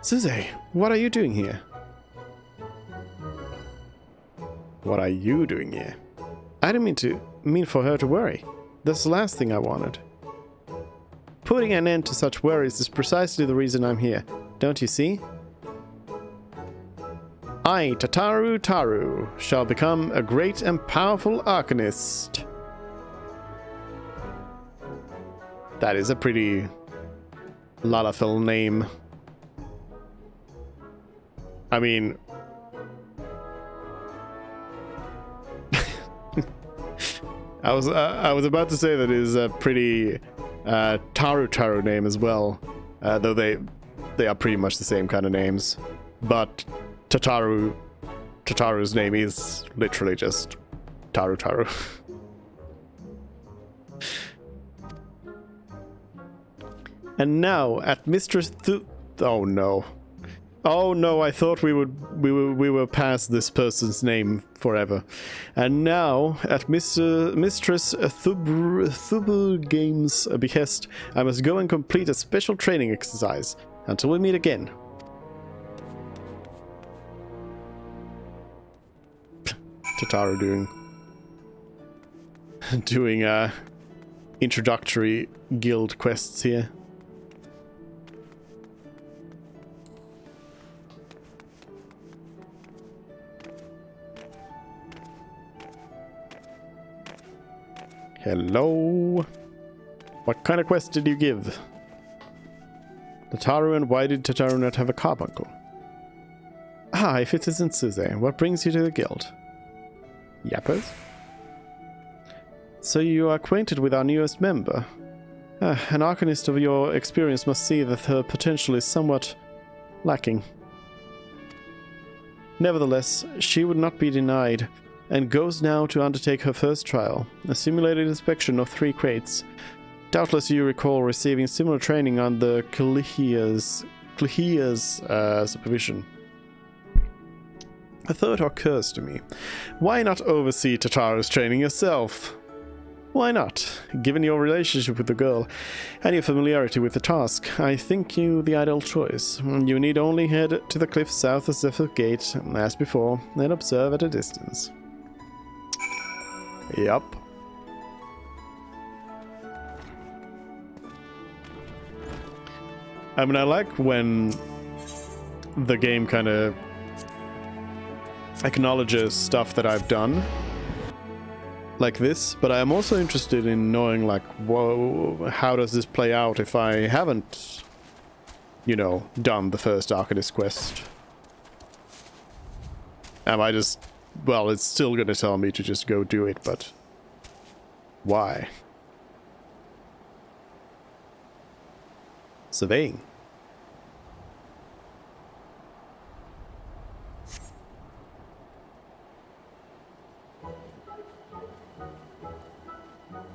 S1: Suze, what are you doing here? What are you doing here? I didn't mean for her to worry. That's the last thing I wanted. Putting an end to such worries is precisely the reason I'm here. Don't you see? I, Tataru Taru, shall become a great and powerful Arcanist. That is a pretty Lalafell name. I mean, I was about to say that it is a pretty Taru name as well, though they are pretty much the same kind of names. But Tataru's name is literally just Taru. And now at Mistress oh no. Oh no, I thought we were past this person's name forever. And now, at Mistress Thubelgame's behest, I must go and complete a special training exercise. Until we meet again. Tataru doing introductory guild quests here. Hello. What kind of quest did you give? Tataru, and why did Tataru not have a carbuncle? Ah, if it isn't Suze, what brings you to the guild? Yappers? So you are acquainted with our newest member? An arcanist of your experience must see that her potential is somewhat lacking. Nevertheless, she would not be denied, and goes now to undertake her first trial, a simulated inspection of 3 crates. Doubtless you recall receiving similar training under Clehia's supervision. A thought occurs to me. Why not oversee Tataru's training yourself? Why not? Given your relationship with the girl and your familiarity with the task, I think you the ideal choice. You need only head to the cliff south of Zephyr Gate, as before, and observe at a distance. Yup. I mean, I like when the game kind of acknowledges stuff that I've done, like this, but I am also interested in knowing, like, whoa, how does this play out if I haven't, you know, done the first Arcanist quest? Am I just... Well, it's still gonna tell me to just go do it, but why? Surveying.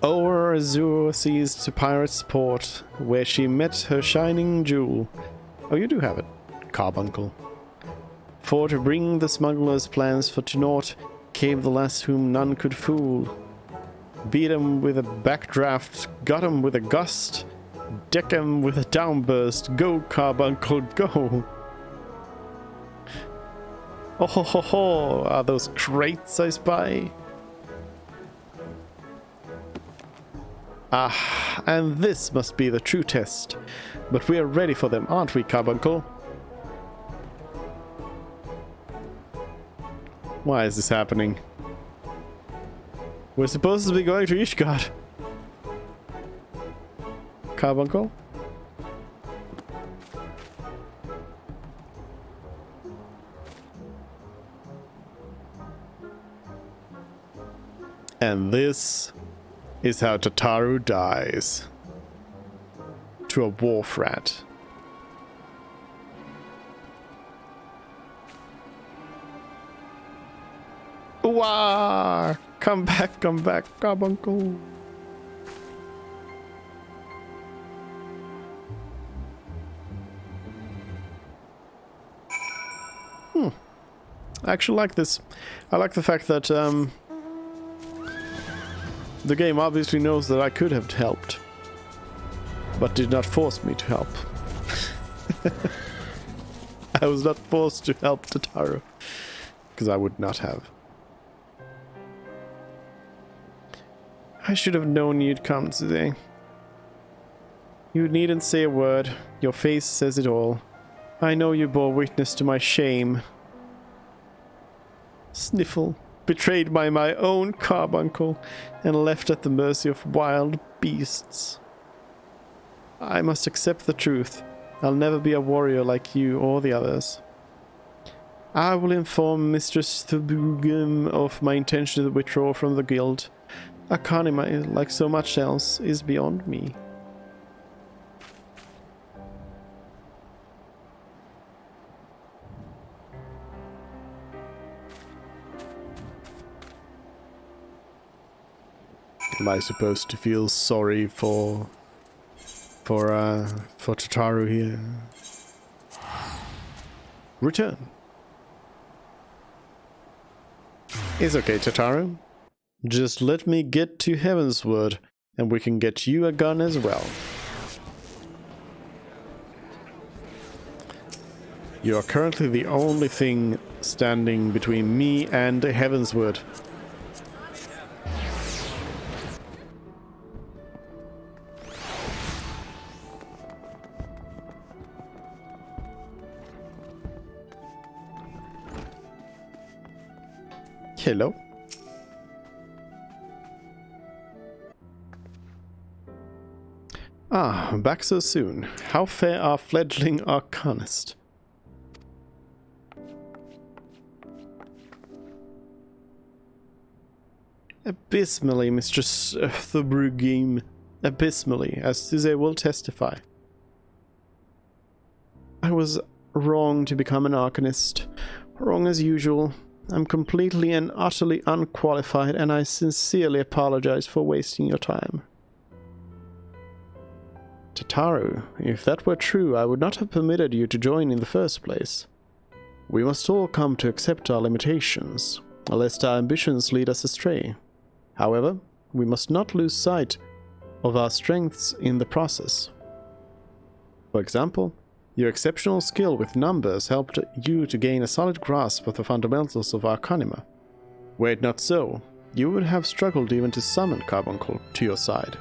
S1: Over Azure seas to Pirate's Port, where she met her shining jewel. Oh, you do have it, carbuncle. For to bring the smuggler's plans for to naught came the lass whom none could fool. Beat 'em with a backdraft, got 'em with a gust, deck 'em with a downburst, go carbuncle, go! Oh ho ho ho, are those crates I spy? Ah, and this must be the true test. But we are ready for them, aren't we, carbuncle? Why is this happening? We're supposed to be going to Ishgard. Carbuncle? And this is how Tataru dies. To a wharf rat. Wah! Come back, carbuncle. I actually like this. I like the fact that the game obviously knows that I could have helped, but did not force me to help. I was not forced to help Tataru, because I would not have. I should have known you'd come today. You needn't say a word. Your face says it all. I know you bore witness to my shame. Sniffle. Betrayed by my own carbuncle and left at the mercy of wild beasts. I must accept the truth. I'll never be a warrior like you or the others. I will inform Mistress Thubugum of my intention to withdraw from the guild. Arcanima, like so much else, is beyond me. Am I supposed to feel sorry for Tataru here? Return. It's okay, Tataru. Just let me get to Heavensward, and we can get you a gun as well. You are currently the only thing standing between me and Heavensward. Hello. Ah, back so soon. How fair our fledgling arcanist? Abysmally, Mistress the Brew Game. Abysmally, as Suze will testify. I was wrong to become an arcanist. Wrong as usual. I'm completely and utterly unqualified, and I sincerely apologize for wasting your time. Tataru, if that were true, I would not have permitted you to join in the first place. We must all come to accept our limitations, lest our ambitions lead us astray. However, we must not lose sight of our strengths in the process. For example, your exceptional skill with numbers helped you to gain a solid grasp of the fundamentals of Arcanima. Were it not so, you would have struggled even to summon Carbuncle to your side.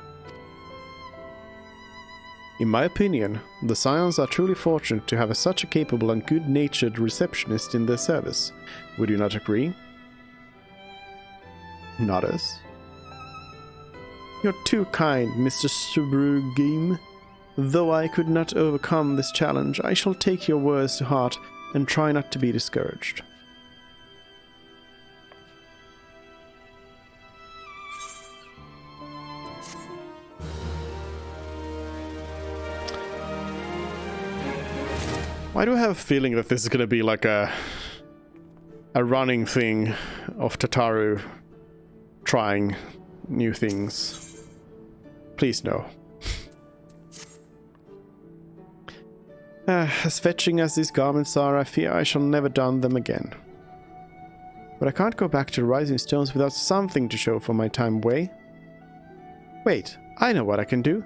S1: In my opinion, the Scions are truly fortunate to have such a capable and good-natured receptionist in their service. Would you not agree? Nodders. You're too kind, Mr. Subaru Game. Though I could not overcome this challenge, I shall take your words to heart and try not to be discouraged. Why do I have a feeling that this is going to be like a running thing of Tataru trying new things? Please no. As fetching as these garments are, I fear I shall never don them again. But I can't go back to Rising Stones without something to show for my time away. Wait, I know what I can do.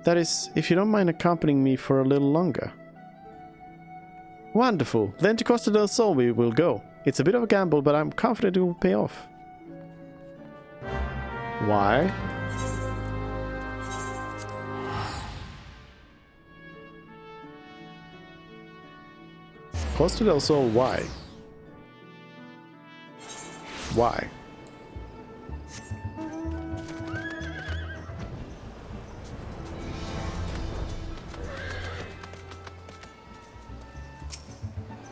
S1: That is, if you don't mind accompanying me for a little longer. Wonderful. Then to Costa del Sol we will go. It's a bit of a gamble, but I'm confident it will pay off. Why? Costa del Sol, why? Why?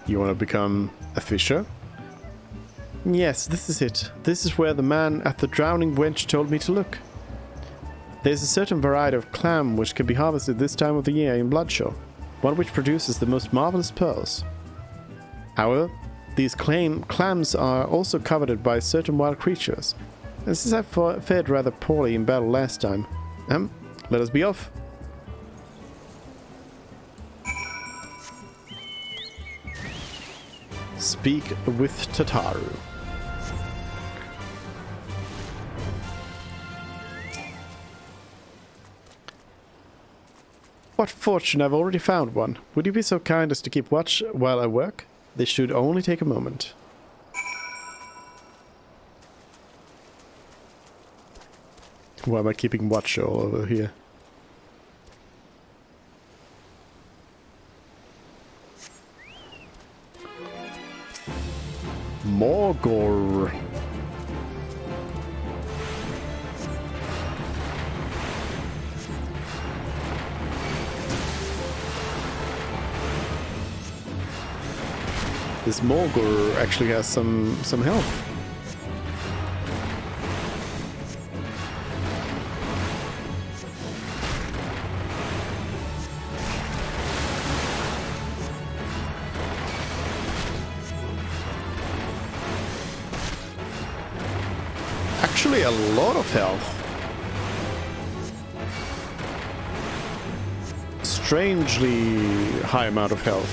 S1: You want to become a fisher? Yes, this is it. This is where the man at the Drowning Wench told me to look. There's a certain variety of clam which can be harvested this time of the year in Bloodshaw, one which produces the most marvelous pearls. However, these clams are also coveted by certain wild creatures, and since I fared rather poorly in battle last time, let us be off. Speak with Tataru. What fortune, I've already found one. Would you be so kind as to keep watch while I work? This should only take a moment. Why am I keeping watch all over here? Morgor. This Morgor actually has some health. actually a lot of health. Strangely high amount of health.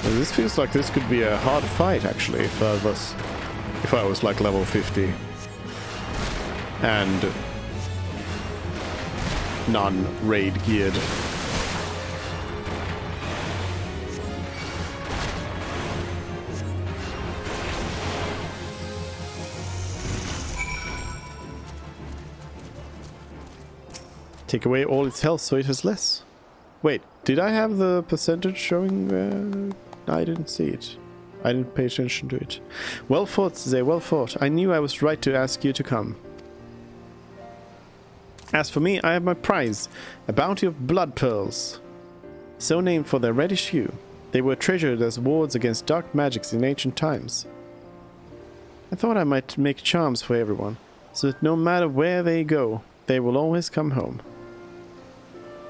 S1: And this feels like this could be a hard fight actually if I was like level 50 and non-raid geared. Take away all its health so it has less. Wait, did I have the percentage showing? I didn't see it. I didn't pay attention to it. Well fought, Zay, well fought. I knew I was right to ask you to come. As for me, I have my prize, a bounty of blood pearls. So named for their reddish hue. They were treasured as wards against dark magics in ancient times. I thought I might make charms for everyone, so that no matter where they go, they will always come home.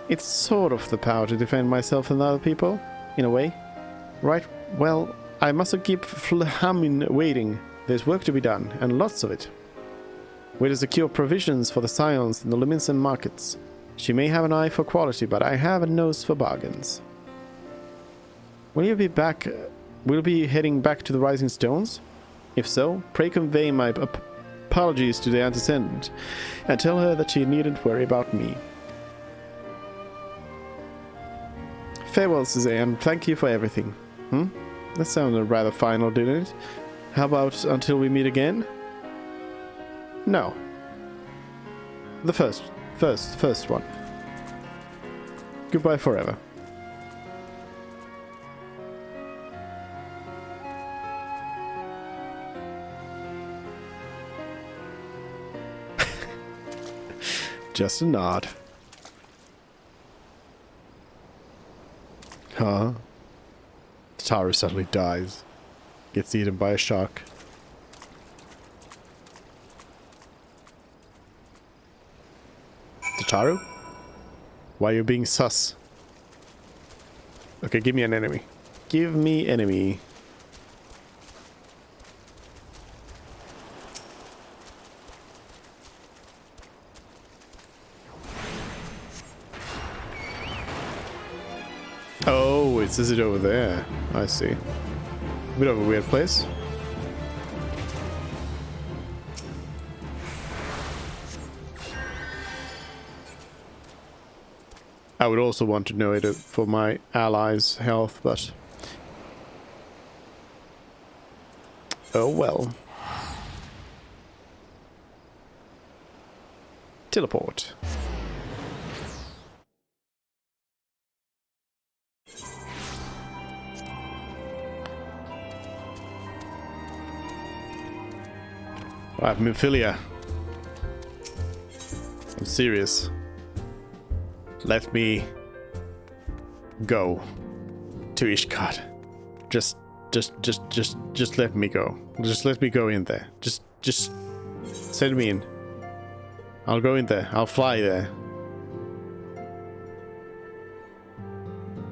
S1: It's sort of the power to defend myself and other people, in a way. Right, well, I mustn't keep Flahamin waiting. There's work to be done, and lots of it. We're to secure provisions for the Scions in the Luminsen markets. She may have an eye for quality, but I have a nose for bargains. Will you be back? Will be heading back to the Rising Stones? If so, pray convey my apologies to the antecedent, and tell her that she needn't worry about me. Farewell, Suzanne, and thank you for everything. That sounded rather final, didn't it? How about until we meet again? No. The first one. Goodbye forever. Just a nod. Huh? Tataru suddenly dies. Gets eaten by a shark. Tataru? Why are you being sus? Okay, give me an enemy. Give me enemy. Oh, it says it over there. I see. Bit of a weird place. I would also want to know it for my allies' health, but... oh well. Teleport. Right, Mymphilia. I'm serious. Let me go to Ishkard. Just let me go. Just let me go in there. Just send me in. I'll go in there. I'll fly there.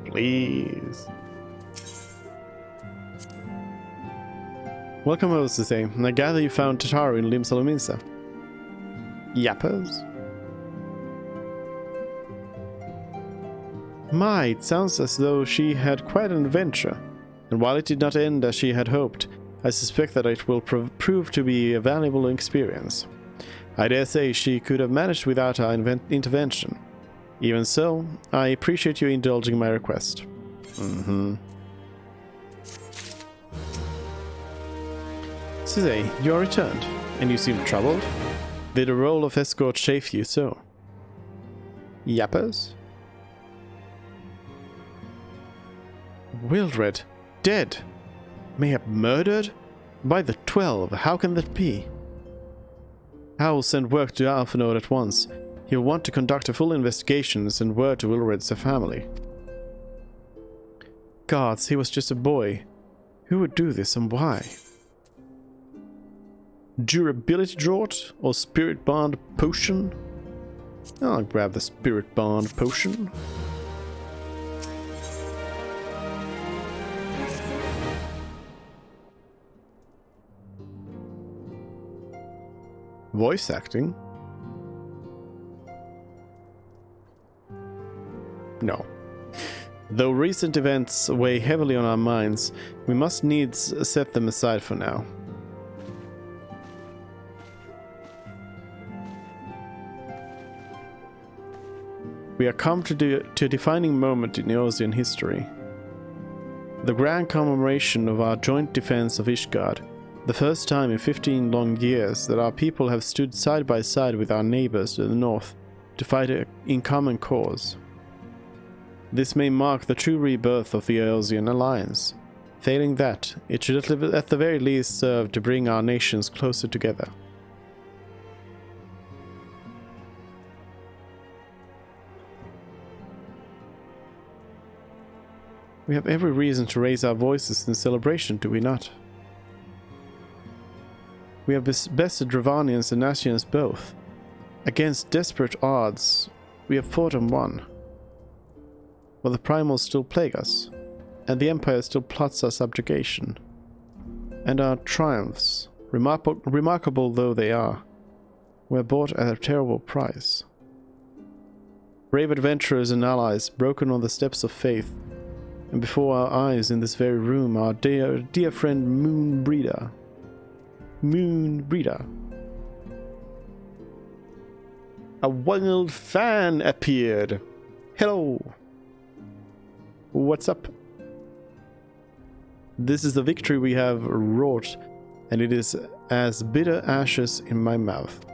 S1: Please. Welcome, I was to say. I gather you found Tataru in Limsa Lominsa. Yappers? My, it sounds as though she had quite an adventure. And while it did not end as she had hoped, I suspect that it will prove to be a valuable experience. I dare say she could have managed without our intervention. Even so, I appreciate you indulging my request. Cizé, you are returned, and you seem troubled. Did the role of escort chafe you so? Yappers? Wildred, dead? Mayhap murdered? By the 12, how can that be? I will send work to Alphanode at once. He'll want to conduct a full investigation and send word to Wildred's family. Gods, he was just a boy. Who would do this and why? Durability draught or spirit bond potion? I'll grab the spirit bond potion. Voice acting? No. Though recent events weigh heavily on our minds, we must needs set them aside for now. We are come to a defining moment in Eosian history. The grand commemoration of our joint defense of Ishgard, the first time in 15 long years that our people have stood side by side with our neighbors to the north to fight in common cause. This may mark the true rebirth of the Eosian alliance. Failing that, it should at the very least serve to bring our nations closer together. We have every reason to raise our voices in celebration, do we not? We have bested Dravanians and Ascians both. Against desperate odds, we have fought and won. While the primals still plague us, and the Empire still plots our subjugation. And our triumphs, remarkable though they are, were bought at a terrible price. Brave adventurers and allies broken on the steps of faith, and before our eyes in this very room, our dear friend Moonbreeder. A wild fan appeared. Hello. What's up? This is the victory we have wrought, and it is as bitter ashes in my mouth.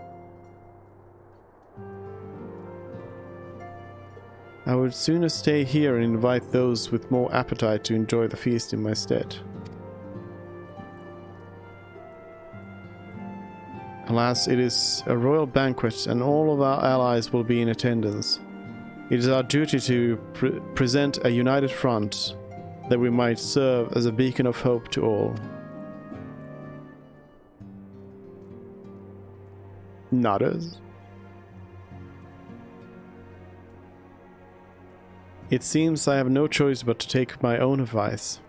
S1: I would sooner stay here and invite those with more appetite to enjoy the feast in my stead. Alas, it is a royal banquet and all of our allies will be in attendance. It is our duty to present a united front that we might serve as a beacon of hope to all. Nodders. It seems I have no choice but to take my own advice.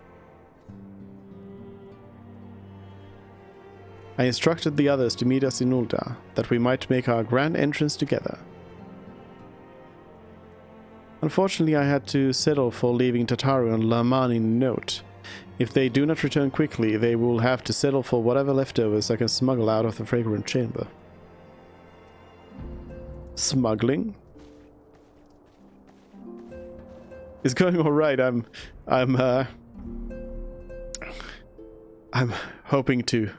S1: I instructed the others to meet us in Ul'dah, that we might make our grand entrance together. Unfortunately, I had to settle for leaving Tataru and Lahmani note. If they do not return quickly, they will have to settle for whatever leftovers I can smuggle out of the fragrant chamber. Smuggling? It's going all right. I'm hoping to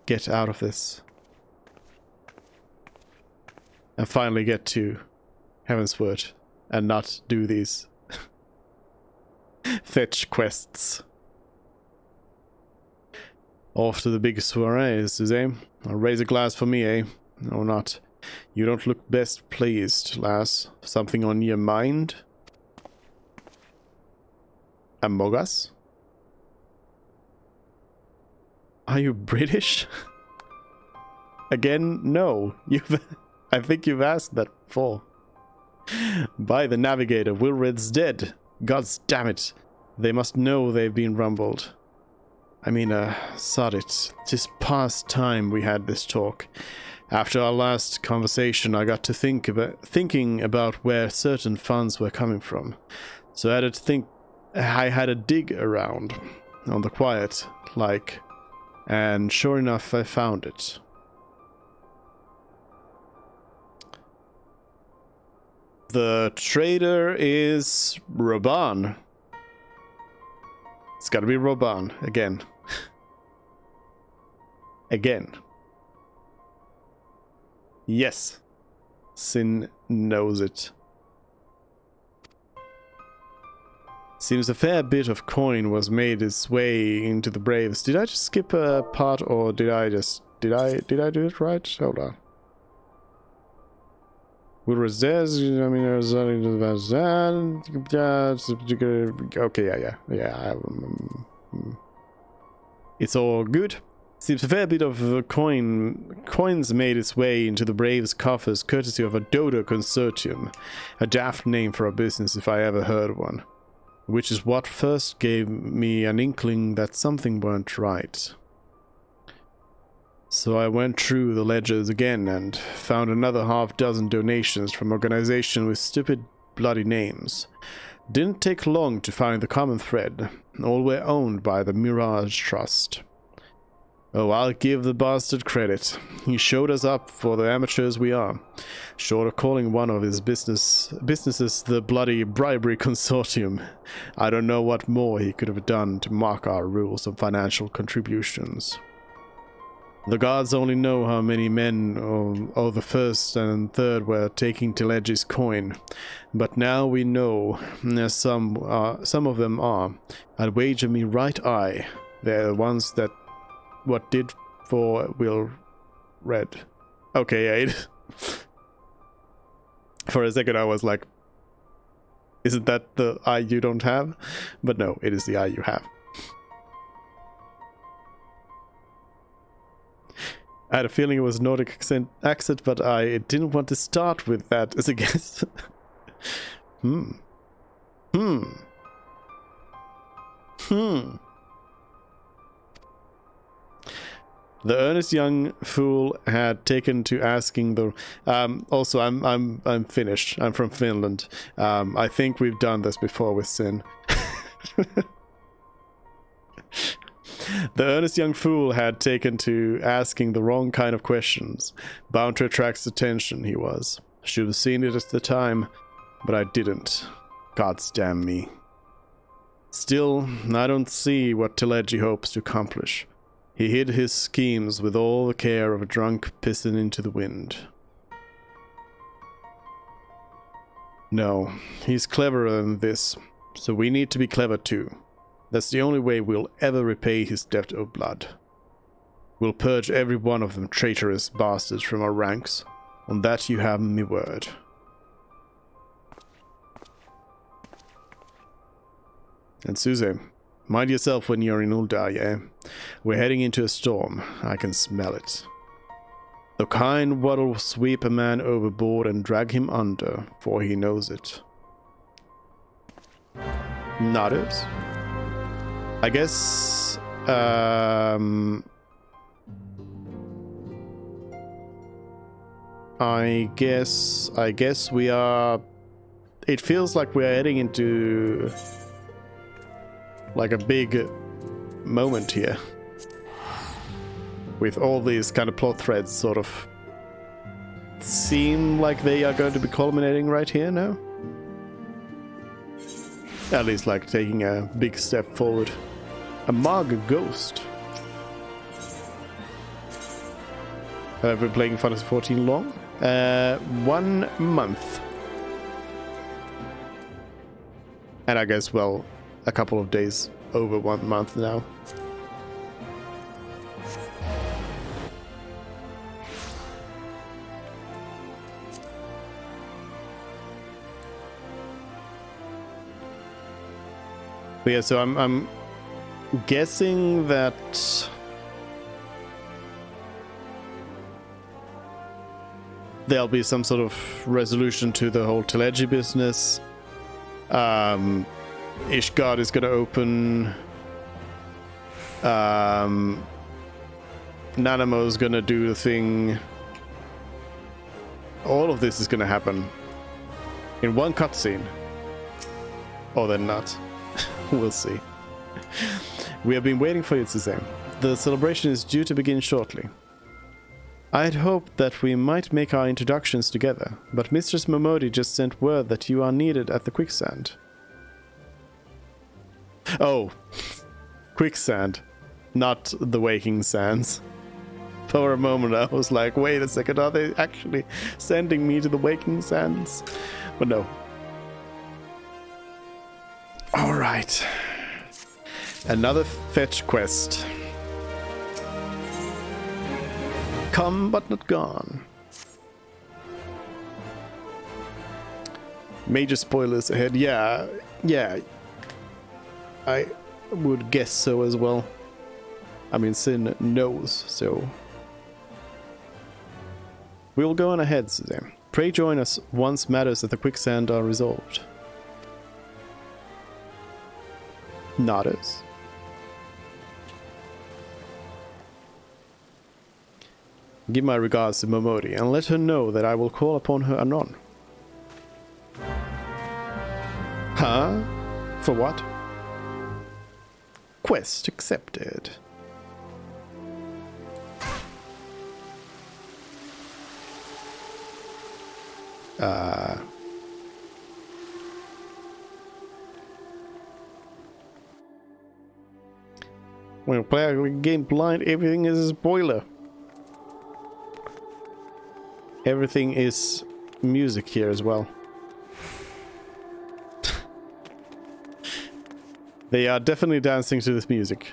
S1: get out of this and finally get to Heavensward and not do these fetch quests. Off to the big soirees, eh? I'll raise a glass for me, eh? Or not. You don't look best pleased, lass. Something on your mind? Amogas? Are you British? Again, no. I think you've asked that before. By the Navigator, Wilred's dead. Gods damn it. They must know they've been rumbled. I mean, sod it. 'Tis past time we had this talk. After our last conversation, I got to thinking about where certain funds were coming from. So I had a dig around, on the quiet, like, and sure enough, I found it. The trader is Roban. It's gotta be Roban, again. Again. Yes. Sin knows it. Seems a fair bit of coin was made its way into the Braves. Did I just skip a part, or did I do it right? Hold on. Okay, yeah. It's all good. Seems a fair bit of coins made its way into the Braves' coffers courtesy of a Dodo Consortium. A daft name for a business if I ever heard one. Which is what first gave me an inkling that something weren't right. So I went through the ledgers again and found another half-dozen donations from organizations with stupid bloody names. Didn't take long to find the common thread. All were owned by the Mirage Trust. Oh, I'll give the bastard credit. He showed us up for the amateurs we are. Short of calling one of his businesses the bloody bribery consortium, I don't know what more he could have done to mock our rules of financial contributions. The gods only know how many men of the first and third were taking Telegi's coin, but now we know, as some of them are. I'd wager me right eye they're the ones that what did for will red. Okay, Aid. For a second I was like, isn't that the eye you don't have? But no, it is the eye you have. I had a feeling it was Nordic accent, but I didn't want to start with that as a guess. The earnest young fool had taken to asking the. Also, I'm Finnish. I'm from Finland. I think we've done this before with Sin. The earnest young fool had taken to asking the wrong kind of questions. Bound to attract attention, he was. Should have seen it at the time, but I didn't. Gods damn me. Still, I don't see what Telegi hopes to accomplish. He hid his schemes with all the care of a drunk pissing into the wind. No, he's cleverer than this, so we need to be clever too. That's the only way we'll ever repay his debt of blood. We'll purge every one of them traitorous bastards from our ranks. On that you have me word. And Suze, mind yourself when you're in Uldar, yeah? We're heading into a storm. I can smell it. The kind what'll sweep a man overboard and drag him under, for he knows it. Nodders? I guess, I guess we are, it feels like we are heading into like a big moment here. With all these kind of plot threads sort of seem like they are going to be culminating right here now. At least like taking a big step forward. A Marg ghost. Have been playing Final Fantasy XIV long? 1 month. And I guess, well, a couple of days over 1 month now. But yeah, so I'm guessing that there'll be some sort of resolution to the whole Telegi business. Ishgard is going to open. Nanamo's going to do the thing. All of this is going to happen in one cutscene. Or then not. We'll see. We have been waiting for you, Suzanne. The celebration is due to begin shortly. I had hoped that we might make our introductions together, but Mistress Momodi just sent word that you are needed at the quicksand. Oh, quicksand, not the waking sands. For a moment I was like, wait a second, are they actually sending me to the waking sands? But no. Alright. Another fetch quest. Come but not gone. Major spoilers ahead. Yeah. I would guess so as well. I mean, Sin knows, so. We will go on ahead, Suzanne. Pray join us once matters at the quicksand are resolved. Nodders. Give my regards to Momodi and let her know that I will call upon her anon. Huh? For what? Quest accepted. When a player game blind, everything is a spoiler. Everything is music here as well. They are definitely dancing to this music.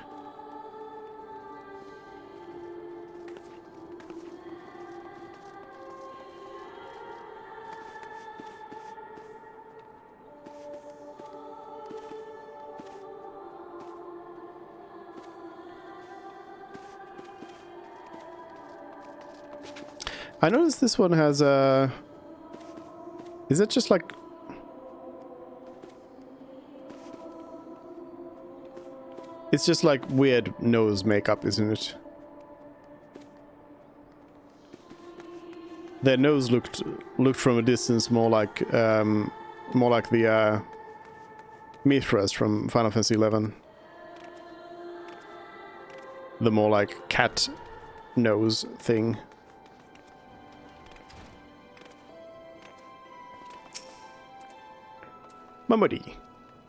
S1: I noticed this one has a... Is it just like... It's just like weird nose makeup, isn't it? Their nose looked from a distance more like the Mithras from Final Fantasy XI. The more like cat nose thing. Momodi,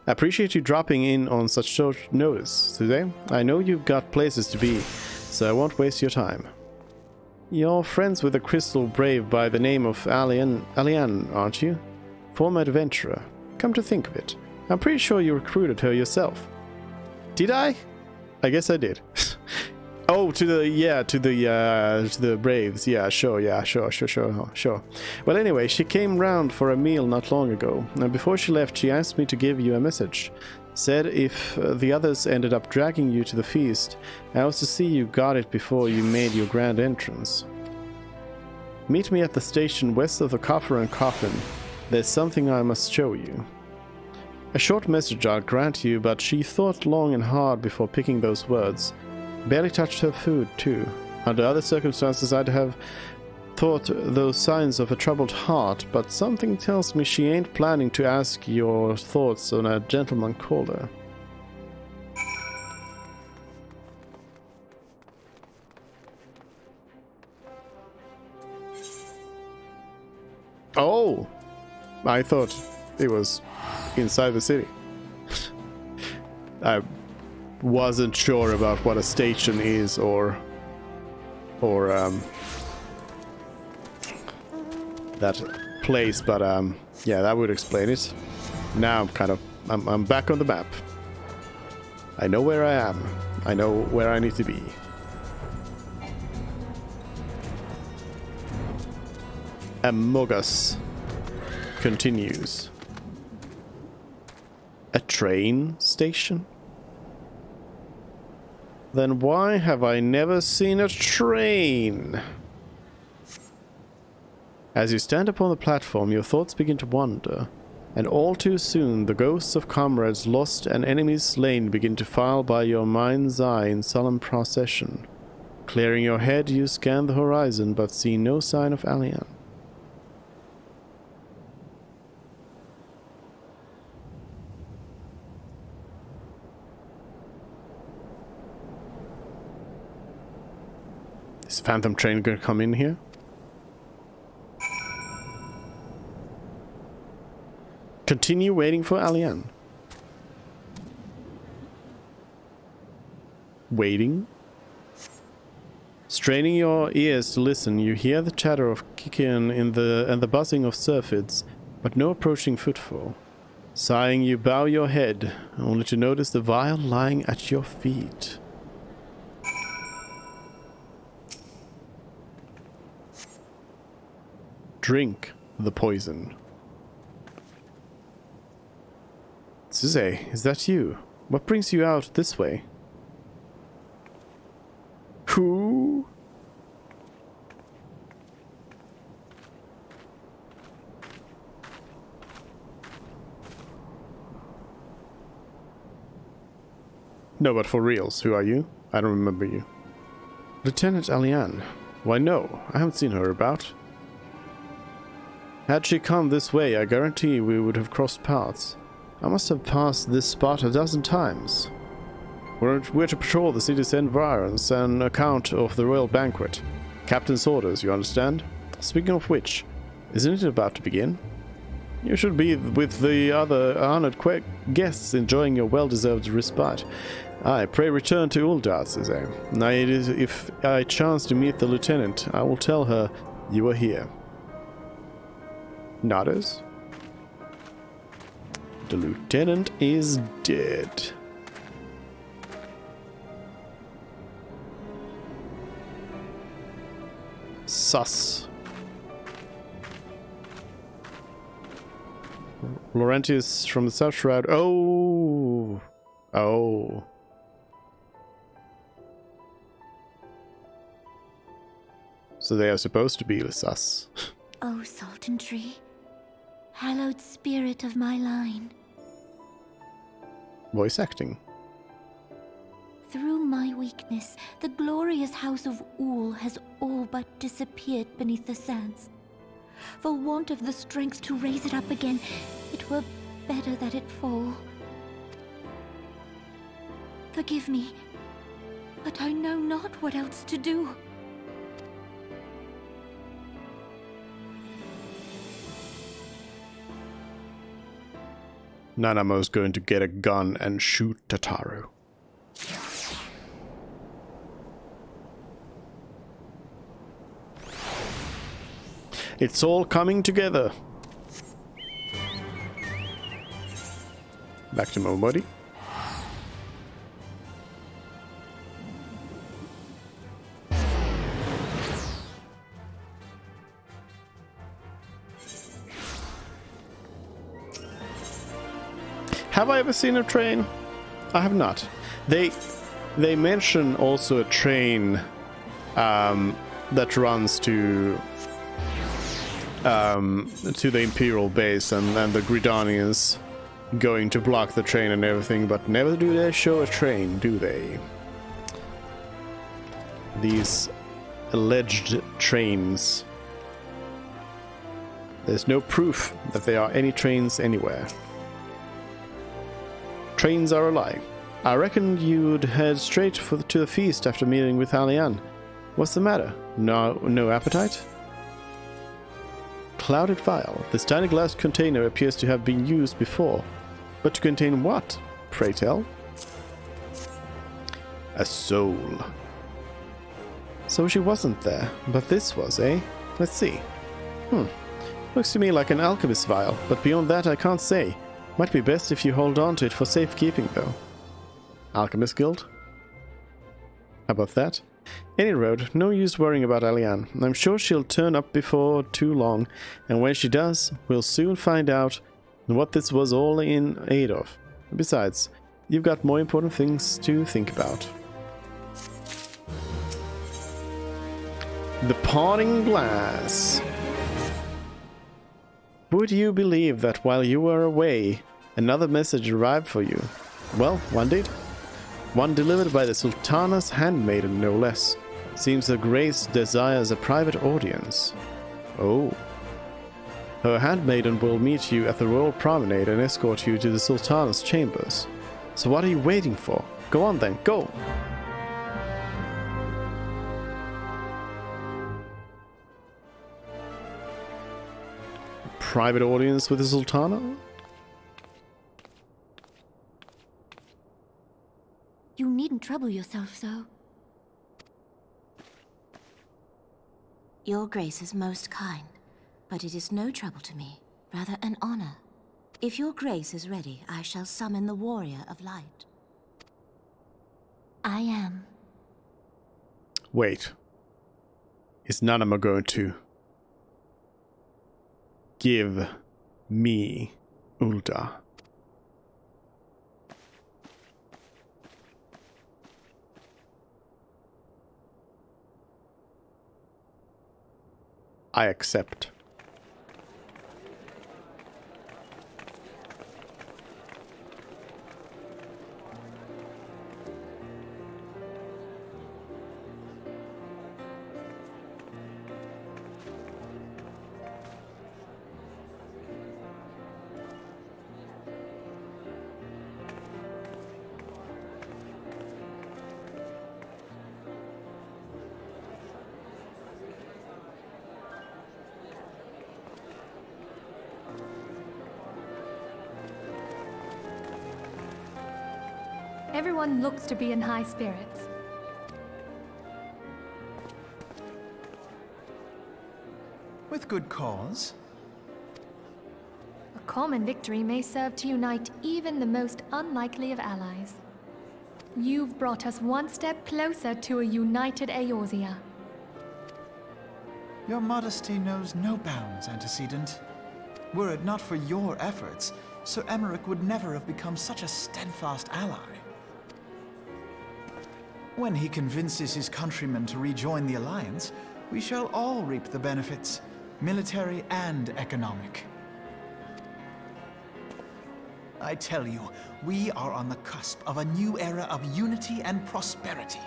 S1: I appreciate you dropping in on such short notice today. I know you've got places to be, so I won't waste your time. You're friends with a crystal brave by the name of Alian, aren't you? Former adventurer. Come to think of it, I'm pretty sure you recruited her yourself. Did I? I guess I did. Oh, to the Braves. Yeah, sure. Well, anyway, she came round for a meal not long ago, and before she left, she asked me to give you a message. Said if the others ended up dragging you to the feast, I was to see you got it before you made your grand entrance. Meet me at the station west of the Coffer and Coffin. There's something I must show you. A short message I'll grant you, but she thought long and hard before picking those words. Barely touched her food, too. Under other circumstances, I'd have thought those signs of a troubled heart, but something tells me she ain't planning to ask your thoughts on a gentleman caller. Oh! I thought it was inside the city. I wasn't sure about what a station is or that place, but yeah, that would explain it. Now I'm back on the map. I know where I am. I know where I need to be. Amogus continues. A train station? Then why have I never seen a train? As you stand upon the platform, your thoughts begin to wander, and all too soon the ghosts of comrades lost and enemies slain begin to file by your mind's eye in solemn procession. Clearing your head, you scan the horizon, but see no sign of Alian. Is Phantom Train gonna come in here? Continue waiting for Alian. Waiting? Straining your ears to listen, you hear the chatter of Kikian and the buzzing of surfids, but no approaching footfall. Sighing, you bow your head, only to notice the vial lying at your feet. Drink the poison. Suze, is that you? What brings you out this way? Who? No, but for reals, who are you? I don't remember you. Lieutenant Alian. Why no, I haven't seen her about. Had she come this way, I guarantee we would have crossed paths. I must have passed this spot a dozen times. We're to patrol the city's environs and account of the royal banquet. Captain's orders, you understand? Speaking of which, isn't it about to begin? You should be with the other honored guests enjoying your well-deserved respite. Aye, pray return to Uldar, says I. Now, if I chance to meet the lieutenant, I will tell her you are here. Nodders? The lieutenant is dead. Sus. Laurentius from the South Shroud. Oh! Oh. So they are supposed to be sus.
S9: Oh, Sultan Tree, hallowed spirit of my line.
S1: Voice acting.
S9: Through my weakness, the glorious house of Ul has all but disappeared beneath the sands. For want of the strength to raise it up again, it were better that it fall. Forgive me, but I know not what else to do.
S1: Nanamo's going to get a gun and shoot Tataru. It's all coming together. Back to Momodi. Have I ever seen a train? I have not. They mention also a train that runs to the Imperial base, and the Gridanians going to block the train and everything, but never do they show a train, do they? These alleged trains. There's no proof that there are any trains anywhere. Trains are a lie. I reckoned you'd head straight to the feast after meeting with Alian. What's the matter? No appetite? Clouded vial. This tiny glass container appears to have been used before. But to contain what? Pray tell? A soul. So she wasn't there, but this was, eh? Let's see. Looks to me like an alchemist vial, but beyond that I can't say. Might be best if you hold on to it for safekeeping, though. Alchemist Guild? How about that? Any road, no use worrying about Alian. I'm sure she'll turn up before too long, and when she does, we'll soon find out what this was all in aid of. Besides, you've got more important things to think about. The Parting Glass. Would you believe that while you were away, another message arrived for you? Well, one did. One delivered by the Sultana's handmaiden, no less. Seems Her Grace desires a private audience. Oh. Her handmaiden will meet you at the royal promenade and escort you to the Sultana's chambers. So what are you waiting for? Go on then, go! Private audience with the Sultana?
S9: You needn't trouble yourself so. Your Grace is most kind, but it is no trouble to me, rather an honor. If your Grace is ready, I shall summon the Warrior of Light. I am.
S1: Wait. Is Nanama going to give me Uldar? I accept.
S2: Everyone looks to be in high spirits.
S7: With good cause.
S2: A common victory may serve to unite even the most unlikely of allies. You've brought us one step closer to a united Eorzea.
S7: Your modesty knows no bounds, Antecedent. Were it not for your efforts, Sir Emmerich would never have become such a steadfast ally. When he convinces his countrymen to rejoin the Alliance, we shall all reap the benefits, military and economic. I tell you, we are on the cusp of a new era of unity and prosperity.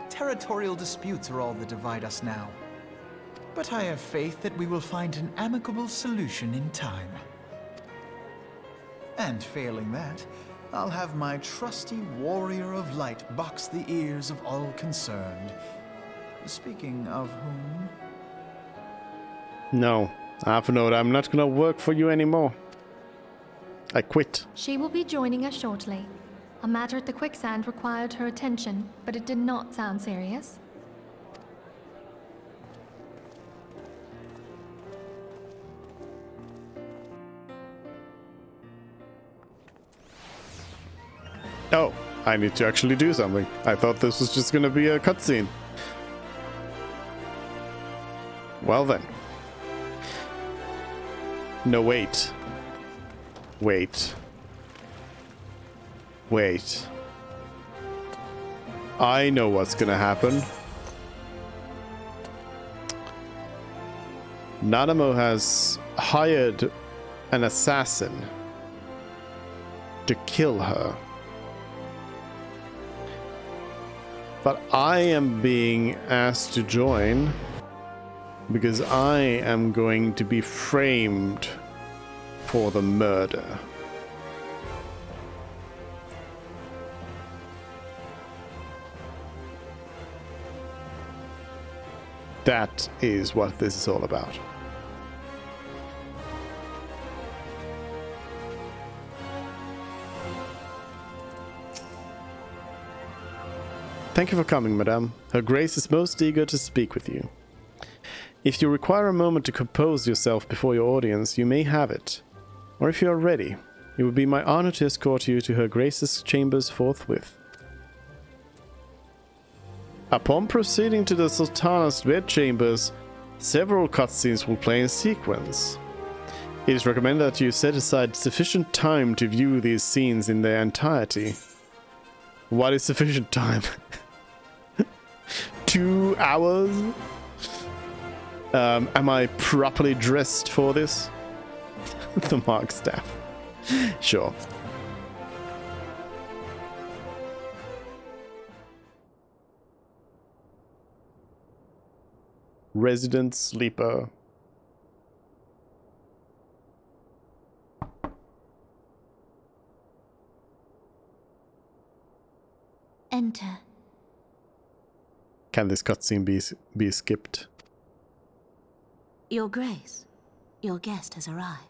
S7: Territorial disputes are all that divide us now. But I have faith that we will find an amicable solution in time. And failing that, I'll have my trusty warrior of light box the ears of all concerned. Speaking of whom...
S1: No, half a note, I'm not gonna work for you anymore. I quit.
S2: She will be joining us shortly. A matter at the quicksand required her attention, but it did not sound serious.
S1: Oh, I need to actually do something. I thought this was just gonna be a cutscene. Well then. No, wait. Wait. Wait. I know what's gonna happen. Nanamo has hired an assassin to kill her. But I am being asked to join because I am going to be framed for the murder. That is what this is all about. Thank you for coming, madame. Her Grace is most eager to speak with you. If you require a moment to compose yourself before your audience, you may have it. Or if you are ready, it would be my honor to escort you to Her Grace's chambers forthwith. Upon proceeding to the Sultana's bedchambers, several cutscenes will play in sequence. It is recommended that you set aside sufficient time to view these scenes in their entirety. What is sufficient time? 2 hours? Am I properly dressed for this? The Mark staff. Sure. Resident sleeper.
S9: Enter.
S1: Can this cutscene be skipped?
S9: Your Grace, your guest has arrived.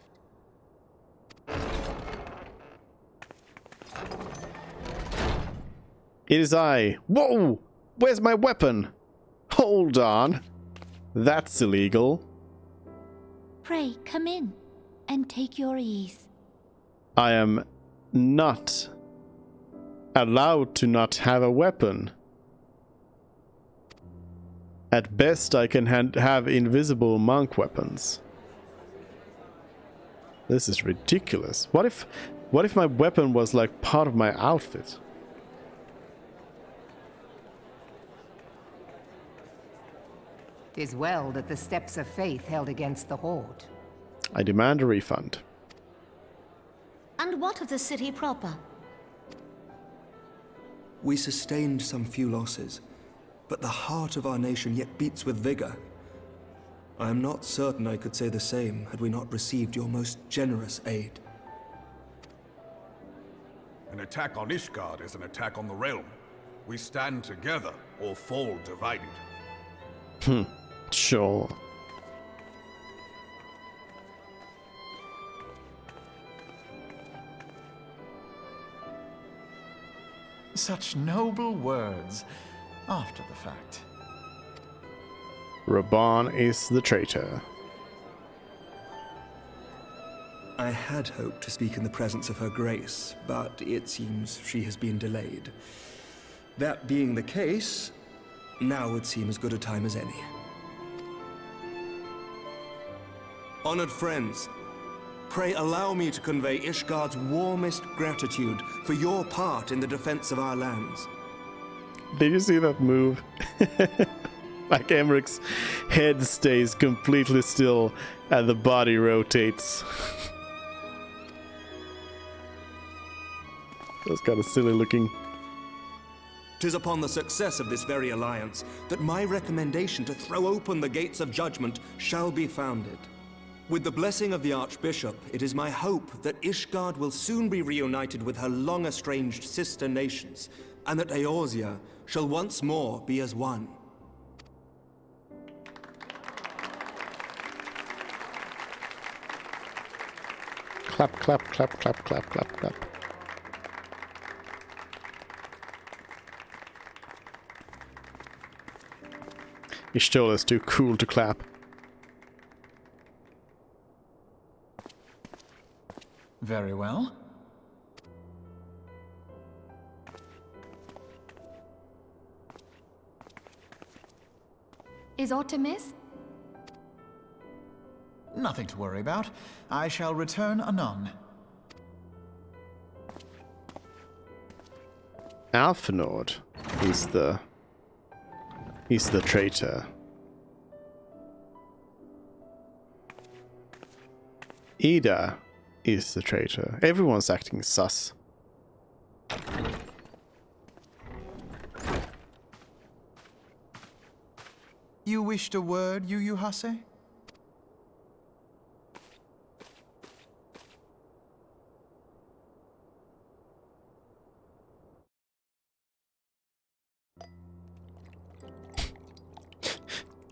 S1: It is I. Whoa! Where's my weapon? Hold on. That's illegal.
S9: Pray, come in and take your ease.
S1: I am not allowed to not have a weapon. At best, I can have invisible monk weapons. This is ridiculous. What if my weapon was like part of my outfit?
S14: Tis well that the steps of faith held against the Horde.
S1: I demand a refund.
S15: And what of the city proper?
S18: We sustained some few losses, but the heart of our nation yet beats with vigor. I am not certain I could say the same had we not received your most generous aid.
S6: An attack on Ishgard is an attack on the realm. We stand together or fall divided.
S1: Sure.
S7: such noble words after the fact.
S1: Raban is the traitor.
S18: I had hoped to speak in the presence of her grace, but it seems she has been delayed. That being the case, now would seem as good a time as any. Honored friends, pray allow me to convey Ishgard's warmest gratitude for your part in the defense of our lands.
S1: Did you see that move? Like Emmerich's head stays completely still and the body rotates. That's kind of silly looking.
S18: 'Tis upon the success of this very alliance that my recommendation to throw open the gates of judgment shall be founded. With the blessing of the Archbishop, it is my hope that Ishgard will soon be reunited with her long-estranged sister nations, and that Eorzea shall once more be as one.
S1: Clap, clap, clap, clap, clap, clap, clap. Ishtola is too cool to clap.
S7: Very well.
S2: Is aught amiss?
S7: Nothing to worry about. I shall return anon.
S1: Alphinaud he's the traitor. Ida is the traitor. Everyone's acting sus.
S7: You wished a word, Yu Hase?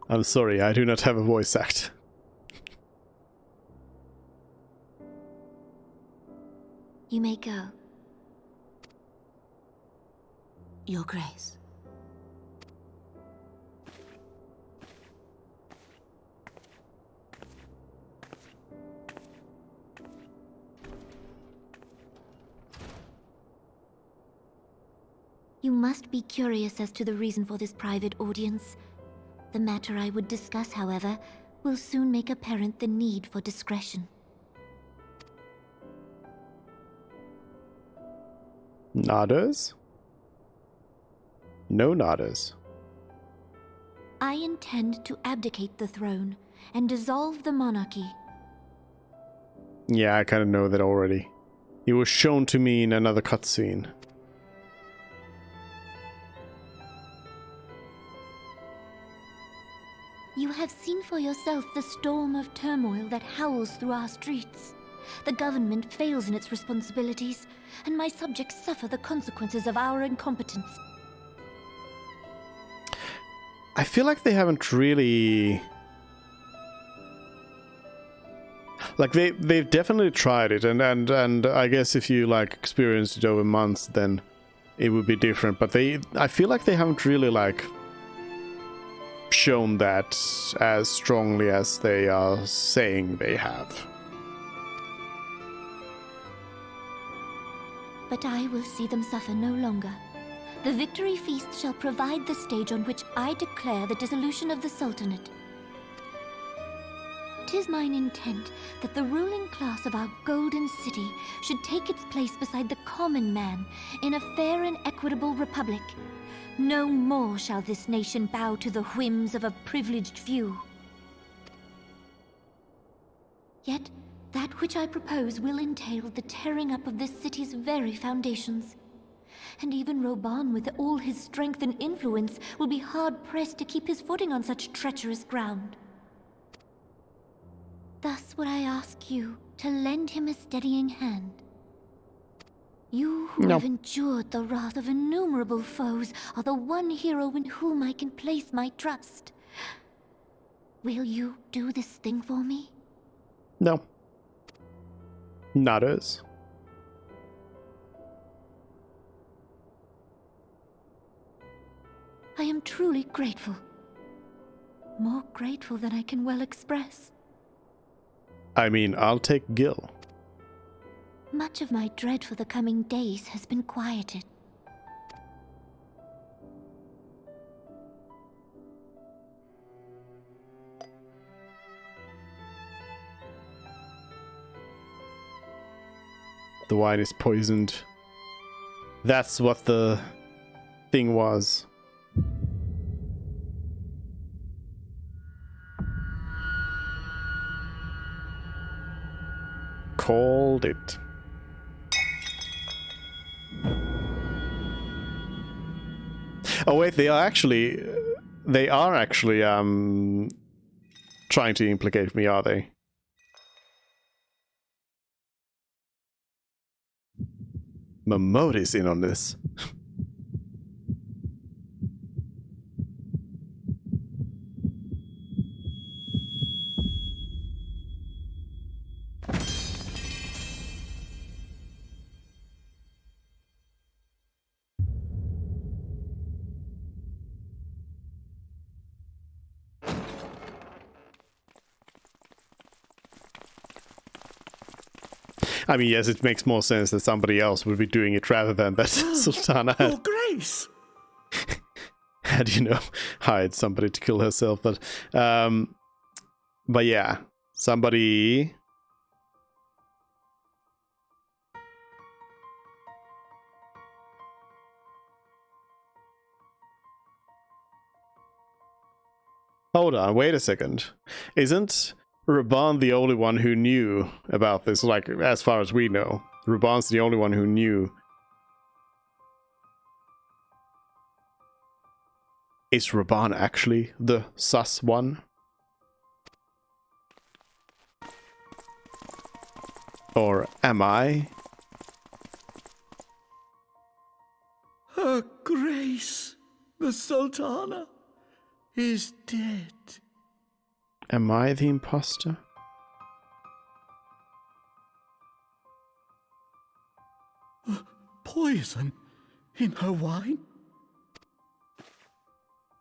S1: I'm sorry, I do not have a voice act.
S9: You may go. Your Grace. You must be curious as to the reason for this private audience. The matter I would discuss, however, will soon make apparent the need for discretion.
S1: Nodders? No nodders.
S9: I intend to abdicate the throne and dissolve the monarchy.
S1: Yeah, I kind of know that already. It was shown to me in another cutscene.
S9: You have seen for yourself the storm of turmoil that howls through our streets. The government fails in its responsibilities, and my subjects suffer the consequences of our incompetence.
S1: I feel like they haven't really... Like, they've definitely tried it, and I guess if you, like, experienced it over months, then it would be different. But I feel like they haven't really, like, shown that as strongly as they are saying they have.
S9: But I will see them suffer no longer. The victory feast shall provide the stage on which I declare the dissolution of the Sultanate. 'Tis mine intent that the ruling class of our golden city should take its place beside the common man in a fair and equitable republic. No more shall this nation bow to the whims of a privileged few. Yet, that which I propose will entail the tearing up of this city's very foundations. And even Raban, with all his strength and influence, will be hard-pressed to keep his footing on such treacherous ground. Thus would I ask you to lend him a steadying hand. You who have endured the wrath of innumerable foes are the one hero in whom I can place my trust. Will you do this thing for me?
S1: No. Nodders.
S9: I am truly grateful. More grateful than I can well express.
S1: I mean, I'll take Gil.
S9: Much of my dread for the coming days has been quieted.
S1: The wine is poisoned. That's what the thing was. Called it. Oh wait, they are actually trying to implicate me, are they? Momodi's in on this. I mean, yes, it makes more sense that somebody else would be doing it rather than that Sultana
S10: Your Grace!
S1: had, you know, hired somebody to kill herself. But yeah, somebody... Hold on, wait a second. Isn't Ruban the only one who knew about this? Like, as far as we know, Ruban's the only one who knew. Is Ruban actually the sus one? Or am I?
S10: Her Grace, the Sultana, is dead.
S1: Am I the imposter?
S10: Poison in her wine?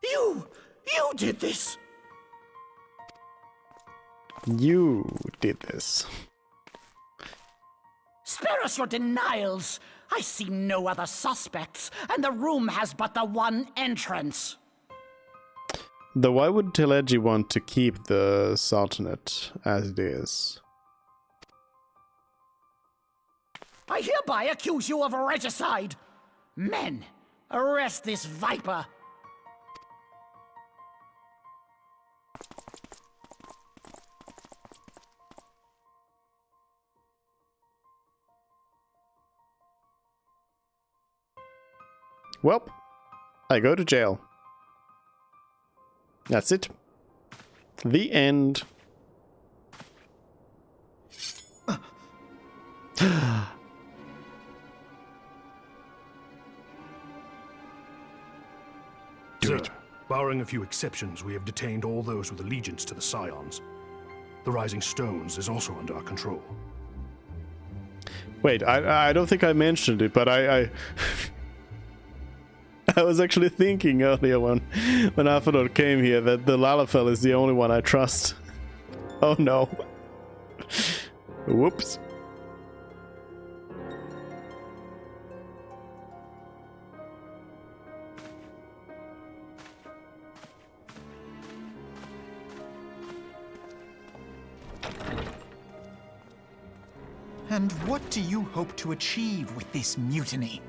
S10: You did this!
S1: You did this.
S10: Spare us your denials! I see no other suspects, and the room has but the one entrance.
S1: Though why would Teleji want to keep the Sultanate as it is?
S10: I hereby accuse you of regicide! Men, arrest this viper!
S1: Well, I go to jail. That's it. The end.
S19: Sir, barring a few exceptions, we have detained all those with allegiance to the Scions. The Rising Stones is also under our control.
S1: Wait, I don't think I mentioned it, but I was actually thinking earlier when Aphrodite came here that the Lalafell is the only one I trust. Oh no. Whoops.
S7: And what do you hope to achieve with this mutiny?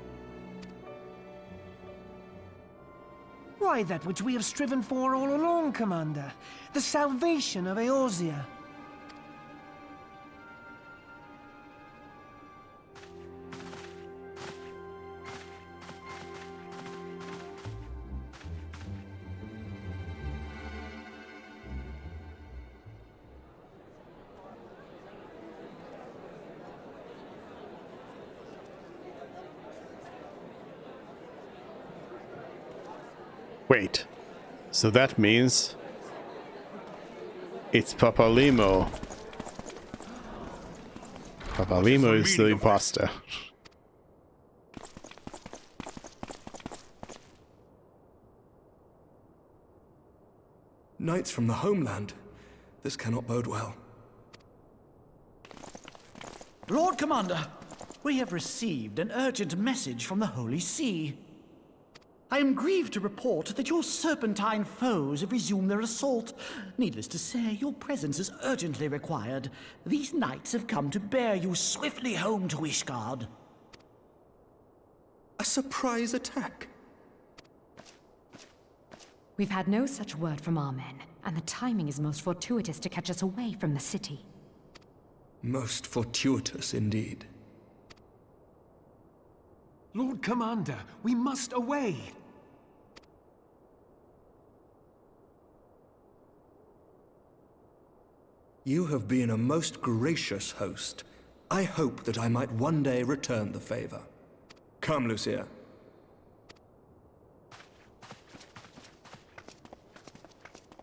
S20: Why, that which we have striven for all along, Commander. The salvation of Eorzea.
S1: Wait, so that means it's Papalimo. Papalimo is the imposter.
S18: Knights from the homeland. This cannot bode well.
S21: Lord Commander, we have received an urgent message from the Holy See. I am grieved to report that your serpentine foes have resumed their assault. Needless to say, your presence is urgently required. These knights have come to bear you swiftly home to Ishgard.
S18: A surprise attack?
S3: We've had no such word from our men, and the timing is most fortuitous to catch us away from the city.
S18: Most fortuitous indeed.
S20: Lord Commander, we must away!
S18: You have been a most gracious host. I hope that I might one day return the favor. Come, Lucia.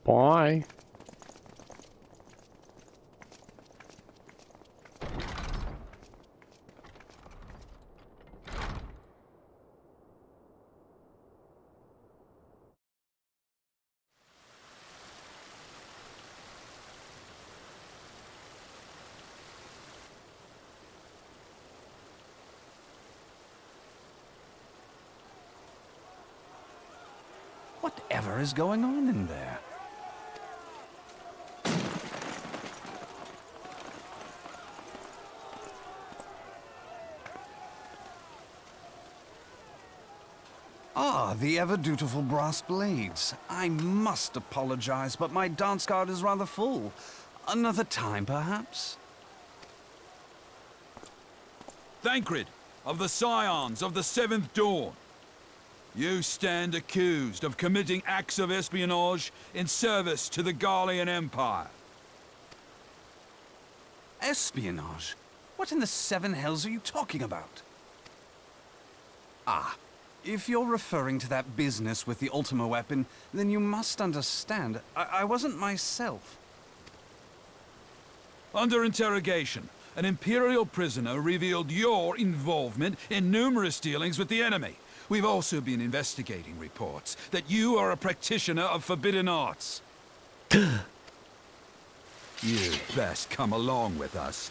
S1: Bye.
S8: Whatever is going on in there? Ah, the ever-dutiful brass blades. I must apologize, but my dance card is rather full. Another time, perhaps?
S22: Thancred, of the Scions of the Seventh Dawn. You stand accused of committing acts of espionage in service to the Garlean Empire.
S8: Espionage? What in the seven hells are you talking about? Ah, if you're referring to that business with the Ultima weapon, then you must understand, I wasn't myself.
S22: Under interrogation, an Imperial prisoner revealed your involvement in numerous dealings with the enemy. We've also been investigating reports that you are a practitioner of forbidden arts. You'd best come along with us.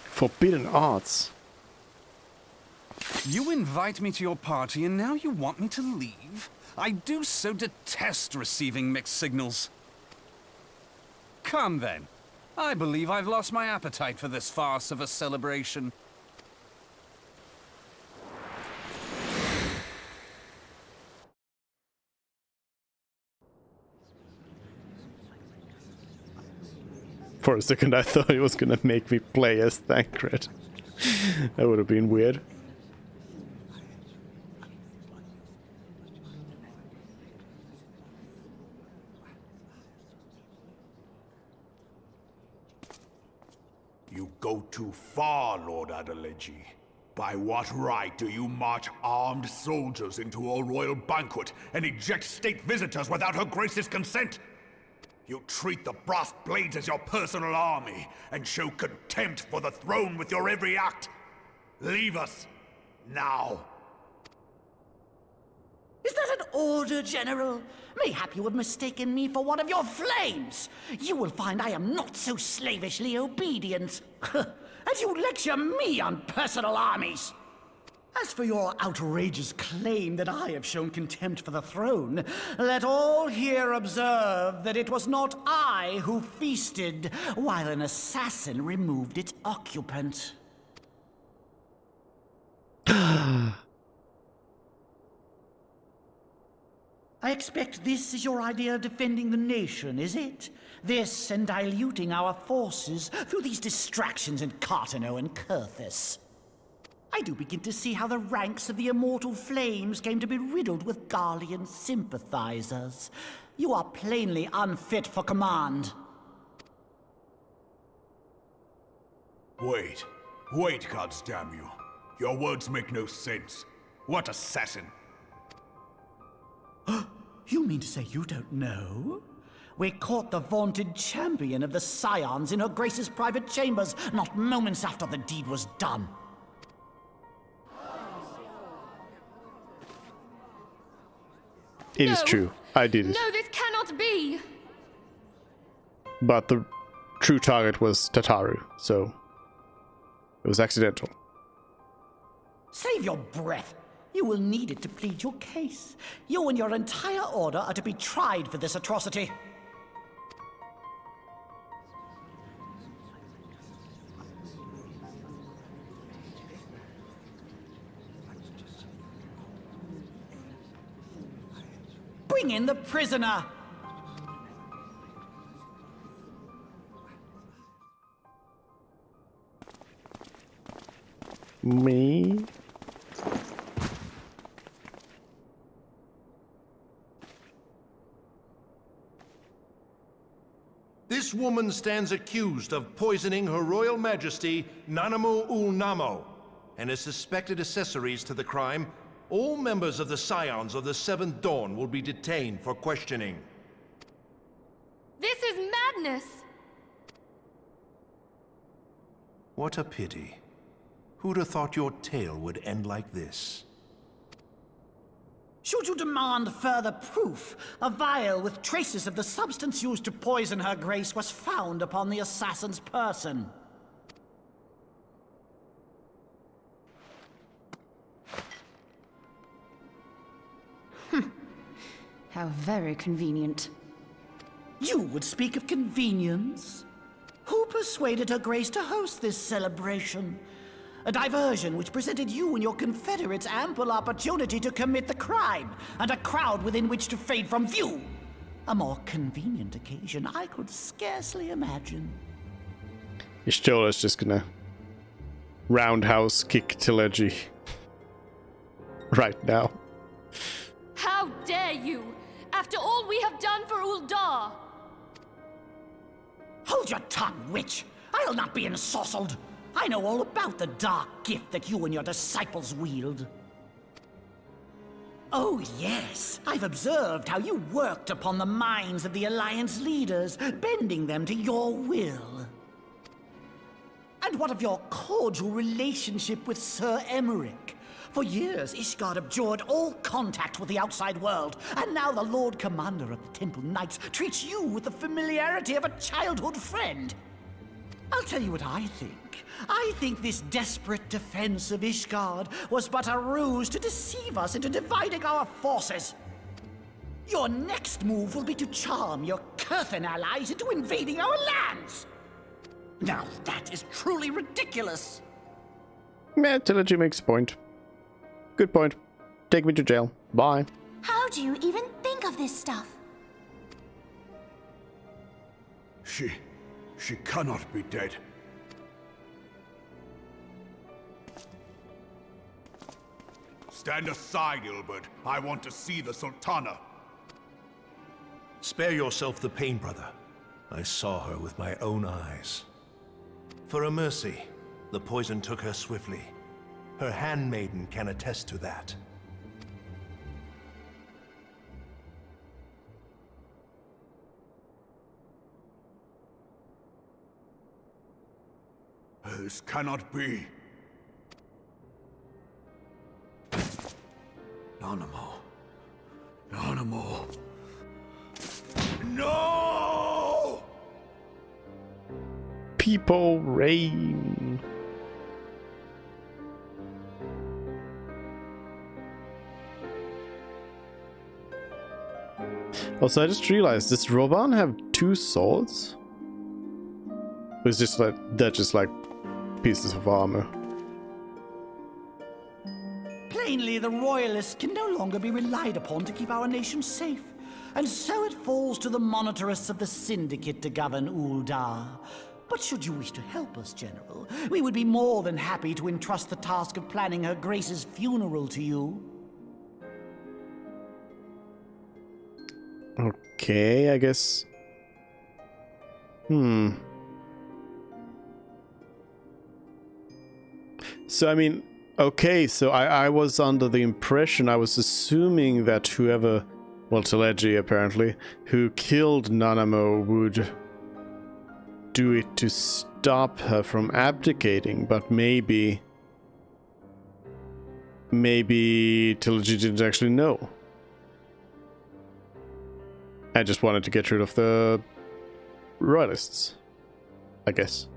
S1: Forbidden arts?
S8: You invite me to your party and now you want me to leave? I do so detest receiving mixed signals. Come then. I believe I've lost my appetite for this farce of a celebration.
S1: For a second I thought he was gonna make me play as Thancred. That would have been weird.
S6: You go too far, Lord Adeleji. By what right do you march armed soldiers into a royal banquet and eject state visitors without her grace's consent? You treat the brass blades as your personal army and show contempt for the throne with your every act. Leave us, now.
S23: Is that an order, General? Mayhap you have mistaken me for one of your flames. You will find I am not so slavishly obedient. As you lecture me on personal armies. As for your outrageous claim that I have shown contempt for the throne, let all here observe that it was not I who feasted while an assassin removed its occupant. I expect this is your idea of defending the nation, is it? This and diluting our forces through these distractions in Cartano and Kurthis. I do begin to see how the ranks of the Immortal Flames came to be riddled with Garlean sympathizers. You are plainly unfit for command.
S6: Wait, goddamn you. Your words make no sense. What assassin?
S23: You mean to say you don't know? We caught the vaunted champion of the Scions in her Grace's private chambers, not moments after the deed was done.
S1: It is true. I did it.
S2: No, this cannot cannot be!
S1: But the true target was Tataru, so it was accidental.
S23: Save your breath. You will need it to plead your case. You and your entire order are to be tried for this atrocity. Bring in the prisoner!
S1: Me?
S4: This woman stands accused of poisoning Her Royal Majesty Nanamu Ul Namo and is suspected accessories to the crime. All members of the Scions of the Seventh Dawn will be detained for questioning.
S2: This is madness!
S4: What a pity. Who'd have thought your tale would end like this?
S23: Should you demand further proof, a vial with traces of the substance used to poison Her Grace was found upon the assassin's person.
S11: How very convenient.
S23: You would speak of convenience? Who persuaded Her Grace to host this celebration? A diversion which presented you and your confederates ample opportunity to commit the crime, and a crowd within which to fade from view. A more convenient occasion I could scarcely imagine.
S1: Ishtola's just gonna roundhouse kick Tileji right now.
S2: How dare you! After all we have done for Uldar!
S23: Hold your tongue, witch! I'll not be ensorcelled! I know all about the dark gift that you and your disciples wield. Oh yes, I've observed how you worked upon the minds of the Alliance leaders, bending them to your will. And what of your cordial relationship with Sir Emmerich? For years, Ishgard abjured all contact with the outside world, and now the Lord Commander of the Temple Knights treats you with the familiarity of a childhood friend. I'll tell you what I think. I think this desperate defense of Ishgard was but a ruse to deceive us into dividing our forces. Your next move will be to charm your Kurthan allies into invading our lands. Now that is truly ridiculous.
S1: Yeah, Tileji makes a point. Good point. Take me to jail. Bye.
S9: How do you even think of this stuff?
S6: She cannot be dead. Stand aside, Ilbert. I want to see the Sultana.
S4: Spare yourself the pain, brother. I saw her with my own eyes. For a mercy, the poison took her swiftly. Her handmaiden can attest to that.
S6: This cannot be. Nanamo. No!
S1: People reign. Also, I just realized, does Roban have two swords? Or is just like they're just like pieces of armor?
S23: Plainly, the Royalists can no longer be relied upon to keep our nation safe. And so it falls to the monitorists of the Syndicate to govern Uldar. But should you wish to help us, General, we would be more than happy to entrust the task of planning Her Grace's funeral to you.
S1: Okay, I guess. So, I mean, okay, so I was under the impression, I was assuming that whoever, well, Tileji apparently, who killed Nanamo would do it to stop her from abdicating, but maybe Tileji didn't actually know. I just wanted to get rid of the royalists, I guess.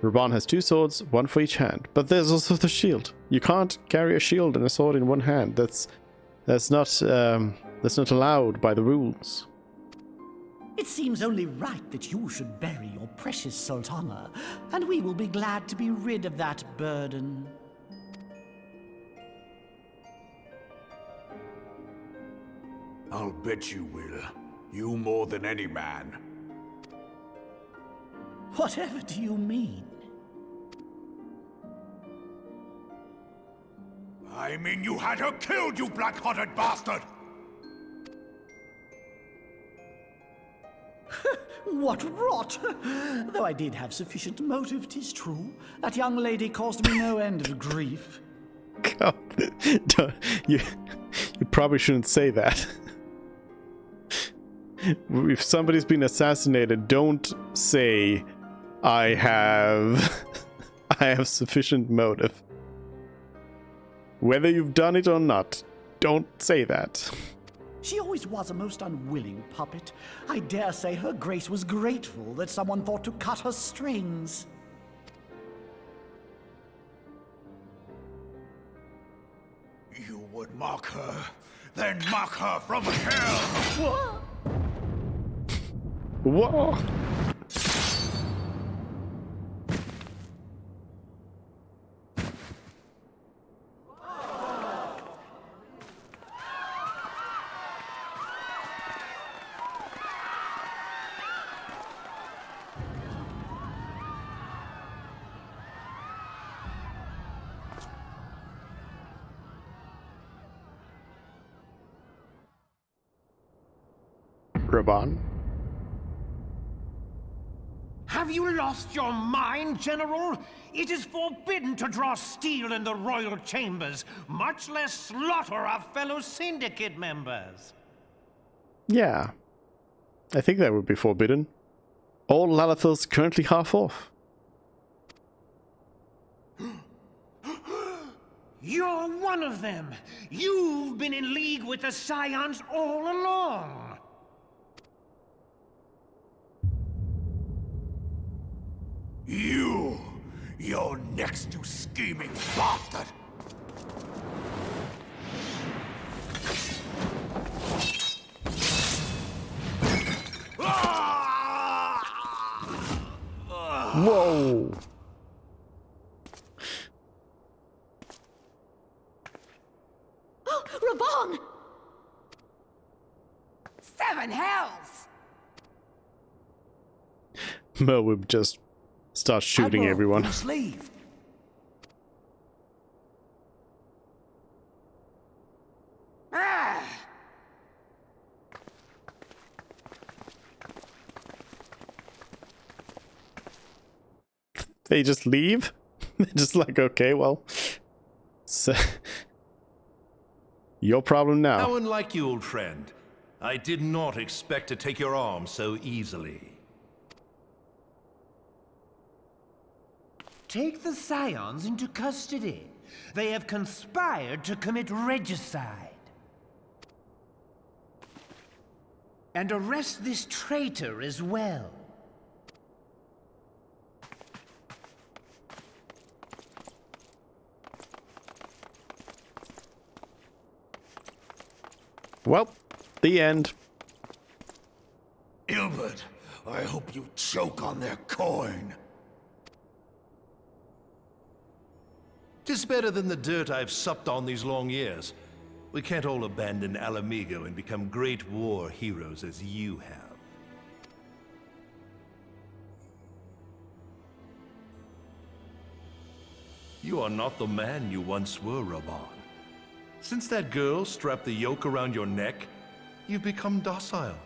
S1: Raban has 2 swords, 1 for each hand, but there's also the shield. You can't carry a shield and a sword in one hand. That's not allowed by the rules.
S21: It seems only right that you should bury your precious Sultana, and we will be glad to be rid of that burden.
S6: I'll bet you will. You more than any man.
S21: Whatever do you mean?
S6: I mean you had her killed, you black-hearted bastard!
S21: What rot! Though I did have sufficient motive, 'tis true. That young lady caused me no end of grief.
S1: God, you probably shouldn't say that. If somebody's been assassinated, don't say, I have sufficient motive. Whether you've done it or not, don't say that.
S21: She always was a most unwilling puppet. I dare say her grace was grateful that someone thought to cut her strings.
S6: You would mock her, then mock her from hell!
S1: Whoa! Raban?
S20: Have you lost your mind, General? It is forbidden to draw steel in the royal chambers, much less slaughter our fellow syndicate members.
S1: Yeah. I think that would be forbidden. All Lalathils currently half off.
S20: You're one of them! You've been in league with the Scions all along!
S6: You're next, you scheming bastard!
S1: Whoa!
S15: Oh, Raban!
S14: 7 hells!
S1: Mo would just start shooting
S21: Admiral,
S1: everyone.
S21: you must leave.
S14: Ah!
S1: They just leave? Just like, okay, well, so your problem now.
S4: How unlike you, old friend. I did not expect to take your arm so easily.
S20: Take the Scions into custody. They have conspired to commit regicide. And arrest this traitor as well.
S1: Well, the end.
S6: Ilbert, I hope you choke on their coin.
S4: 'Tis better than the dirt I've supped on these long years. We can't all abandon Alamigo and become great war heroes as you have. You are not the man you once were, Raban. Since that girl strapped the yoke around your neck, you've become docile.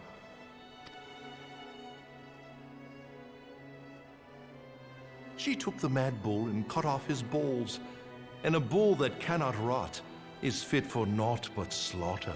S4: She took the mad bull and cut off his balls, and a bull that cannot rot is fit for naught but slaughter.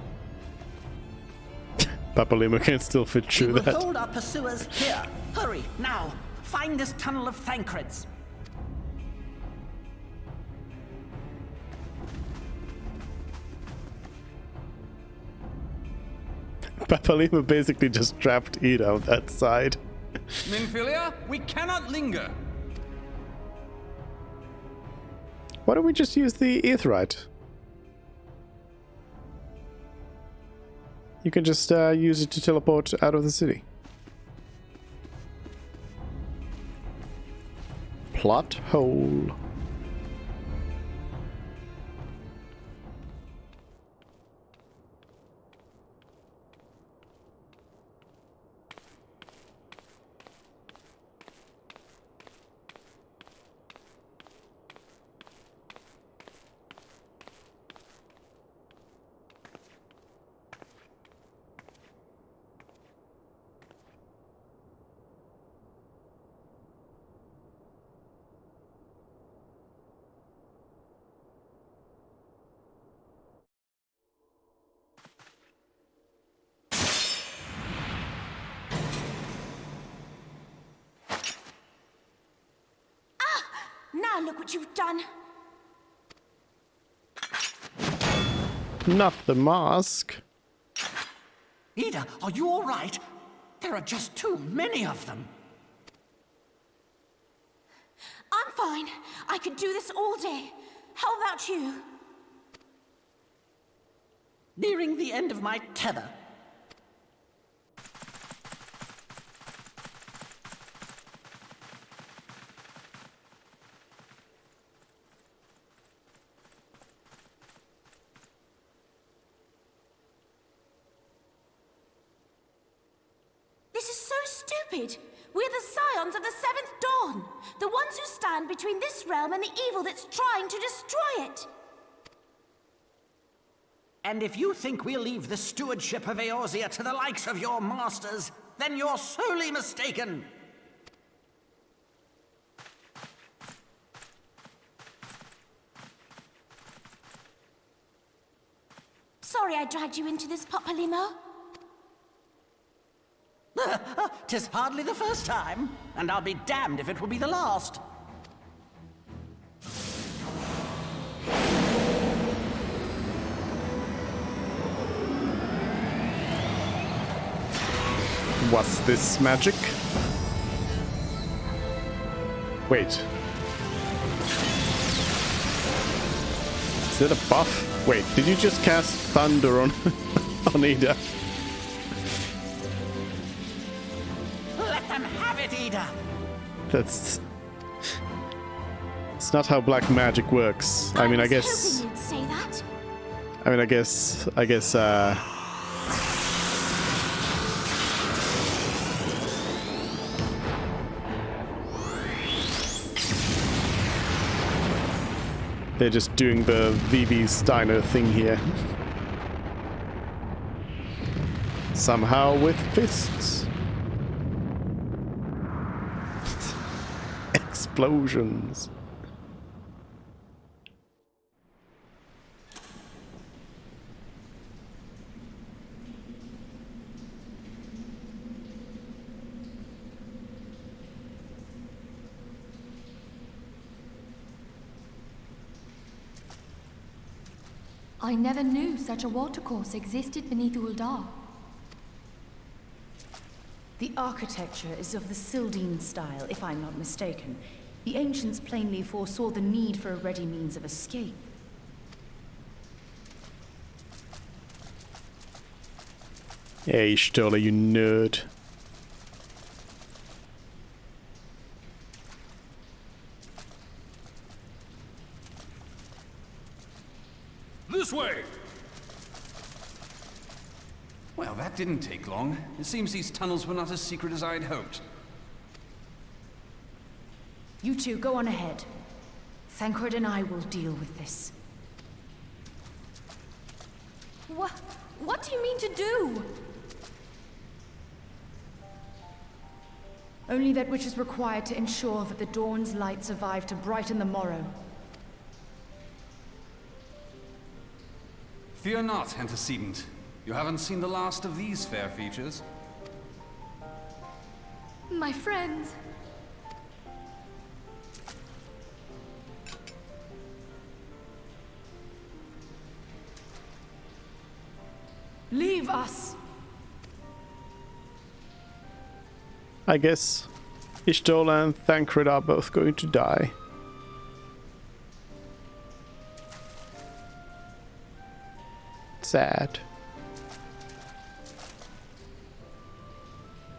S1: Papalimo can still fit
S10: We
S1: through
S10: will
S1: that.
S10: hold our pursuers here. Hurry, now. Find this tunnel of Thancred's.
S1: Papalimo basically just trapped Ida on that side.
S8: Minfilia, we cannot linger.
S1: Why don't we just use the Aetheryte? You can just use it to teleport out of the city. Plot hole.
S9: Now look what you've done.
S1: Not the mask.
S10: Ida, are you all right? There are just too many of them.
S9: I'm fine. I could do this all day. How about you?
S10: Nearing the end of my tether.
S9: This is so stupid. We're the scions of the Seventh Dawn. The ones who stand between this realm and the evil that's trying to destroy it.
S10: And if you think we'll leave the stewardship of Eorzea to the likes of your masters, then you're sorely mistaken.
S9: Sorry I dragged you into this, Papalimo.
S10: 'Tis hardly the first time, and I'll be damned if it will be the last.
S1: What's this magic? Wait. Is it a buff? Wait, did you just cast thunder on on Ida?
S10: Let them have it, Ida!
S1: That's... It's not how black magic works. I mean, I guess...
S9: Hoping you'd say that.
S1: I mean, I guess, they're just doing the V.B. Steiner thing here. Somehow with fists. Explosions.
S2: I never knew such a watercourse existed beneath Uldar.
S11: The architecture is of the Sildine style, if I'm not mistaken. The ancients plainly foresaw the need for a ready means of escape.
S1: Hey, Stoller, you nerd.
S22: This way!
S8: Well, that didn't take long. It seems these tunnels were not as secret as I'd hoped.
S11: You two, go on ahead. Thancred and I will deal with this.
S2: What do you mean to do?
S11: Only that which is required to ensure that the dawn's light survive to brighten the morrow.
S8: Fear not, antecedent. You haven't seen the last of these fair features.
S2: My friends.
S11: Leave us!
S1: I guess Ishtola and Thancred are both going to die. Sad.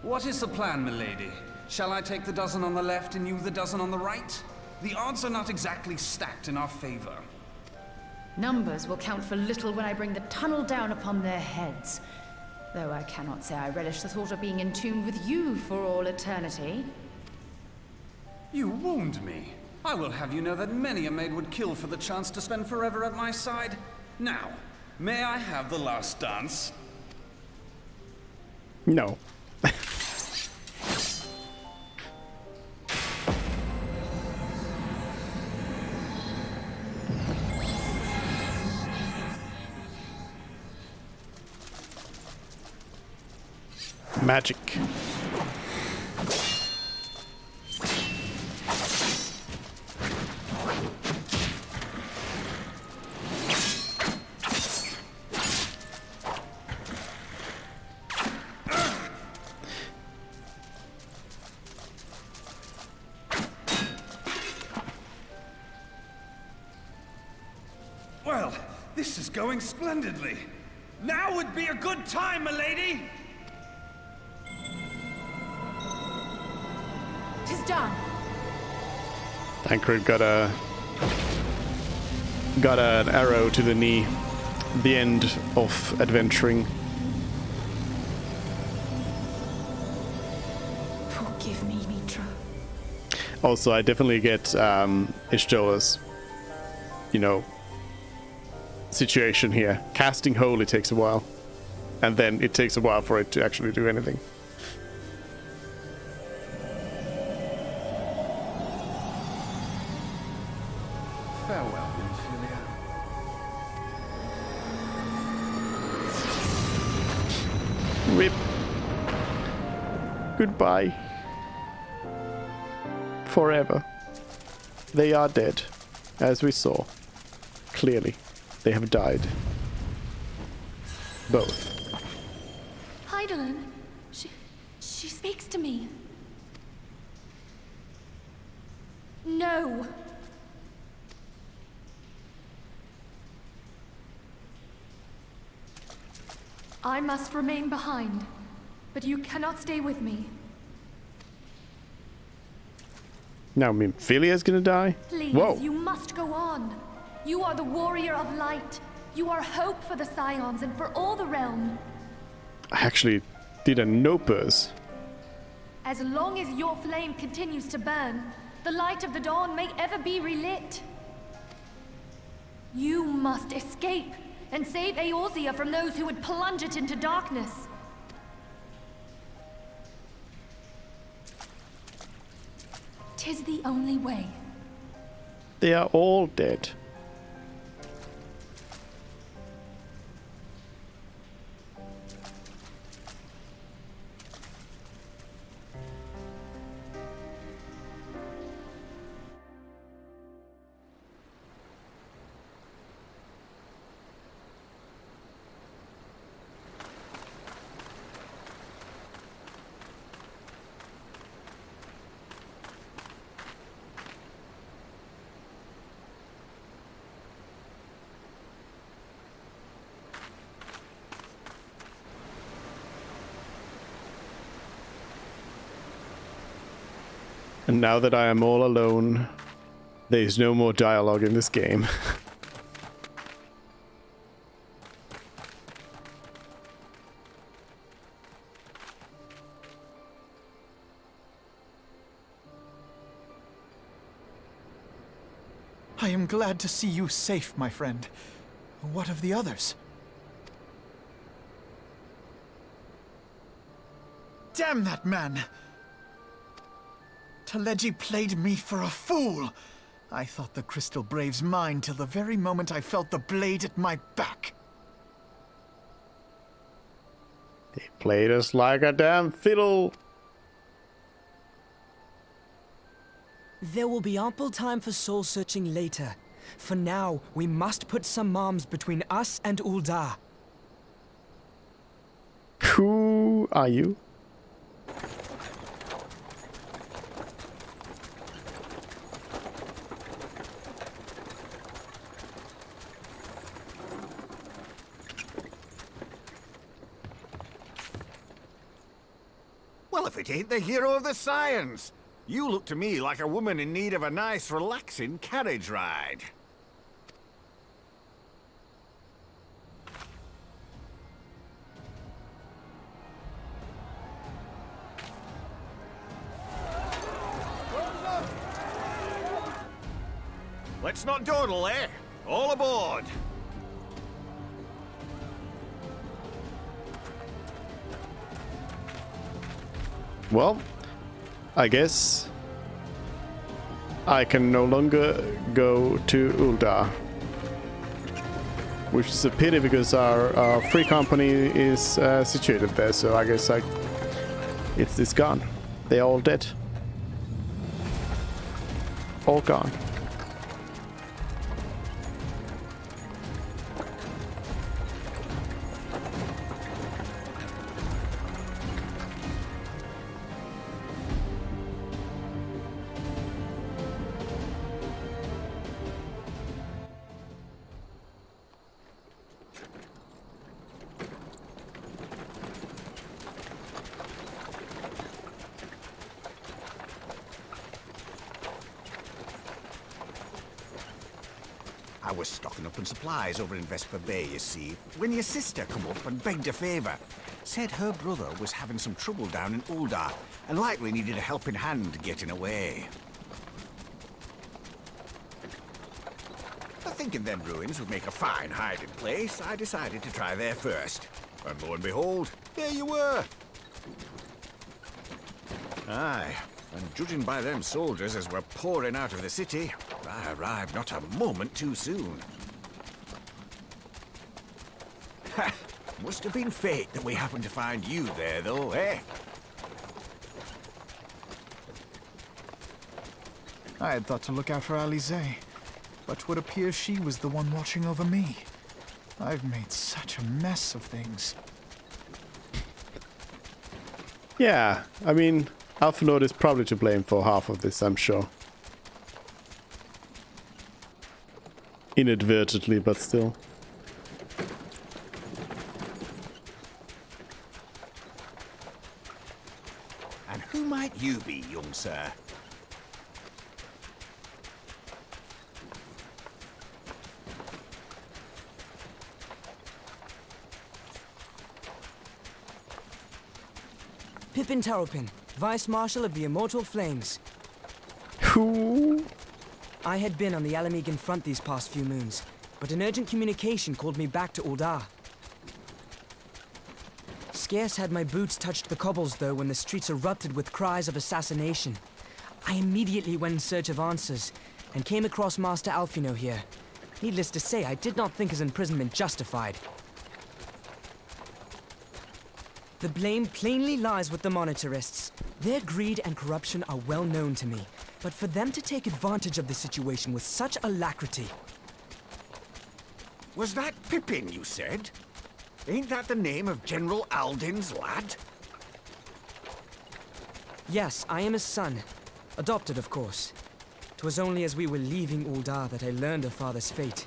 S8: What is the plan, milady? Shall I take the dozen on the left and you the dozen on the right? The odds are not exactly stacked in our favor.
S11: Numbers will count for little when I bring the tunnel down upon their heads. Though I cannot say I relish the thought of being in tune with you for all eternity.
S8: You wound me. I will have you know that many a maid would kill for the chance to spend forever at my side. Now, may I have the last dance?
S1: No. Magic.
S8: Well, this is going splendidly. Now would be a good time, milady!
S11: 'Tis done.
S1: Thancred got an arrow to the knee. The end of adventuring.
S11: Forgive me, Mitra.
S1: Also, I definitely get Ishtola's, situation here. Casting Holy takes a while, and then it takes a while for it to actually do anything.
S8: Farewell, Ophelia.
S1: Rip. Goodbye. Forever. They are dead, as we saw. Clearly, they have died. Both.
S2: Hydaelyn, she speaks to me. No. I must remain behind, but you cannot stay with me.
S1: Now, I mean, Philia's gonna die?
S2: Please,
S1: Whoa.
S2: you must go on. You are the warrior of light. You are hope for the Scions and for all the realm.
S1: I actually didn't know Purse.
S2: As long as your flame continues to burn, the light of the dawn may ever be relit. You must escape and save Eorzea from those who would plunge it into darkness. Tis the only way.
S1: They are all dead. And now that I am all alone, there is no more dialogue in this game.
S7: I am glad to see you safe, my friend. What of the others? Damn that man! Teleji played me for a fool! I thought the Crystal Brave's mine till the very moment I felt the blade at my back.
S1: They played us like a damn fiddle.
S5: There will be ample time for soul-searching later. For now, we must put some arms between us and Ul'dah.
S1: Who are you?
S12: Well, if it ain't the hero of the science! You look to me like a woman in need of a nice, relaxing carriage ride. Let's not dawdle, eh? All aboard!
S1: Well, I guess I can no longer go to Ul'dah. Which is a pity because our free company is situated there, so I guess it's gone. They're all dead. All gone.
S12: I was stocking up on supplies over in Vesper Bay, you see, when your sister come up and begged a favour. Said her brother was having some trouble down in Ul'dah, and likely needed a helping hand getting away. Thinking them ruins would make a fine hiding place, I decided to try there first. And lo and behold, there you were! Aye, and judging by them soldiers as were pouring out of the city, I arrived not a moment too soon. Ha! Must have been fate that we happened to find you there, though, eh?
S7: I had thought to look out for Alize, but would appear she was the one watching over me. I've made such a mess of things.
S1: Yeah, I mean, Alphanord is probably to blame for half of this, I'm sure. Inadvertently, but still.
S12: And who might you be, young sir?
S5: Pippin Taropin, Vice Marshal of the Immortal Flames.
S1: Who?
S5: I had been on the Alamegan front these past few moons, but an urgent communication called me back to Ul'dah. Scarce had my boots touched the cobbles, though, when the streets erupted with cries of assassination. I immediately went in search of answers, and came across Master Alphino here. Needless to say, I did not think his imprisonment justified. The blame plainly lies with the Monitarists. Their greed and corruption are well known to me, but for them to take advantage of the situation with such alacrity...
S12: Was that Pippin, you said? Ain't that the name of General Aldin's lad?
S5: Yes, I am his son. Adopted, of course. 'Twas only as we were leaving Ul'dah that I learned of father's fate.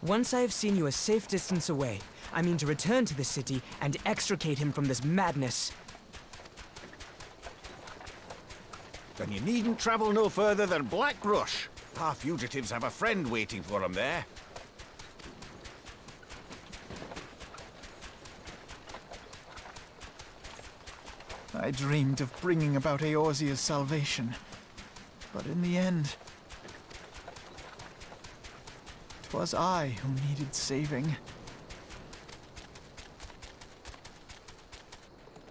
S5: Once I have seen you a safe distance away, I mean to return to the city and extricate him from this madness.
S12: Then you needn't travel no further than Black Rush. Our fugitives have a friend waiting for them there.
S7: I dreamed of bringing about Eorzea's salvation, but in the end, 'twas I who needed saving.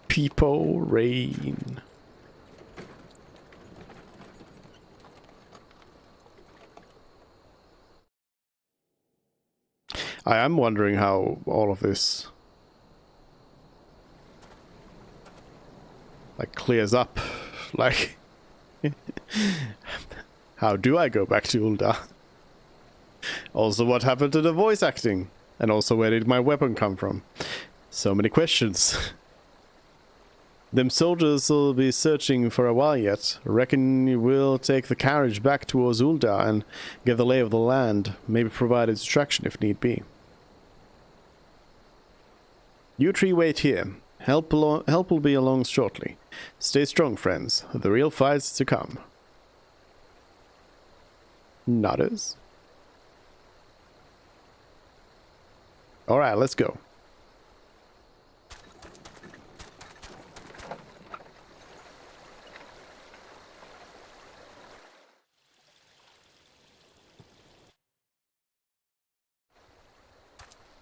S1: People reign. I am wondering how all of this like clears up. Like, how do I go back to Ul'dah? Also, what happened to the voice acting? And also, where did my weapon come from? So many questions. Them soldiers will be searching for a while yet. Reckon you will take the carriage back towards Ul'dah and get the lay of the land. Maybe provide a distraction if need be. You three wait here. Help will be along shortly. Stay strong, friends. The real fight's to come. Nodders. Alright, let's go.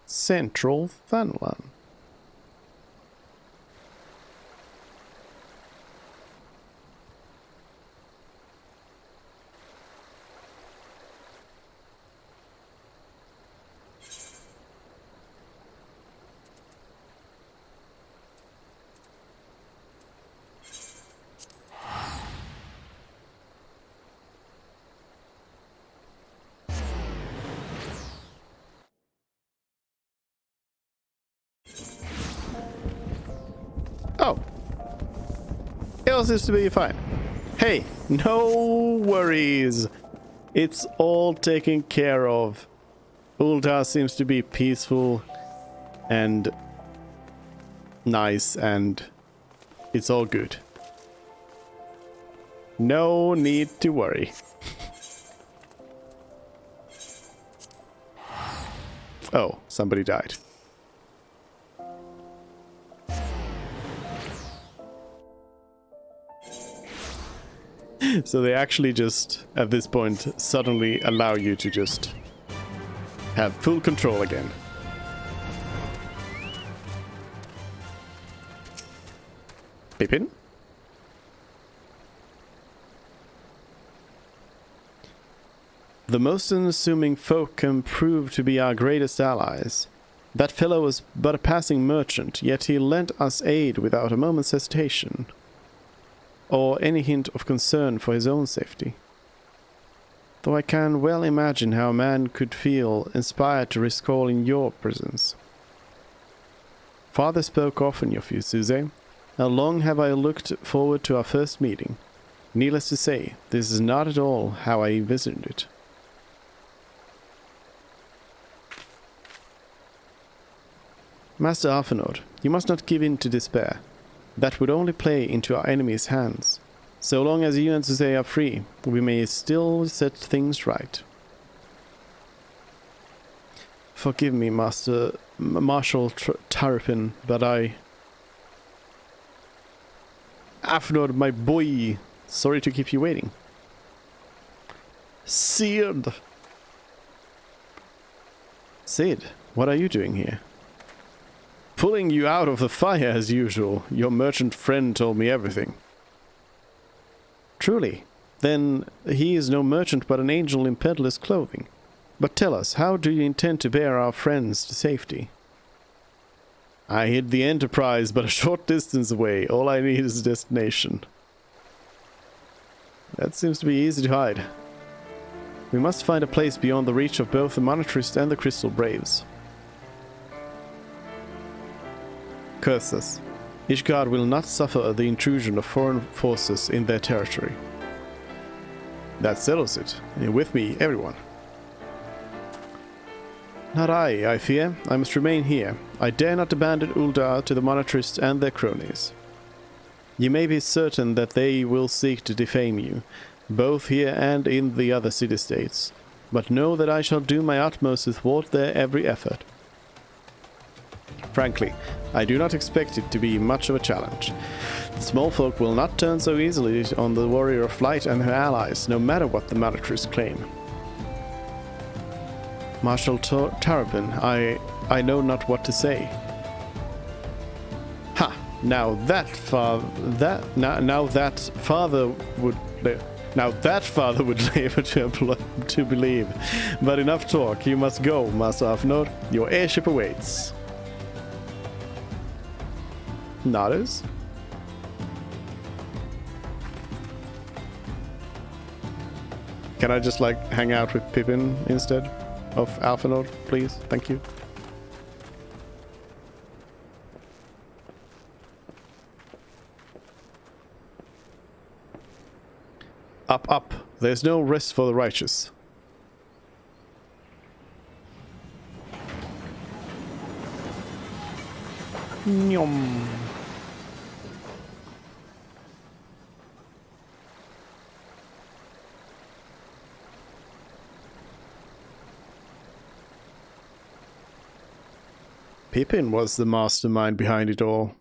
S1: Central Funland. Oh. It all seems to be fine. Hey, no worries. It's all taken care of. Ul'dah seems to be peaceful and nice, and it's all good. No need to worry. Oh, somebody died. So they actually just, at this point, suddenly allow you to just have full control again. Pippin? The most unassuming folk can prove to be our greatest allies. That fellow was but a passing merchant, yet he lent us aid without a moment's hesitation, or any hint of concern for his own safety. Though I can well imagine how a man could feel inspired to risk all in your presence. Father spoke often of you, Suze. How long have I looked forward to our first meeting? Needless to say, this is not at all how I envisioned it. Master Arfenord, you must not give in to despair. That would only play into our enemy's hands. So long as you and Suze are free, we may still set things right. Forgive me, Marshal Tarapin, but Arfenord, my boy, sorry to keep you waiting. Sid, what are you doing here? Pulling you out of the fire as usual. Your merchant friend told me everything. Truly? Then he is no merchant but an angel in peddler's clothing. But tell us, how do you intend to bear our friends to safety? I hid the Enterprise but a short distance away. All I need is a destination. That seems to be easy to hide. We must find a place beyond the reach of both the Monetarist and the Crystal Braves. Curses. Ishgard will not suffer the intrusion of foreign forces in their territory. That settles it. With me, everyone. Not I fear. I must remain here. I dare not abandon Ul'dah to the Monetarists and their cronies. You may be certain that they will seek to defame you, both here and in the other city-states, but know that I shall do my utmost to thwart their every effort. Frankly, I do not expect it to be much of a challenge. The small folk will not turn so easily on the Warrior of Light and her allies, no matter what the Monetarists claim. Marshal Tarapin, I know not what to say. Ha! Now that father would labor to believe. But enough talk. You must go, Master Arfenord. Your airship awaits. Nodders? Can I just like hang out with Pippin instead of Alphinaud, please? Thank you. Up, up. There's no rest for the righteous. Nyom. Pippin was the mastermind behind it all.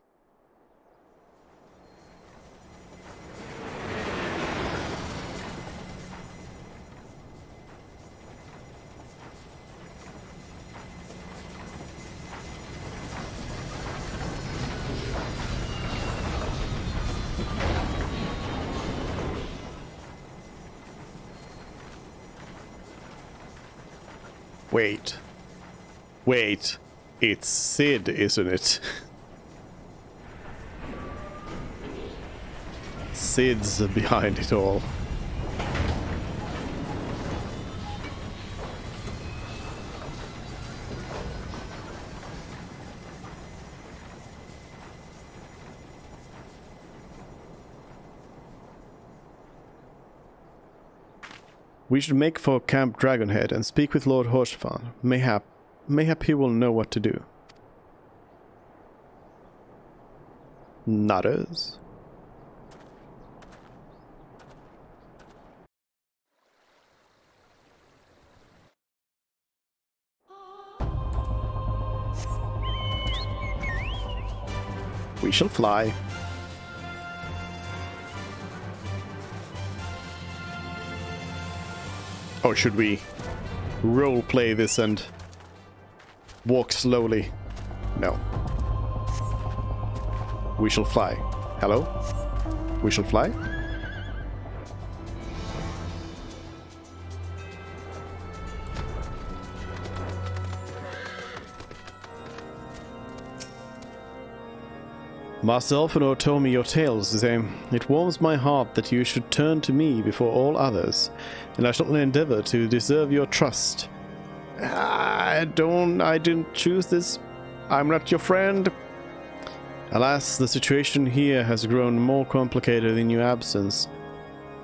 S1: Wait. Wait. It's Sid, isn't it? Sid's behind it all. We should make for Camp Dragonhead and speak with Lord Horsefan. Mayhap he will know what to do. Nutters. We shall fly. Or should we roleplay this and walk slowly? No. We shall fly. Hello? We shall fly? Master Alphinaud told me your tales, Zame. It warms my heart that you should turn to me before all others, and I shall endeavor to deserve your trust. I didn't choose this. I'm not your friend. Alas, the situation here has grown more complicated in your absence.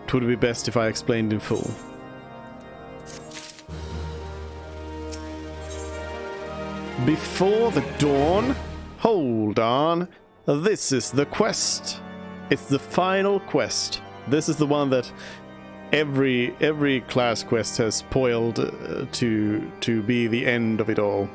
S1: It would be best if I explained in full. Before the dawn? Hold on. This is the quest. It's the final quest. This is the one that every class quest has spoiled to be the end of it all.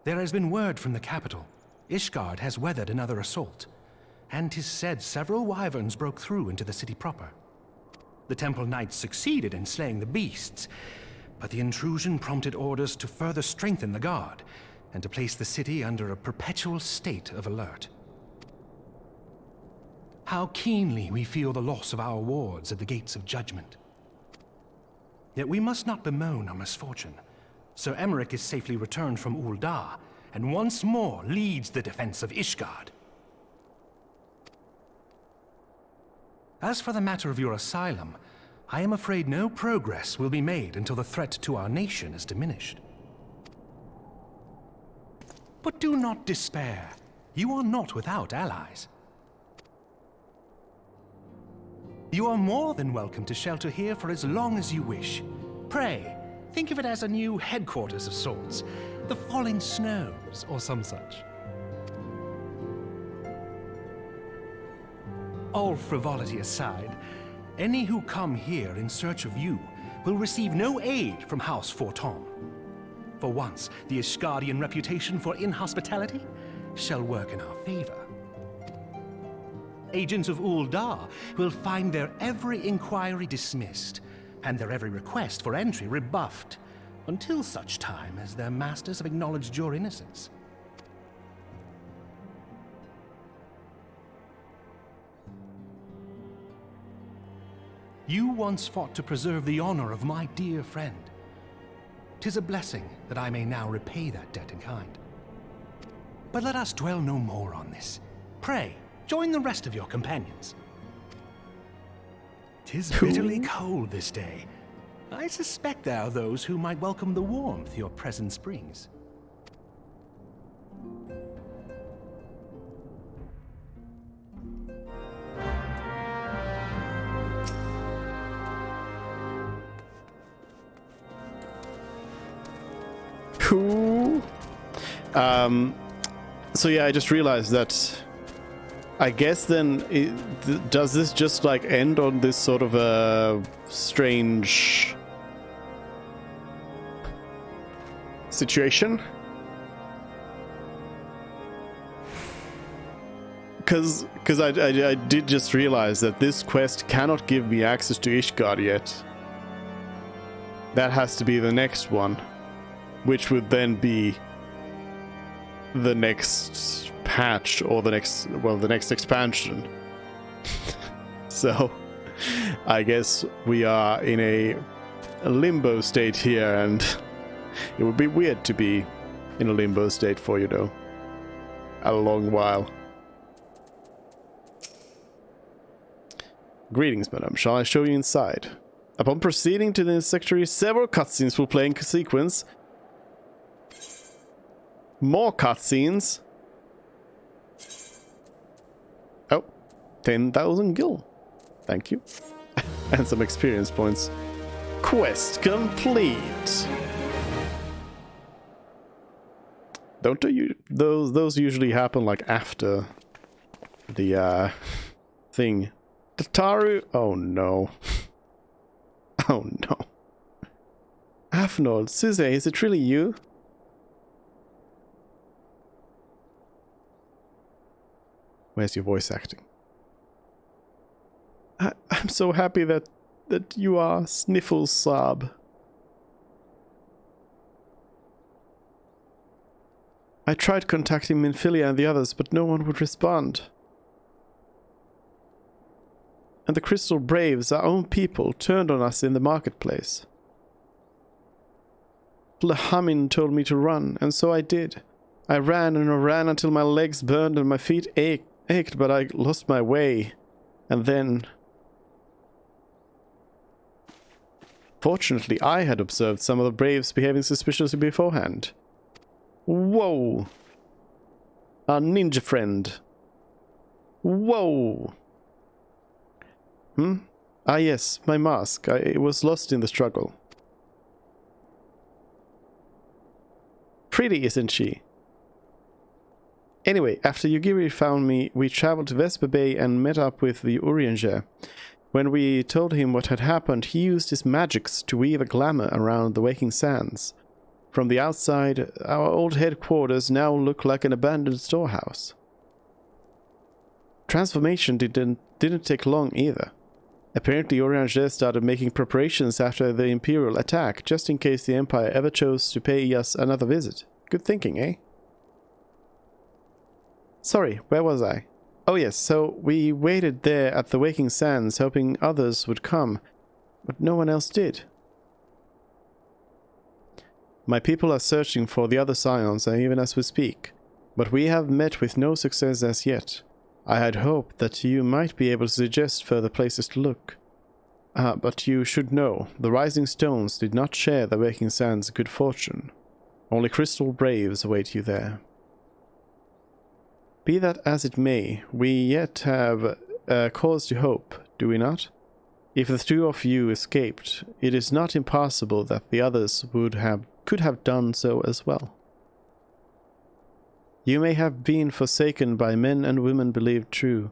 S13: There has been word from the capital. Ishgard has weathered another assault, and 'tis said several wyverns broke through into the city proper. The temple knights succeeded in slaying the beasts, but the intrusion prompted orders to further strengthen the guard and to place the city under a perpetual state of alert. How keenly we feel the loss of our wards at the gates of judgment. Yet we must not bemoan our misfortune. Sir Emmerich is safely returned from Ul'dah, and once more leads the defense of Ishgard. As for the matter of your asylum, I am afraid no progress will be made until the threat to our nation is diminished. But do not despair. You are not without allies. You are more than welcome to shelter here for as long as you wish. Pray, think of it as a new headquarters of sorts. The Falling Snows, or some such. All frivolity aside, any who come here in search of you will receive no aid from House Fortom. For once, the Ishgardian reputation for inhospitality shall work in our favor. Agents of Ul'dah will find their every inquiry dismissed, and their every request for entry rebuffed, until such time as their masters have acknowledged your innocence. You once fought to preserve the honor of my dear friend. 'Tis a blessing that I may now repay that debt in kind. But let us dwell no more on this. Pray, join the rest of your companions. 'Tis bitterly cold this day. I suspect there are those who might welcome the warmth your presence brings.
S1: Cool. So yeah, I just realized that I guess then does this just like end on this sort of a strange situation? Because I did just realize that this quest cannot give me access to Ishgard yet. That has to be the next one, which would then be the next patch or the next expansion. So I guess we are in a limbo state here, and it would be weird to be in a limbo state for, you know, a long while. Greetings, madam. Shall I show you inside? Upon proceeding to the secretary, several cutscenes will play in sequence. More cutscenes. Oh, 10,000 gil. Thank you. And some experience points. Quest complete. Don't those usually happen like after the thing? Tataru? Oh no. Oh no. Afnold, Suze, is it really you? Where's your voice acting? I'm so happy that you are Sniffles Sob. I tried contacting Minfilia and the others, but no one would respond. And the Crystal Braves, our own people, turned on us in the marketplace. Lahamin told me to run, and so I did. I ran and I ran until my legs burned and my feet ached, but I lost my way. And then... Fortunately, I had observed some of the Braves behaving suspiciously beforehand. Whoa! Our ninja friend. Whoa! Ah yes, my mask. It was lost in the struggle. Pretty, isn't she? Anyway, after Yugiri found me, we traveled to Vesper Bay and met up with the Urianger. When we told him what had happened, he used his magics to weave a glamour around the Waking Sands. From the outside, our old headquarters now look like an abandoned storehouse. Transformation didn't take long either. Apparently Urianger started making preparations after the Imperial attack, just in case the Empire ever chose to pay us another visit. Good thinking, eh? Sorry, where was I? Oh yes, so we waited there at the Waking Sands, hoping others would come, but no one else did. My people are searching for the other Scions, even as we speak, but we have met with no success as yet. I had hoped that you might be able to suggest further places to look. But you should know, the Rising Stones did not share the Waking Sands' good fortune. Only Crystal Braves await you there. Be that as it may, we yet have cause to hope, do we not? If the two of you escaped, it is not impossible that the others could have done so as well. You may have been forsaken by men and women believed true,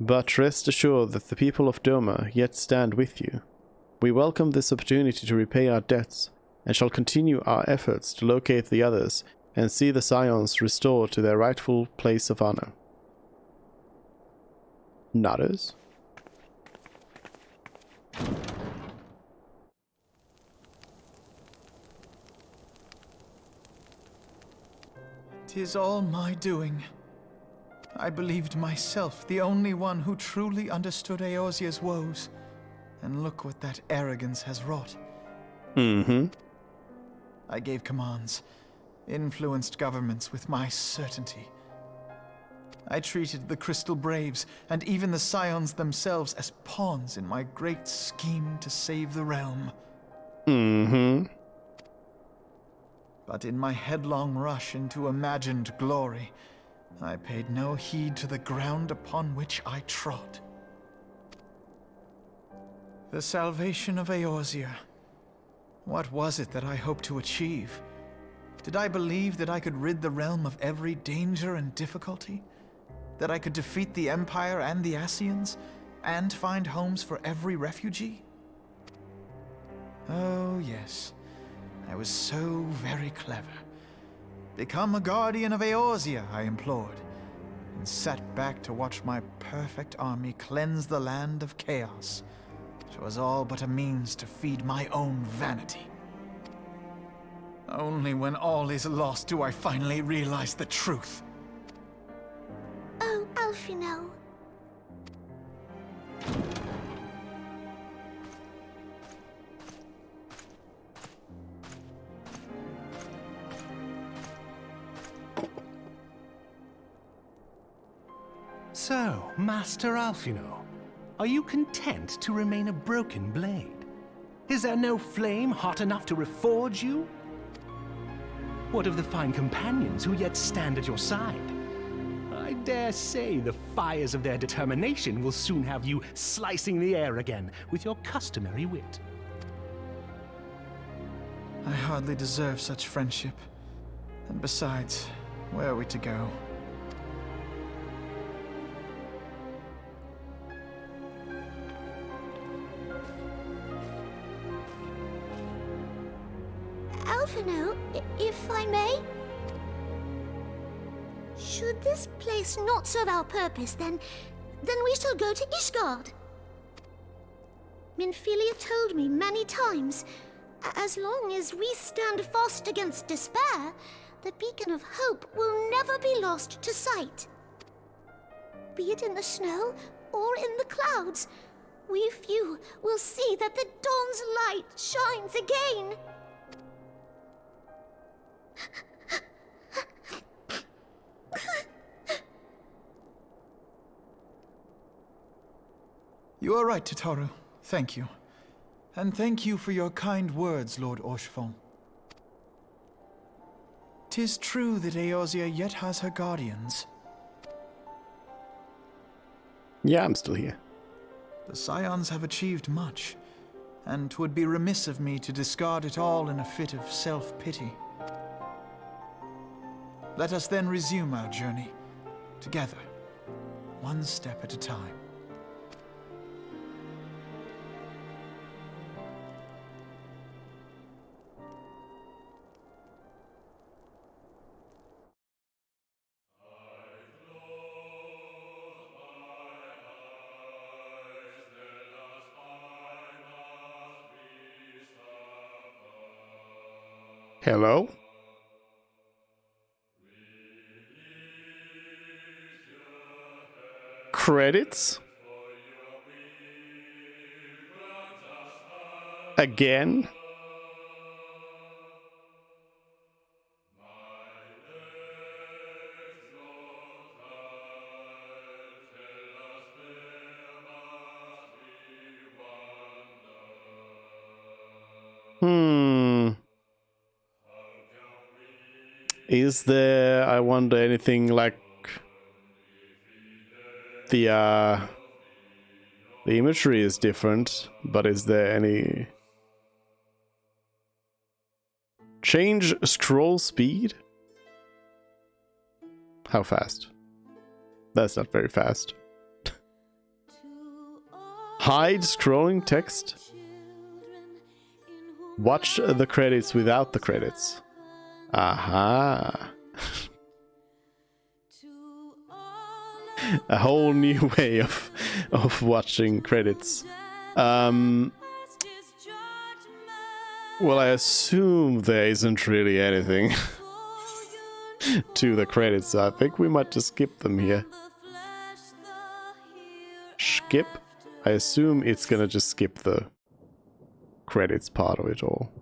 S1: but rest assured that the people of Doma yet stand with you. We welcome this opportunity to repay our debts, and shall continue our efforts to locate the others and see the Scions restored to their rightful place of honor. Nodders.
S7: "'Tis all my doing. I believed myself the only one who truly understood Eorzea's woes. And look what that arrogance has wrought." I gave commands, influenced governments with my certainty. I treated the Crystal Braves and even the Scions themselves as pawns in my great scheme to save the realm.
S1: Mm-hmm.
S7: But in my headlong rush into imagined glory, I paid no heed to the ground upon which I trod. The salvation of Eorzea. What was it that I hoped to achieve? Did I believe that I could rid the realm of every danger and difficulty? That I could defeat the Empire and the Ascians, and find homes for every refugee? Oh, yes. I was so very clever. Become a guardian of Eorzea, I implored, and sat back to watch my perfect army cleanse the land of chaos. It was all but a means to feed my own vanity. Only when all is lost do I finally realize the truth.
S9: Oh, Alphino.
S13: So, Master Alphino, are you content to remain a broken blade? Is there no flame hot enough to reforge you? What of the fine companions who yet stand at your side? I dare say the fires of their determination will soon have you slicing the air again with your customary wit.
S7: I hardly deserve such friendship. And besides, where are we to go?
S9: Alphino, if I may? Should this place not serve our purpose, then we shall go to Ishgard. Minfilia told me many times, as long as we stand fast against despair, the beacon of hope will never be lost to sight. Be it in the snow or in the clouds, we few will see that the dawn's light shines again.
S7: You are right, Tataru. Thank you. And thank you for your kind words, Lord Orchefon. 'Tis true that Eorzea yet has her guardians.
S1: Yeah, I'm still here.
S7: The Scions have achieved much, and 'twould be remiss of me to discard it all in a fit of self-pity. Let us then resume our journey, together, one step at a time.
S1: Hello? Credits? Again? Is there, I wonder, anything like the imagery is different, but is there any change scroll speed? How fast? That's not very fast. Hide scrolling text. Watch the credits without the credits. Aha. A whole new way of watching credits. Well, I assume there isn't really anything to the credits, so I think we might just skip them here. Skip? I assume it's gonna just skip the credits part of it all.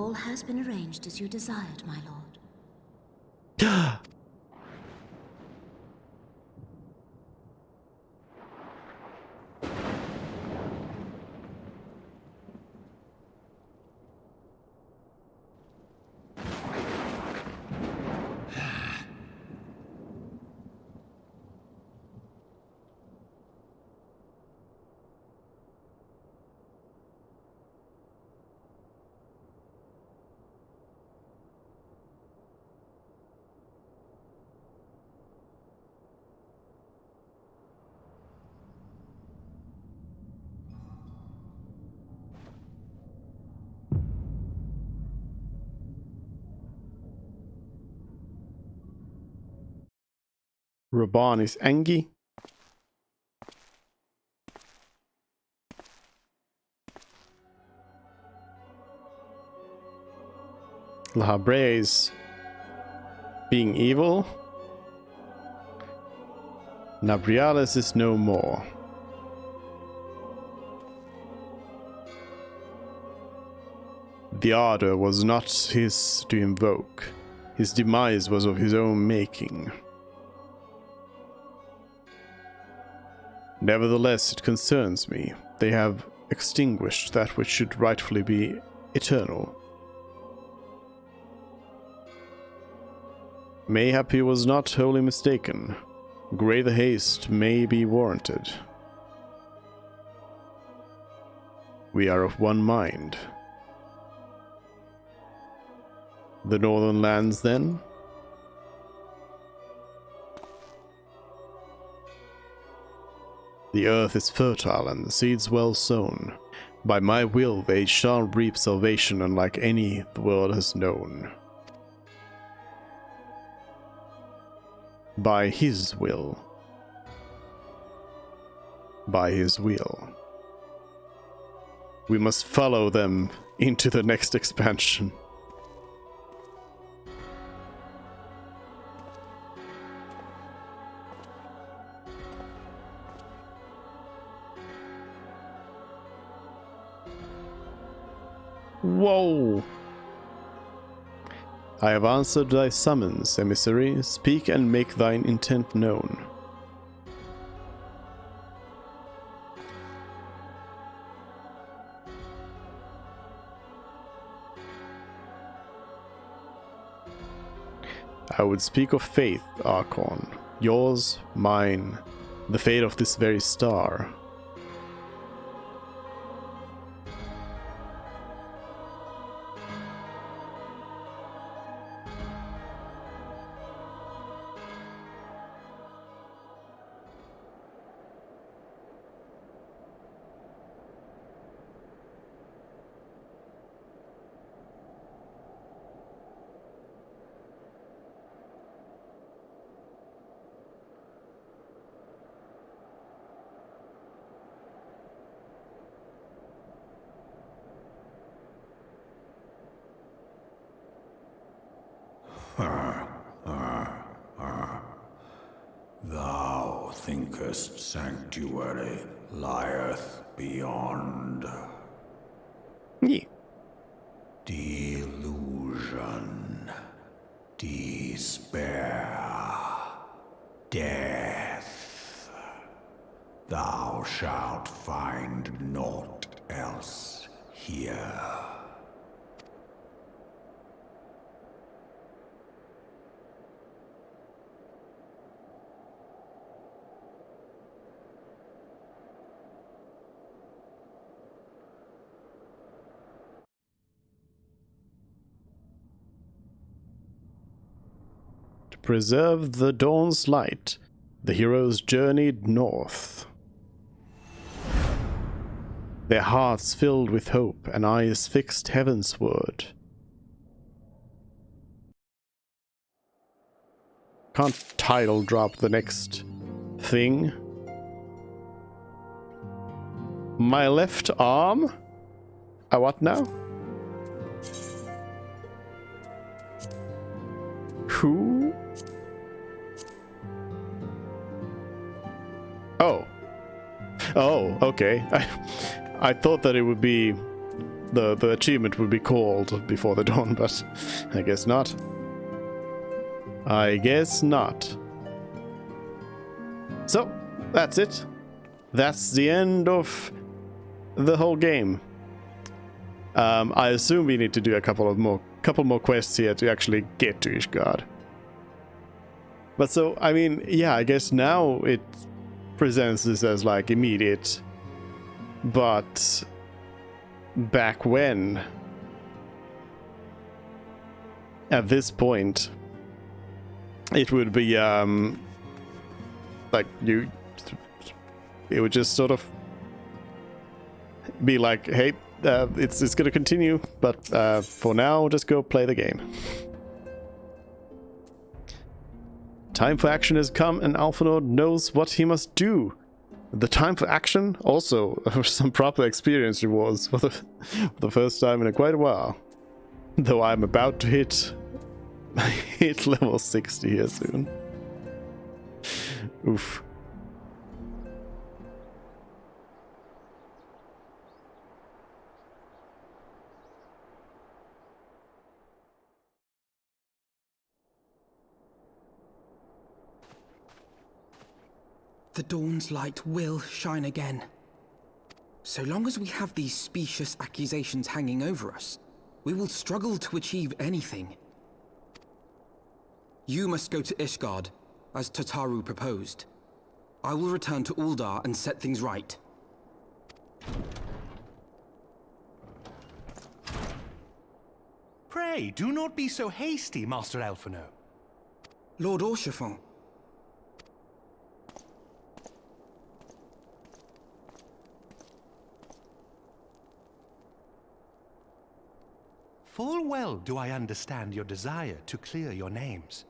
S9: All has been arranged as you desired, my lord.
S1: Raban is Angie. Lahabre is being evil. Nabriales is no more. The ardor was not his to invoke. His demise was of his own making. Nevertheless, it concerns me. They have extinguished that which should rightfully be eternal. Mayhap he was not wholly mistaken. Greater haste may be warranted. We are of one mind. The northern lands, then? The earth is fertile and the seeds well sown. By my will they shall reap salvation unlike any the world has known. By his will. By his will. We must follow them into the next expansion. Whoa! I have answered thy summons, emissary. Speak and make thine intent known. I would speak of faith, Archon. Yours, mine, the fate of this very star.
S6: Thou thinkest sanctuary lieth beyond.
S1: Yeah.
S6: Delusion, despair, death. Thou shalt find naught else here.
S1: To preserve the dawn's light, the heroes journeyed north. Their hearts filled with hope and eyes fixed heavensward. Can't title drop the next thing? My left arm? What now? Who? Oh. Oh, okay. I thought that it would be the achievement would be called before the dawn, but I guess not. I guess not. So, that's it. That's the end of the whole game. I assume we need to do a couple more quests here to actually get to Ishgard. But so, I mean, yeah, I guess now it presents this as like immediate, but back when, at this point, it would be like it would just sort of be like, hey, it's gonna continue, but for now, just go play the game. Time for action has come, and Alphinaud knows what he must do. The time for action? Also, some proper experience rewards for the first time in quite a while. Though I'm about to hit level 60 here soon. Oof.
S5: The dawn's light will shine again. So long as we have these specious accusations hanging over us, we will struggle to achieve anything. You must go to Ishgard, as Tataru proposed. I will return to Uldar and set things right.
S13: Pray, do not be so hasty, Master Alphinaud.
S5: Lord Orchiffon.
S13: Full well do I understand your desire to clear your names.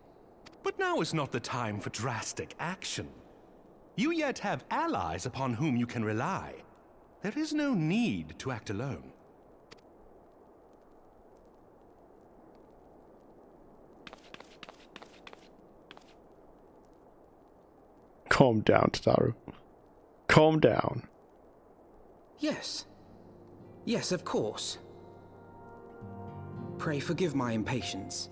S13: But now is not the time for drastic action. You yet have allies upon whom you can rely. There is no need to act alone.
S1: Calm down, Tataru. Calm down.
S5: Yes. Yes, of course. Pray forgive my impatience.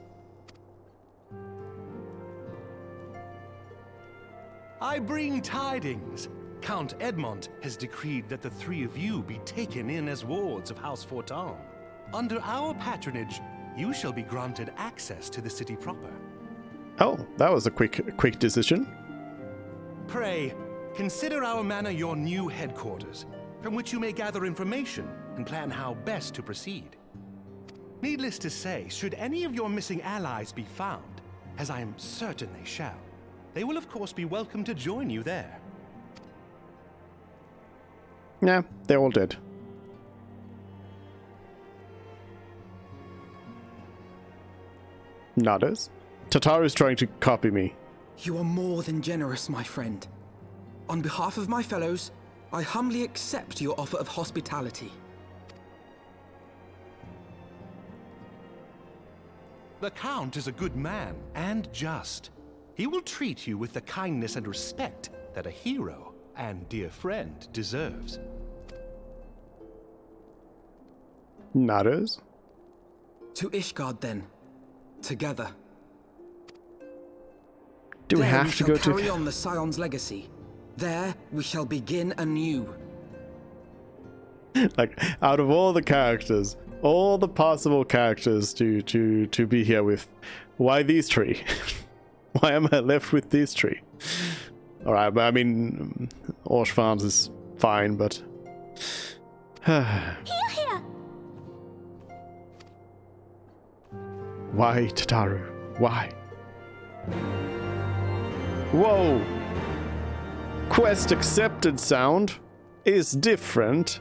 S13: I bring tidings. Count Edmond has decreed that the three of you be taken in as wards of House Fortin. Under our patronage, you shall be granted access to the city proper.
S1: Oh, that was a quick decision.
S13: Pray, consider our manor your new headquarters, from which you may gather information and plan how best to proceed. Needless to say, should any of your missing allies be found, as I am certain they shall, they will of course be welcome to join you there.
S1: Yeah, they're all dead. Nodders. Tataru is trying to copy me.
S5: You are more than generous, my friend. On behalf of my fellows, I humbly accept your offer of hospitality.
S13: The Count is a good man and just. He will treat you with the kindness and respect that a hero and dear friend deserves.
S1: Nodders.
S5: To Ishgard, then. Together.
S1: Do we have to go to...
S5: carry on the Scion's legacy. There, we shall begin anew.
S1: Like, out of all the characters, all the possible characters to be here with, why these three? Why am I left with these three? Alright, but I mean, Orchiffon is fine, but...
S9: Here!
S1: Why, Tataru? Why? Whoa! Quest accepted sound is different.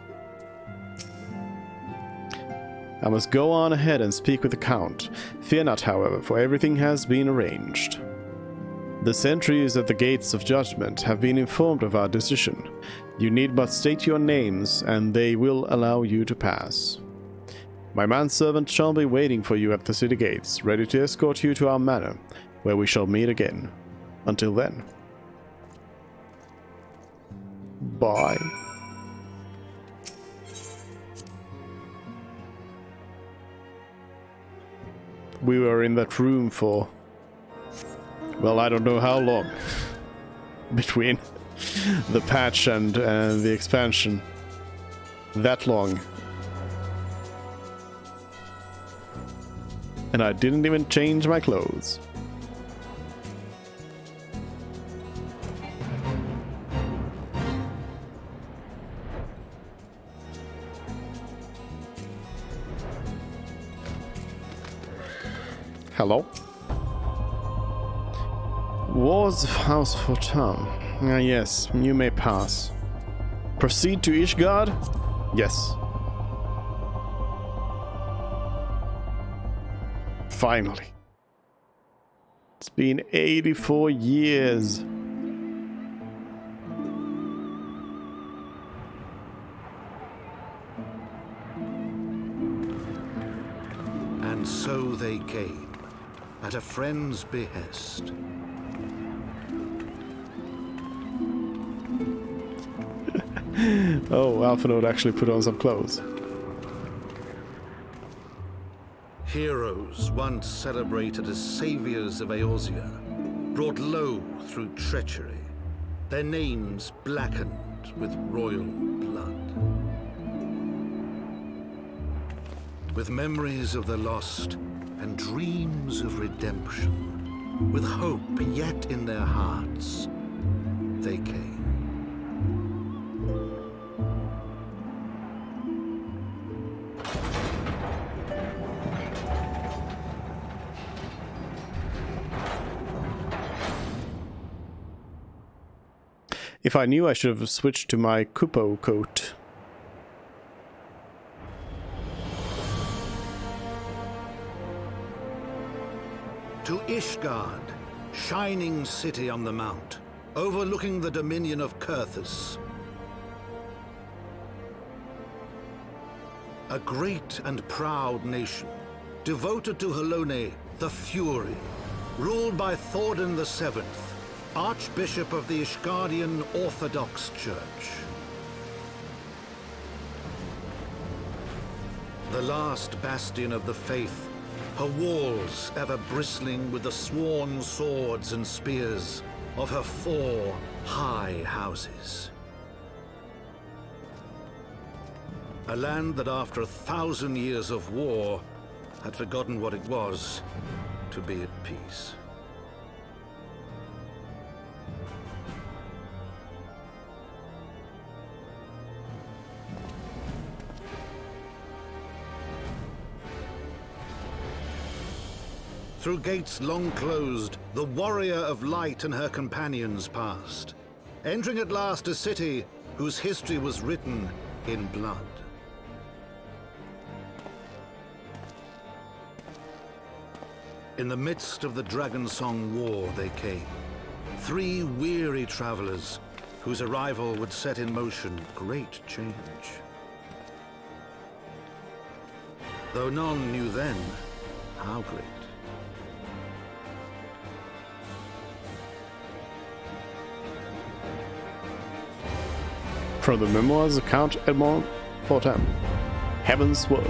S1: I must go on ahead and speak with the Count. Fear not, however, for everything has been arranged. The sentries at the gates of judgment have been informed of our decision. You need but state your names, and they will allow you to pass. My manservant shall be waiting for you at the city gates, ready to escort you to our manor, where we shall meet again. Until then. Bye. We were in that room for, well, I don't know how long. Between the patch and the expansion. That long. And I didn't even change my clothes. Hello? Wards of House Fortam. Ah, yes, you may pass. Proceed to Ishgard? Yes. Finally. It's been 84 years.
S16: And so they came, at a friend's behest.
S1: Oh, Alphanode actually put on some clothes.
S16: Heroes once celebrated as saviors of Eorzea, brought low through treachery, their names blackened with royal blood. With memories of the lost and dreams of redemption, with hope yet in their hearts, they came.
S1: If I knew, I should have switched to my Kupo coat.
S16: To Ishgard, shining city on the mount, overlooking the dominion of Kurthus. A great and proud nation, devoted to Halone, the Fury, ruled by Thordan VII, Archbishop of the Ishgardian Orthodox Church. The last bastion of the faith, her walls ever bristling with the sworn swords and spears of her 4 high houses. A land that after 1,000 years of war had forgotten what it was to be at peace. Through gates long closed, the warrior of light and her companions passed, entering at last a city whose history was written in blood. In the midst of the Dragonsong War they came, 3 weary travelers whose arrival would set in motion great change. Though none knew then how great.
S1: From the memoirs of Count Edmond Fortam, Heaven's Word.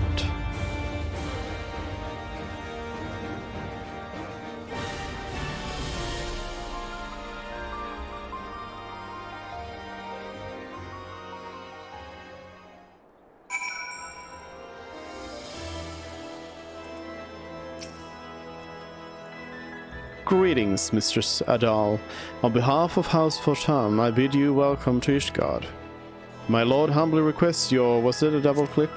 S1: Greetings, Mistress Adal. On behalf of House Fortam, I bid you welcome to Ishgard. My lord humbly requests your... was that a double click?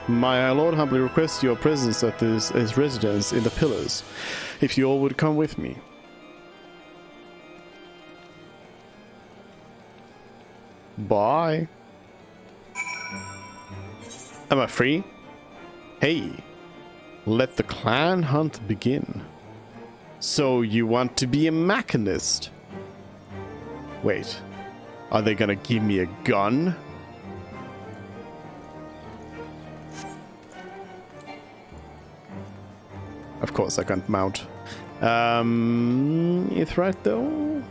S1: My lord humbly requests your presence at his residence in the Pillars, if you all would come with me. Bye. Am I free? Hey, let the clan hunt begin. So you want to be a machinist? Wait. Are they gonna give me a gun? Of course I can't mount. It's right though.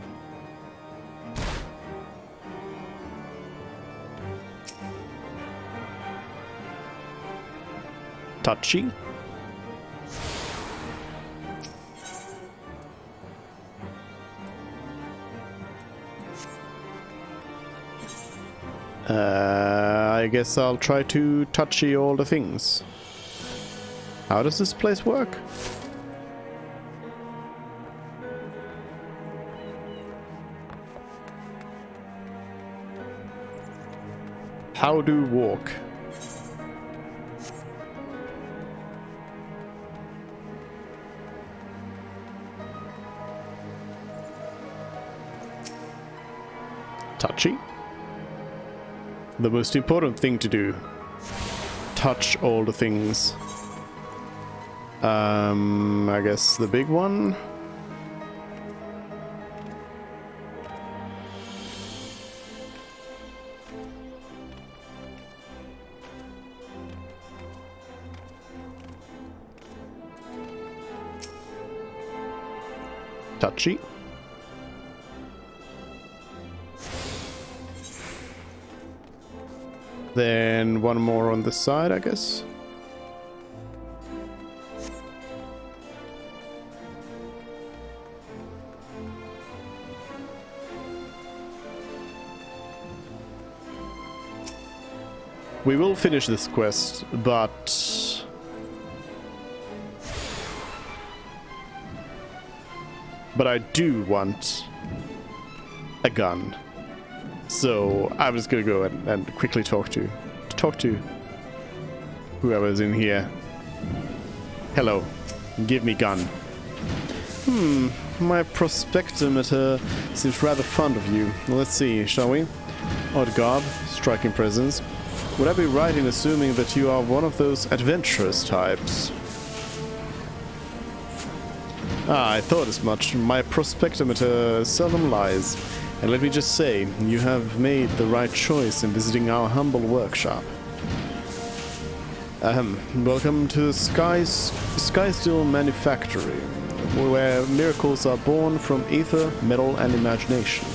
S1: Touchy. I guess I'll try to touchy all the things. How does this place work? How do walk? Touchy? The most important thing to do. Touch all the things. I guess the big one. Touchy. Then one more on this side, I guess. We will finish this quest, but I do want a gun. So I'm just gonna go and quickly talk to whoever's in here. Hello, give me gun. My prospectometer seems rather fond of you. Let's see, shall we? Odd garb, striking presence. Would I be right in assuming that you are one of those adventurous types? I thought as much. My prospectometer seldom lies. And let me just say, you have made the right choice in visiting our humble workshop. Welcome to Skysteel Manufactory, where miracles are born from ether, metal, and imagination.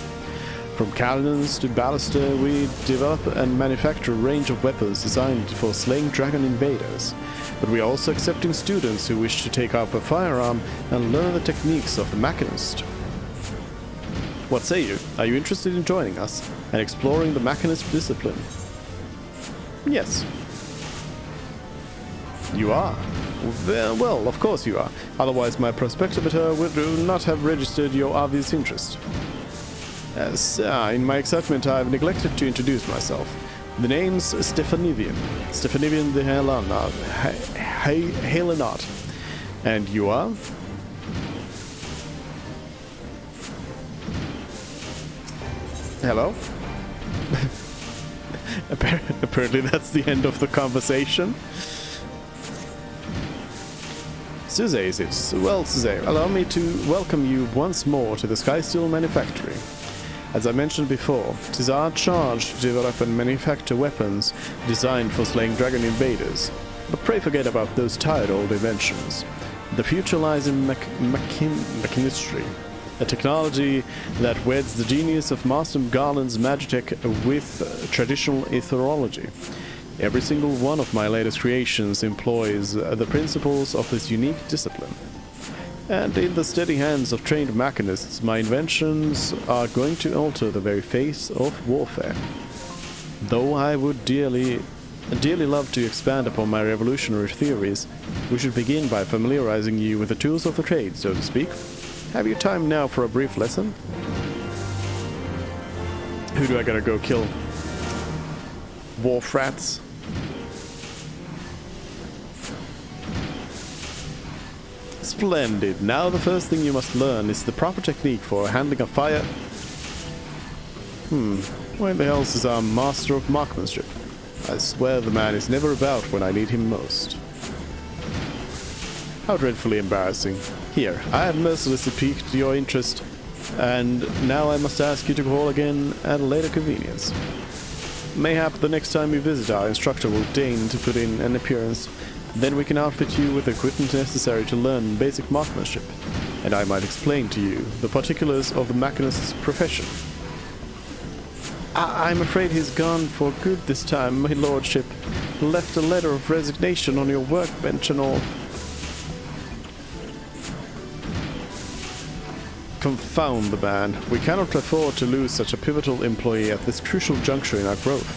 S1: From cannons to ballista, we develop and manufacture a range of weapons designed for slaying dragon invaders. But we are also accepting students who wish to take up a firearm and learn the techniques of the machinist. What say you? Are you interested in joining us and exploring the machinist discipline? Yes. You are? Well, of course you are. Otherwise my prospectometer would not have registered your obvious interest. In my excitement I've neglected to introduce myself. The name's Stefanivian. Stefanivian the Helenot. And you are? Hello? Apparently that's the end of the conversation. Suze is it? Well, Suze, allow me to welcome you once more to the Skysteel Manufactory. As I mentioned before, it is our charge to develop and manufacture weapons designed for slaying dragon invaders. But pray forget about those tired old inventions. The future lies in machinistry, a technology that weds the genius of Master Garland's magitech with traditional etherology. Every single one of my latest creations employs the principles of this unique discipline. And in the steady hands of trained machinists, my inventions are going to alter the very face of warfare. Though I would dearly love to expand upon my revolutionary theories, we should begin by familiarizing you with the tools of the trade, so to speak. Have you time now for a brief lesson? Who do I gotta go kill? Wharf rats? Splendid. Now the first thing you must learn is the proper technique for handling a fire. Where the hell is our master of marksmanship? I swear the man is never about when I need him most. How dreadfully embarrassing. Here, I have mercilessly piqued your interest, and now I must ask you to call again at a later convenience. Mayhap the next time we visit our instructor will deign to put in an appearance. Then we can outfit you with the equipment necessary to learn basic marksmanship, and I might explain to you the particulars of the machinist's profession. I'm afraid he's gone for good this time, my lordship. Left a letter of resignation on your workbench and all. Confound the man. We cannot afford to lose such a pivotal employee at this crucial juncture in our growth.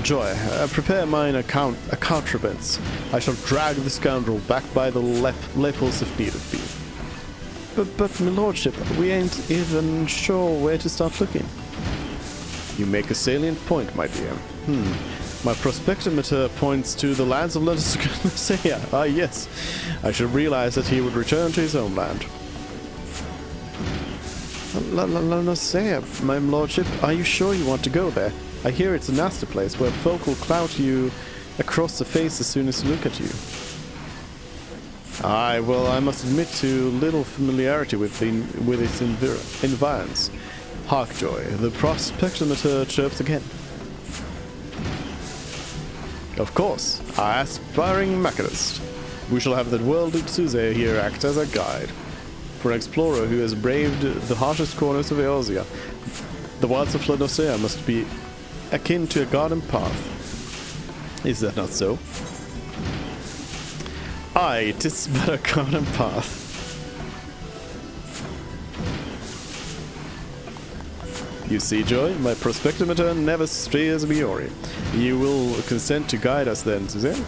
S1: Joy, prepare mine accoutrements. I shall drag the scoundrel back by the lapels if needed be. But, my lordship, we ain't even sure where to start looking. You make a salient point, my dear. My prospectometer points to the lands of Lancia. Ah, yes. I should realize that he would return to his homeland. Lancia, my lordship, are you sure you want to go there? I hear it's a nasty place where folk will clout you across the face as soon as they look at you. Aye, well, I must admit to little familiarity with its environs. Hark, Joy, the prospectometer chirps again. Of course, our aspiring machinist. We shall have that worldly soothsayer here act as a guide. For an explorer who has braved the harshest corners of Eorzea, the wilds of Lancia must be akin to a garden path. Is that not so? Aye, 'tis but a garden path. You see, Joy, my prospectometer never steers me awry. You will consent to guide us then, Suzanne?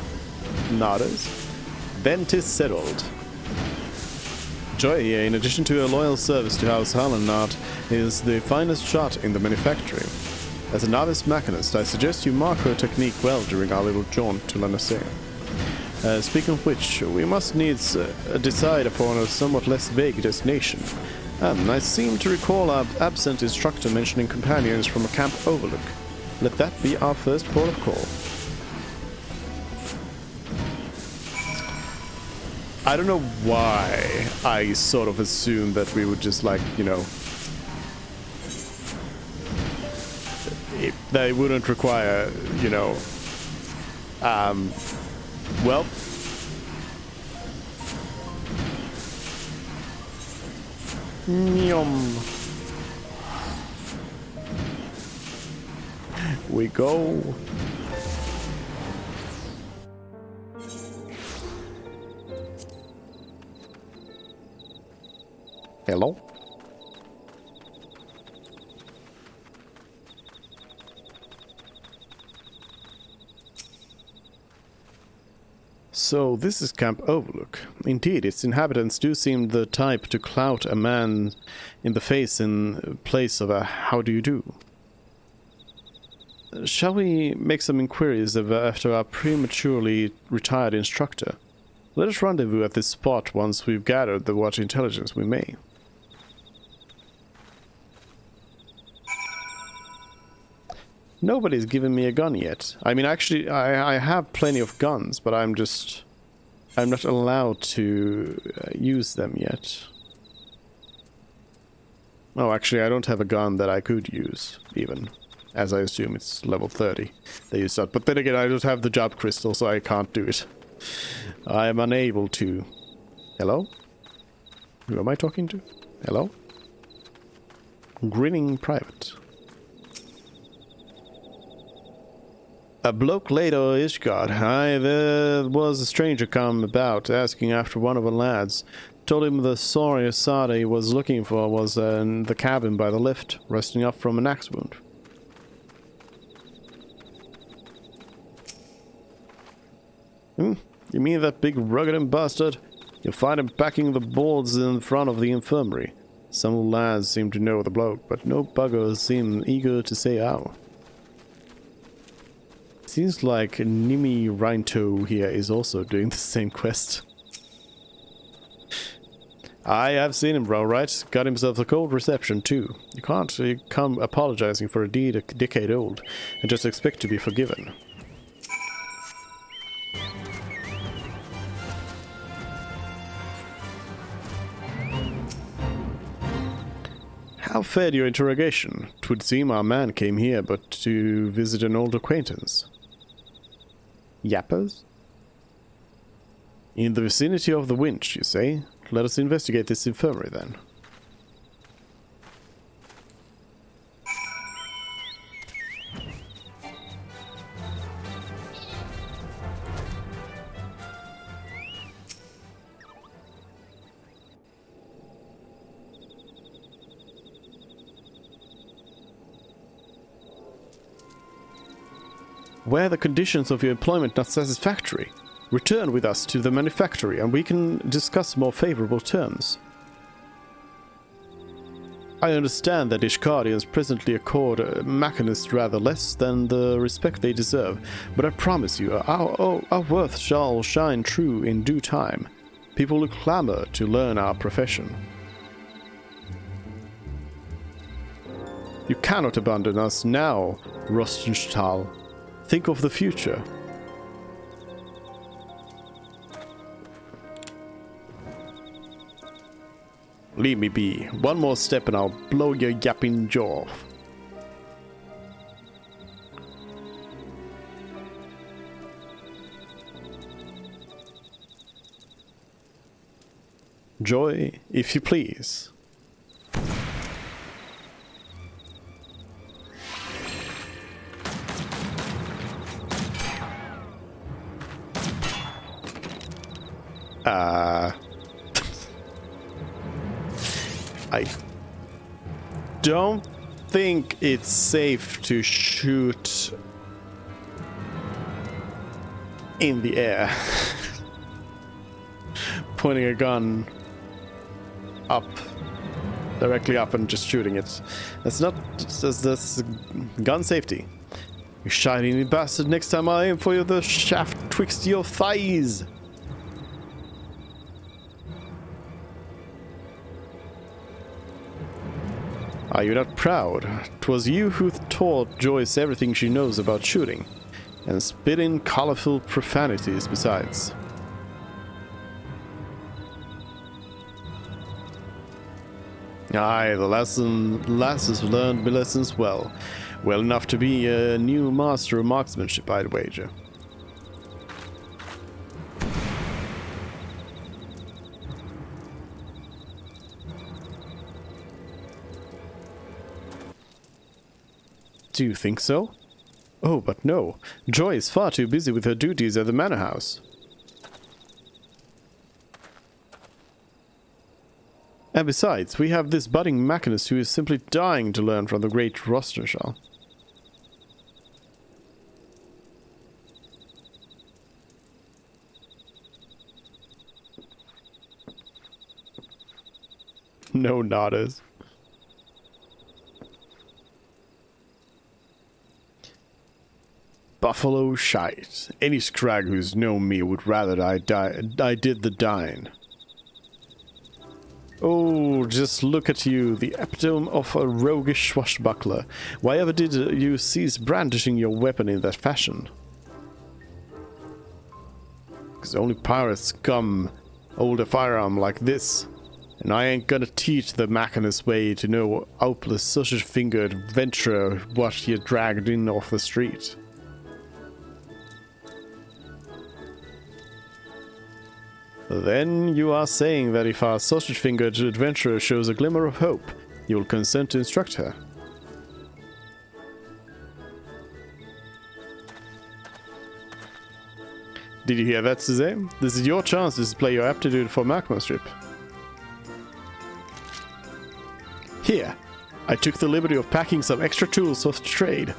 S1: Nodders. Then 'tis settled. Joy here, in addition to a loyal service to House Hallenard, is the finest shot in the manufactory. As a novice machinist, I suggest you mark her technique well during our little jaunt to Lancia. Speaking of which, we must needs decide upon a somewhat less vague destination. I seem to recall our absent instructor mentioning companions from a camp overlook. Let that be our first port of call. I don't know why I sort of assumed that we would just like, you know, they wouldn't require, you know, well, we go. Hello? So this is Camp Overlook. Indeed, its inhabitants do seem the type to clout a man in the face in place of a how do you do. Shall we make some inquiries after our prematurely retired instructor? Let us rendezvous at this spot once we've gathered what intelligence we may. Nobody's given me a gun yet. I mean, actually, I have plenty of guns, but I'm not allowed to use them yet. Oh, actually, I don't have a gun that I could use, even. As I assume it's level 30. They use that. But then again, I don't have the job crystal, so I can't do it. I am unable to. Hello? Who am I talking to? Hello? Grinning private. A bloke laid o' Ishgard. Aye, there was a stranger come about, asking after one of the lads. Told him the sorry Asada he was looking for was in the cabin by the lift, resting up from an axe wound. You mean that big rugged bastard? You'll find him packing the boards in front of the infirmary. Some lads seem to know the bloke, but no buggers seem eager to say how. Seems like Nimi Reinto here is also doing the same quest. I've seen him, bro, right? Got himself a cold reception, too. You can't come apologizing for a deed a decade old and just expect to be forgiven. How fared your interrogation? 'Twould seem our man came here but to visit an old acquaintance. Yappers? In the vicinity of the winch, you say? Let us investigate this infirmary, then. Were the conditions of your employment not satisfactory? Return with us to the manufactory and we can discuss more favorable terms. I understand that Ishkardians presently accord machinists rather less than the respect they deserve, but I promise you, our worth shall shine true in due time. People will clamor to learn our profession. You cannot abandon us now, Rostenstahl. Think of the future. Leave me be. One more step and I'll blow your yapping jaw off. Joy, if you please. I don't think it's safe to shoot in the air. Pointing a gun up, directly up and just shooting it. That's gun safety. You shiny bastard, next time I aim for you the shaft twixt your thighs. Are you not proud? 'Twas you who taught Joyce everything she knows about shooting, and spit in colorful profanities besides. Aye, the lasses learned the lessons well. Well enough to be a new master of marksmanship, I'd wager. Do you think so? Oh, but no. Joy is far too busy with her duties at the manor house. And besides, we have this budding machinist who is simply dying to learn from the great Rostenstahl. No nodders. Buffalo shite. Any scrag who's known me would rather I did the dying. Oh, just look at you, the epitome of a roguish swashbuckler. Why ever did you cease brandishing your weapon in that fashion? Because only pirates hold a firearm like this. And I ain't gonna teach the machinist way to no hopeless sausage-fingered adventurer what you dragged in off the street. Then you are saying that if our sausage-fingered adventurer shows a glimmer of hope, you will consent to instruct her. Did you hear that, Suzanne? This is your chance to display your aptitude for marksmanship. Here, I took the liberty of packing some extra tools of trade,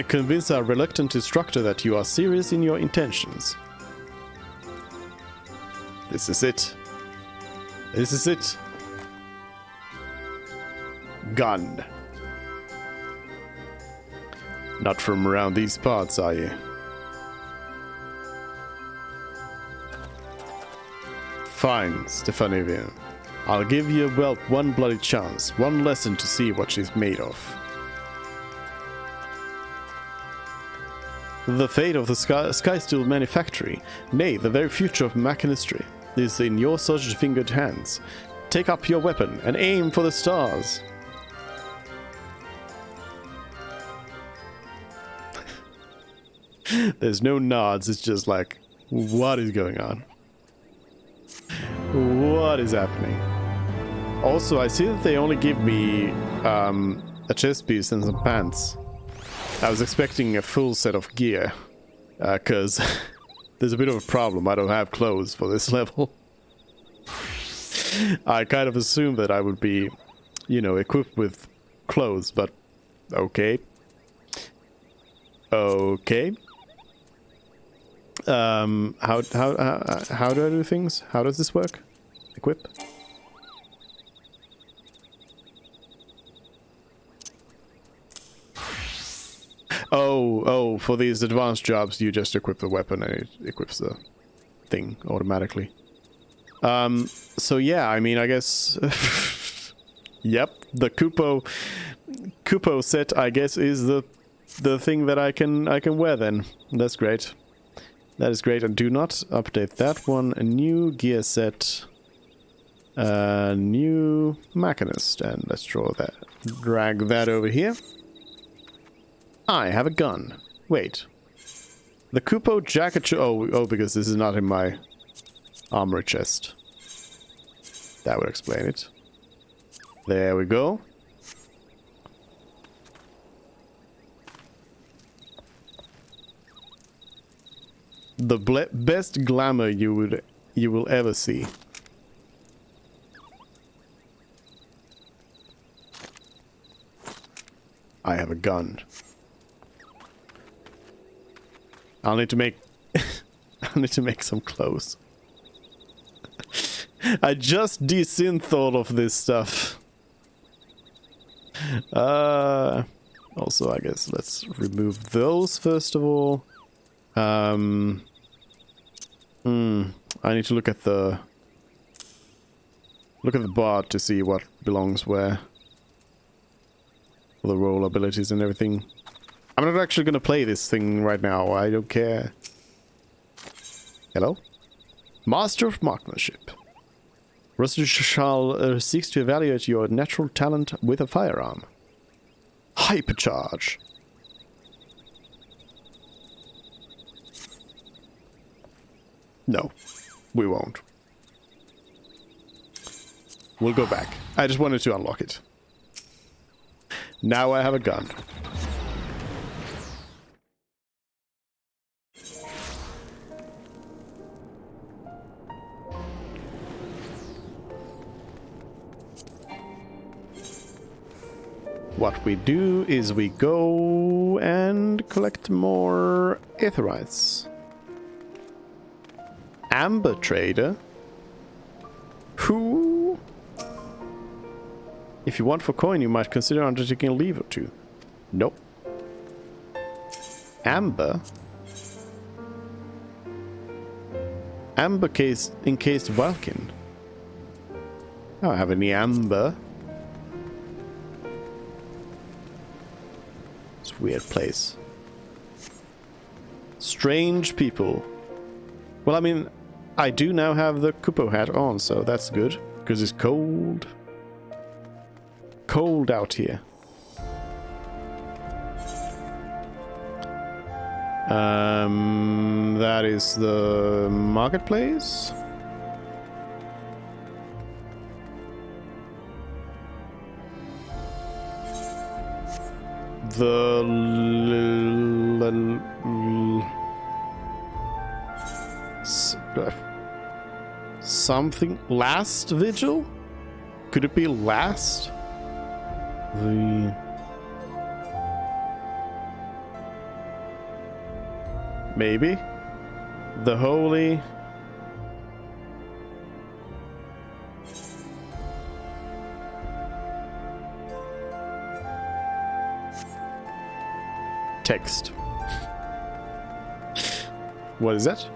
S1: convince our reluctant instructor that you are serious in your intentions. This is it. This is it. Gun. Not from around these parts, are you? Fine, Stefanivia. I'll give your whelp one bloody chance, one lesson to see what she's made of. The fate of the Skysteel manufactory, nay, the very future of machinistry, is in your sausage-fingered hands. Take up your weapon and aim for the stars. There's no nods, it's just like, what is going on? What is happening? Also, I see that they only give me a chest piece and some pants. I was expecting a full set of gear, because there's a bit of a problem. I don't have clothes for this level. I kind of assumed that I would be, you know, equipped with clothes, but okay. Okay. How do I do things? How does this work? Equip. Oh, for these advanced jobs, you just equip the weapon and it equips the thing automatically. So yeah, I mean, I guess, yep, the Kupo set, I guess, is the thing that I can wear then. That's great. That is great. And do not update that one. A new gear set, new Machinist, and let's draw that. Drag that over here. I have a gun. Wait. The Kupo jacket. Oh, because this is not in my armor chest. That would explain it. There we go. The best glamour you will ever see. I have a gun. I'll need to make I'll need to make some clothes. I just de-synth all of this stuff. Also, I guess let's remove those first of all. I need to look at the bard to see what belongs where. The role abilities and everything. I'm not actually gonna play this thing right now. I don't care. Hello? Master of Marksmanship. Roster shall seeks to evaluate your natural talent with a firearm. Hypercharge. No, we won't. We'll go back. I just wanted to unlock it. Now I have a gun. What we do is we go and collect more aetherites. Amber trader? Who? If you want for coin, you might consider undertaking a leave or two. Nope. Amber? Amber encased Vulcan. I don't have any amber. It's a weird place. Strange people. Well, I mean, I do now have the Kupo hat on, so that's good. Because it's cold. Cold out here. That is the marketplace. Something last vigil? Could it be last? Maybe the holy text. What is that?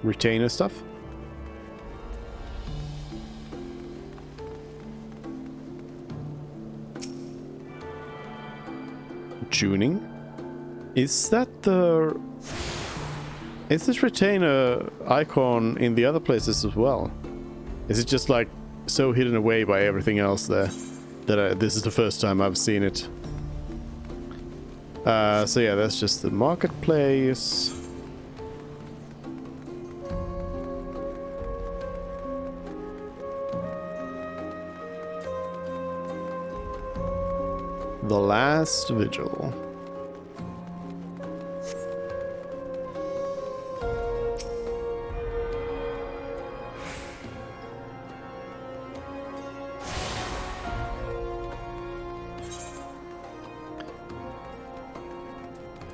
S1: Retainer stuff? Tuning? Is that the... Is this retainer icon in the other places as well? Is it just like so hidden away by everything else there that this is the first time I've seen it? So yeah, that's just the marketplace. The last vigil.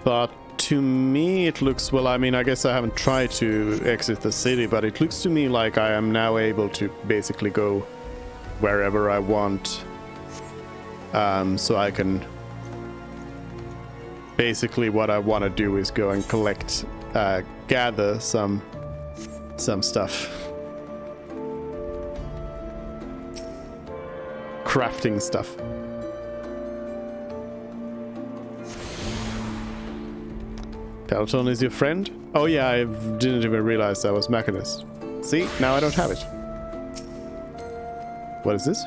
S1: But To me, it looks, well, I mean, I guess I haven't tried to exit the city, but it looks to me like I am now able to basically go wherever I want. So I can... Basically, what I want to do is go and collect, gather some stuff. Crafting stuff. Peloton is your friend? Oh yeah, I didn't even realize I was Mechanist. See, now I don't have it. What is this?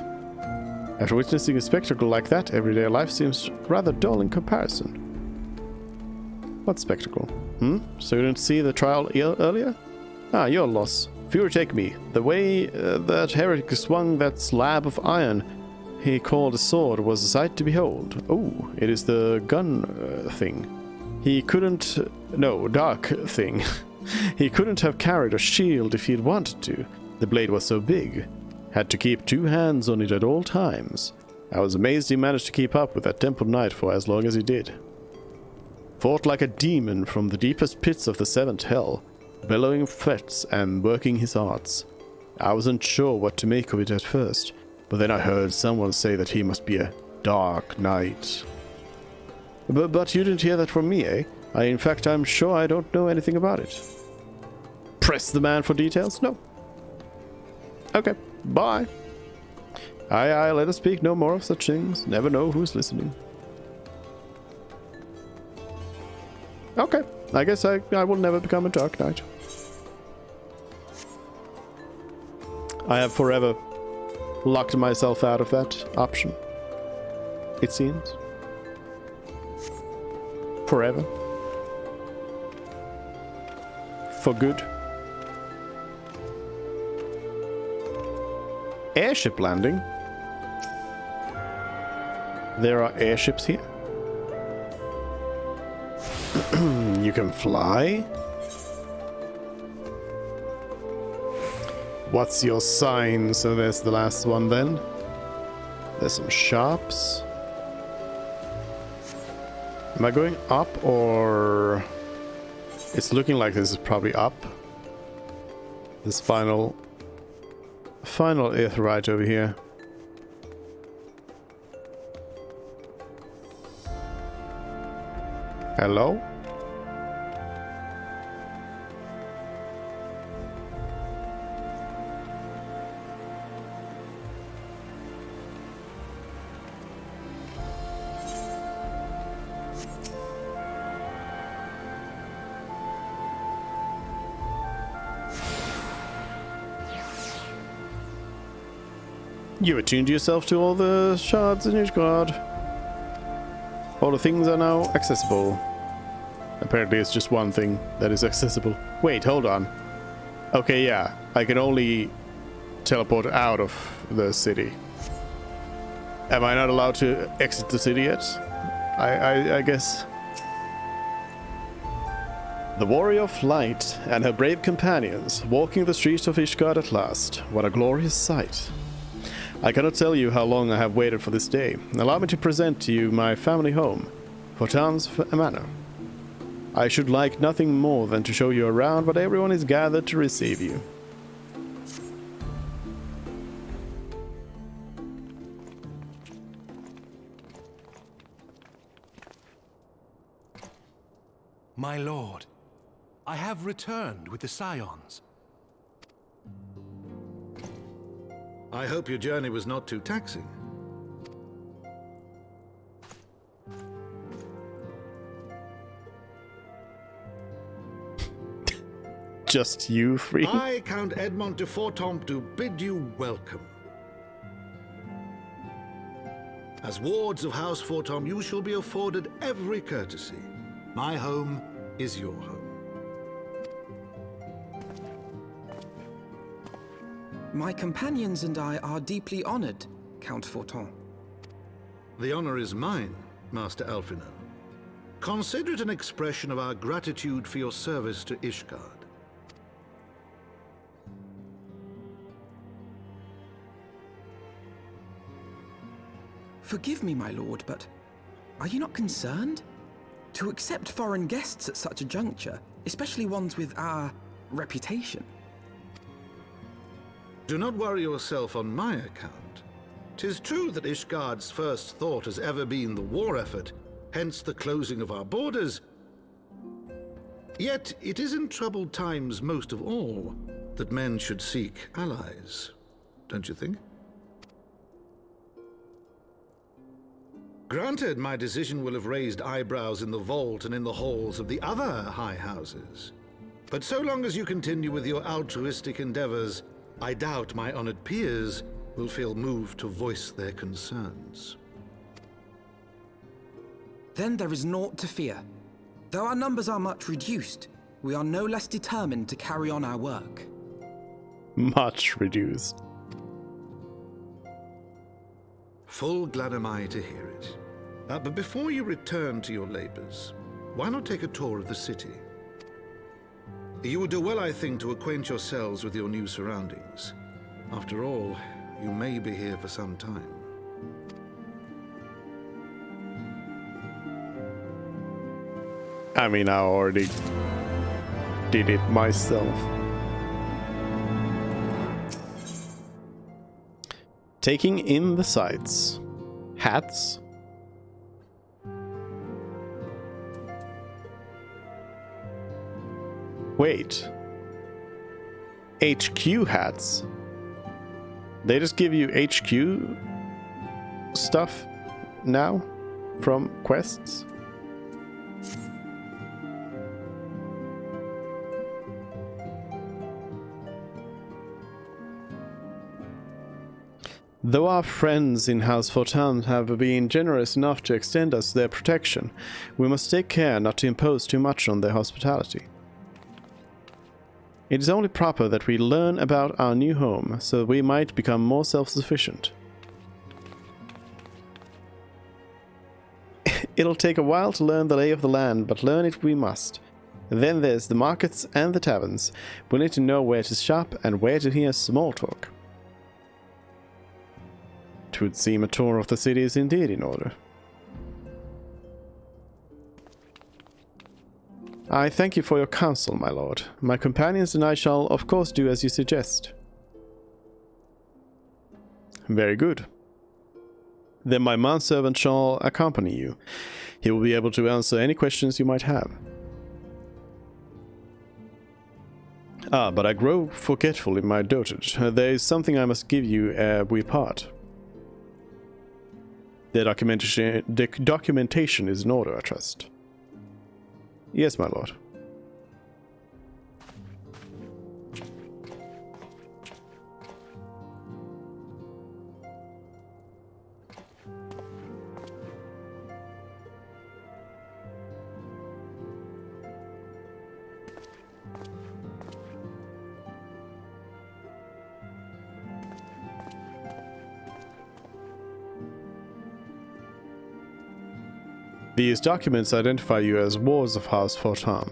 S1: After witnessing a spectacle like that, everyday life seems rather dull in comparison. What spectacle? So you didn't see the trial earlier? Ah, your loss. Fury take me. The way that heretic swung that slab of iron he called a sword was a sight to behold. Oh, it is the gun thing. He couldn't... No, dark thing. He couldn't have carried a shield if he'd wanted to. The blade was so big. Had to keep 2 hands on it at all times. I was amazed he managed to keep up with that Temple Knight for as long as he did. Fought like a demon from the deepest pits of the 7th hell, bellowing threats and working his arts. I wasn't sure what to make of it at first, but then I heard someone say that he must be a dark knight. But you didn't hear that from me, eh? In fact, I'm sure I don't know anything about it. Press the man for details? No. Okay, bye. Aye, let us speak no more of such things. Never know who's listening. Okay, I guess I will never become a Dark Knight. I have forever locked myself out of that option. It seems. Forever. For good. Airship landing? There are airships here? You can fly? What's your sign? So there's the last one then. There's some shops. Am I going up or... It's looking like this is probably up. This final aetheryte over here. Hello? You attuned yourself to all the shards in Ishgard. All the things are now accessible. Apparently it's just one thing that is accessible. Wait, hold on. Okay, yeah. I can only teleport out of the city. Am I not allowed to exit the city yet? I guess. The warrior of light and her brave companions walking the streets of Ishgard at last. What a glorious sight. I cannot tell you how long I have waited for this day. Allow me to present to you my family home, Fortan's Manor. I should like nothing more than to show you around, but everyone is gathered to receive you.
S13: My lord, I have returned with the Scions.
S16: I hope your journey was not too taxing.
S1: Just you three?
S16: I, Count Edmond de Fortemps, do bid you welcome. As wards of House Fortemps, you shall be afforded every courtesy. My home is your home.
S5: My companions and I are deeply honored, Count Fortemps.
S16: The honor is mine, Master Alphino. Consider it an expression of our gratitude for your service to Ishgard.
S5: Forgive me, my lord, but are you not concerned?
S3: To accept foreign guests at such a juncture, especially ones with our reputation.
S16: Do not worry yourself on my account. 'Tis true that Ishgard's first thought has ever been the war effort, hence the closing of our borders. Yet it is in troubled times most of all that men should seek allies, don't you think? Granted, my decision will have raised eyebrows in the vault and in the halls of the other high houses. But so long as you continue with your altruistic endeavors, I doubt my honored peers will feel moved to voice their concerns.
S3: Then there is naught to fear. Though our numbers are much reduced, we are no less determined to carry on our work.
S1: Much reduced.
S16: Full glad am I to hear it. But before you return to your labors, why not take a tour of the city? You would do well, I think, to acquaint yourselves with your new surroundings. After all, you may be here for some time.
S1: I mean, I already did it myself. Taking in the sights. Hats. Wait. HQ hats? They just give you HQ stuff now from quests? Though our friends in House Fortan have been generous enough to extend us their protection, we must take care not to impose too much on their hospitality. It is only proper that we learn about our new home, so that we might become more self-sufficient. It'll take a while to learn the lay of the land, but learn it we must. Then there's the markets and the taverns. We need to know where to shop and where to hear small talk. It would seem a tour of the city is indeed in order. I thank you for your counsel, my lord. My companions and I shall, of course, do as you suggest. Very good. Then my manservant shall accompany you. He will be able to answer any questions you might have. Ah, but I grow forgetful in my dotage. There is something I must give you ere we part. The documentation is in order, I trust. Yes, my lord. These documents identify you as wards of House Fortan.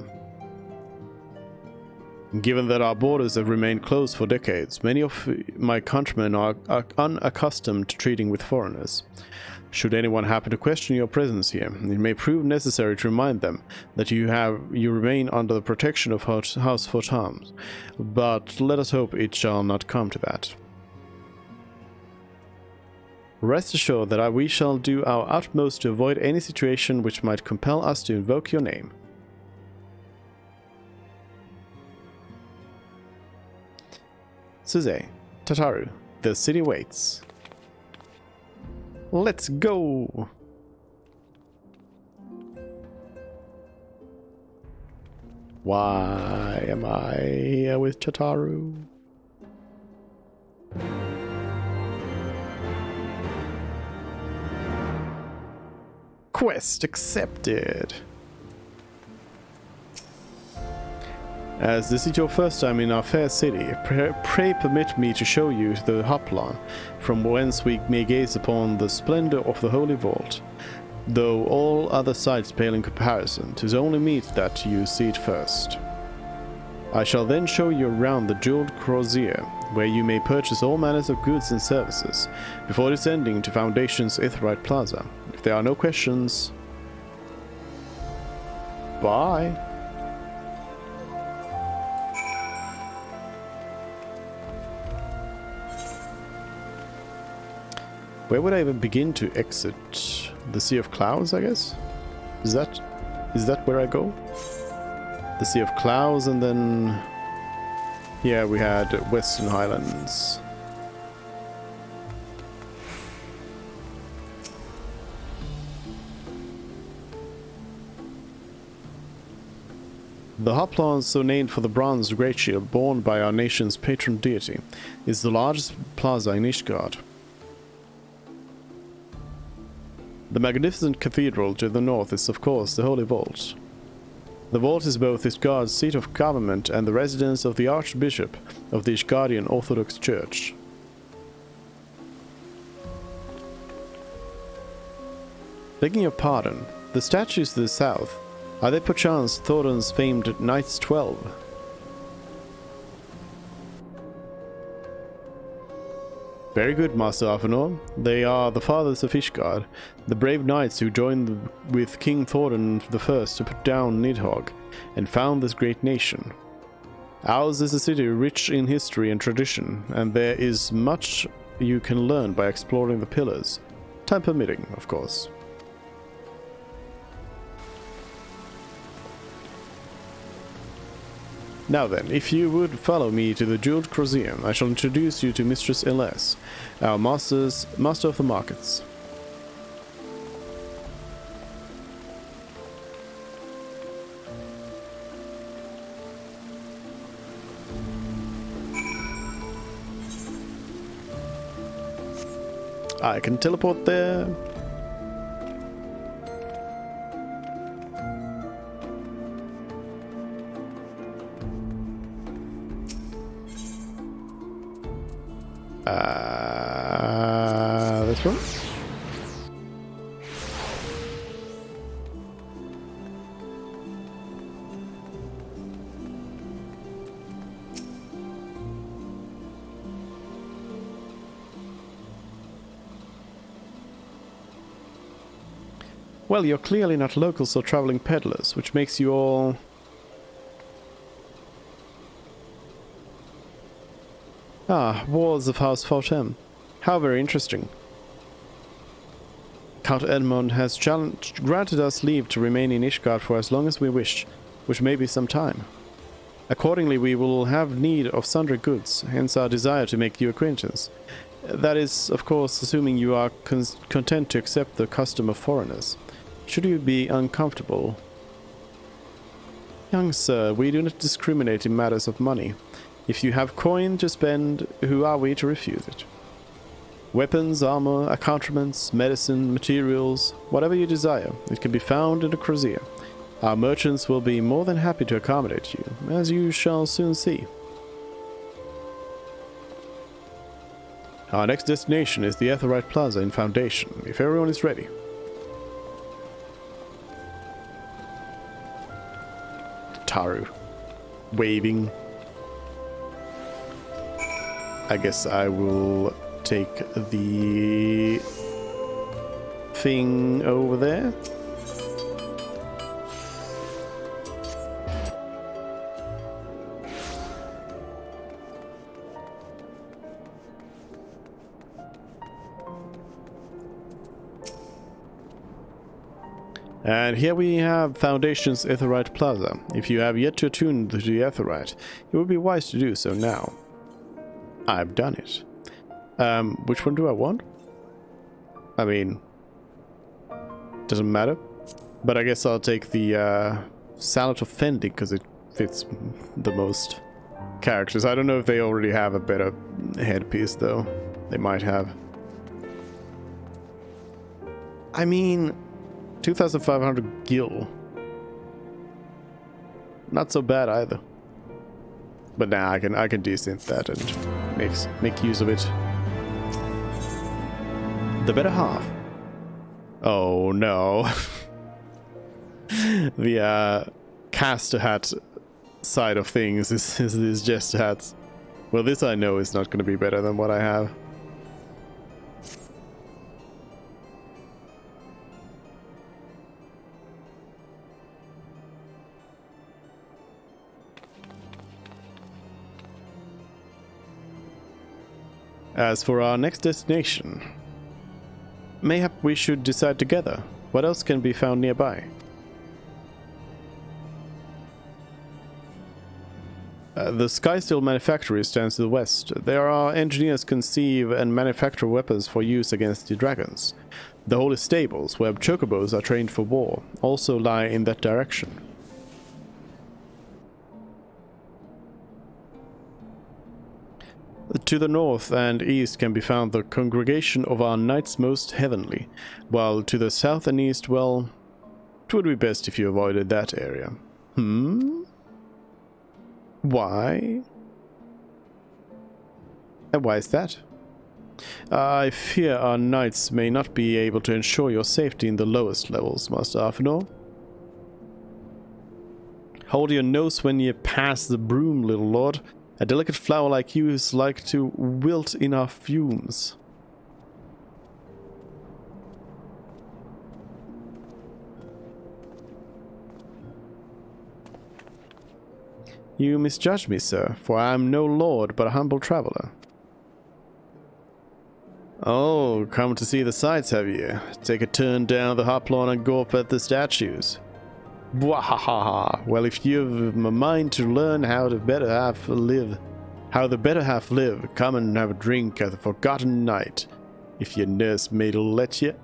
S1: Given that our borders have remained closed for decades, many of my countrymen are unaccustomed to treating with foreigners. Should anyone happen to question your presence here, it may prove necessary to remind them that you remain under the protection of House Fortan, but let us hope it shall not come to that. Rest assured that we shall do our utmost to avoid any situation which might compel us to invoke your name. Suze, Tataru, the city waits. Let's go! Why am I here with Tataru? Quest accepted. As this is your first time in our fair city, pray permit me to show you the Hoplan, from whence we may gaze upon the splendor of the Holy Vault. Though all other sights pale in comparison, 'tis only meet that you see it first. I shall then show you around the jeweled crozier, where you may purchase all manners of goods and services, before descending to Foundation's Aetheryte Plaza. If there are no questions... Bye. Where would I even begin to exit? The Sea of Clouds, I guess? Is that where I go? The Sea of Clouds, and then... yeah, we had Western Highlands. The Hoplon, so named for the bronze great shield borne by our nation's patron deity, is the largest plaza in Ishgard. The magnificent cathedral to the north is, of course, the Holy Vault. The vault is both Ishgard's seat of government and the residence of the Archbishop of the Ishgardian Orthodox Church. Begging your pardon, the statues to the south, are they perchance Thorin's famed Knights 12? Very good, Master Arfanor. They are the fathers of Ishgard, the brave knights who joined with King Thorin I to put down Nidhogg and found this great nation. Ours is a city rich in history and tradition, and there is much you can learn by exploring the pillars, time permitting, of course. Now then, if you would follow me to the Jeweled Crozier, I shall introduce you to Mistress Elise, our master of the markets. I can teleport there. This one? Well, you're clearly not locals or traveling peddlers, which makes you all... Ah, wards of House Fortem. How very interesting. Count Edmund has granted us leave to remain in Ishgard for as long as we wish, which may be some time. Accordingly, we will have need of sundry goods, hence our desire to make your acquaintance. That is, of course, assuming you are content to accept the custom of foreigners. Should you be uncomfortable... Young sir, we do not discriminate in matters of money. If you have coin to spend, who are we to refuse it? Weapons, armor, accoutrements, medicine, materials, whatever you desire, it can be found in the Crozier. Our merchants will be more than happy to accommodate you, as you shall soon see. Our next destination is the Aetheryte Plaza in Foundation, if everyone is ready. Taru. Waving. I guess I will take the thing over there. And here we have Foundation's Aetheryte Plaza. If you have yet to attune to the Aetheryte, it would be wise to do so now. I've done it. Which one do I want? I mean, doesn't matter. But I guess I'll take the Salad of Fending because it fits the most characters. I don't know if they already have a better headpiece though. They might have. I mean, 2,500 gil. Not so bad either. But now I can desynth that and make use of it. The better half. Oh no. The caster hat side of things is jester hats. Well, this I know is not going to be better than what I have. As for our next destination, mayhap we should decide together. What else can be found nearby? The Skysteel manufactory stands to the west. There our engineers conceive and manufacture weapons for use against the dragons. The holy stables, where chocobos are trained for war, also lie in that direction. To the north and east can be found the congregation of our Knights Most Heavenly, while to the south and east, well, it would be best if you avoided that area. Why? And why is that? I fear our knights may not be able to ensure your safety in the lowest levels, Master Arfinor. Hold your nose when you pass the broom, little lord. A delicate flower like you is like to wilt in our fumes. You misjudge me, sir, for I am no lord but a humble traveler. Oh, come to see the sights, have you? Take a turn down the hop lawn and go up at the statues. Bwahaha! Well, if you've a mind to learn how the better half live, come and have a drink at the Forgotten Night, if your nursemaid'll let you.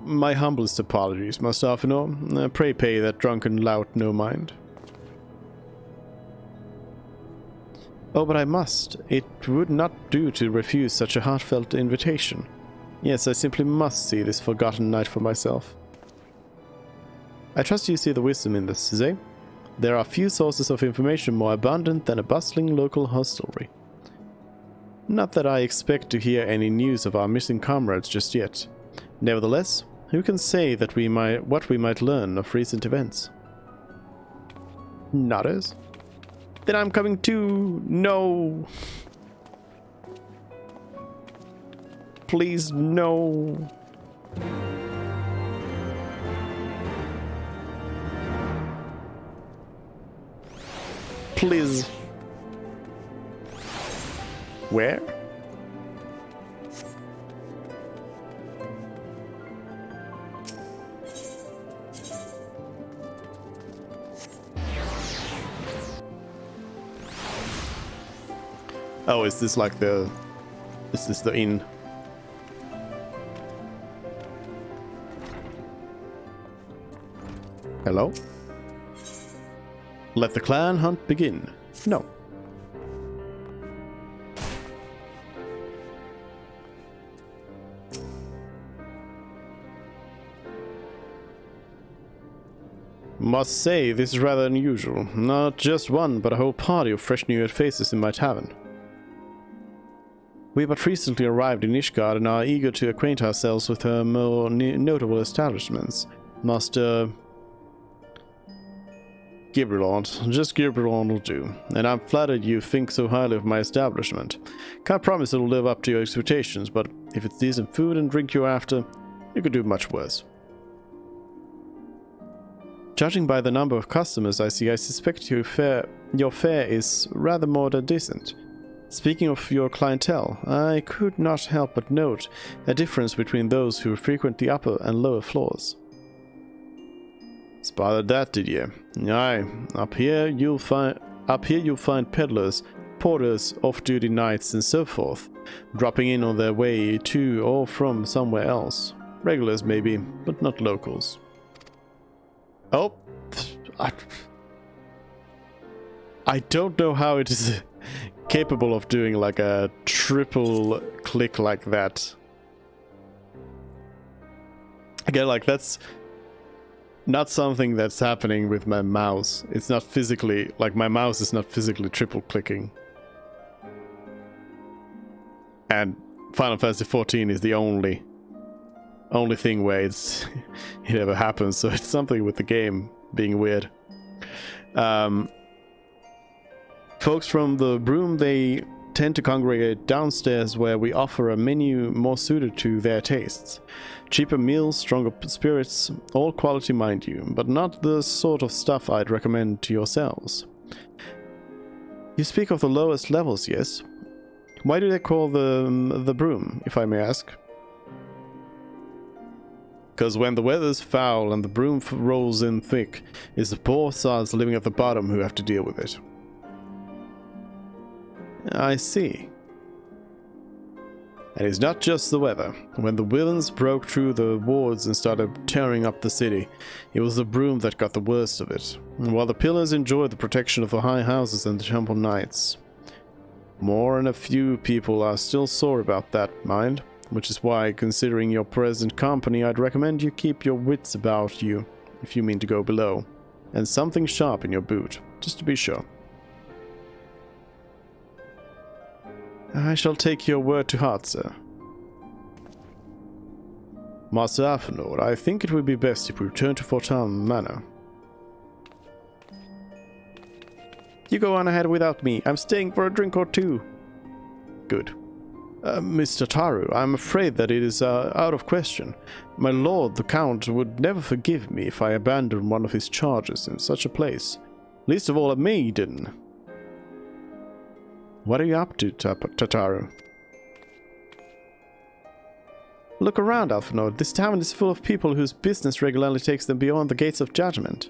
S1: My humblest apologies, Master Arfinor. Pray pay that drunken lout no mind. Oh, but I must. It would not do to refuse such a heartfelt invitation. Yes, I simply must see this Forgotten Night for myself. I trust you see the wisdom in this, Zé. There are few sources of information more abundant than a bustling local hostelry. Not that I expect to hear any news of our missing comrades just yet. Nevertheless, who can say that what we might learn of recent events? Nodders? Then I'm coming too. No. Please, no. Please. Where? Oh, is this like the... Is this the inn? Hello? Let the clan hunt begin. No. Must say, this is rather unusual. Not just one, but a whole party of fresh new faces in my tavern. We but recently arrived in Ishgard and are eager to acquaint ourselves with her more notable establishments. Master... Gibralond. Just Gibralond will do. And I'm flattered you think so highly of my establishment. Can't promise it'll live up to your expectations, but if it's decent food and drink you're after, you could do much worse. Judging by the number of customers I see, I suspect your fare is rather more than decent. Speaking of your clientele, I could not help but note a difference between those who frequent the upper and lower floors. Spotted that, did you? Aye, up here you'll find peddlers, porters, off-duty knights, and so forth, dropping in on their way to or from somewhere else. Regulars maybe, but not locals. Oh, I don't know how it is capable of doing like a triple click like that. Again, like that's not something that's happening with my mouse. It's not physically, like my mouse is not physically triple clicking. And Final Fantasy XIV is the only thing where it ever happens, so it's something with the game being weird. Folks from the Broom, they tend to congregate downstairs where we offer a menu more suited to their tastes. Cheaper meals, stronger spirits, all quality mind you, but not the sort of stuff I'd recommend to yourselves. You speak of the lowest levels, yes? Why do they call the broom, if I may ask? Because when the weather's foul and the broom rolls in thick, it's the poor sods living at the bottom who have to deal with it. I see. And it's not just the weather. When the villains broke through the wards and started tearing up the city, it was the broom that got the worst of it, while the pillars enjoyed the protection of the high houses and the temple knights. More than a few people are still sore about that, mind, which is why, considering your present company, I'd recommend you keep your wits about you, if you mean to go below, and something sharp in your boot, just to be sure. I shall take your word to heart, sir. Master Athenor, I think it would be best if we return to Fortam Manor. You go on ahead without me. I'm staying for a drink or two. Good. Mr. Taru, I'm afraid that it is out of question. My lord, the Count, would never forgive me if I abandoned one of his charges in such a place. Least of all a maiden. What are you up to, Tataru? Look around, Athenor. This town is full of people whose business regularly takes them beyond the gates of judgment.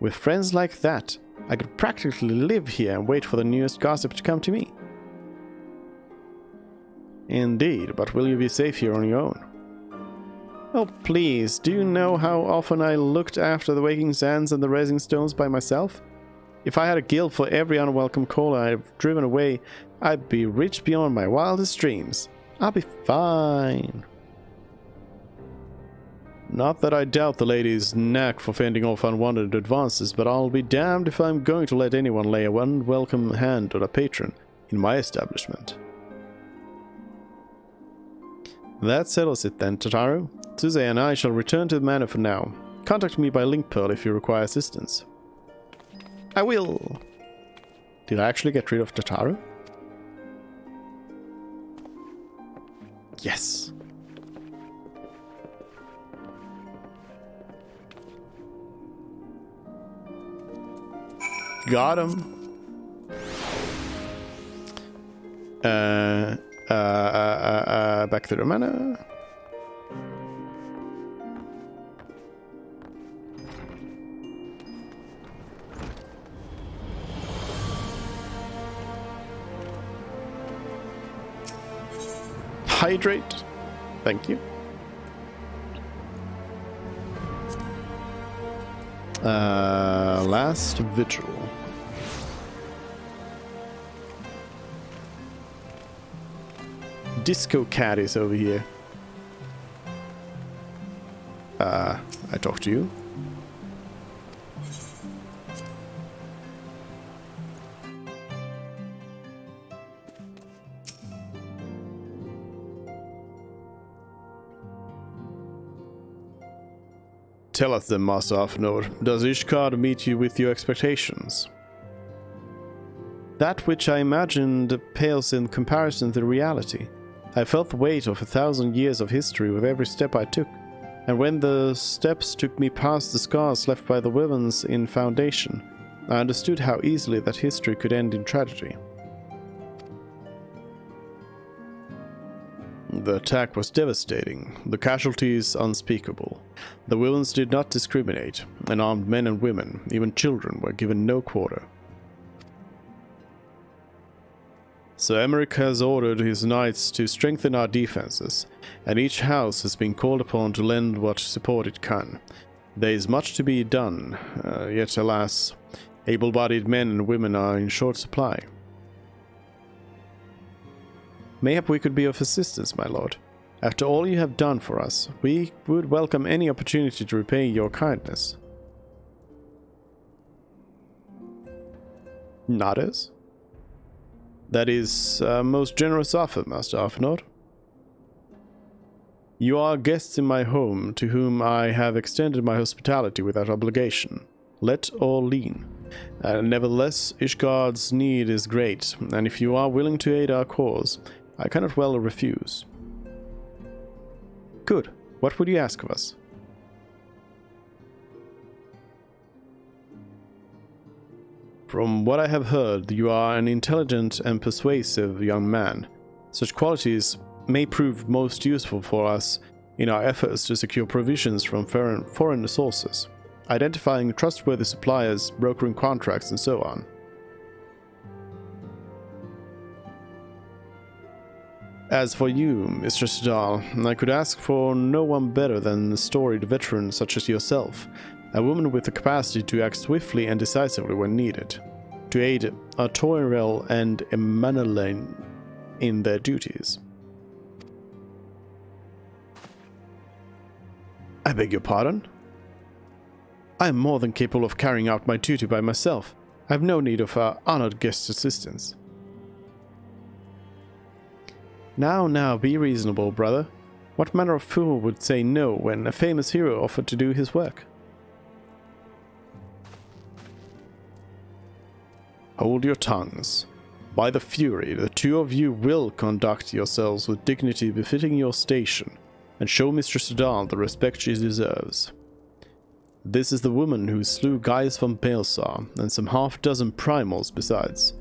S1: With friends like that, I could practically live here and wait for the newest gossip to come to me. Indeed, but will you be safe here on your own? Oh, please, do you know how often I looked after the waking sands and the rising stones by myself? If I had a guild for every unwelcome caller I've driven away, I'd be rich beyond my wildest dreams. I'll be fine. Not that I doubt the lady's knack for fending off unwanted advances, but I'll be damned if I'm going to let anyone lay a unwelcome hand on a patron in my establishment. That settles it then, Tataru. Suze and I shall return to the manor for now. Contact me by link pearl if you require assistance. I will! Did I actually get rid of Tataru? Yes! Got him! Back to the manor. Hydrate. Thank you. Last vigil. Disco Cat is over here. I talk to you. Tell us then, Master Athenor, does Ishgard meet you with your expectations? That which I imagined pales in comparison to reality. I felt the weight of 1,000 years of history with every step I took, and when the steps took me past the scars left by the Wyverns in Foundation, I understood how easily that history could end in tragedy. The attack was devastating, the casualties unspeakable. The Wyverns did not discriminate, and armed men and women, even children, were given no quarter. Sir Emeric has ordered his knights to strengthen our defenses, and each house has been called upon to lend what support it can. There is much to be done, yet alas, able-bodied men and women are in short supply. Mayhap we could be of assistance, my lord. After all you have done for us, we would welcome any opportunity to repay your kindness. Nodders? That is a most generous offer, Master Athenor. You are guests in my home, to whom I have extended my hospitality without obligation. Let or lean. Nevertheless, Ishgard's need is great, and if you are willing to aid our cause, I cannot well refuse. Good. What would you ask of us? " From what I have heard, you are an intelligent and persuasive young man. Such qualities may prove most useful for us in our efforts to secure provisions from foreign sources, identifying trustworthy suppliers, brokering contracts, and so on. As for you, Mr. Sidal, I could ask for no one better than a storied veteran such as yourself, a woman with the capacity to act swiftly and decisively when needed, to aid Artoriel and Emmanuel in their duties. I beg your pardon? I am more than capable of carrying out my duty by myself. I have no need of our honored guest's assistance. Now, be reasonable, brother. What manner of fool would say no when a famous hero offered to do his work? Hold your tongues. By the Fury, the two of you will conduct yourselves with dignity befitting your station, and show Mistress Sidal the respect she deserves. This is the woman who slew Gaius von Balsar, and some half-dozen primals besides.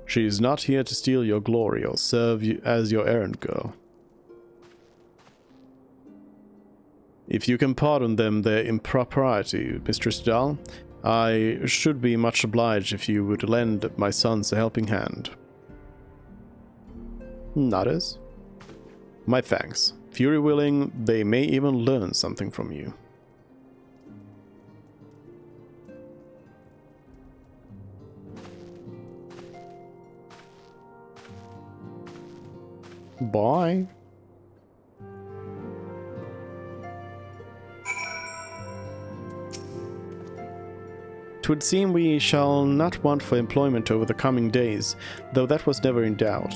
S1: She is not here to steal your glory or serve you as your errand girl. If you can pardon them their impropriety, Mistress Sidal, I should be much obliged if you would lend my sons a helping hand. Nodders? My thanks. Fury willing, they may even learn something from you. Bye. Twould seem we shall not want for employment over the coming days, though that was never in doubt.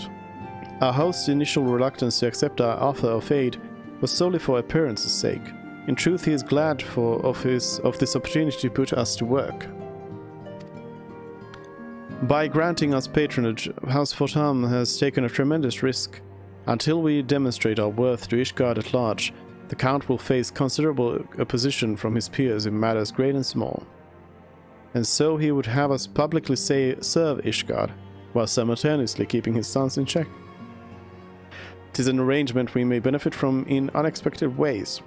S1: Our host's initial reluctance to accept our offer of aid was solely for appearance's sake. In truth, he is glad of this opportunity to put us to work. By granting us patronage, House Fortam has taken a tremendous risk. Until we demonstrate our worth to Ishgard at large, the Count will face considerable opposition from his peers in matters great and small. And so he would have us publicly serve Ishgard, while simultaneously keeping his sons in check. 'Tis an arrangement we may benefit from in unexpected ways.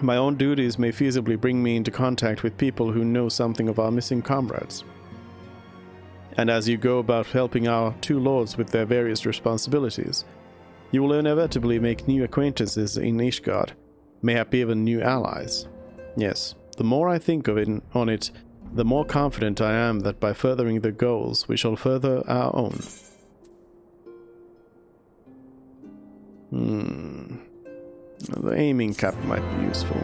S1: My own duties may feasibly bring me into contact with people who know something of our missing comrades. And as you go about helping our two lords with their various responsibilities, you will inevitably make new acquaintances in Ishgard, mayhap even new allies. Yes, the more I think of it, the more confident I am that by furthering their goals, we shall further our own. The aiming cap might be useful.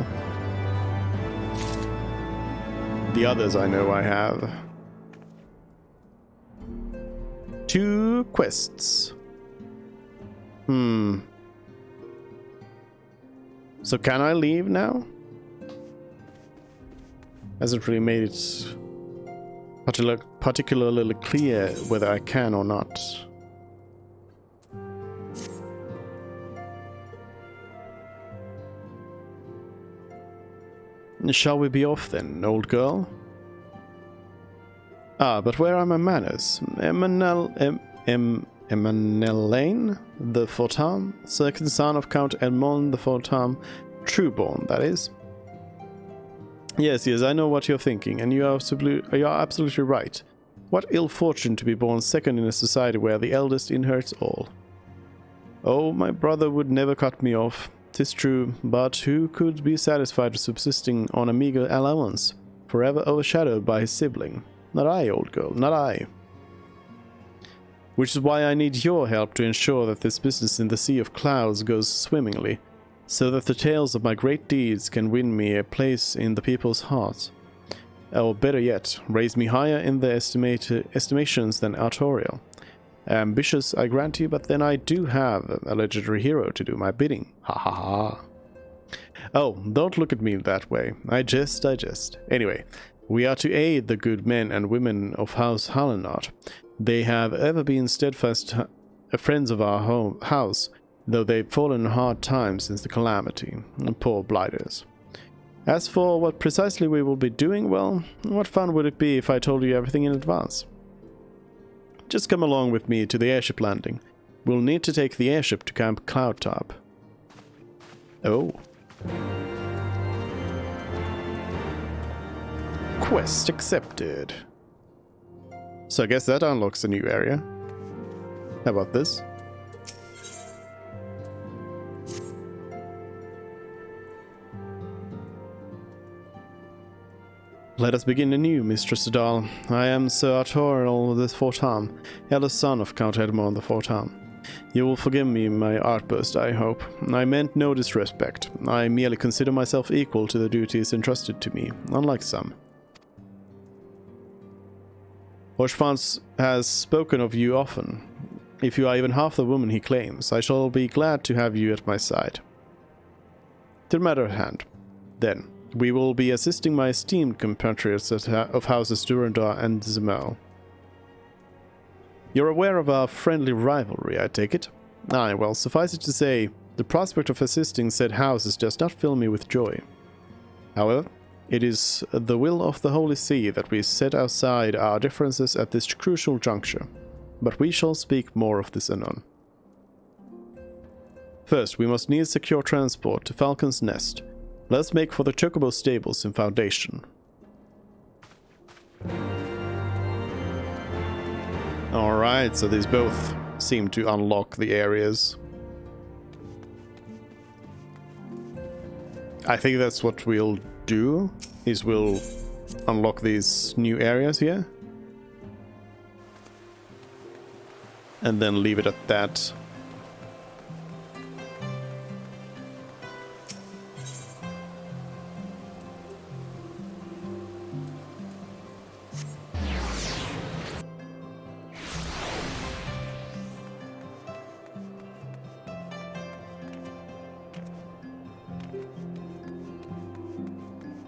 S1: The others I know I have. 2 quests. So can I leave now? Hasn't really made it particularly clear whether I can or not. Shall we be off then, old girl? Ah, but where are my manners? Emmanuel the Fortam, second son of Count Edmond the Fortam, trueborn, that is. Yes, I know what you're thinking, and you are absolutely right. What ill fortune to be born second in a society where the eldest inherits all. Oh, my brother would never cut me off, 'tis true, but who could be satisfied with subsisting on a meager allowance, forever overshadowed by his sibling? Not I, old girl, not I. Which is why I need your help to ensure that this business in the Sea of Clouds goes swimmingly, so that the tales of my great deeds can win me a place in the people's hearts. Or better yet, raise me higher in their estimations than Artoriel. Ambitious, I grant you, but then I do have a legendary hero to do my bidding. Ha ha ha. Oh, don't look at me that way. I jest. Anyway, we are to aid the good men and women of House Hallenard. They have ever been steadfast friends of our house, though they've fallen in hard times since the calamity. Poor blighters. As for what precisely we will be doing, well, what fun would it be if I told you everything in advance? Just come along with me to the airship landing. We'll need to take the airship to Camp Cloudtop. Oh. Quest accepted. So I guess that unlocks a new area. How about this? Let us begin anew, Mistress Adal. I am Sir Artorial the Fortam, eldest son of Count Edmond the Fortam. You will forgive me my outburst, I hope. I meant no disrespect. I merely consider myself equal to the duties entrusted to me, unlike some. Horchfans has spoken of you often. If you are even half the woman he claims, I shall be glad to have you at my side. To the matter at hand, then. We will be assisting my esteemed compatriots of houses Durandar and Zemel. You're aware of our friendly rivalry, I take it? Aye, well, suffice it to say, the prospect of assisting said houses does not fill me with joy. However, it is the will of the Holy See that we set aside our differences at this crucial juncture, but we shall speak more of this anon. First, we must needs secure transport to Falcon's Nest. Let's make for the Chocobo stables in Foundation. Alright, so these both seem to unlock the areas. I think that's what we'll do, is we'll unlock these new areas here. And then leave it at that.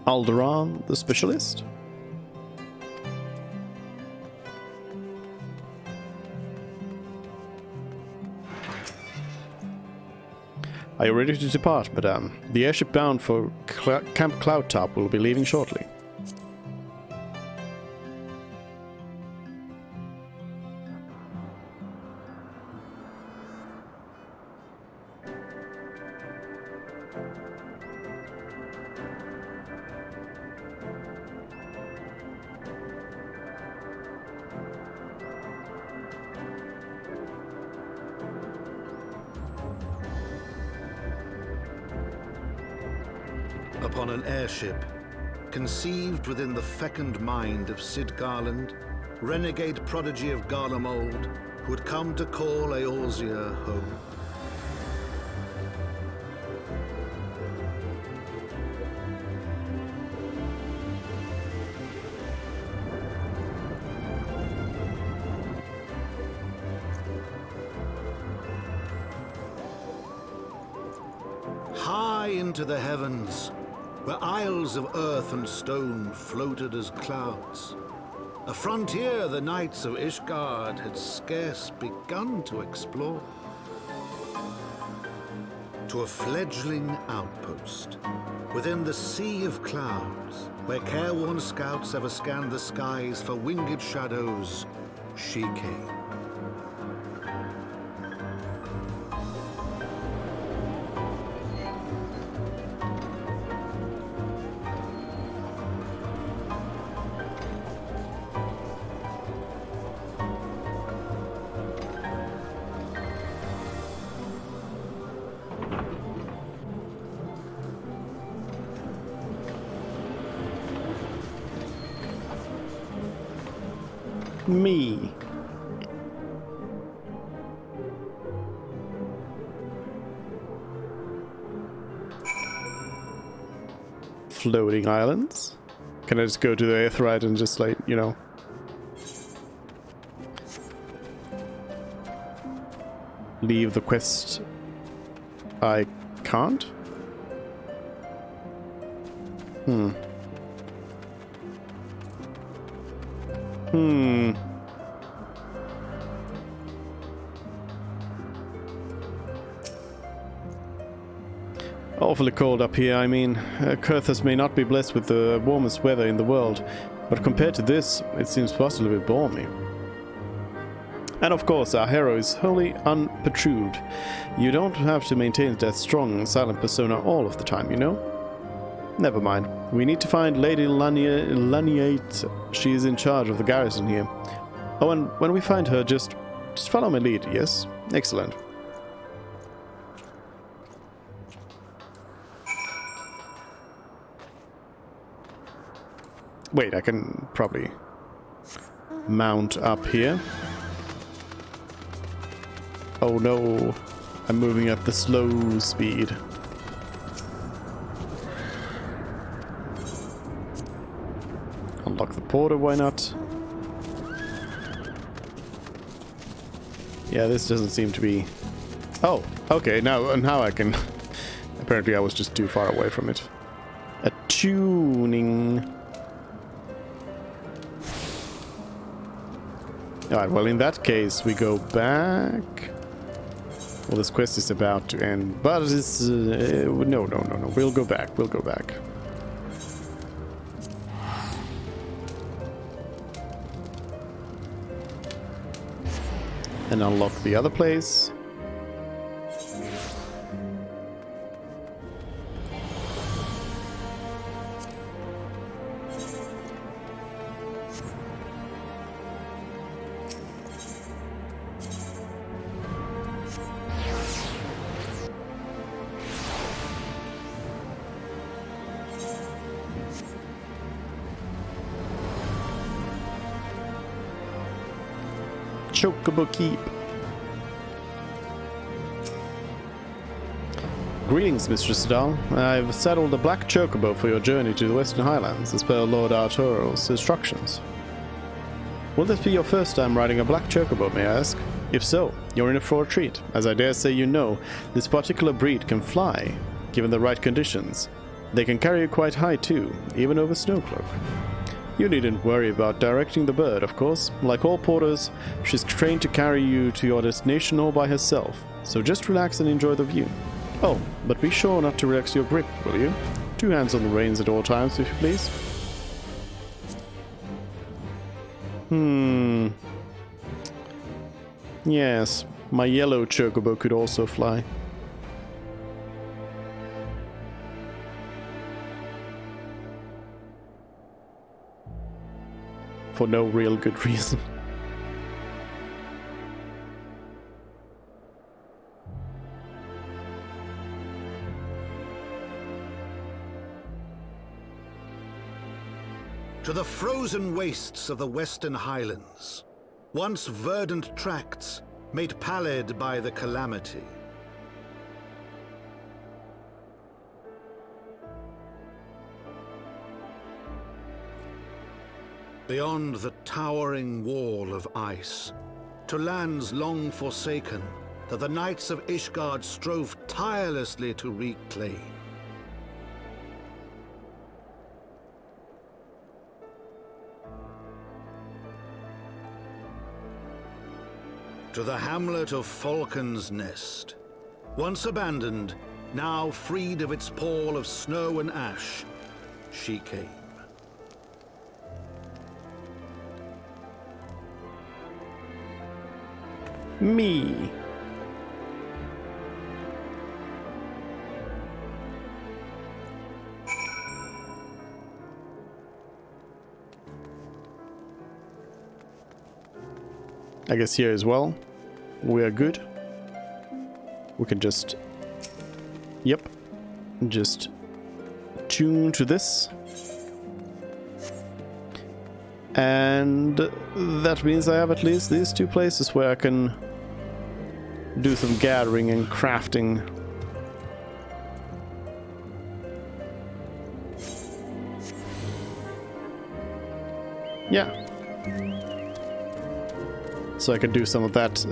S1: Alderaan, the specialist. Are you ready to depart, madame? The airship bound for Camp Cloudtop will be leaving shortly.
S16: Upon an airship, conceived within the fecund mind of Cid Garland, renegade prodigy of Garlemald, who had come to call Eorzea home. High into the heavens, where isles of earth and stone floated as clouds, a frontier the knights of Ishgard had scarce begun to explore. To a fledgling outpost, within the sea of clouds, where careworn scouts ever scanned the skies for winged shadows, she came.
S1: Me. Floating islands? Can I just go to the Aetheryte and just, like, you know, leave the quest? I can't? Oh, awfully cold up here. I mean, Kurthus may not be blessed with the warmest weather in the world, but compared to this, it seems positively balmy. And of course, our hero is wholly unperturbed. You don't have to maintain that strong and silent persona all of the time, you know? Never mind. We need to find Lady Laniate. She is in charge of the garrison here. Oh, and when we find her, just follow my lead, yes? Excellent. Wait, I can probably mount up here. Oh no, I'm moving at the slow speed. Unlock the porter, why not? Yeah, this doesn't seem to be... Oh, okay, now I can... Apparently I was just too far away from it. Attuning... Alright, well in that case we go back. Well, this quest is about to end, but it's... no, we'll go back, And unlock the other place. Chocobo Keep. Greetings, Mistress Adal. I've saddled a black chocobo for your journey to the Western Highlands, as per Lord Arturo's instructions. Will this be your first time riding a black chocobo, may I ask? If so, you're in for a treat. As I dare say you know, this particular breed can fly, given the right conditions. They can carry you quite high too, even over Snowcloak. You needn't worry about directing the bird, of course. Like all porters, she's trained to carry you to your destination all by herself, so just relax and enjoy the view. Oh, but be sure not to relax your grip, will you? 2 hands on the reins at all times, if you please. Yes, my yellow chocobo could also fly. For no real good reason.
S16: To the frozen wastes of the Western Highlands, once verdant tracts made pallid by the calamity. Beyond the towering wall of ice, to lands long forsaken that the Knights of Ishgard strove tirelessly to reclaim. To the hamlet of Falcon's Nest, once abandoned, now freed of its pall of snow and ash, she came.
S1: Me. I guess here as well, we are good. We can just, yep, just tune to this. And that means I have at least these 2 places where I can do some gathering and crafting. Yeah. So I can do some of that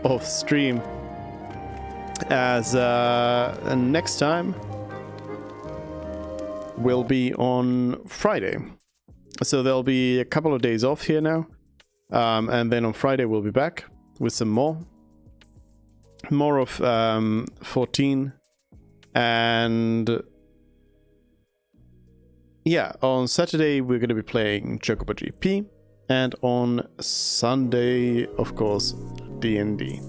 S1: off stream. As next time will be on Friday. So there'll be a couple of days off here now. And then on Friday we'll be back with some more of 14 And yeah, on Saturday we're going to be playing Chocobo GP, and on Sunday, of course, D&D.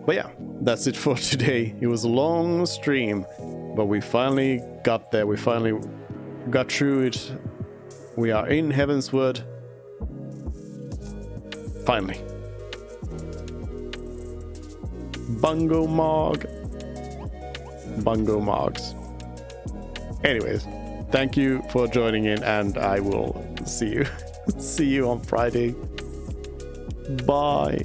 S1: But yeah, that's it for today. It was a long stream, but we finally got there. We finally got through it. We are in Heavensward. Finally. Bungo Mog. Bungo Mogs. Anyways, thank you for joining in, and I will see you on Friday. Bye.